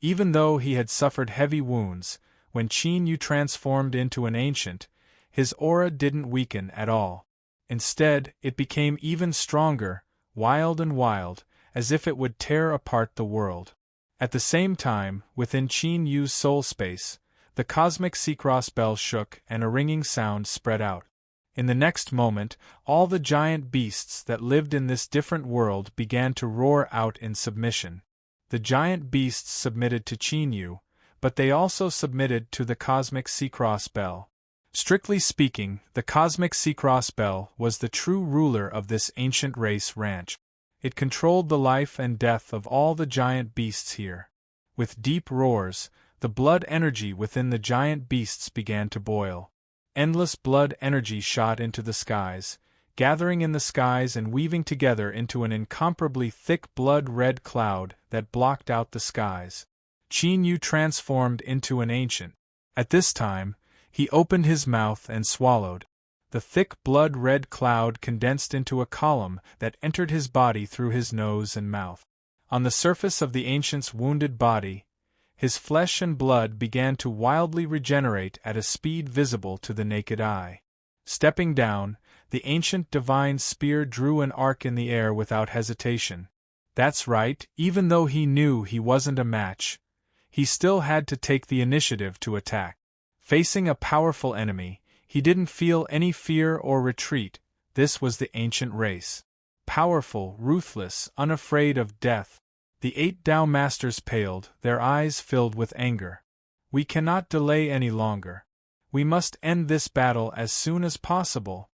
Even though he had suffered heavy wounds, when Qin Yu transformed into an ancient, his aura didn't weaken at all. Instead, it became even stronger, wild, as if it would tear apart the world. At the same time, within Qin Yu's soul space, the cosmic sea-cross bell shook and a ringing sound spread out. In the next moment, all the giant beasts that lived in this different world began to roar out in submission. The giant beasts submitted to Qin Yu, but they also submitted to the cosmic sea-cross bell. Strictly speaking, the cosmic sea-cross bell was the true ruler of this ancient race ranch. It controlled the life and death of all the giant beasts here. With deep roars, the blood energy within the giant beasts began to boil. Endless blood energy shot into the skies, gathering in the skies and weaving together into an incomparably thick blood-red cloud that blocked out the skies. Qin Yu transformed into an ancient. At this time, he opened his mouth and swallowed. The thick blood-red cloud condensed into a column that entered his body through his nose and mouth. On the surface of the ancient's wounded body, his flesh and blood began to wildly regenerate at a speed visible to the naked eye. Stepping down, the ancient divine spear drew an arc in the air without hesitation. That's right, even though he knew he wasn't a match, he still had to take the initiative to attack. Facing a powerful enemy, he didn't feel any fear or retreat. This was the ancient race. Powerful, ruthless, unafraid of death. The 8 Tao Masters paled, their eyes filled with anger. We cannot delay any longer. We must end this battle as soon as possible.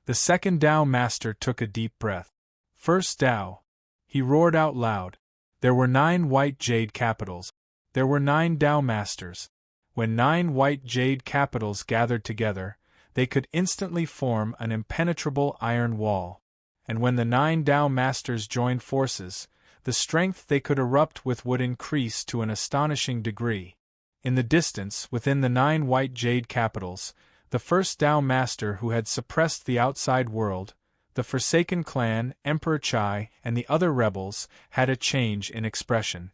The second Tao Master took a deep breath. First Tao. He roared out loud. There were 9 white jade capitals. There were 9 Tao Masters. When 9 white jade capitals gathered together, they could instantly form an impenetrable iron wall. And when the 9 Tao Masters joined forces, the strength they could erupt with would increase to an astonishing degree. In the distance, within the 9 white jade capitals, the first Tao Master who had suppressed the outside world, the Forsaken clan, Emperor Chai, and the other rebels, had a change in expression.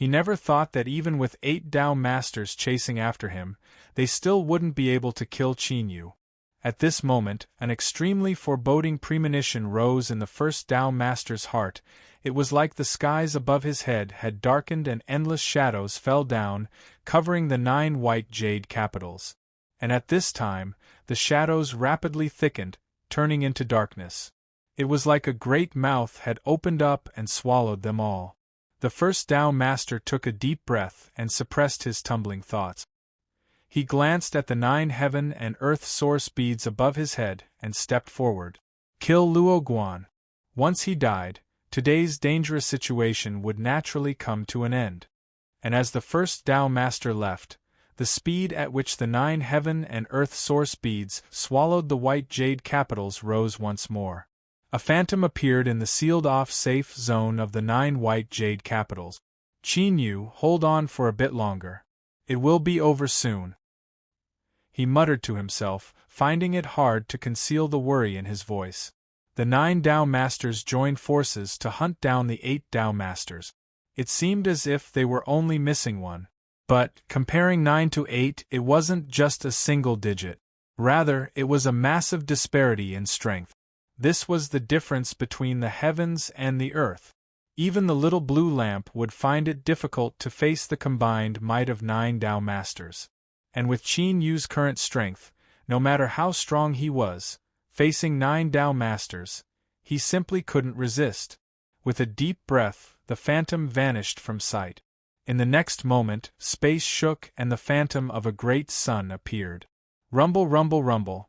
He never thought that even with 8 Tao Masters chasing after him, they still wouldn't be able to kill Qin Yu. At this moment, an extremely foreboding premonition rose in the first Tao Master's heart. It was like the skies above his head had darkened and endless shadows fell down, covering the 9 white jade capitals. And at this time, the shadows rapidly thickened, turning into darkness. It was like a great mouth had opened up and swallowed them all. The first Tao Master took a deep breath and suppressed his tumbling thoughts. He glanced at the 9 heaven and earth source beads above his head and stepped forward. Kill Luo Guan. Once he died, today's dangerous situation would naturally come to an end. And as the first Tao Master left, the speed at which the 9 heaven and earth source beads swallowed the white jade capitals rose once more. A phantom appeared in the sealed-off safe zone of the 9 white jade capitals. Qin Yu, hold on for a bit longer. It will be over soon. He muttered to himself, finding it hard to conceal the worry in his voice. The 9 Tao Masters joined forces to hunt down the 8 Tao Masters. It seemed as if they were only missing one. But, comparing 9 to 8, it wasn't just a single digit. Rather, it was a massive disparity in strength. This was the difference between the heavens and the earth. Even the little blue lamp would find it difficult to face the combined might of 9 Tao Masters. And with Qin Yu's current strength, no matter how strong he was, facing 9 Tao Masters, he simply couldn't resist. With a deep breath, the phantom vanished from sight. In the next moment, space shook and the phantom of a great sun appeared. Rumble, rumble, rumble.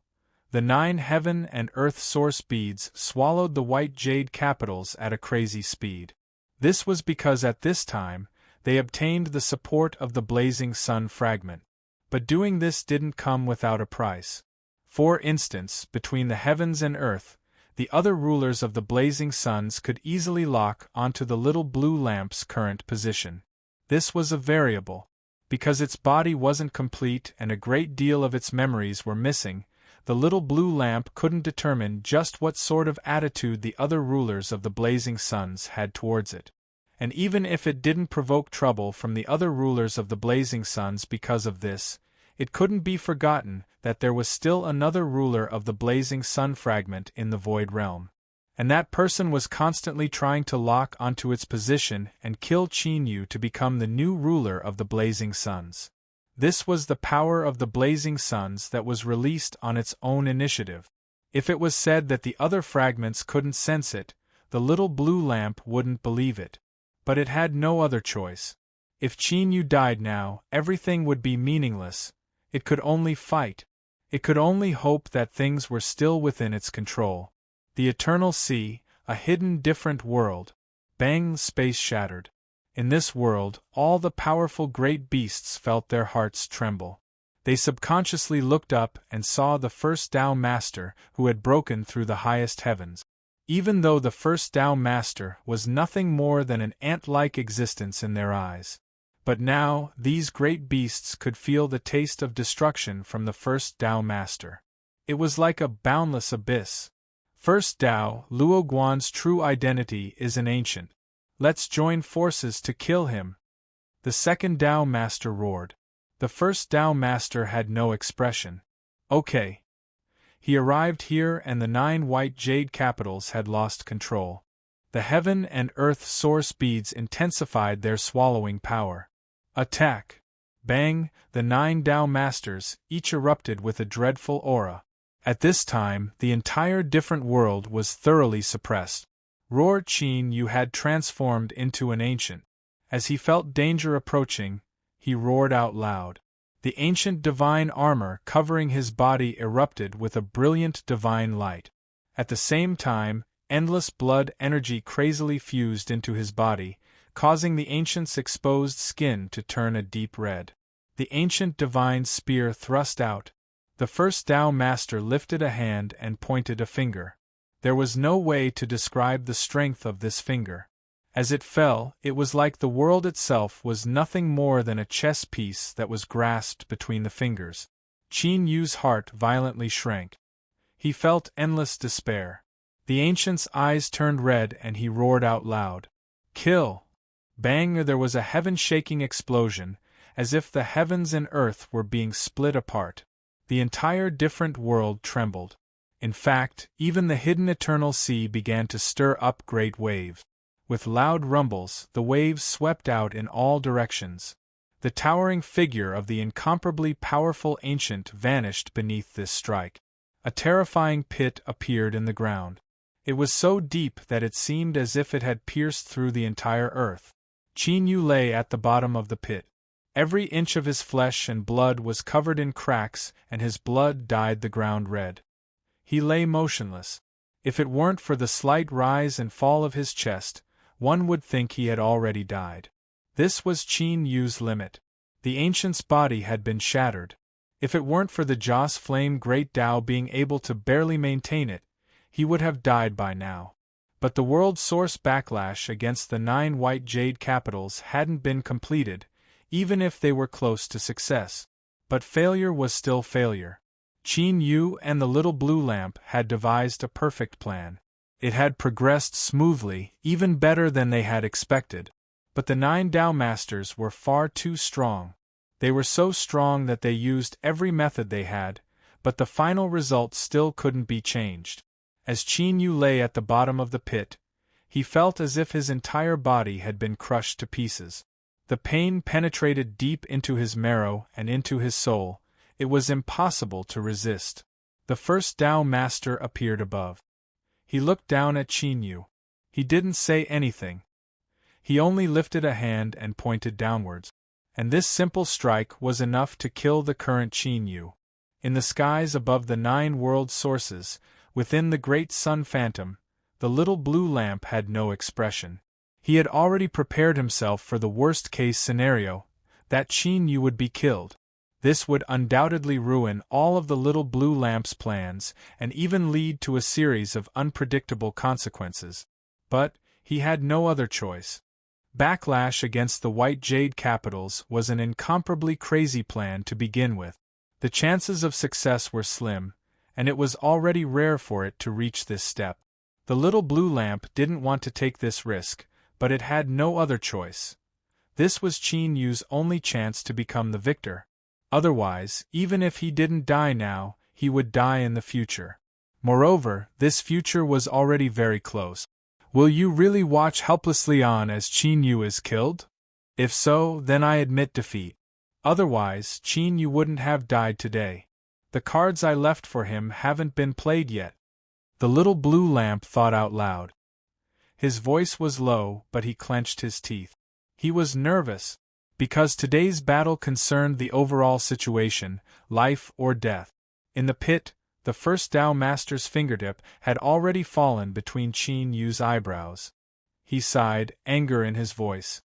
The 9 heaven and earth source beads swallowed the white jade capitals at a crazy speed. This was because at this time, they obtained the support of the blazing sun fragment. But doing this didn't come without a price. For instance, between the heavens and earth, the other rulers of the blazing suns could easily lock onto the little blue lamp's current position. This was a variable. Because its body wasn't complete and a great deal of its memories were missing, the little blue lamp couldn't determine just what sort of attitude the other rulers of the blazing suns had towards it. And even if it didn't provoke trouble from the other rulers of the blazing suns because of this, it couldn't be forgotten that there was still another ruler of the blazing sun fragment in the void realm. And that person was constantly trying to lock onto its position and kill Qin Yu to become the new ruler of the blazing suns. This was the power of the blazing suns that was released on its own initiative. If it was said that the other fragments couldn't sense it, the little blue lamp wouldn't believe it. But it had no other choice. If Qin Yu died now, everything would be meaningless. It could only fight. It could only hope that things were still within its control. The eternal sea, a hidden different world. Bang, space shattered. In this world, all the powerful great beasts felt their hearts tremble. They subconsciously looked up and saw the first Tao Master who had broken through the highest heavens. Even though the first Tao Master was nothing more than an ant-like existence in their eyes. But now, these great beasts could feel the taste of destruction from the first Tao Master. It was like a boundless abyss. First Tao, Luo Guan's true identity is an ancient. Let's join forces to kill him. The second Tao Master roared. The first Tao Master had no expression. Okay. He arrived here and the 9 white jade capitals had lost control. The heaven and earth source beads intensified their swallowing power. Attack! Bang! The 9 Tao Masters each erupted with a dreadful aura. At this time, the entire different world was thoroughly suppressed. Roar Qin Yu had transformed into an ancient. As he felt danger approaching, he roared out loud. The ancient divine armor covering his body erupted with a brilliant divine light. At the same time, endless blood energy crazily fused into his body, causing the ancient's exposed skin to turn a deep red. The ancient divine spear thrust out. The first Tao Master lifted a hand and pointed a finger. There was no way to describe the strength of this finger. As it fell, it was like the world itself was nothing more than a chess piece that was grasped between the fingers. Qin Yu's heart violently shrank. He felt endless despair. The ancient's eyes turned red and he roared out loud. Kill! Bang! There was a heaven-shaking explosion, as if the heavens and earth were being split apart. The entire different world trembled. In fact, even the hidden eternal sea began to stir up great waves. With loud rumbles, the waves swept out in all directions. The towering figure of the incomparably powerful ancient vanished beneath this strike. A terrifying pit appeared in the ground. It was so deep that it seemed as if it had pierced through the entire earth. Qin Yu lay at the bottom of the pit. Every inch of his flesh and blood was covered in cracks, and his blood dyed the ground red. He lay motionless. If it weren't for the slight rise and fall of his chest, one would think he had already died. This was Qin Yu's limit. The ancient's body had been shattered. If it weren't for the Joss Flame Great Tao being able to barely maintain it, he would have died by now. But the world source backlash against the 9 white jade capitals hadn't been completed, even if they were close to success. But failure was still failure. Qin Yu and the little blue lamp had devised a perfect plan. It had progressed smoothly, even better than they had expected. But the 9 Tao Masters were far too strong. They were so strong that they used every method they had, but the final result still couldn't be changed. As Qin Yu lay at the bottom of the pit, he felt as if his entire body had been crushed to pieces. The pain penetrated deep into his marrow and into his soul. It was impossible to resist. The first Tao Master appeared above. He looked down at Qin Yu. He didn't say anything. He only lifted a hand and pointed downwards. And this simple strike was enough to kill the current Qin Yu. In the skies above the 9 world sources, within the great sun phantom, the little blue lamp had no expression. He had already prepared himself for the worst-case scenario, that Qin Yu would be killed. This would undoubtedly ruin all of the little blue lamp's plans and even lead to a series of unpredictable consequences. But he had no other choice. Backlash against the white jade capitals was an incomparably crazy plan to begin with. The chances of success were slim, and it was already rare for it to reach this step. The little blue lamp didn't want to take this risk, but it had no other choice. This was Qin Yu's only chance to become the victor. Otherwise, even if he didn't die now, he would die in the future. Moreover, this future was already very close. Will you really watch helplessly on as Qin Yu is killed? If so, then I admit defeat. Otherwise, Qin Yu wouldn't have died today. The cards I left for him haven't been played yet. The little blue lamp thought out loud. His voice was low, but he clenched his teeth. He was nervous, because today's battle concerned the overall situation, life or death. In the pit, the first Tao Master's fingertip had already fallen between Qin Yu's eyebrows. He sighed, anger in his voice.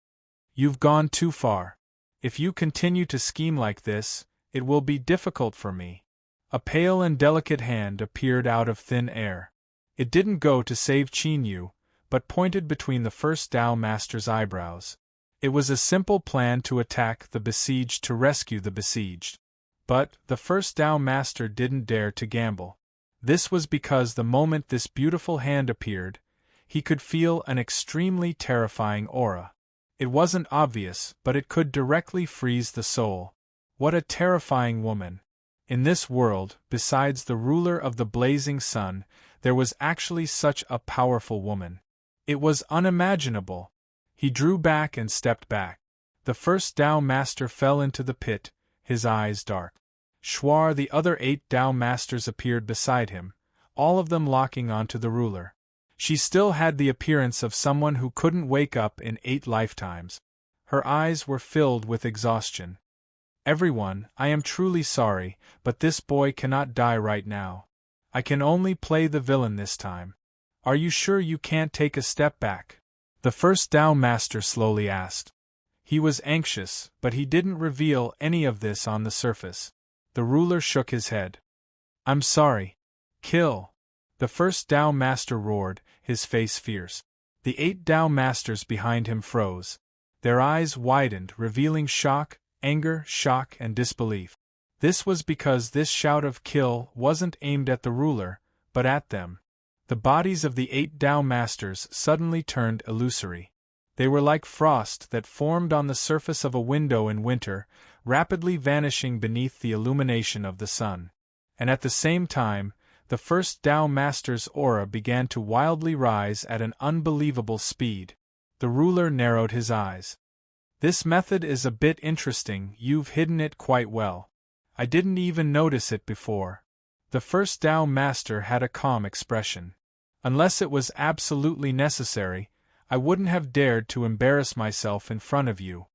You've gone too far. If you continue to scheme like this, it will be difficult for me. A pale and delicate hand appeared out of thin air. It didn't go to save Qin Yu, but pointed between the first Tao Master's eyebrows. It was a simple plan to attack the besieged to rescue the besieged. But the first Tao Master didn't dare to gamble. This was because the moment this beautiful hand appeared, he could feel an extremely terrifying aura. It wasn't obvious, but it could directly freeze the soul. What a terrifying woman! In this world, besides the ruler of the blazing sun, there was actually such a powerful woman. It was unimaginable. He drew back and stepped back. The first Tao Master fell into the pit, his eyes dark. Shuar, the other 8 Tao Masters appeared beside him, all of them locking onto the ruler. She still had the appearance of someone who couldn't wake up in 8 lifetimes. Her eyes were filled with exhaustion. Everyone, I am truly sorry, but this boy cannot die right now. I can only play the villain this time. Are you sure you can't take a step back? The first Tao Master slowly asked. He was anxious, but he didn't reveal any of this on the surface. The ruler shook his head. I'm sorry. Kill. The first Tao Master roared, his face fierce. The 8 Tao Masters behind him froze. Their eyes widened, revealing shock, anger, shock, and disbelief. This was because this shout of kill wasn't aimed at the ruler, but at them. The bodies of the 8 Tao Masters suddenly turned illusory. They were like frost that formed on the surface of a window in winter, rapidly vanishing beneath the illumination of the sun. And at the same time, the first Tao Master's aura began to wildly rise at an unbelievable speed. The ruler narrowed his eyes. This method is a bit interesting, you've hidden it quite well. I didn't even notice it before. The first Tao Master had a calm expression. Unless it was absolutely necessary, I wouldn't have dared to embarrass myself in front of you.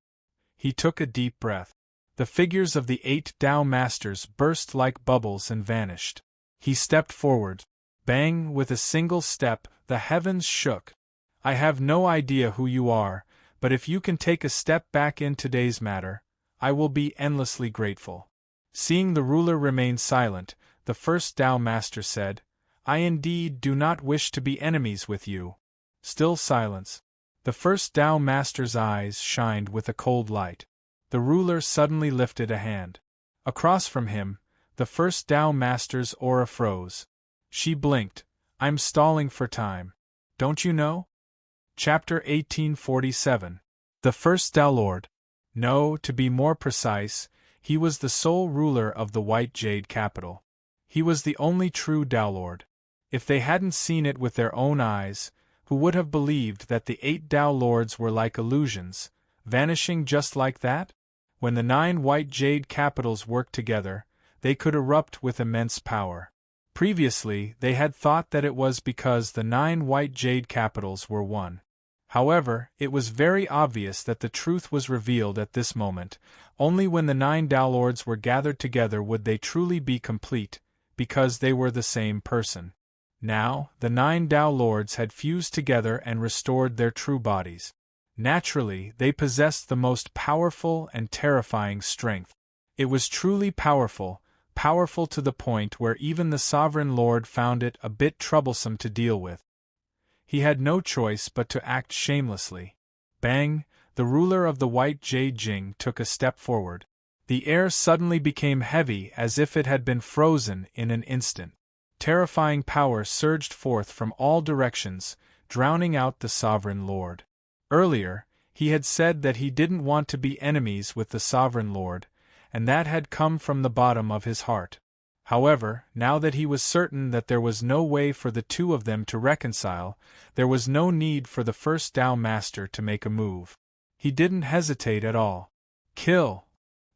He took a deep breath. The figures of the 8 Tao Masters burst like bubbles and vanished. He stepped forward. Bang! With a single step, the heavens shook. I have no idea who you are, but if you can take a step back in today's matter, I will be endlessly grateful. Seeing the ruler remain silent, the first Tao Master said, I indeed do not wish to be enemies with you. Still silence. The first Tao Master's eyes shined with a cold light. The ruler suddenly lifted a hand. Across from him, the first Tao Master's aura froze. She blinked. I'm stalling for time. Don't you know? Chapter 1847. The first Tao Lord. No, to be more precise, he was the sole ruler of the White Jade capital. He was the only true Tao Lord. If they hadn't seen it with their own eyes, who would have believed that the 8 Tao Lords were like illusions, vanishing just like that? When the 9 White Jade capitals worked together, they could erupt with immense power. Previously, they had thought that it was because the 9 White Jade capitals were one. However, it was very obvious that the truth was revealed at this moment. Only when the 9 Tao Lords were gathered together would they truly be complete, because they were the same person. Now, the 9 Tao Lords had fused together and restored their true bodies. Naturally, they possessed the most powerful and terrifying strength. It was truly powerful, powerful to the point where even the Sovereign Lord found it a bit troublesome to deal with. He had no choice but to act shamelessly. Bang! The ruler of the White Jade Jing took a step forward. The air suddenly became heavy as if it had been frozen in an instant. Terrifying power surged forth from all directions, drowning out the Sovereign Lord. Earlier, he had said that he didn't want to be enemies with the Sovereign Lord, and that had come from the bottom of his heart. However, now that he was certain that there was no way for the two of them to reconcile, there was no need for the first Tao Master to make a move. He didn't hesitate at all. Kill!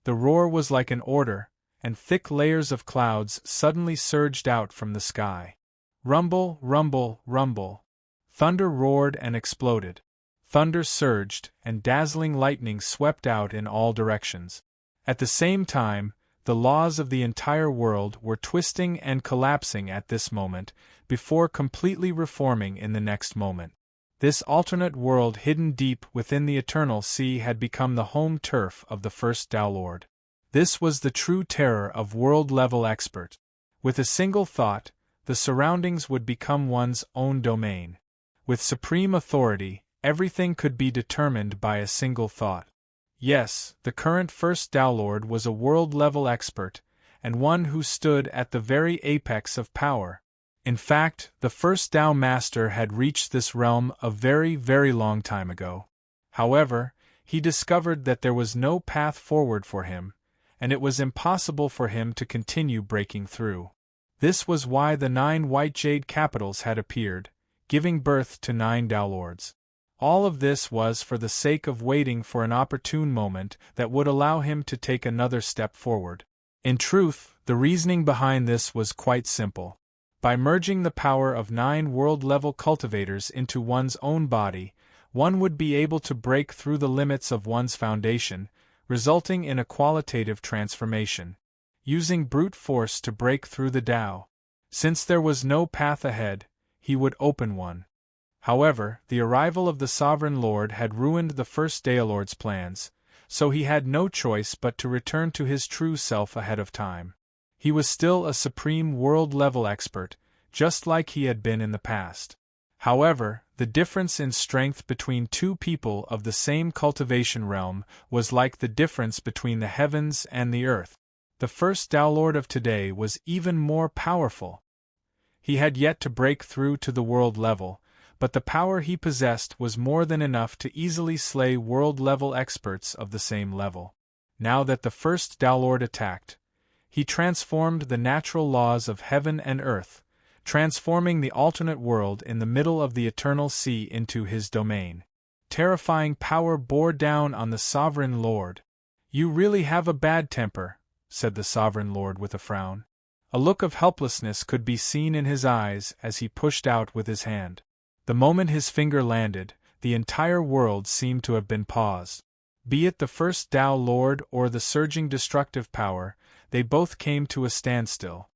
The roar was like an order, and thick layers of clouds suddenly surged out from the sky. Rumble, rumble, rumble. Thunder roared and exploded. Thunder surged, and dazzling lightning swept out in all directions. At the same time, the laws of the entire world were twisting and collapsing at this moment, before completely reforming in the next moment. This alternate world hidden deep within the eternal sea had become the home turf of the first Tao Lord. This was the true terror of world-level expert. With a single thought, the surroundings would become one's own domain. With supreme authority, everything could be determined by a single thought. Yes, the current first Tao Lord was a world-level expert, and one who stood at the very apex of power. In fact, the first Tao Master had reached this realm a very, very long time ago. However, he discovered that there was no path forward for him, and it was impossible for him to continue breaking through. This was why the 9 White Jade capitals had appeared, giving birth to 9 Tao Lords. All of this was for the sake of waiting for an opportune moment that would allow him to take another step forward. In truth, the reasoning behind this was quite simple. By merging the power of 9 world-level cultivators into one's own body, one would be able to break through the limits of one's foundation, resulting in a qualitative transformation. Using brute force to break through the Tao. Since there was no path ahead, he would open one. However, the arrival of the Sovereign Lord had ruined the first Tao Lord's plans, so he had no choice but to return to his true self ahead of time. He was still a supreme world-level expert, just like he had been in the past. However, the difference in strength between two people of the same cultivation realm was like the difference between the heavens and the earth. The first Tao Lord of today was even more powerful. He had yet to break through to the world level, but the power he possessed was more than enough to easily slay world-level experts of the same level. Now that the first Downlord attacked, he transformed the natural laws of heaven and earth, transforming the alternate world in the middle of the eternal sea into his domain. Terrifying power bore down on the Sovereign Lord. "You really have a bad temper," said the Sovereign Lord with a frown. A look of helplessness could be seen in his eyes as he pushed out with his hand. The moment his finger landed, the entire world seemed to have been paused. Be it the first Tao Lord or the surging destructive power, they both came to a standstill.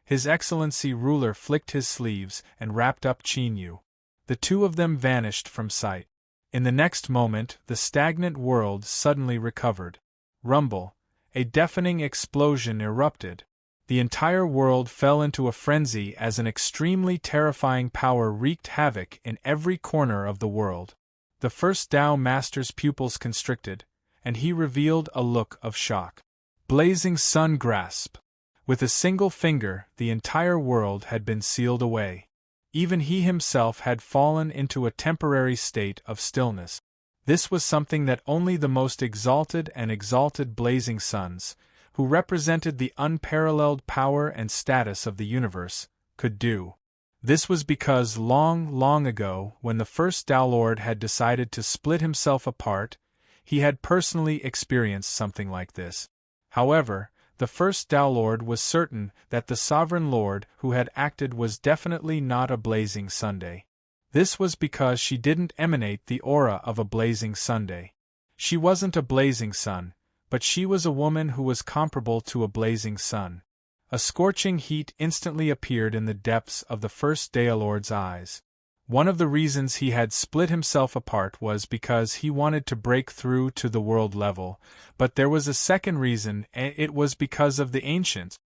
His Excellency Ruler flicked his sleeves and wrapped up Qin Yu. The two of them vanished from sight. In the next moment, the stagnant world suddenly recovered. Rumble, a deafening explosion erupted. The entire world fell into a frenzy as an extremely terrifying power wreaked havoc in every corner of the world. The first Tao Master's pupils constricted, and he revealed a look of shock. Blazing Sun grasp. With a single finger, the entire world had been sealed away. Even he himself had fallen into a temporary state of stillness. This was something that only the most exalted and exalted Blazing Suns, who represented the unparalleled power and status of the universe, could do. This was because long, long ago, when the first Downlord had decided to split himself apart, he had personally experienced something like this. However, the first Downlord was certain that the Sovereign Lord who had acted was definitely not a Blazing Sunday. This was because she didn't emanate the aura of a Blazing Sunday. She wasn't a blazing sun, but she was a woman who was comparable to a blazing sun. A scorching heat instantly appeared in the depths of the first Downlord's eyes. One of the reasons he had split himself apart was because he wanted to break through to the world level, but there was a second reason, and it was because of the Ancients.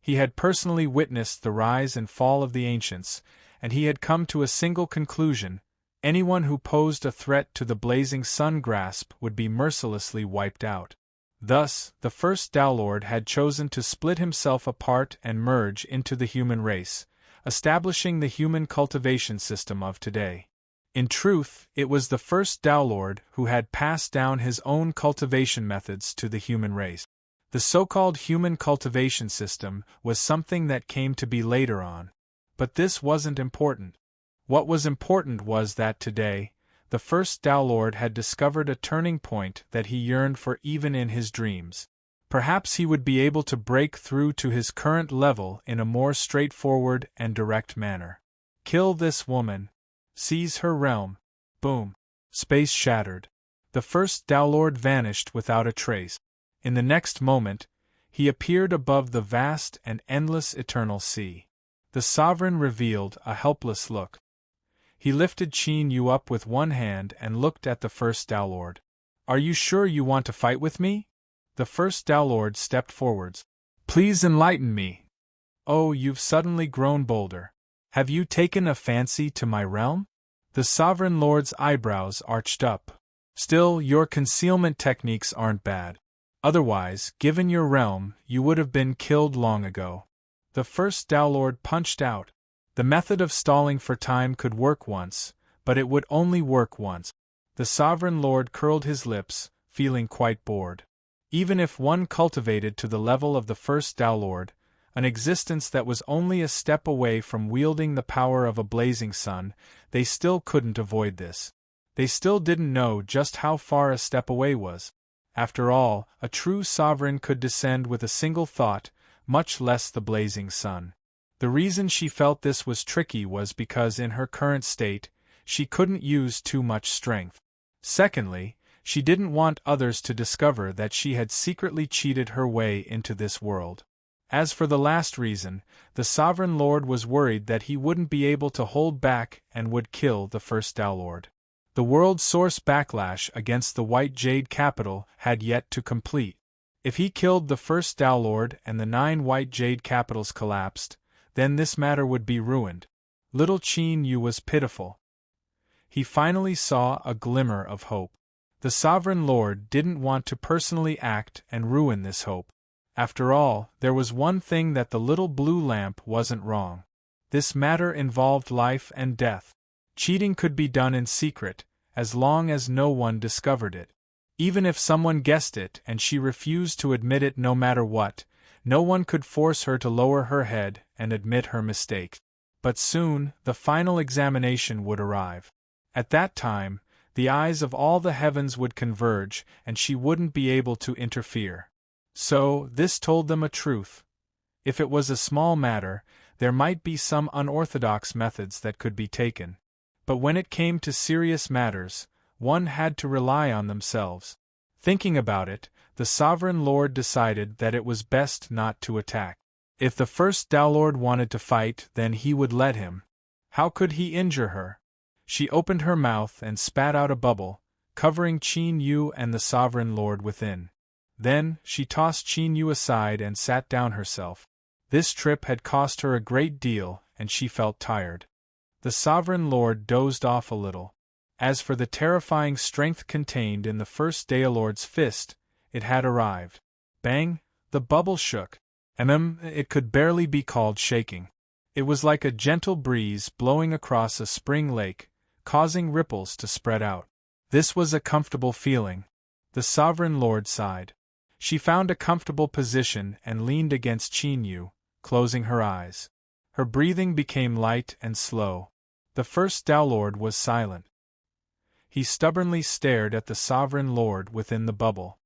He had personally witnessed the rise and fall of the Ancients, and he had come to a single conclusion: anyone who posed a threat to the Blazing Sun grasp would be mercilessly wiped out. Thus, the first Downlord had chosen to split himself apart and merge into the human race, establishing the human cultivation system of today. In truth, it was the first Downlord who had passed down his own cultivation methods to the human race. The so-called human cultivation system was something that came to be later on. But this wasn't important. What was important was that today, the first Downlord had discovered a turning point that he yearned for even in his dreams. Perhaps he would be able to break through to his current level in a more straightforward and direct manner. Kill this woman. Seize her realm. Boom. Space shattered. The first Downlord vanished without a trace. In the next moment, he appeared above the vast and endless eternal sea. The Sovereign revealed a helpless look. He lifted Qin Yu up with one hand and looked at the first Downlord. "Are you sure you want to fight with me?" The first Downlord stepped forwards. "Please enlighten me." "Oh, you've suddenly grown bolder. Have you taken a fancy to my realm?" The Sovereign Lord's eyebrows arched up. "Still, your concealment techniques aren't bad. Otherwise, given your realm, you would have been killed long ago." The first Downlord punched out. The method of stalling for time could work once, but it would only work once. The Sovereign Lord curled his lips, feeling quite bored. Even if one cultivated to the level of the first Downlord, an existence that was only a step away from wielding the power of a blazing sun, they still couldn't avoid this. They still didn't know just how far a step away was. After all, a true sovereign could descend with a single thought, much less the blazing sun. The reason she felt this was tricky was because in her current state, she couldn't use too much strength. Secondly, she didn't want others to discover that she had secretly cheated her way into this world. As for the last reason, the Sovereign Lord was worried that he wouldn't be able to hold back and would kill the first Downlord. The world source backlash against the White Jade capital had yet to complete. If he killed the first Downlord and the 9 White Jade capitals collapsed, then this matter would be ruined. Little Qin Yu was pitiful. He finally saw a glimmer of hope. The Sovereign Lord didn't want to personally act and ruin this hope. After all, there was one thing that the little blue lamp wasn't wrong. This matter involved life and death. Cheating could be done in secret, as long as no one discovered it. Even if someone guessed it and she refused to admit it no matter what, no one could force her to lower her head and admit her mistake. But soon, the final examination would arrive. At that time, the eyes of all the heavens would converge, and she wouldn't be able to interfere. So, this told them a truth. If it was a small matter, there might be some unorthodox methods that could be taken. But when it came to serious matters, one had to rely on themselves. Thinking about it, the Sovereign Lord decided that it was best not to attack. If the first Downlord wanted to fight, then he would let him. How could he injure her? She opened her mouth and spat out a bubble, covering Qin Yu and the Sovereign Lord within. Then, she tossed Qin Yu aside and sat down herself. This trip had cost her a great deal, and she felt tired. The Sovereign Lord dozed off a little. As for the terrifying strength contained in the first Daelord's fist, it had arrived. Bang! The bubble shook. It could barely be called shaking. It was like a gentle breeze blowing across a spring lake, causing ripples to spread out. This was a comfortable feeling. The Sovereign Lord sighed. She found a comfortable position and leaned against Qin Yu, closing her eyes. Her breathing became light and slow. The first Downlord was silent. He stubbornly stared at the Sovereign Lord within the bubble.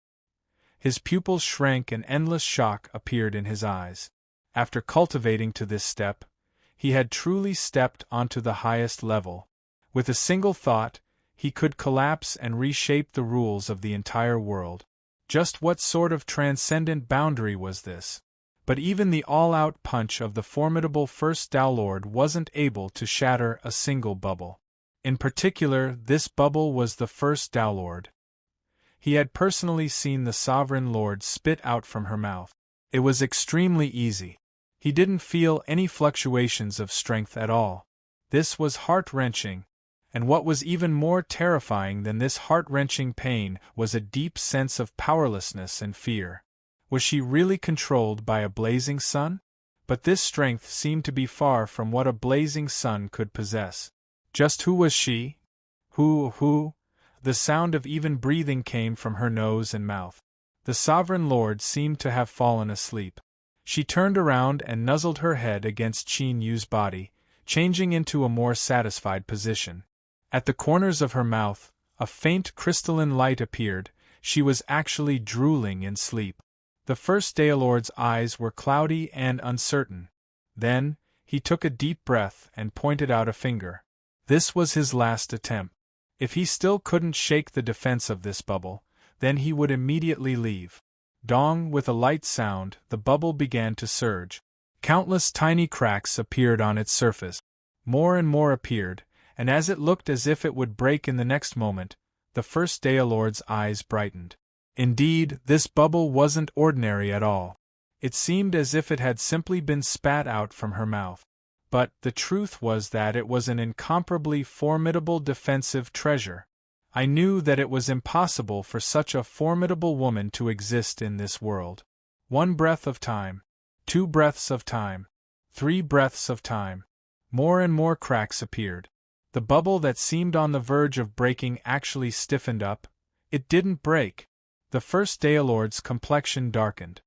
His pupils shrank and endless shock appeared in his eyes. After cultivating to this step, he had truly stepped onto the highest level. With a single thought, he could collapse and reshape the rules of the entire world. Just what sort of transcendent boundary was this? But even the all-out punch of the formidable first Downlord wasn't able to shatter a single bubble. In particular, this bubble was the first Downlord. He had personally seen the Sovereign Lord spit out from her mouth. It was extremely easy. He didn't feel any fluctuations of strength at all. This was heart-wrenching, and what was even more terrifying than this heart-wrenching pain was a deep sense of powerlessness and fear. Was she really controlled by a blazing sun? But this strength seemed to be far from what a blazing sun could possess. Just who was she? Who? The sound of even breathing came from her nose and mouth. The Sovereign Lord seemed to have fallen asleep. She turned around and nuzzled her head against Qin Yu's body, changing into a more satisfied position. At the corners of her mouth, a faint crystalline light appeared. She was actually drooling in sleep. The first Daelord's eyes were cloudy and uncertain. Then, he took a deep breath and pointed out a finger. This was his last attempt. If he still couldn't shake the defense of this bubble, then he would immediately leave. Dong, with a light sound, the bubble began to surge. Countless tiny cracks appeared on its surface. More and more appeared, and as it looked as if it would break in the next moment, the first Daelord's eyes brightened. Indeed, this bubble wasn't ordinary at all. It seemed as if it had simply been spat out from her mouth. But the truth was that it was an incomparably formidable defensive treasure. I knew that it was impossible for such a formidable woman to exist in this world. 1 breath of time, 2 breaths of time, 3 breaths of time. More and more cracks appeared. The bubble that seemed on the verge of breaking actually stiffened up. It didn't break. The first Daelord's complexion darkened.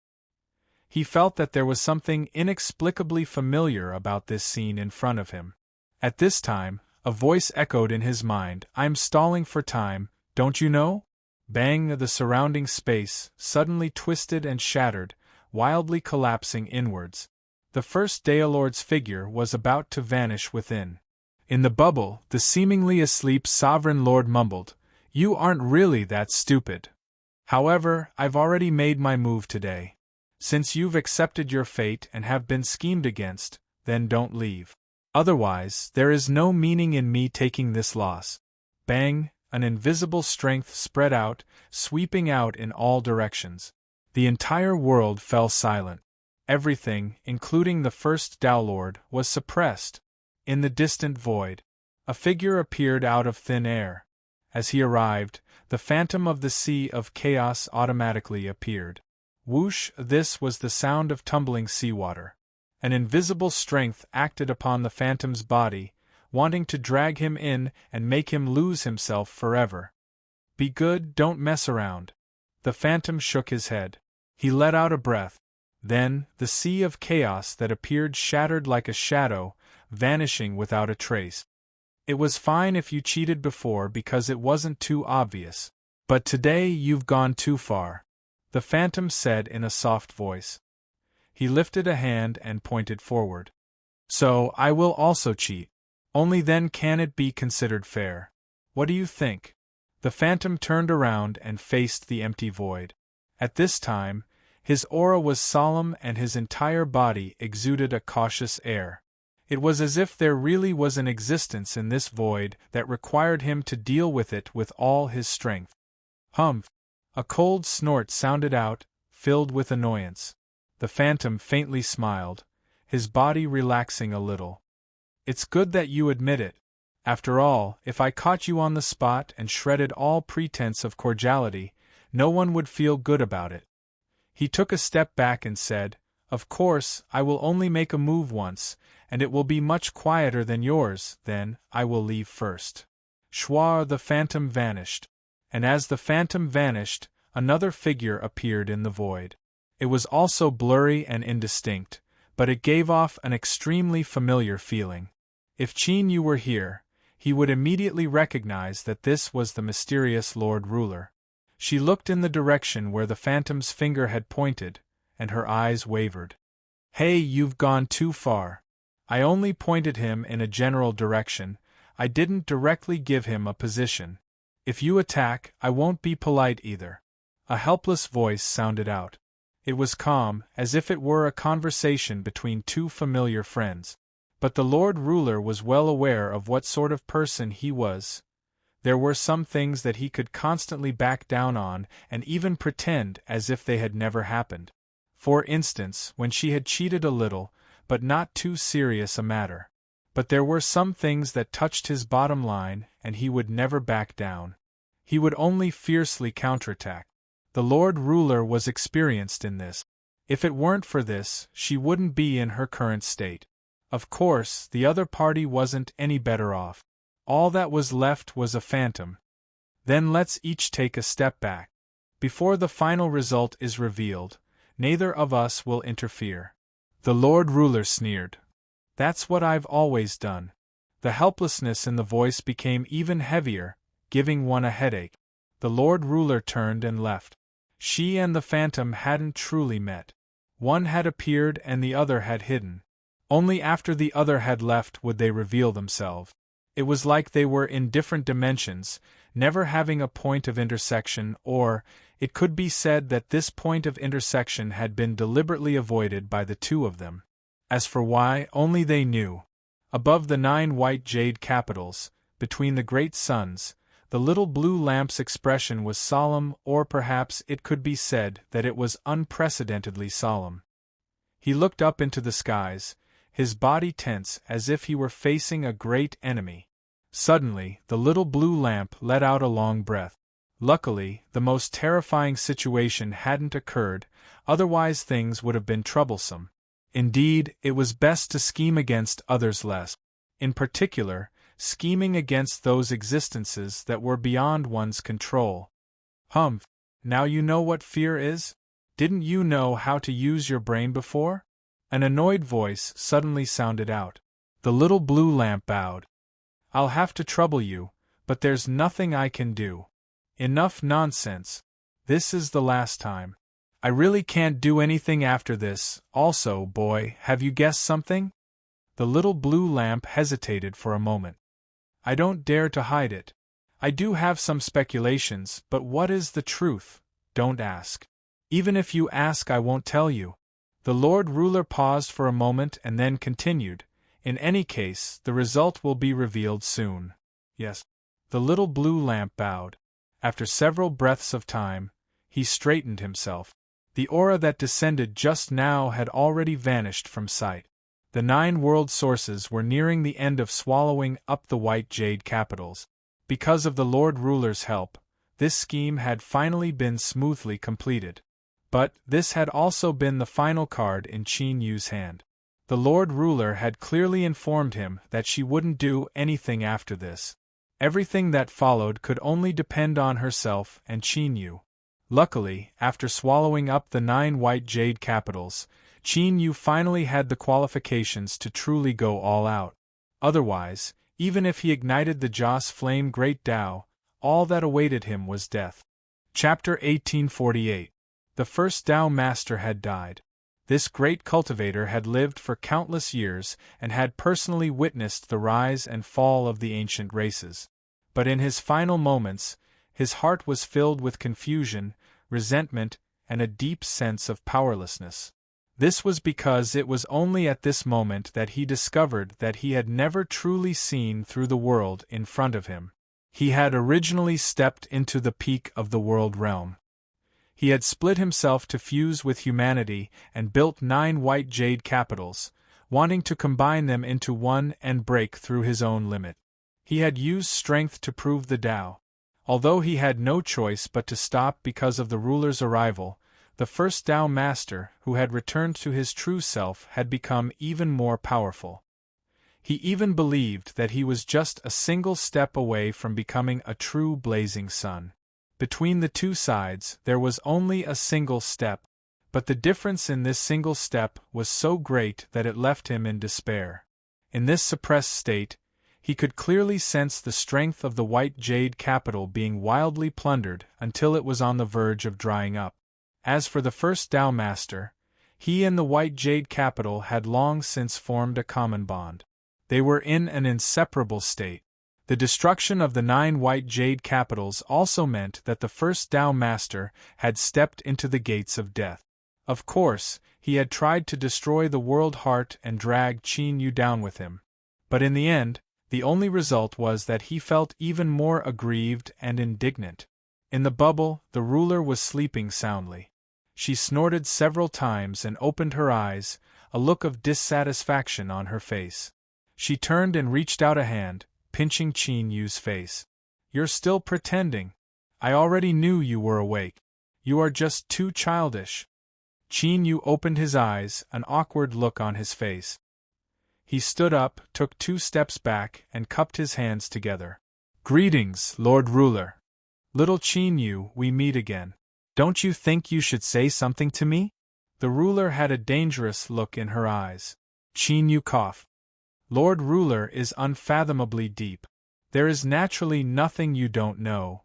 He felt that there was something inexplicably familiar about this scene in front of him. At this time, a voice echoed in his mind, "I'm stalling for time, don't you know?" Bang! The surrounding space suddenly twisted and shattered, wildly collapsing inwards. The first Daelord's figure was about to vanish within. In the bubble, the seemingly asleep Sovereign Lord mumbled, "You aren't really that stupid. However, I've already made my move today. Since you've accepted your fate and have been schemed against, then don't leave. Otherwise, there is no meaning in me taking this loss." Bang! An invisible strength spread out, sweeping out in all directions. The entire world fell silent. Everything, including the first Downlord, was suppressed. In the distant void, a figure appeared out of thin air. As he arrived, the phantom of the Sea of Chaos automatically appeared. Whoosh! This was the sound of tumbling seawater. An invisible strength acted upon the phantom's body, wanting to drag him in and make him lose himself forever. Be good, don't mess around. The phantom shook his head. He let out a breath. Then, the sea of chaos that appeared shattered like a shadow, vanishing without a trace. It was fine if you cheated before because it wasn't too obvious. But today you've gone too far, the phantom said in a soft voice. He lifted a hand and pointed forward. So, I will also cheat. Only then can it be considered fair. What do you think? The phantom turned around and faced the empty void. At this time, his aura was solemn and his entire body exuded a cautious air. It was as if there really was an existence in this void that required him to deal with it with all his strength. Humph! A cold snort sounded out, filled with annoyance. The phantom faintly smiled, his body relaxing a little. It's good that you admit it. After all, if I caught you on the spot and shredded all pretense of cordiality, no one would feel good about it. He took a step back and said, Of course, I will only make a move once, and it will be much quieter than yours, then, I will leave first. Schwa, the phantom vanished. And as the phantom vanished, another figure appeared in the void. It was also blurry and indistinct, but it gave off an extremely familiar feeling. If Qin Yu were here, he would immediately recognize that this was the mysterious Lord Ruler. She looked in the direction where the phantom's finger had pointed, and her eyes wavered. Hey, you've gone too far. I only pointed him in a general direction, I didn't directly give him a position. If you attack, I won't be polite either. A helpless voice sounded out. It was calm, as if it were a conversation between two familiar friends. But the Lord Ruler was well aware of what sort of person he was. There were some things that he could constantly back down on and even pretend as if they had never happened. For instance, when she had cheated a little, but not too serious a matter. But there were some things that touched his bottom line, and he would never back down. He would only fiercely counterattack. The Lord Ruler was experienced in this. If it weren't for this, she wouldn't be in her current state. Of course, the other party wasn't any better off. All that was left was a phantom. Then let's each take a step back. Before the final result is revealed, neither of us will interfere. The Lord Ruler sneered. That's what I've always done. The helplessness in the voice became even heavier, giving one a headache. The Lord Ruler turned and left. She and the phantom hadn't truly met. One had appeared and the other had hidden. Only after the other had left would they reveal themselves. It was like they were in different dimensions, never having a point of intersection, or, it could be said that this point of intersection had been deliberately avoided by the two of them. As for why, only they knew. Above the 9 white jade capitals, between the great suns, the little blue lamp's expression was solemn, or perhaps it could be said that it was unprecedentedly solemn. He looked up into the skies, his body tense as if he were facing a great enemy. Suddenly, the little blue lamp let out a long breath. Luckily, the most terrifying situation hadn't occurred, otherwise things would have been troublesome. Indeed, it was best to scheme against others less. In particular, scheming against those existences that were beyond one's control. Humph! Now you know what fear is? Didn't you know how to use your brain before? An annoyed voice suddenly sounded out. The little blue lamp bowed. I'll have to trouble you, but there's nothing I can do. Enough nonsense. This is the last time. I really can't do anything after this. Also, boy, have you guessed something? The little blue lamp hesitated for a moment. I don't dare to hide it. I do have some speculations, but what is the truth? Don't ask. Even if you ask, I won't tell you. The Lord Ruler paused for a moment and then continued. In any case, the result will be revealed soon. Yes. The little blue lamp bowed. After several breaths of time, he straightened himself. The aura that descended just now had already vanished from sight. The 9 world sources were nearing the end of swallowing up the white jade capitals. Because of the Lord Ruler's help, this scheme had finally been smoothly completed. But this had also been the final card in Qin Yu's hand. The Lord Ruler had clearly informed him that she wouldn't do anything after this. Everything that followed could only depend on herself and Qin Yu. Luckily, after swallowing up the 9 white jade capitals, Qin Yu finally had the qualifications to truly go all out. Otherwise, even if he ignited the Joss Flame Great Tao, all that awaited him was death. Chapter 1848. The first Tao Master had died. This great cultivator had lived for countless years and had personally witnessed the rise and fall of the ancient races. But in his final moments, his heart was filled with confusion, resentment, and a deep sense of powerlessness. This was because it was only at this moment that he discovered that he had never truly seen through the world in front of him. He had originally stepped into the peak of the world realm. He had split himself to fuse with humanity and built 9 white jade capitals, wanting to combine them into one and break through his own limit. He had used strength to prove the Tao. Although he had no choice but to stop because of the ruler's arrival, the first Tao Master, who had returned to his true self, had become even more powerful. He even believed that he was just a single step away from becoming a true blazing sun. Between the two sides there was only a single step, but the difference in this single step was so great that it left him in despair. In this suppressed state, he could clearly sense the strength of the white jade capital being wildly plundered until it was on the verge of drying up. As for the first Tao Master, he and the white jade capital had long since formed a common bond. They were in an inseparable state. The destruction of the 9 white jade capitals also meant that the first Tao Master had stepped into the gates of death. Of course, he had tried to destroy the world heart and drag Qin Yu down with him. But in the end, the only result was that he felt even more aggrieved and indignant. In the bubble, the ruler was sleeping soundly. She snorted several times and opened her eyes, a look of dissatisfaction on her face. She turned and reached out a hand, pinching Qin Yu's face. "You're still pretending. I already knew you were awake. You are just too childish." Qin Yu opened his eyes, an awkward look on his face. He stood up, took 2 steps back, and cupped his hands together. "Greetings, Lord Ruler. Little Qin Yu, we meet again. Don't you think you should say something to me?" The ruler had a dangerous look in her eyes. Qin Yu coughed. "Lord Ruler is unfathomably deep. There is naturally nothing you don't know."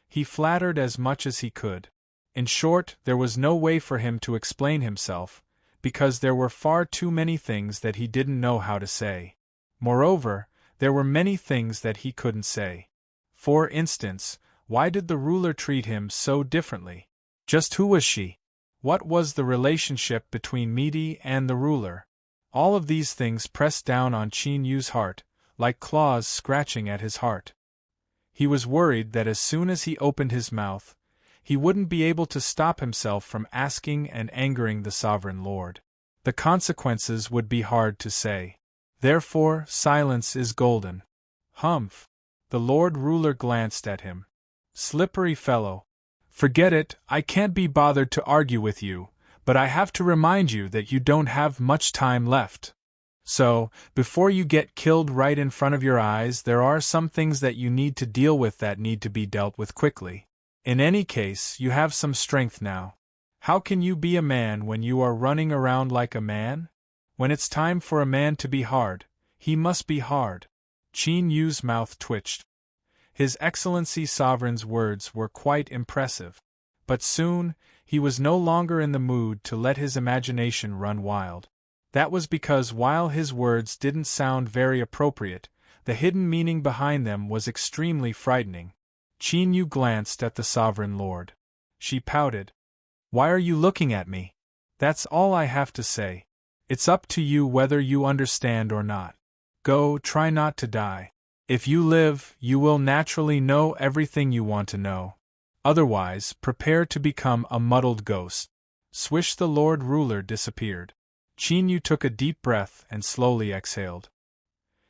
He flattered as much as he could. In short, there was no way for him to explain himself, because there were far too many things that he didn't know how to say. Moreover, there were many things that he couldn't say. For instance, why did the ruler treat him so differently? Just who was she? What was the relationship between Midi and the ruler? All of these things pressed down on Qin Yu's heart, like claws scratching at his heart. He was worried that as soon as he opened his mouth, he wouldn't be able to stop himself from asking and angering the Sovereign Lord. The consequences would be hard to say. Therefore, silence is golden. Humph! The Lord Ruler glanced at him. "Slippery fellow. Forget it, I can't be bothered to argue with you, but I have to remind you that you don't have much time left. So, before you get killed right in front of your eyes, there are some things that you need to deal with that need to be dealt with quickly. In any case, you have some strength now. How can you be a man when you are running around like a man? When it's time for a man to be hard, he must be hard." Qin Yu's mouth twitched. His Excellency Sovereign's words were quite impressive. But soon, he was no longer in the mood to let his imagination run wild. That was because while his words didn't sound very appropriate, the hidden meaning behind them was extremely frightening. Qin Yu glanced at the Sovereign Lord. She pouted. "Why are you looking at me? That's all I have to say. It's up to you whether you understand or not. Go, try not to die. If you live, you will naturally know everything you want to know. Otherwise, prepare to become a muddled ghost." Swish, the Lord Ruler disappeared. Qin Yu took a deep breath and slowly exhaled.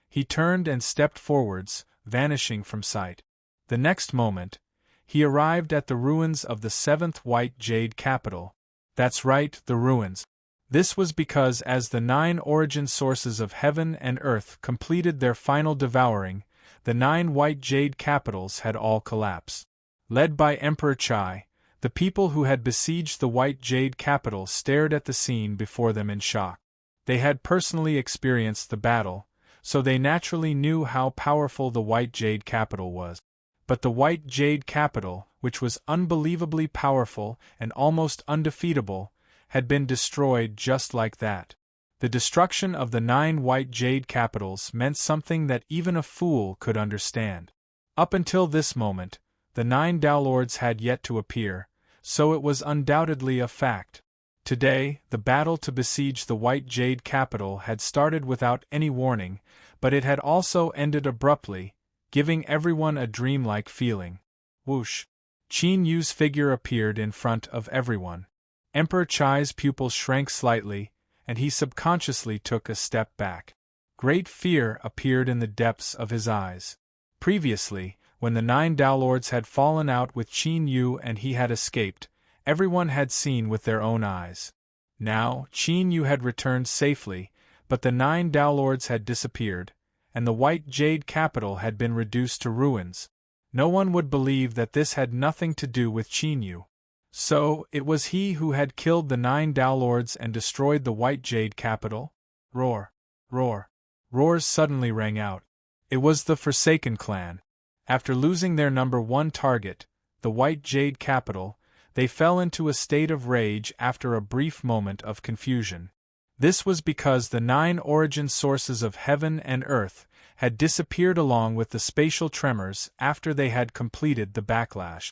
He turned and stepped forwards, vanishing from sight. The next moment, he arrived at the ruins of the 7th White Jade Capital. That's right, the ruins. This was because as the 9 origin sources of heaven and earth completed their final devouring, the 9 white jade capitals had all collapsed. Led by Emperor Chai, the people who had besieged the white jade capital stared at the scene before them in shock. They had personally experienced the battle, so they naturally knew how powerful the white jade capital was. But the white jade capital, which was unbelievably powerful and almost undefeatable, had been destroyed just like that. The destruction of the 9 white jade capitals meant something that even a fool could understand. Up until this moment, the 9 Downlords had yet to appear, so it was undoubtedly a fact. Today, the battle to besiege the white jade capital had started without any warning, but it had also ended abruptly, giving everyone a dreamlike feeling. Whoosh! Qin Yu's figure appeared in front of everyone. Emperor Chai's pupils shrank slightly, and he subconsciously took a step back. Great fear appeared in the depths of his eyes. Previously, when the 9 Downlords had fallen out with Qin Yu and he had escaped, everyone had seen with their own eyes. Now, Qin Yu had returned safely, but the 9 Downlords had disappeared, and the white jade capital had been reduced to ruins. No one would believe that this had nothing to do with Qin Yu. So, it was he who had killed the 9 Downlords and destroyed the white jade capital? Roar! Roar! Roars suddenly rang out. It was the Forsaken clan. After losing their number 1 target, the white jade capital, they fell into a state of rage after a brief moment of confusion. This was because the 9 origin sources of heaven and earth had disappeared along with the spatial tremors after they had completed the backlash.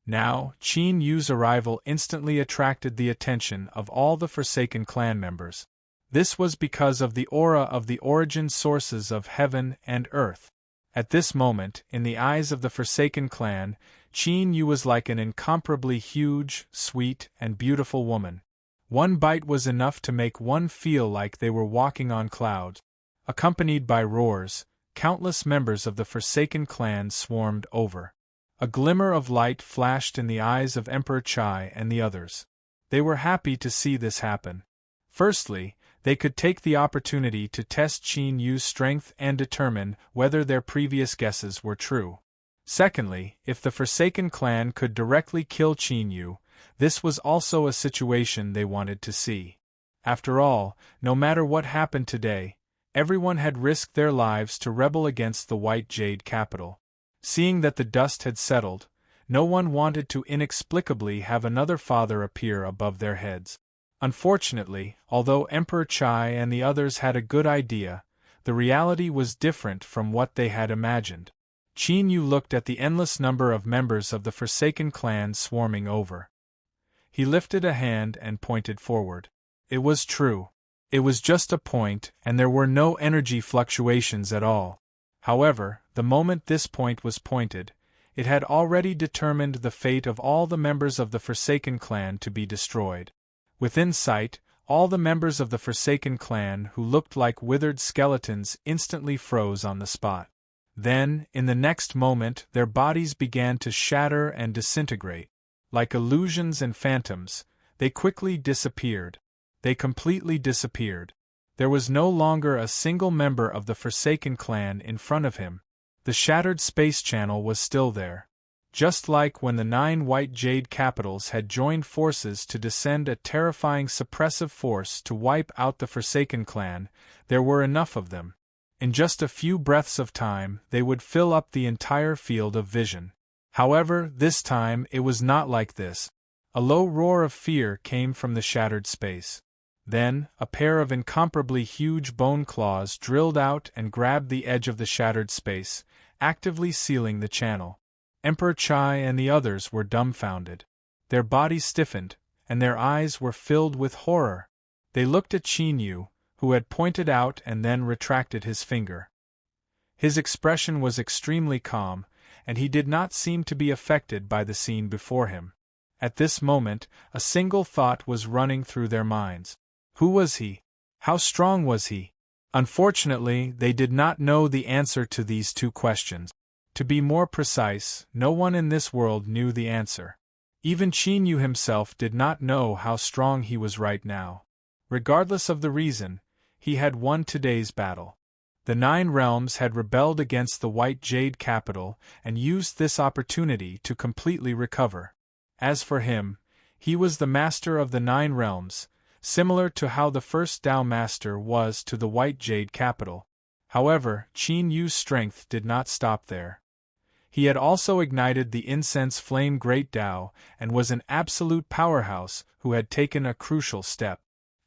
Now, Qin Yu's arrival instantly attracted the attention of all the Forsaken clan members. This was because of the aura of the origin sources of heaven and earth. At this moment, in the eyes of the Forsaken clan, Qin Yu was like an incomparably huge, sweet, and beautiful woman. One bite was enough to make one feel like they were walking on clouds. Accompanied by roars, countless members of the Forsaken clan swarmed over. A glimmer of light flashed in the eyes of Emperor Chai and the others. They were happy to see this happen. Firstly, they could take the opportunity to test Qin Yu's strength and determine whether their previous guesses were true. Secondly, if the Forsaken clan could directly kill Qin Yu, this was also a situation they wanted to see. After all, no matter what happened today, everyone had risked their lives to rebel against the white jade capital. Seeing that the dust had settled, no one wanted to inexplicably have another father appear above their heads. Unfortunately, although Emperor Chai and the others had a good idea, the reality was different from what they had imagined. Qin Yu looked at the endless number of members of the Forsaken clan swarming over. He lifted a hand and pointed forward. It was true. It was just a point, and there were no energy fluctuations at all. However, the moment this point was pointed, it had already determined the fate of all the members of the Forsaken clan to be destroyed. Within sight, all the members of the Forsaken clan who looked like withered skeletons instantly froze on the spot. Then, in the next moment, their bodies began to shatter and disintegrate. Like illusions and phantoms, they quickly disappeared. They completely disappeared. There was no longer a single member of the Forsaken clan in front of him. The shattered space channel was still there. Just like when the 9 white jade capitals had joined forces to descend a terrifying suppressive force to wipe out the Forsaken clan, there were enough of them. In just a few breaths of time, they would fill up the entire field of vision. However, this time it was not like this. A low roar of fear came from the shattered space. Then, a pair of incomparably huge bone claws drilled out and grabbed the edge of the shattered space, actively sealing the channel. Emperor Chai and the others were dumbfounded. Their bodies stiffened, and their eyes were filled with horror. They looked at Qin Yu, who had pointed out and then retracted his finger. His expression was extremely calm, and he did not seem to be affected by the scene before him. At this moment, a single thought was running through their minds. Who was he? How strong was he? Unfortunately, they did not know the answer to these 2 questions. To be more precise, no one in this world knew the answer. Even Qin Yu himself did not know how strong he was right now. Regardless of the reason, he had won today's battle. The 9 realms had rebelled against the white jade capital and used this opportunity to completely recover. As for him, he was the master of the 9 realms, similar to how the first Tao master was to the white jade capital. However, Qin Yu's strength did not stop there. He had also ignited the incense flame Great Tao and was an absolute powerhouse who had taken a crucial step.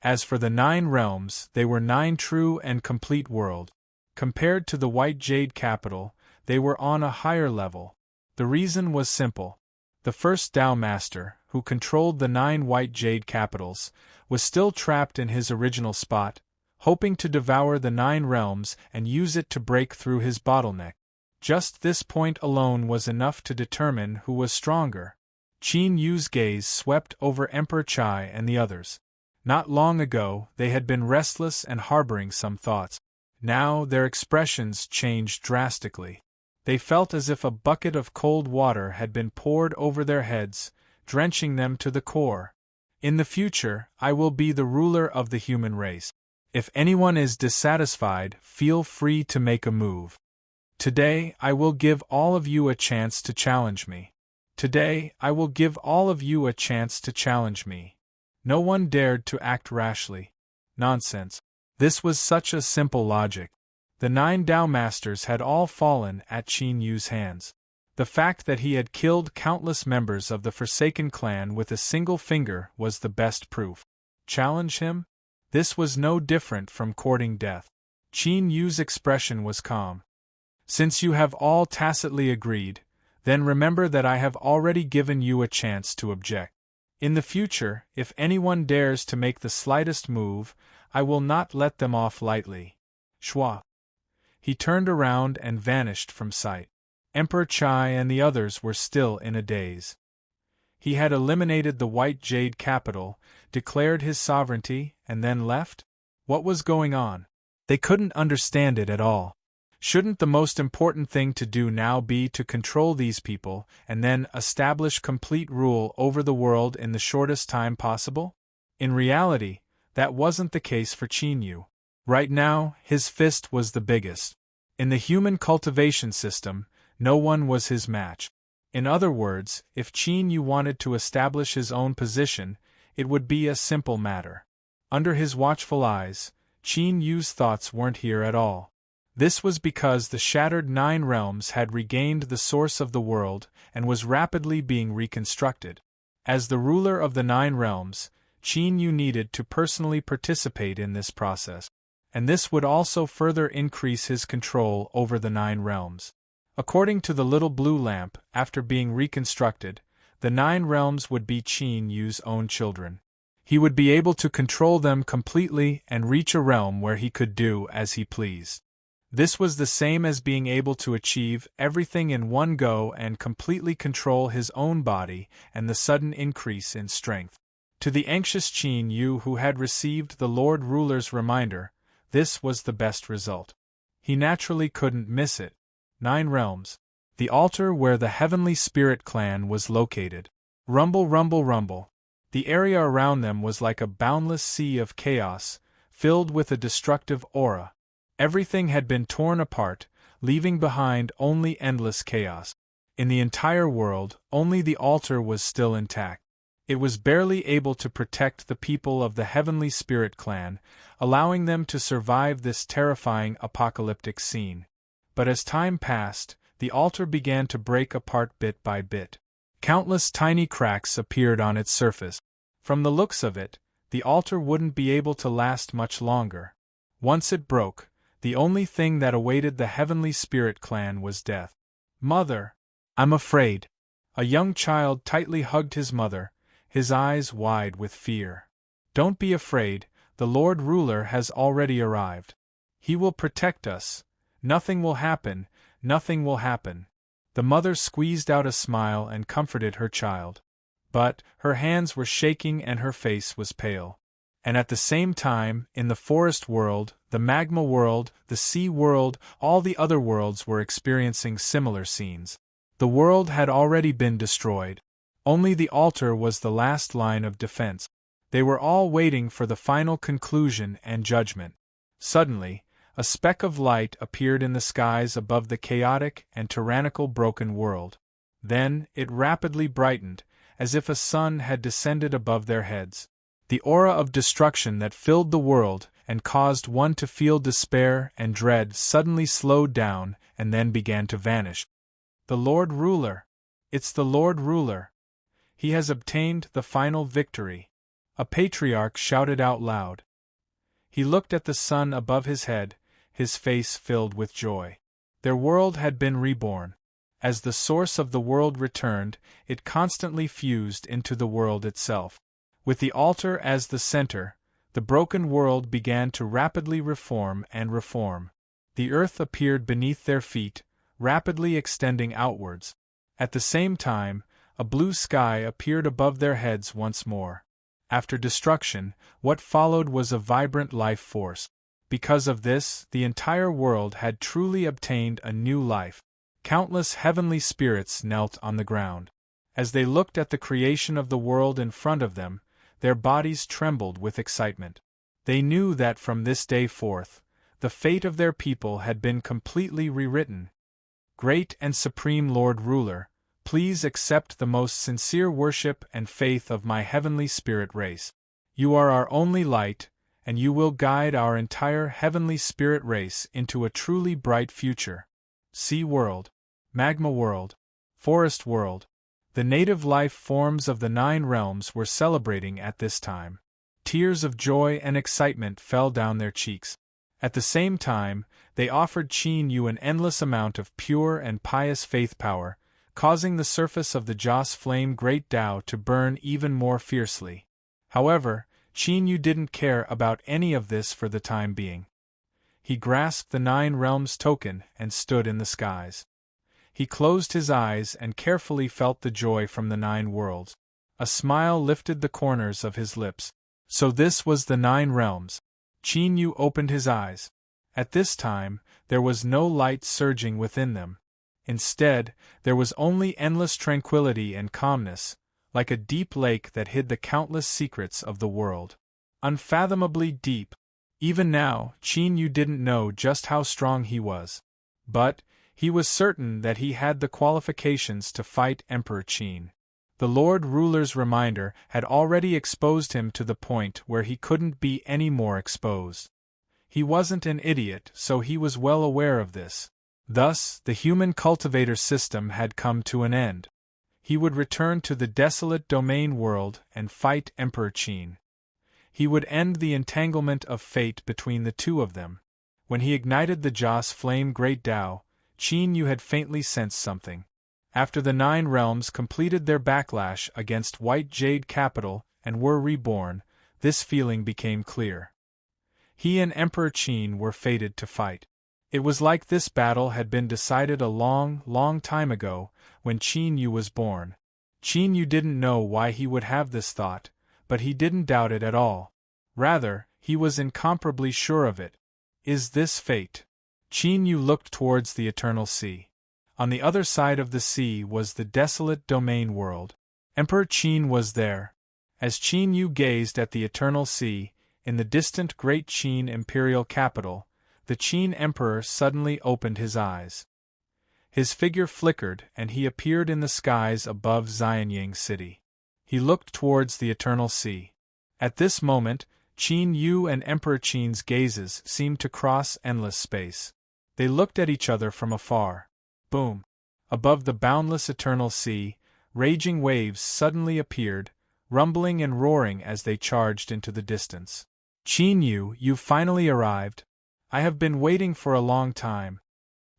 As for the 9 realms, they were 9 true and complete worlds. Compared to the white jade capital, they were on a higher level. The reason was simple. The first Tao master, who controlled the 9 white jade capitals, was still trapped in his original spot, hoping to devour the 9 realms and use it to break through his bottleneck. Just this point alone was enough to determine who was stronger. Qin Yu's gaze swept over Emperor Chai and the others. Not long ago, they had been restless and harboring some thoughts. Now their expressions changed drastically. They felt as if a bucket of cold water had been poured over their heads, drenching them to the core. In the future, I will be the ruler of the human race. If anyone is dissatisfied, feel free to make a move. Today, I will give all of you a chance to challenge me. Today, I will give all of you a chance to challenge me. No one dared to act rashly. Nonsense. This was such a simple logic. The 9 Tao masters had all fallen at Qin Yu's hands. The fact that he had killed countless members of the Forsaken clan with a single finger was the best proof. Challenge him? This was no different from courting death. Qin Yu's expression was calm. Since you have all tacitly agreed, then remember that I have already given you a chance to object. In the future, if anyone dares to make the slightest move, I will not let them off lightly. Shua. He turned around and vanished from sight. Emperor Chai and the others were still in a daze. He had eliminated the white jade capital, declared his sovereignty, and then left? What was going on? They couldn't understand it at all. Shouldn't the most important thing to do now be to control these people and then establish complete rule over the world in the shortest time possible? In reality, that wasn't the case for Qin Yu. Right now, his fist was the biggest. In the human cultivation system, no one was his match. In other words, if Qin Yu wanted to establish his own position, it would be a simple matter. Under his watchful eyes, Qin Yu's thoughts weren't here at all. This was because the shattered 9 realms had regained the source of the world and was rapidly being reconstructed. As the ruler of the 9 realms, Qin Yu needed to personally participate in this process, and this would also further increase his control over the 9 realms. According to the little blue lamp, after being reconstructed, the 9 realms would be Qin Yu's own children. He would be able to control them completely and reach a realm where he could do as he pleased. This was the same as being able to achieve everything in one go and completely control his own body and the sudden increase in strength. To the anxious Qin Yu who had received the Lord Ruler's reminder, this was the best result. He naturally couldn't miss it. 9 realms. The altar where the Heavenly Spirit clan was located. Rumble, rumble, rumble. The area around them was like a boundless sea of chaos, filled with a destructive aura. Everything had been torn apart, leaving behind only endless chaos. In the entire world, only the altar was still intact. It was barely able to protect the people of the Heavenly Spirit clan, allowing them to survive this terrifying apocalyptic scene. But as time passed, the altar began to break apart bit by bit. Countless tiny cracks appeared on its surface. From the looks of it, the altar wouldn't be able to last much longer. Once it broke, the only thing that awaited the Heavenly Spirit clan was death. Mother! I'm afraid. A young child tightly hugged his mother, his eyes wide with fear. Don't be afraid, the Lord Ruler has already arrived. He will protect us. Nothing will happen, nothing will happen. The mother squeezed out a smile and comforted her child. But her hands were shaking and her face was pale. And at the same time, in the forest world, the magma world, the sea world, all the other worlds were experiencing similar scenes. The world had already been destroyed. Only the altar was the last line of defense. They were all waiting for the final conclusion and judgment. Suddenly, a speck of light appeared in the skies above the chaotic and tyrannical broken world. Then, it rapidly brightened, as if a sun had descended above their heads. The aura of destruction that filled the world and caused one to feel despair and dread suddenly slowed down and then began to vanish. The Lord Ruler! It's the Lord Ruler! He has obtained the final victory! A patriarch shouted out loud. He looked at the sun above his head, his face filled with joy. Their world had been reborn. As the source of the world returned, it constantly fused into the world itself. With the altar as the center, the broken world began to rapidly reform and reform. The earth appeared beneath their feet, rapidly extending outwards. At the same time, a blue sky appeared above their heads once more. After destruction, what followed was a vibrant life force. Because of this, the entire world had truly obtained a new life. Countless heavenly spirits knelt on the ground. As they looked at the creation of the world in front of them, their bodies trembled with excitement. They knew that from this day forth, the fate of their people had been completely rewritten. Great and supreme Lord Ruler, please accept the most sincere worship and faith of my heavenly spirit race. You are our only light, and you will guide our entire heavenly spirit race into a truly bright future. Sea world, magma world, forest world. The native life forms of the 9 realms were celebrating at this time. Tears of joy and excitement fell down their cheeks. At the same time, they offered Qin Yu an endless amount of pure and pious faith power, causing the surface of the Joss flame Great Tao to burn even more fiercely. However, Qin Yu didn't care about any of this for the time being. He grasped the 9 realms token and stood in the skies. He closed his eyes and carefully felt the joy from the 9 worlds. A smile lifted the corners of his lips. So this was the 9 realms. Qin Yu opened his eyes. At this time, there was no light surging within them. Instead, there was only endless tranquility and calmness, like a deep lake that hid the countless secrets of the world. Unfathomably deep. Even now, Qin Yu didn't know just how strong he was. But he was certain that he had the qualifications to fight Emperor Qin. The Lord Ruler's reminder had already exposed him to the point where he couldn't be any more exposed. He wasn't an idiot, so he was well aware of this. Thus, the human cultivator system had come to an end. He would return to the desolate domain world and fight Emperor Qin. He would end the entanglement of fate between the two of them. When he ignited the Joss flame Great Tao, Qin Yu had faintly sensed something. After the 9 realms completed their backlash against White Jade Capital and were reborn, this feeling became clear. He and Emperor Qin were fated to fight. It was like this battle had been decided a long, long time ago, when Qin Yu was born. Qin Yu didn't know why he would have this thought, but he didn't doubt it at all. Rather, he was incomparably sure of it. Is this fate? Qin Yu looked towards the eternal sea. On the other side of the sea was the desolate domain world. Emperor Qin was there. As Qin Yu gazed at the eternal sea, in the distant Great Qin imperial capital, the Qin Emperor suddenly opened his eyes. His figure flickered and he appeared in the skies above Xianyang City. He looked towards the eternal sea. At this moment, Qin Yu and Emperor Qin's gazes seemed to cross endless space. They looked at each other from afar. Boom! Above the boundless eternal sea, raging waves suddenly appeared, rumbling and roaring as they charged into the distance. Qin Yu, you've finally arrived. I have been waiting for a long time,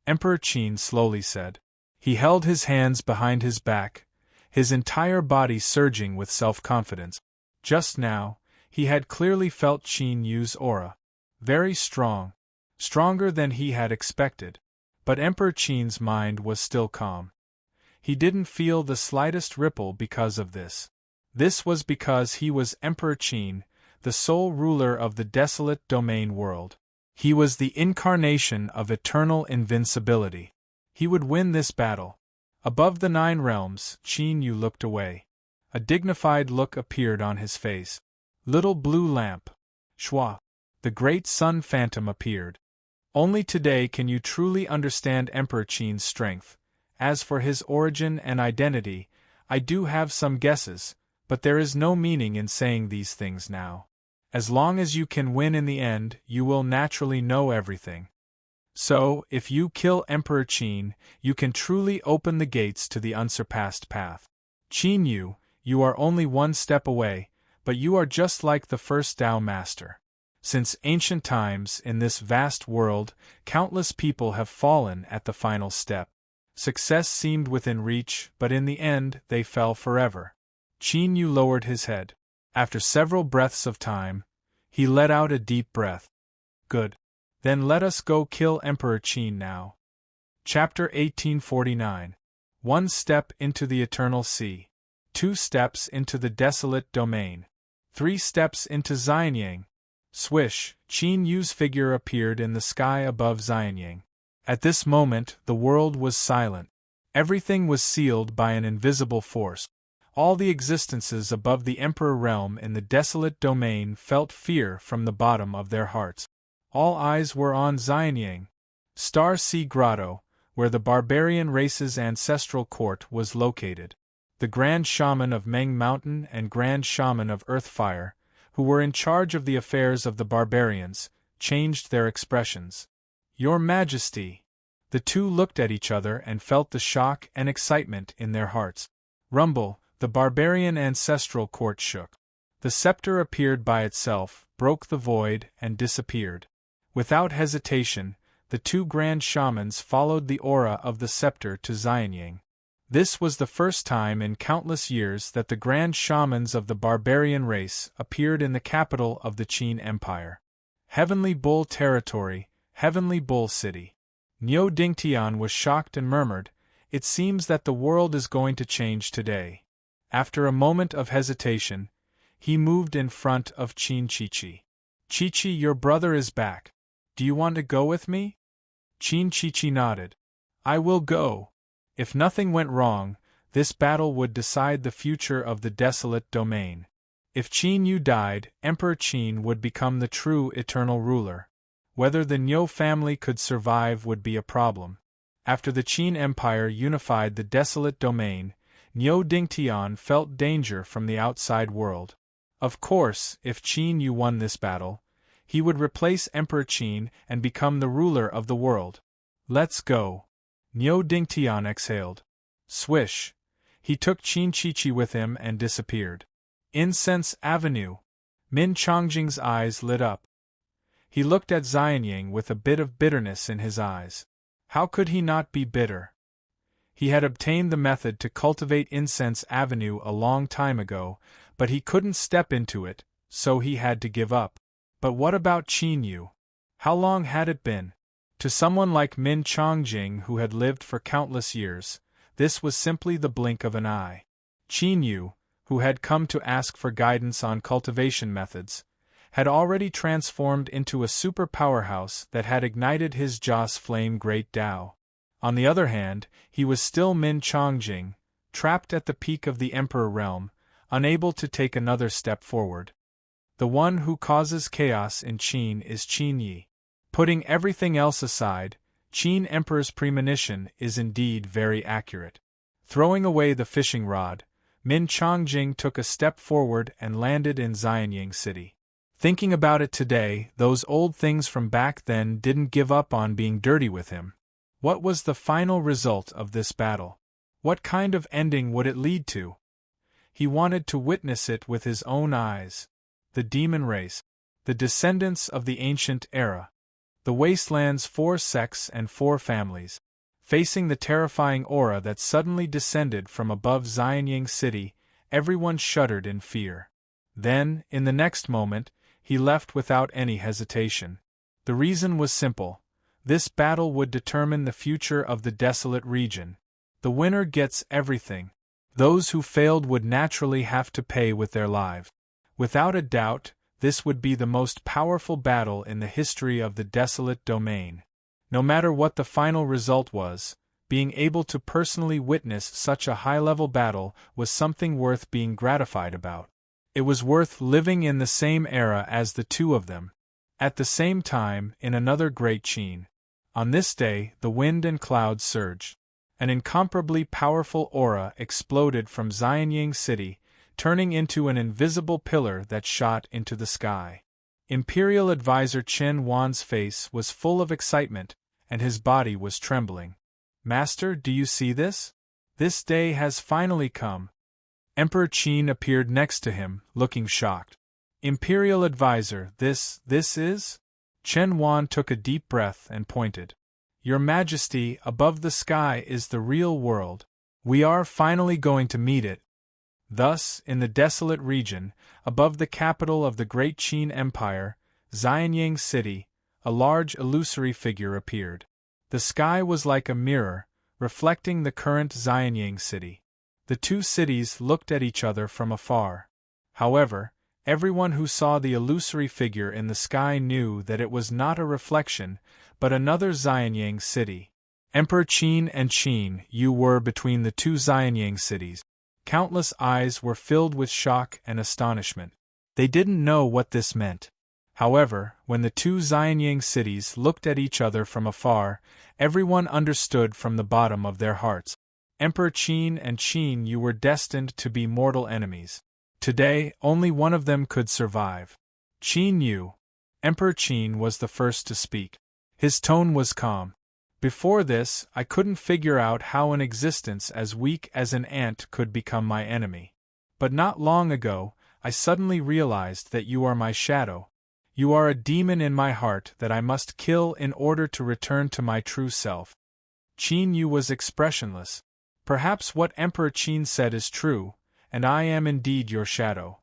Emperor Qin slowly said. He held his hands behind his back, his entire body surging with self-confidence. Just now, he had clearly felt Qin Yu's aura. Very strong. Stronger than he had expected. But Emperor Qin's mind was still calm. He didn't feel the slightest ripple because of this. This was because he was Emperor Qin, the sole ruler of the desolate domain world. He was the incarnation of eternal invincibility. He would win this battle. Above the 9 realms, Qin Yu looked away. A dignified look appeared on his face. Little blue lamp. Schwa. The great sun phantom appeared. Only today can you truly understand Emperor Qin's strength. As for his origin and identity, I do have some guesses, but there is no meaning in saying these things now. As long as you can win in the end, you will naturally know everything. So, if you kill Emperor Qin, you can truly open the gates to the unsurpassed path. Qin Yu, you are only one step away, but you are just like the first Tao Master. Since ancient times, in this vast world, countless people have fallen at the final step. Success seemed within reach, but in the end, they fell forever. Qin Yu lowered his head. After several breaths of time, he let out a deep breath. Good. Then let us go kill Emperor Qin now. Chapter 1849. 1 step into the eternal sea. 2 steps into the desolate domain. 3 steps into Xianyang. Swish, Qin Yu's figure appeared in the sky above Xianyang. At this moment, the world was silent. Everything was sealed by an invisible force. All the existences above the Emperor realm in the desolate domain felt fear from the bottom of their hearts. All eyes were on Xianyang, Star Sea Grotto, where the barbarian race's ancestral court was located. The Grand Shaman of Meng Mountain and Grand Shaman of Earthfire, who were in charge of the affairs of the barbarians, changed their expressions. Your Majesty! The two looked at each other and felt the shock and excitement in their hearts. Rumble, the barbarian ancestral court shook. The scepter appeared by itself, broke the void, and disappeared. Without hesitation, the 2 grand shamans followed the aura of the scepter to Xianyang. This was the first time in countless years that the grand shamans of the barbarian race appeared in the capital of the Qin Empire. Heavenly Bull Territory, Heavenly Bull City. Niu Dingtian was shocked and murmured, "It seems that the world is going to change today." After a moment of hesitation, he moved in front of Qin Chichi. "Chichi, your brother is back. Do you want to go with me?" Qin Chichi nodded. "I will go. If nothing went wrong, this battle would decide the future of the desolate domain. If Qin Yu died, Emperor Qin would become the true eternal ruler. Whether the Niu family could survive would be a problem. After the Qin Empire unified the desolate domain, Niu Dingtian felt danger from the outside world. Of course, if Qin Yu won this battle, he would replace Emperor Qin and become the ruler of the world. Let's go. Niu Dingtian exhaled. Swish. He took Qin Chichi with him and disappeared. Incense Avenue. Min Chongjing's eyes lit up. He looked at Xianyang with a bit of bitterness in his eyes. How could he not be bitter? He had obtained the method to cultivate Incense Avenue a long time ago, but he couldn't step into it, so he had to give up. But what about Qin Yu? How long had it been? To someone like Min Chongjing, who had lived for countless years, this was simply the blink of an eye. Qin Yu, who had come to ask for guidance on cultivation methods, had already transformed into a super powerhouse that had ignited his Joss Flame Great Tao. On the other hand, he was still Min Chongjing, trapped at the peak of the Emperor realm, unable to take another step forward. The one who causes chaos in Qin is Qin Yi. Putting everything else aside, Qin Emperor's premonition is indeed very accurate. Throwing away the fishing rod, Min Chongjing took a step forward and landed in Xianyang City. Thinking about it today, those old things from back then didn't give up on being dirty with him. What was the final result of this battle? What kind of ending would it lead to? He wanted to witness it with his own eyes. The demon race. The descendants of the ancient era. The wasteland's 4 sects and 4 families. Facing the terrifying aura that suddenly descended from above Xianyang City, everyone shuddered in fear. Then, in the next moment, he left without any hesitation. The reason was simple. This battle would determine the future of the desolate region. The winner gets everything. Those who failed would naturally have to pay with their lives. Without a doubt, this would be the most powerful battle in the history of the desolate domain. No matter what the final result was, being able to personally witness such a high-level battle was something worth being gratified about. It was worth living in the same era as the two of them. At the same time, in another great Qin. On this day, the wind and clouds surged. An incomparably powerful aura exploded from Xianying City, turning into an invisible pillar that shot into the sky. Imperial Advisor Chen Wan's face was full of excitement, and his body was trembling. Master, do you see this? This day has finally come. Emperor Qin appeared next to him, looking shocked. Imperial Advisor, this is? Chen Wan took a deep breath and pointed. Your Majesty, above the sky is the real world. We are finally going to meet it. Thus, in the desolate region, above the capital of the great Qin Empire, Xianying City, a large illusory figure appeared. The sky was like a mirror, reflecting the current Xianying City. The two cities looked at each other from afar. However, everyone who saw the illusory figure in the sky knew that it was not a reflection, but another Xianying City. Emperor Qin and Qin Yu were between the two Xianying cities. Countless eyes were filled with shock and astonishment. They didn't know what this meant. However, when the two Xianying cities looked at each other from afar, everyone understood from the bottom of their hearts. Emperor Qin and Qin Yu were destined to be mortal enemies. Today, only one of them could survive. Qin Yu. Emperor Qin was the first to speak. His tone was calm. Before this, I couldn't figure out how an existence as weak as an ant could become my enemy. But not long ago, I suddenly realized that you are my shadow. You are a demon in my heart that I must kill in order to return to my true self. Qin Yu was expressionless. Perhaps what Emperor Qin said is true, and I am indeed your shadow.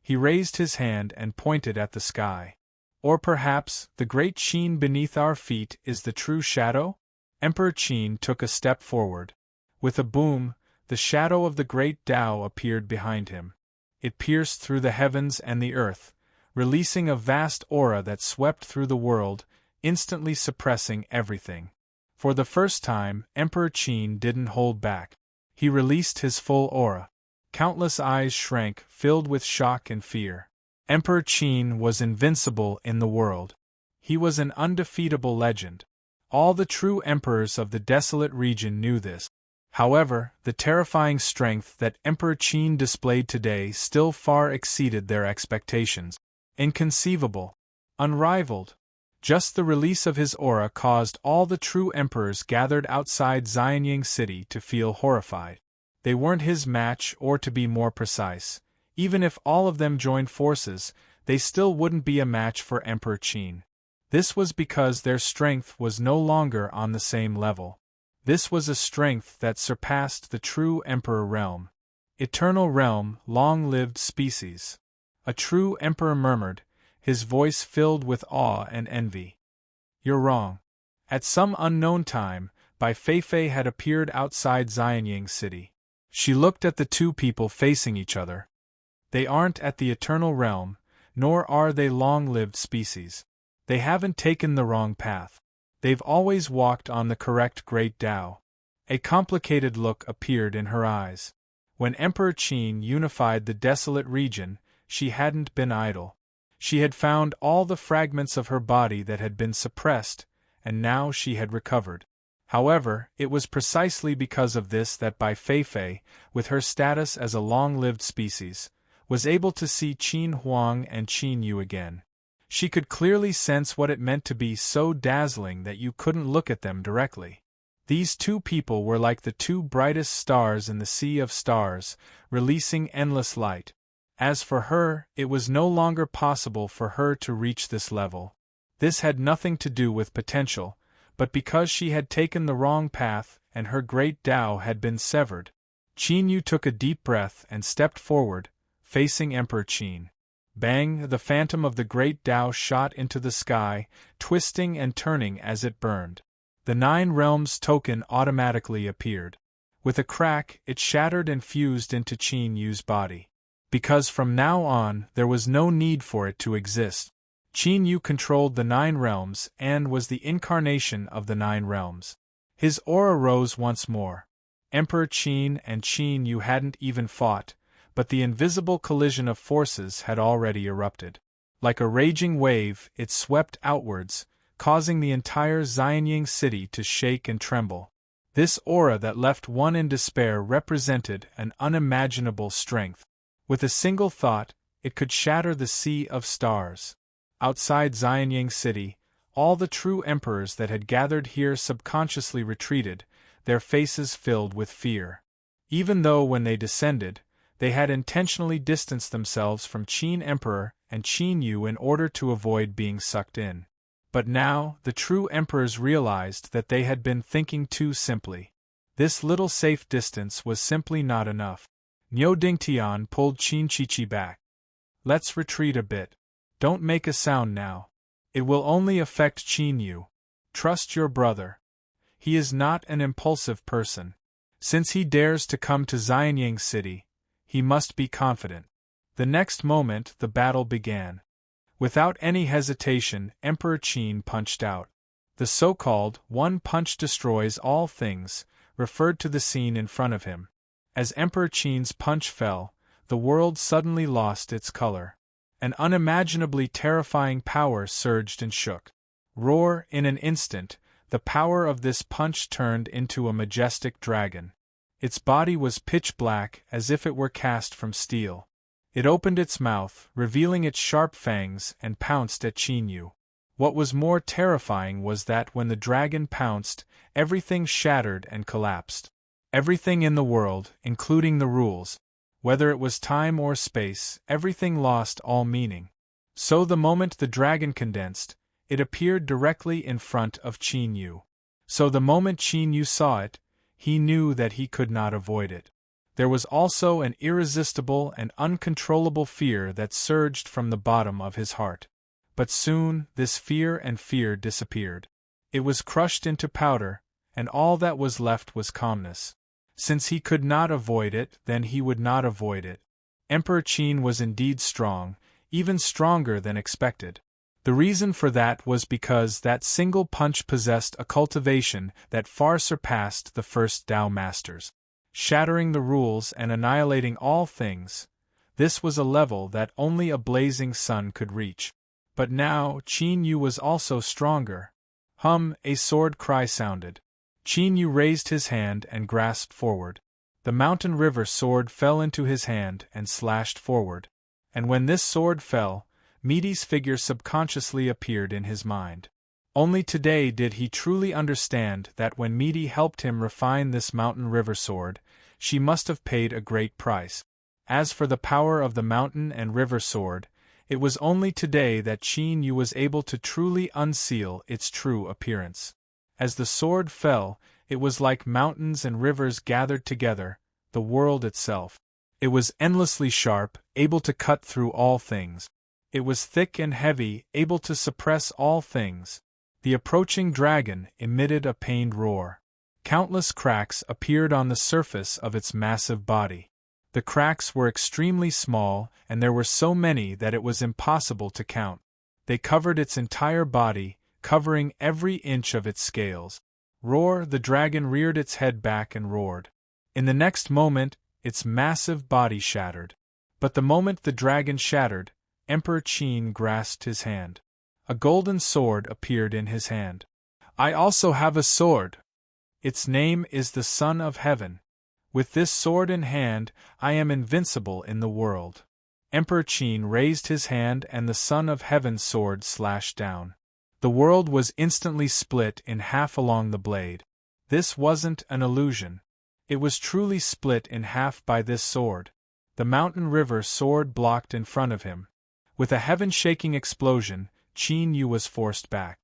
He raised his hand and pointed at the sky. Or perhaps, the great Qin beneath our feet is the true shadow? Emperor Qin took a step forward. With a boom, the shadow of the great Tao appeared behind him. It pierced through the heavens and the earth, releasing a vast aura that swept through the world, instantly suppressing everything. For the first time, Emperor Qin didn't hold back. He released his full aura. Countless eyes shrank, filled with shock and fear. Emperor Qin was invincible in the world. He was an undefeatable legend. All the true emperors of the desolate region knew this. However, the terrifying strength that Emperor Qin displayed today still far exceeded their expectations. Inconceivable. Unrivaled. Just the release of his aura caused all the true emperors gathered outside Xianying City to feel horrified. They weren't his match, or to be more precise, even if all of them joined forces, they still wouldn't be a match for Emperor Qin. This was because their strength was no longer on the same level. This was a strength that surpassed the true Emperor realm. Eternal realm, long-lived species. A true Emperor murmured, his voice filled with awe and envy. You're wrong. At some unknown time, Bai Feifei had appeared outside Xianying City. She looked at the two people facing each other. They aren't at the eternal realm, nor are they long-lived species. They haven't taken the wrong path. They've always walked on the correct great Tao. A complicated look appeared in her eyes. When Emperor Qin unified the desolate region, she hadn't been idle. She had found all the fragments of her body that had been suppressed, and now she had recovered. However, it was precisely because of this that Bai Feifei, with her status as a long-lived species, was able to see Qin Huang and Qin Yu again. She could clearly sense what it meant to be so dazzling that you couldn't look at them directly. These two people were like the two brightest stars in the sea of stars, releasing endless light. As for her, it was no longer possible for her to reach this level. This had nothing to do with potential, but because she had taken the wrong path and her great Tao had been severed. Qin Yu took a deep breath and stepped forward, facing Emperor Qin. Bang! The phantom of the great Tao shot into the sky, twisting and turning as it burned. The Nine Realms token automatically appeared. With a crack, it shattered and fused into Qin Yu's body. Because from now on, there was no need for it to exist. Qin Yu controlled the Nine Realms and was the incarnation of the Nine Realms. His aura rose once more. Emperor Qin and Qin Yu hadn't even fought, but the invisible collision of forces had already erupted. Like a raging wave, it swept outwards, causing the entire Xianying city to shake and tremble. This aura that left one in despair represented an unimaginable strength. With a single thought, it could shatter the sea of stars. Outside Xianying city, all the true emperors that had gathered here subconsciously retreated, their faces filled with fear. Even though when they descended, they had intentionally distanced themselves from Qin Emperor and Qin Yu in order to avoid being sucked in. But now, the true emperors realized that they had been thinking too simply. This little safe distance was simply not enough. Niu Dingtian pulled Qin Chichi back. Let's retreat a bit. Don't make a sound now. It will only affect Qin Yu. Trust your brother. He is not an impulsive person. Since he dares to come to Xianying city, he must be confident. The next moment, the battle began. Without any hesitation, Emperor Qin punched out. The so-called one punch destroys all things referred to the scene in front of him. As Emperor Qin's punch fell, the world suddenly lost its color. An unimaginably terrifying power surged and shook. Roar! In an instant, the power of this punch turned into a majestic dragon. Its body was pitch black, as if it were cast from steel. It opened its mouth, revealing its sharp fangs, and pounced at Qin Yu. What was more terrifying was that when the dragon pounced, everything shattered and collapsed. Everything in the world, including the rules, whether it was time or space, everything lost all meaning. So the moment the dragon condensed, it appeared directly in front of Qin Yu. So the moment Qin Yu saw it, he knew that he could not avoid it. There was also an irresistible and uncontrollable fear that surged from the bottom of his heart. But soon, this fear disappeared. It was crushed into powder, and all that was left was calmness. Since he could not avoid it, then he would not avoid it. Emperor Qin was indeed strong, even stronger than expected. The reason for that was because that single punch possessed a cultivation that far surpassed the first Dao masters. Shattering the rules and annihilating all things, this was a level that only a blazing sun could reach. But now, Qin Yu was also stronger. A sword cry sounded. Qin Yu raised his hand and grasped forward. The mountain river sword fell into his hand and slashed forward. And when this sword fell, Midi's figure subconsciously appeared in his mind. Only today did he truly understand that when Midi helped him refine this mountain river sword, she must have paid a great price. As for the power of the mountain and river sword, it was only today that Qin Yu was able to truly unseal its true appearance. As the sword fell, it was like mountains and rivers gathered together, the world itself. It was endlessly sharp, able to cut through all things. It was thick and heavy, able to suppress all things. The approaching dragon emitted a pained roar. Countless cracks appeared on the surface of its massive body. The cracks were extremely small, and there were so many that it was impossible to count. They covered its entire body, covering every inch of its scales. Roar! The dragon reared its head back and roared. In the next moment, its massive body shattered. But the moment the dragon shattered, Emperor Qin grasped his hand. A golden sword appeared in his hand. I also have a sword. Its name is the Son of Heaven. With this sword in hand, I am invincible in the world. Emperor Qin raised his hand and the Son of Heaven's sword slashed down. The world was instantly split in half along the blade. This wasn't an illusion. It was truly split in half by this sword. The mountain river sword blocked in front of him. With a heaven-shaking explosion, Qin Yu was forced back.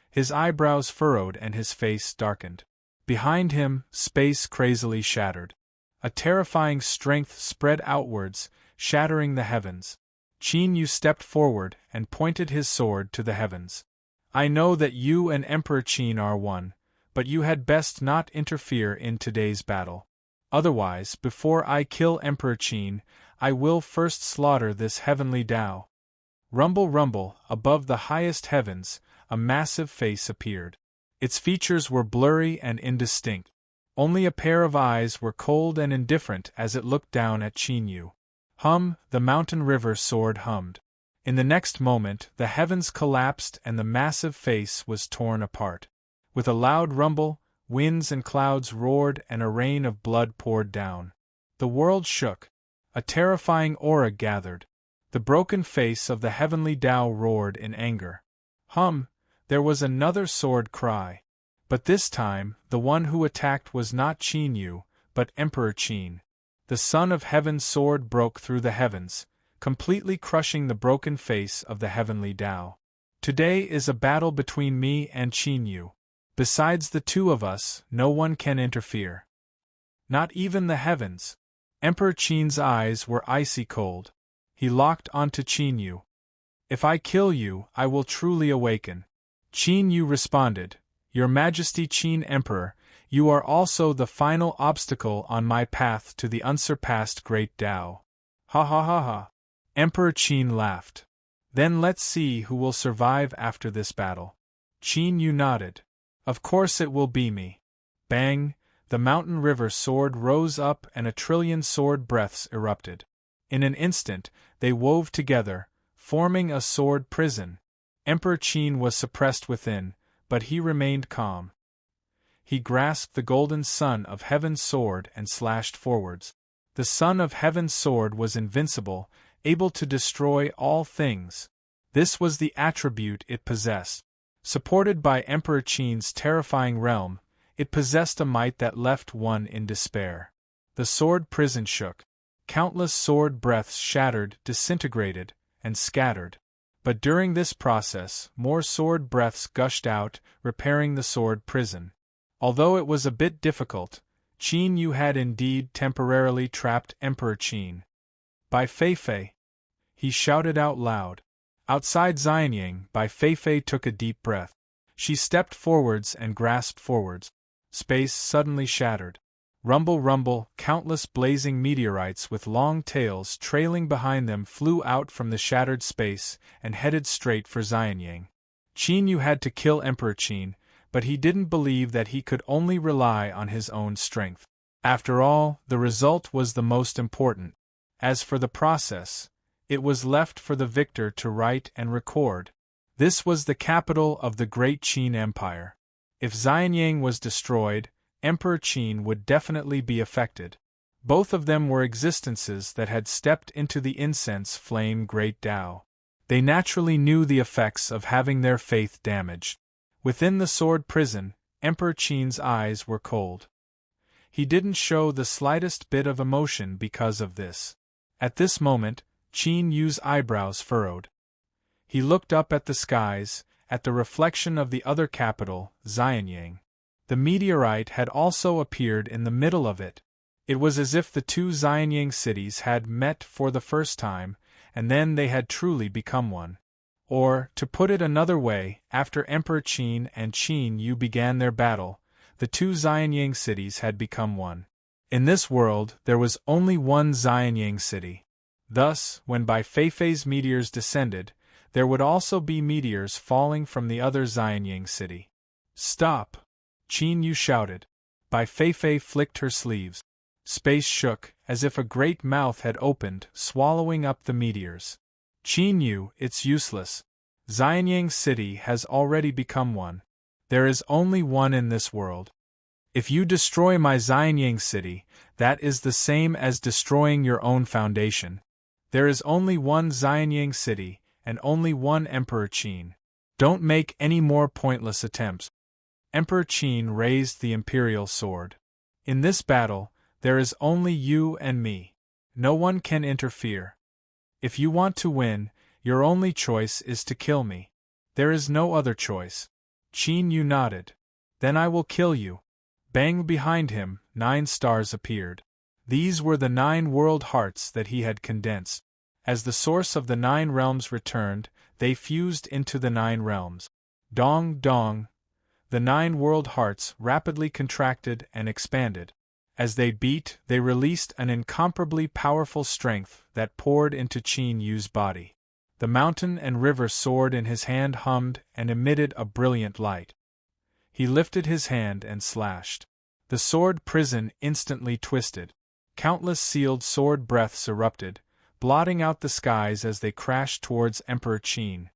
His eyebrows furrowed and his face darkened. Behind him, space crazily shattered. A terrifying strength spread outwards, shattering the heavens. Qin Yu stepped forward and pointed his sword to the heavens. I know that you and Emperor Qin are one, but you had best not interfere in today's battle. Otherwise, before I kill Emperor Qin, I will first slaughter this heavenly Tao. Rumble, rumble, above the highest heavens, a massive face appeared. Its features were blurry and indistinct. Only a pair of eyes were cold and indifferent as it looked down at Qin Yu. The mountain river sword hummed. In the next moment, the heavens collapsed and the massive face was torn apart. With a loud rumble, winds and clouds roared and a rain of blood poured down. The world shook. A terrifying aura gathered. The broken face of the heavenly Tao roared in anger. There was another sword cry. But this time, the one who attacked was not Qin Yu, but Emperor Qin. The Son of Heaven's sword broke through the heavens, completely crushing the broken face of the heavenly Tao. Today is a battle between me and Qin Yu. Besides the two of us, no one can interfere. Not even the heavens. Emperor Qin's eyes were icy cold. He locked onto Qin Yu. If I kill you, I will truly awaken. Qin Yu responded, Your Majesty Qin Emperor, you are also the final obstacle on my path to the unsurpassed great Tao. Ha ha ha ha. Emperor Qin laughed. Then let's see who will survive after this battle. Qin Yu nodded. Of course it will be me. Bang! The mountain river sword rose up and a trillion sword breaths erupted. In an instant, they wove together, forming a sword prison. Emperor Qin was suppressed within, but he remained calm. He grasped the golden Son of Heaven's sword and slashed forwards. The Son of Heaven's sword was invincible, able to destroy all things. This was the attribute it possessed. Supported by Emperor Qin's terrifying realm, it possessed a might that left one in despair. The sword prison shook. Countless sword breaths shattered, disintegrated, and scattered. But during this process, more sword breaths gushed out, repairing the sword prison. Although it was a bit difficult, Qin Yu had indeed temporarily trapped Emperor Qin. Bai Feifei! He shouted out loud. Outside Xianying, Bai Feifei took a deep breath. She stepped forwards and grasped forwards. Space suddenly shattered. Rumble, rumble, countless blazing meteorites with long tails trailing behind them flew out from the shattered space and headed straight for Xianying. Qin Yu had to kill Emperor Qin, but he didn't believe that he could only rely on his own strength. After all, the result was the most important. As for the process, it was left for the victor to write and record. This was the capital of the great Qin Empire. If Xianying was destroyed, Emperor Qin would definitely be affected. Both of them were existences that had stepped into the incense flame great Tao. They naturally knew the effects of having their faith damaged. Within the sword prison, Emperor Qin's eyes were cold. He didn't show the slightest bit of emotion because of this. At this moment, Qin Yu's eyebrows furrowed. He looked up at the skies, at the reflection of the other capital, Xianying. The meteorite had also appeared in the middle of it. It was as if the two Xianying cities had met for the first time, and then they had truly become one. Or, to put it another way, after Emperor Qin and Qin Yu began their battle, the two Xianying cities had become one. In this world, there was only one Xianying city. Thus, when Bai Feifei's meteors descended, there would also be meteors falling from the other Xianying city. Stop! Qin Yu shouted. Bai Feifei flicked her sleeves. Space shook, as if a great mouth had opened, swallowing up the meteors. Qin Yu, it's useless. Xianying City has already become one. There is only one in this world. If you destroy my Xianying City, that is the same as destroying your own foundation. There is only one Xianying City, and only one Emperor Qin. Don't make any more pointless attempts. Emperor Qin raised the imperial sword. In this battle, there is only you and me. No one can interfere. If you want to win, your only choice is to kill me. There is no other choice. Qin Yu nodded. Then I will kill you. Bang! Behind him, 9 stars appeared. These were the 9 world hearts that he had condensed. As the source of the 9 realms returned, they fused into the 9 realms. Dong, dong. The 9 world hearts rapidly contracted and expanded. As they beat, they released an incomparably powerful strength that poured into Qin Yu's body. The mountain and river sword in his hand hummed and emitted a brilliant light. He lifted his hand and slashed. The sword prison instantly twisted. Countless sealed sword breaths erupted, blotting out the skies as they crashed towards Emperor Qin.